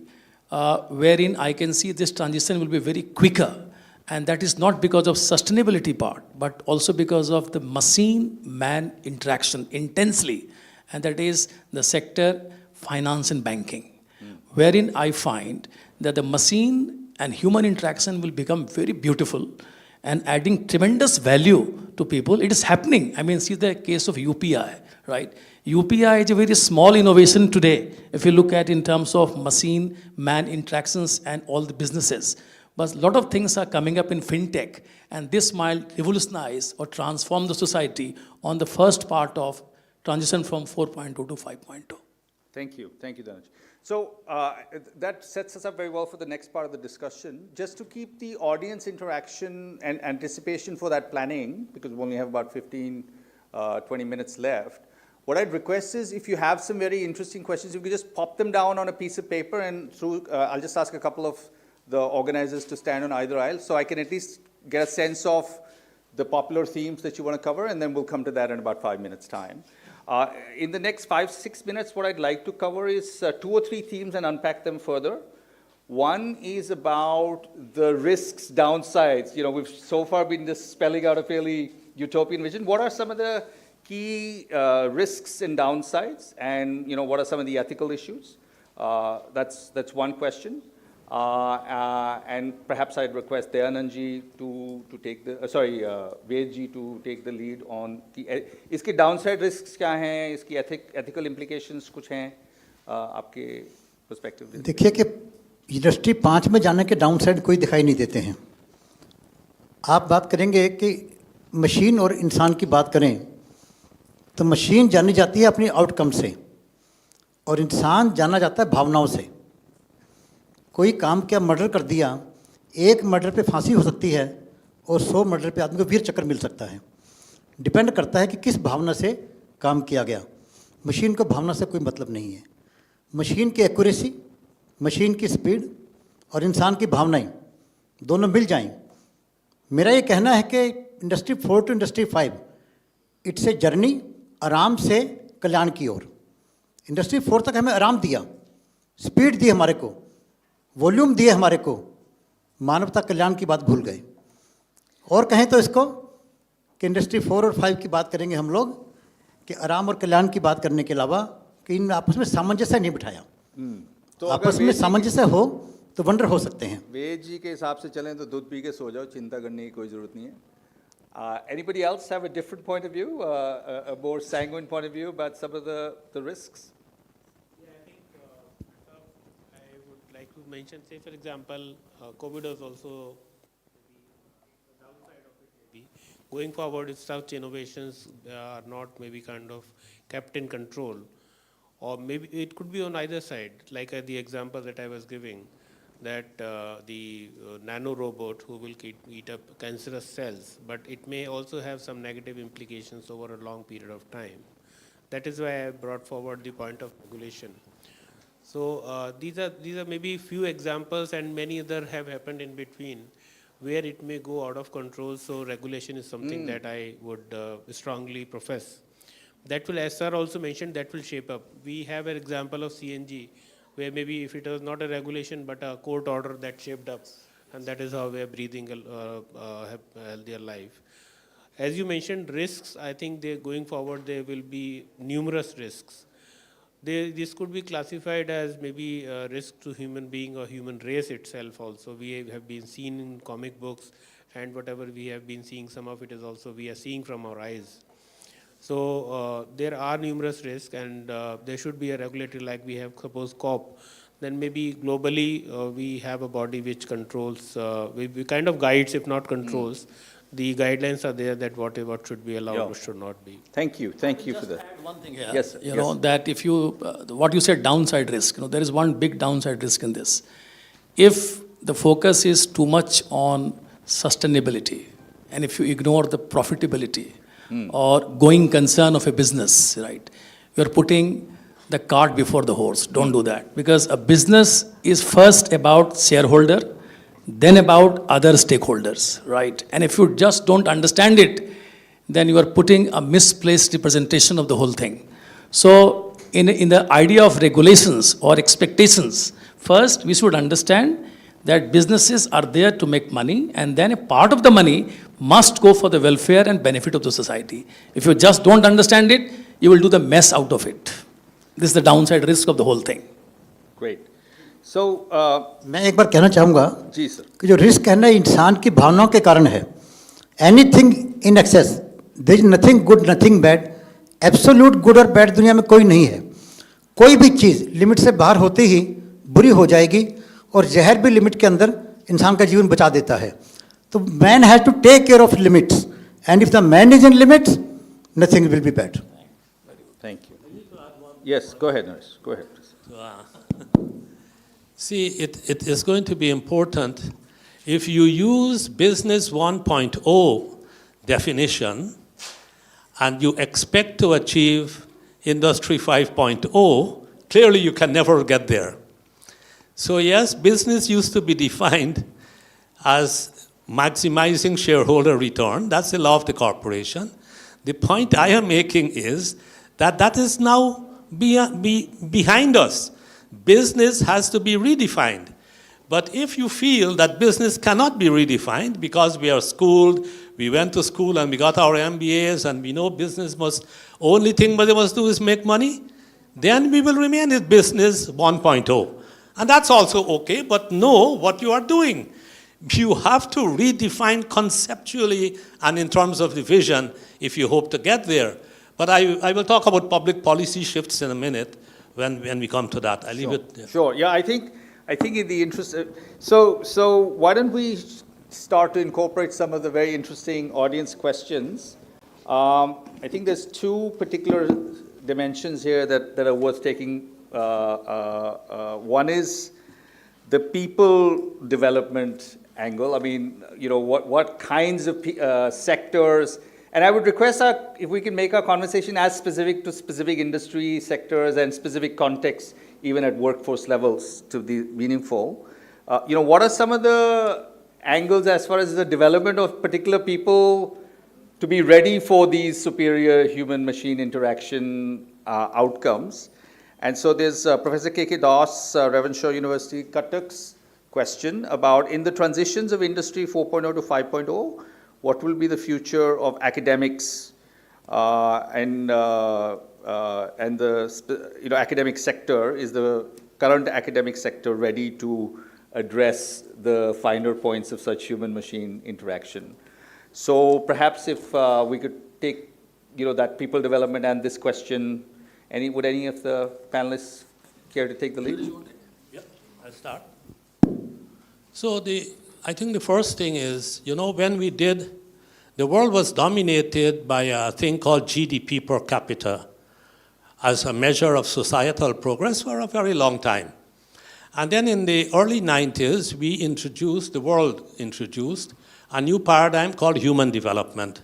wherein I can see this transition will be very quicker, and that is not because of sustainability part, but also because of the machine-man interaction intensely, and that is the sector finance and banking, wherein I find that the machine and human interaction will become very beautiful and adding tremendous value to people. It is happening. I mean, see the case of UPI, right? UPI is a very small innovation today, if you look at in terms of machine-man interactions and all the businesses. But a lot of things are coming up in fintech, and this might revolutionize or transform the society on the first part of transition from 4.2 to 5.2. Thank you, Dhananjay. So that sets us up very well for the next part of the discussion. Just to keep the audience interaction and anticipation for that planning, because we only have about 15, 20 minutes left, what I'd request is if you have some very interesting questions, you could just pop them down on a piece of paper, and I'll just ask a couple of the organizers to stand on either aisle so I can at least get a sense of the popular themes that you want to cover, and then we'll come to that in about 5 minutes' time. In the next 5-6 minutes, what I'd like to cover is 2 or 3 themes and unpack them further. One is about the risks, downsides. We've so far been just spelling out a fairly utopian vision. What are some of the key risks and downsides, and what are some of the ethical issues? That's one question. And perhaps I'd request Dayanandji to take the, Vedji to take the lead on the, इसके downside risks क्या हैं, इसकी ethical implications कुछ हैं आपके perspective? देखिए कि industry 5 में जाने के डाउनसाइड कोई दिखाई नहीं देते हैं. आप बात करेंगे कि मशीन और इंसान की बात करें तो मशीन जानी जाती है अपनी आउटकम से और इंसान जाना जाता है भावनाओं से. कोई काम क्या मर्डर कर दिया, एक मर्डर पे फांसी हो सकती है और 100 मर्डर पे आदमी को वीर चक्र मिल सकता है. डिपेंड करता है कि किस भावना से काम किया गया. मशीन को भावना से कोई मतलब नहीं है। मशीन की एक्यूरेसी, मशीन की स्पीड और इंसान की भावनाएं दोनों मिल जाएं। मेरा ये कहना है कि industry 4 to industry 5 it's a journey आराम से कल्याण की ओर। इंडस्ट्री 4 तक हमें आराम दिया, स्पीड दी हमारे को, वॉल्यूम दिए हमारे को, मानवता कल्याण की बात भूल गए। और कहें तो इसको कि इंडस्ट्री 4 और 5 की बात करेंगे हम लोग कि आराम और कल्याण की बात करने के अलावा कि इन आपस में सामंजस्य नहीं बिठाया। तो आपस में सामंजस्य हो तो वंडर हो सकते हैं। वेद जी के हिसाब से चलें तो दूध पी के सो जाओ, चिंता करने की कोई ज़रूरत नहीं है। Anybody else have a different point of view, a more sanguine point of view about some of the risks? Yeah, I think I would like to mention, say for example, COVID was also the downside of it maybe. Going forward, if such innovations are not maybe kind of kept in control, or maybe it could be on either side, like the example that I was giving, that the nano robot who will eat up cancerous cells, but it may also have some negative implications over a long period of time. That is why I brought forward the point of regulation. So these are maybe few examples, and many other have happened in between where it may go out of control. So regulation is something that I would strongly profess. That will, as sir also mentioned, that will shape up. We have an example of CNG, where maybe if it was not a regulation but a court order that shaped up, and that is how we are breathing a healthier life. As you mentioned, risks, I think going forward there will be numerous risks. This could be classified as maybe a risk to human being or human race itself also. We have been seen in comic books, and whatever we have been seeing, some of it is also we are seeing from our eyes. So there are numerous risks, and there should be a regulatory, like we have suppose COP. Then maybe globally we have a body which controls, we kind of guides, if not controls. The guidelines are there that what should be allowed, what should not be. Thank you for that. Add one thing here. Yes, sir. You know that if you, what you said, downside risk. You know, there is one big downside risk in this. If the focus is too much on sustainability, and if you ignore the profitability or going concern of a business, right? You are putting the cart before the horse. Don't do that, because a business is first about shareholder, then about other stakeholders, right? And if you just don't understand it, then you are putting a misplaced representation of the whole thing. So in the idea of regulations or expectations, first we should understand that businesses are there to make money, and then a part of the money must go for the welfare and benefit of the society. If you just don't understand it, you will do the mess out of it. This is the downside risk of the whole thing. Great. So मैं एक बार कहना चाहूँगा जी sir, कि जो risk है ना इंसान की भावनाओं के कारण है। Anything in excess, there is nothing good nothing bad, absolute good और बैड दुनिया में कोई नहीं है। कोई भी चीज़ लिमिट से बाहर होते ही बुरी हो जाएगी, और जहर भी लिमिट के अंदर इंसान का जीवन बचा देता है। तो man has to take care of limits, and if the man is in limits, nothing will be bad. Thank you. Yes, go ahead, Naresh. Go ahead, please. See, it is going to be important if you use Business 1.0 definition and you expect to achieve Industry 5.0, clearly you can never get there. So yes, business used to be defined as maximizing shareholder return. That's the law of the corporation. The point I am making is that that is now behind us. Business has to be redefined. But if you feel that business cannot be redefined because we are schooled, we went to school and we got our MBAs and we know business must, only thing they must do is make money, then we will remain in business 1.0. And that's also okay, but know what you are doing. You have to redefine conceptually and in terms of the vision if you hope to get there. But I will talk about public policy shifts in a minute when we come to that. I'll leave it there. Sure. Yeah, I think in the interest of, so why don't we start to incorporate some of the very interesting audience questions. I think there's two particular dimensions here that are worth taking. One is the people development angle. I mean, you know, what kinds of sectors And I would request if we can make our conversation as specific to specific industry sectors and specific contexts, even at workforce levels, to be meaningful. What are some of the angles as far as the development of particular people to be ready for these superior human-machine interaction outcomes? And so there's Professor K.K. Das, Ravenshaw University, Cuttack's question about, in the transitions of Industry 4.0 to 5.0, what will be the future of academics and the academic sector? Is the current academic sector ready to address the finer points of such human-machine interaction? So perhaps if we could take that people development and this question, would any of the panelists care to take the lead? Yeah, I'll start. So I think the first thing is, when the world was dominated by a thing called GDP per capita as a measure of societal progress for a very long time. And then in the early 90s, the world introduced a new paradigm called human development.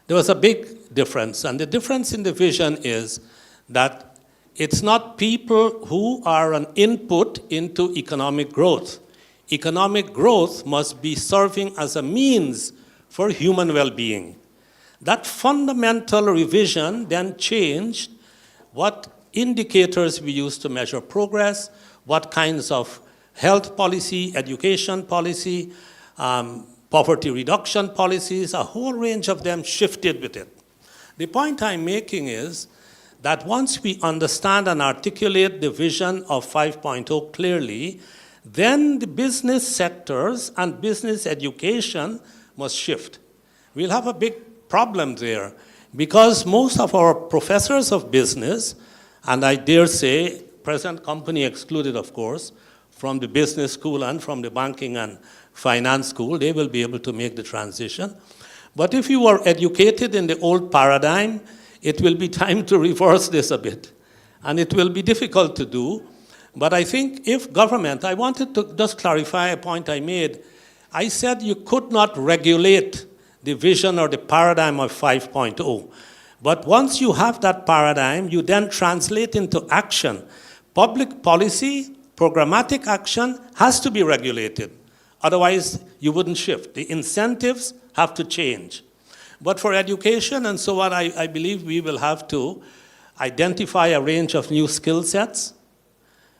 There was a big difference, and the difference in the vision is that it's not people who are an input into economic growth. Economic growth must be serving as a means for human well-being. That fundamental revision then changed what indicators we use to measure progress, what kinds of health policy, education policy, poverty reduction policies, a whole range of them shifted with it. The point I'm making is that once we understand and articulate the vision of 5.0 clearly, then the business sectors and business education must shift. We'll have a big problem there because most of our professors of business, and I dare say, present company excluded, of course, from the business school and from the banking and finance school, they will be able to make the transition. But if you were educated in the old paradigm, it will be time to reverse this a bit. And it will be difficult to do. But I think if government, I wanted to just clarify a point I made. I said you could not regulate the vision or the paradigm of 5.0. But once you have that paradigm, you then translate into action. Public policy, programmatic action has to be regulated. Otherwise, you wouldn't shift. The incentives have to change. But for education and so on, I believe we will have to identify a range of new skill sets,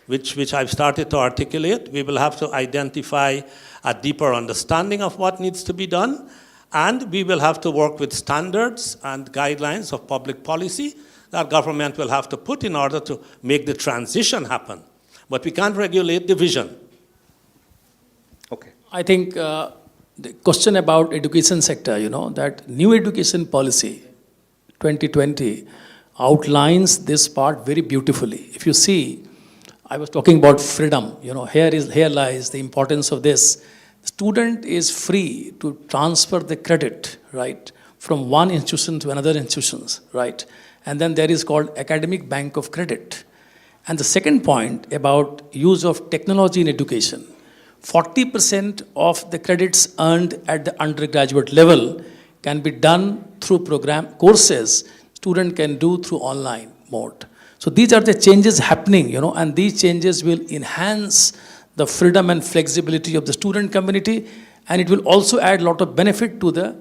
which I've started to articulate. We will have to identify a deeper understanding of what needs to be done, and we will have to work with standards and guidelines of public policy that government will have to put in order to make the transition happen. But we can't regulate the vision. Okay. I think the question about education sector, that new education policy 2020 outlines this part very beautifully. If you see, I was talking about freedom. Here lies the importance of this. The student is free to transfer the credit, right, from one institution to another institutions, right? And then there is called academic bank of credit. And the second point about use of technology in education. 40% of the credits earned at the undergraduate level can be done through program courses student can do through online mode. So these are the changes happening, and these changes will enhance the freedom and flexibility of the student community, and it will also add a lot of benefit to the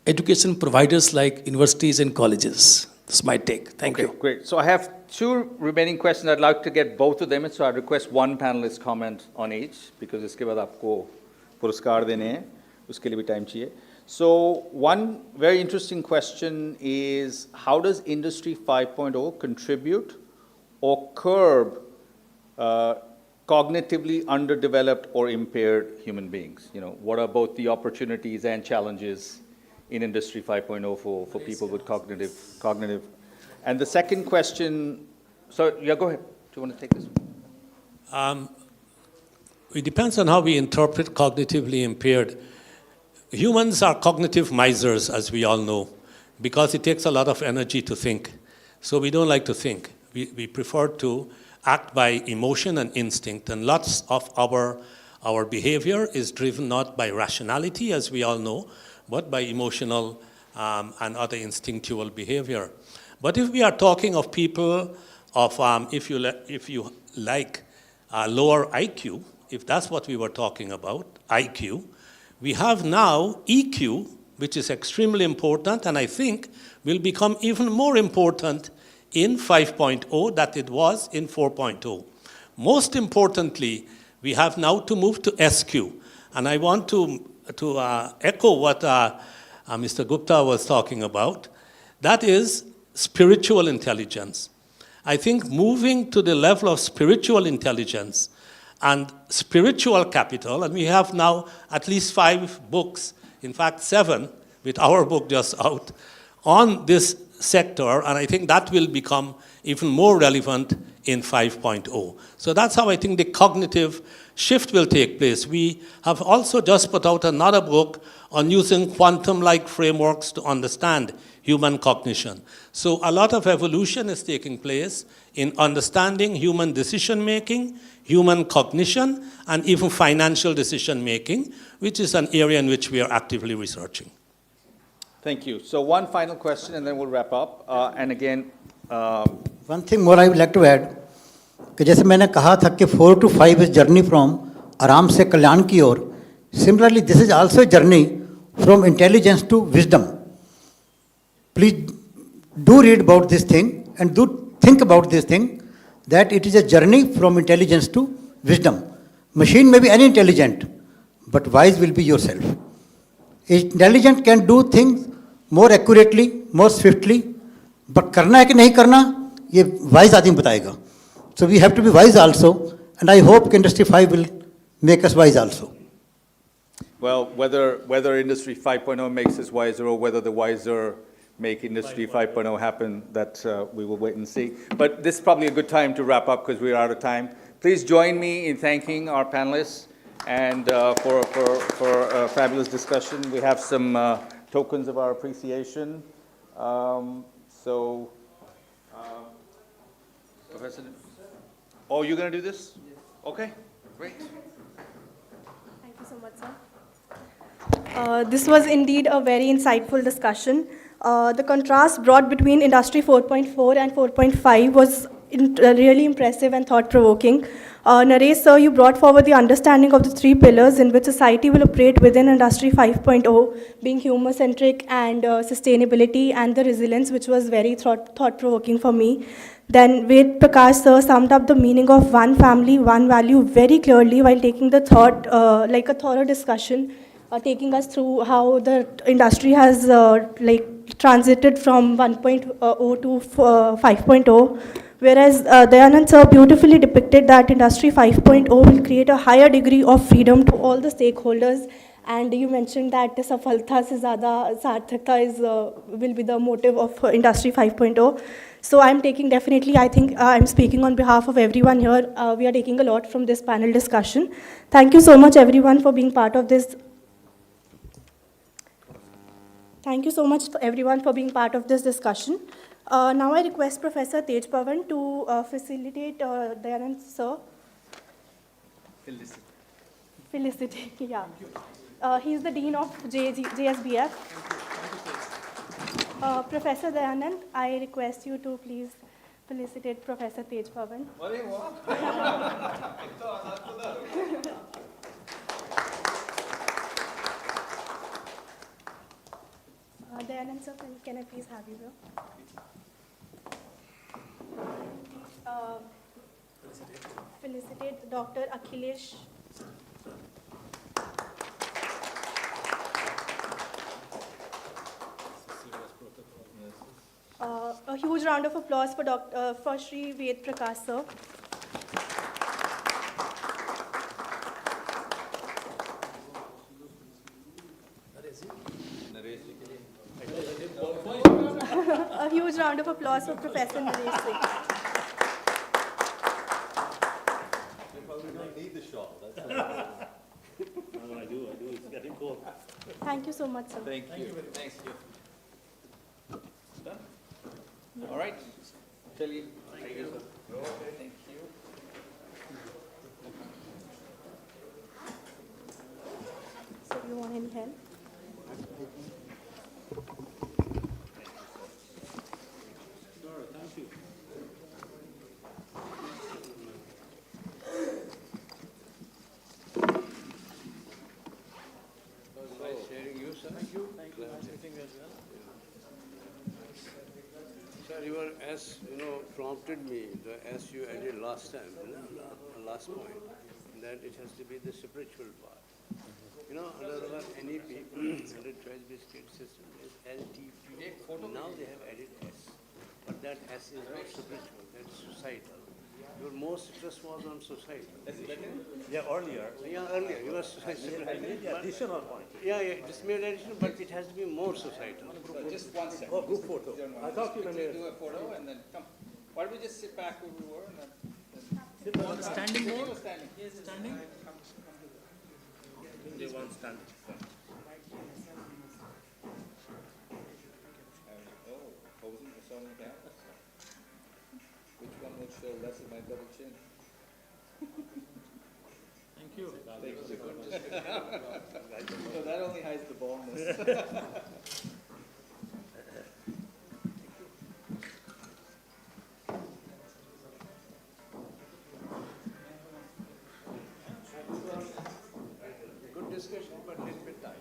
education providers like universities and colleges. That's my take. Thank you. Great. So I have two remaining questions. I'd like to get both of them, so I request one panelist comment on each, because इसके बाद आपको पुरस्कार देने हैं, उसके लिए भी time चाहिए. So one very interesting question is, how does Industry 5.0 contribute or curb cognitively underdeveloped or impaired human beings? What are both the opportunities and challenges in Industry 5.0 for people with cognitive? And the second question, so yeah, go ahead. Do you want to take this one? It depends on how we interpret cognitively impaired. Humans are cognitive misers, as we all know, because it takes a lot of energy to think. So we don't like to think. We prefer to act by emotion and instinct, and lots of our behavior is driven not by rationality, as we all know, but by emotional and other instinctual behavior. But if we are talking of people of, if you like, lower IQ, if that's what we were talking about, IQ, we have now EQ, which is extremely important, and I think will become even more important in 5.0 than it was in 4.0. Most importantly, we have now to move to SQ. And I want to echo what Mr. Gupta was talking about. That is spiritual intelligence. I think moving to the level of spiritual intelligence and spiritual capital, and we have now at least 5 books, in fact 7, with our book just out, on this sector, and I think that will become even more relevant in 5.0. So that's how I think the cognitive shift will take place. We have also just put out another book on using quantum-like frameworks to understand human cognition. So a lot of evolution is taking place in understanding human decision-making, human cognition, and even financial decision-making, which is an area in which we are actively researching. Thank you. So one final question, and then we'll wrap up. And again, one thing more I would like to add, कि जैसे मैंने कहा था कि 4 to 5 is journey from आराम से कल्याण की ओर. Similarly, this is also a journey from intelligence to wisdom. Please do read about this thing and do think about this thing, that it is a journey from intelligence to wisdom. Machine may be any intelligent, but wise will be yourself. Intelligent can do things more accurately, more swiftly, but करना है कि नहीं करना, ये wise आदमी बताएगा. So we have to be wise also, and I hope Industry 5 will make us wise also. well, whether Industry 5.0 makes us wiser or whether the wiser make Industry 5.0 happen, that we will wait and see. But this is probably a good time to wrap up because we're out of time. Please join me in thanking our panelists and for a fabulous discussion. We have some tokens of our appreciation. Professor, oh, you're going to do this? Okay, great. Thank you so much, sir. This was indeed a very insightful discussion. The contrast brought between Industry 4.4 and 4.5 was really impressive and thought-provoking. Naresh, sir, you brought forward the understanding of the 3 pillars in which society will operate within Industry 5.0, being human-centric and sustainability and the resilience, which was very thought-provoking for me. Then Ved Prakash, sir, summed up the meaning of one family, one value very clearly while taking the thought, like a thorough discussion, taking us through how the industry has transited from 1.0 to 5.0. Whereas Dayanand sir beautifully depicted that Industry 5.0 will create a higher degree of freedom to all the stakeholders. And you mentioned that safalta se zyada sarthakta will be the motive of Industry 5.0. So I'm taking definitely, I think I'm speaking on behalf of everyone here. We are taking a lot from this panel discussion. Thank you so much everyone for being part of this. Thank you so much everyone for being part of this discussion. Now I request Professor Tej Pawan to facilitate Dayanand sir. Felicity, yeah. He is the Dean of JSBF. Professor Dayanand, I request you to please felicitate Professor Tej Pawan. Dayanand sir, can I please have you here? Felicitate Dr. Akhilesh. A huge round of applause for Shri Ved Prakash sir. A huge round of applause for Professor Naresh Singh. Thank you so much, sir. Thank you. Thank you. Done? All right. Shelley, thank you. Thank you. So you want any help? Thank you. Thank you. Nice meeting you as well. Sir, your S, prompted me, the S you added last time, last point, that it has to be the spiritual part. Under our NEP, under choice biscuit system, is LTP. Now they have added S. But that S is not spiritual, that's societal. Your most stress was on societal. Yeah, earlier. Yeah, earlier, you were societal. I made the additional point. Yeah, just made addition, but it has to be more societal. Just one second. Oh, group photo. I thought you were Quickly near. do a photo and then come. Why don't we just sit back where we were and then. Standing Continue mode? standing. Standing? They want stand. Oh, posing for so many cameras. Which one would show less of my double chin? Thank you. So that only hides the baldness. Good discussion, but a little bit tight.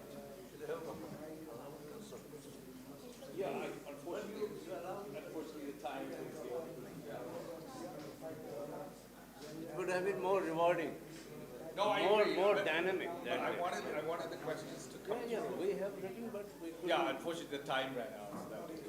Yeah, unfortunately the time. It would have been more rewarding. No, I more, agree. more but- dynamic. But that I way. wanted the questions to come. Yeah, we have written, but we couldn't. Yeah, unfortunately the time ran out. So that was,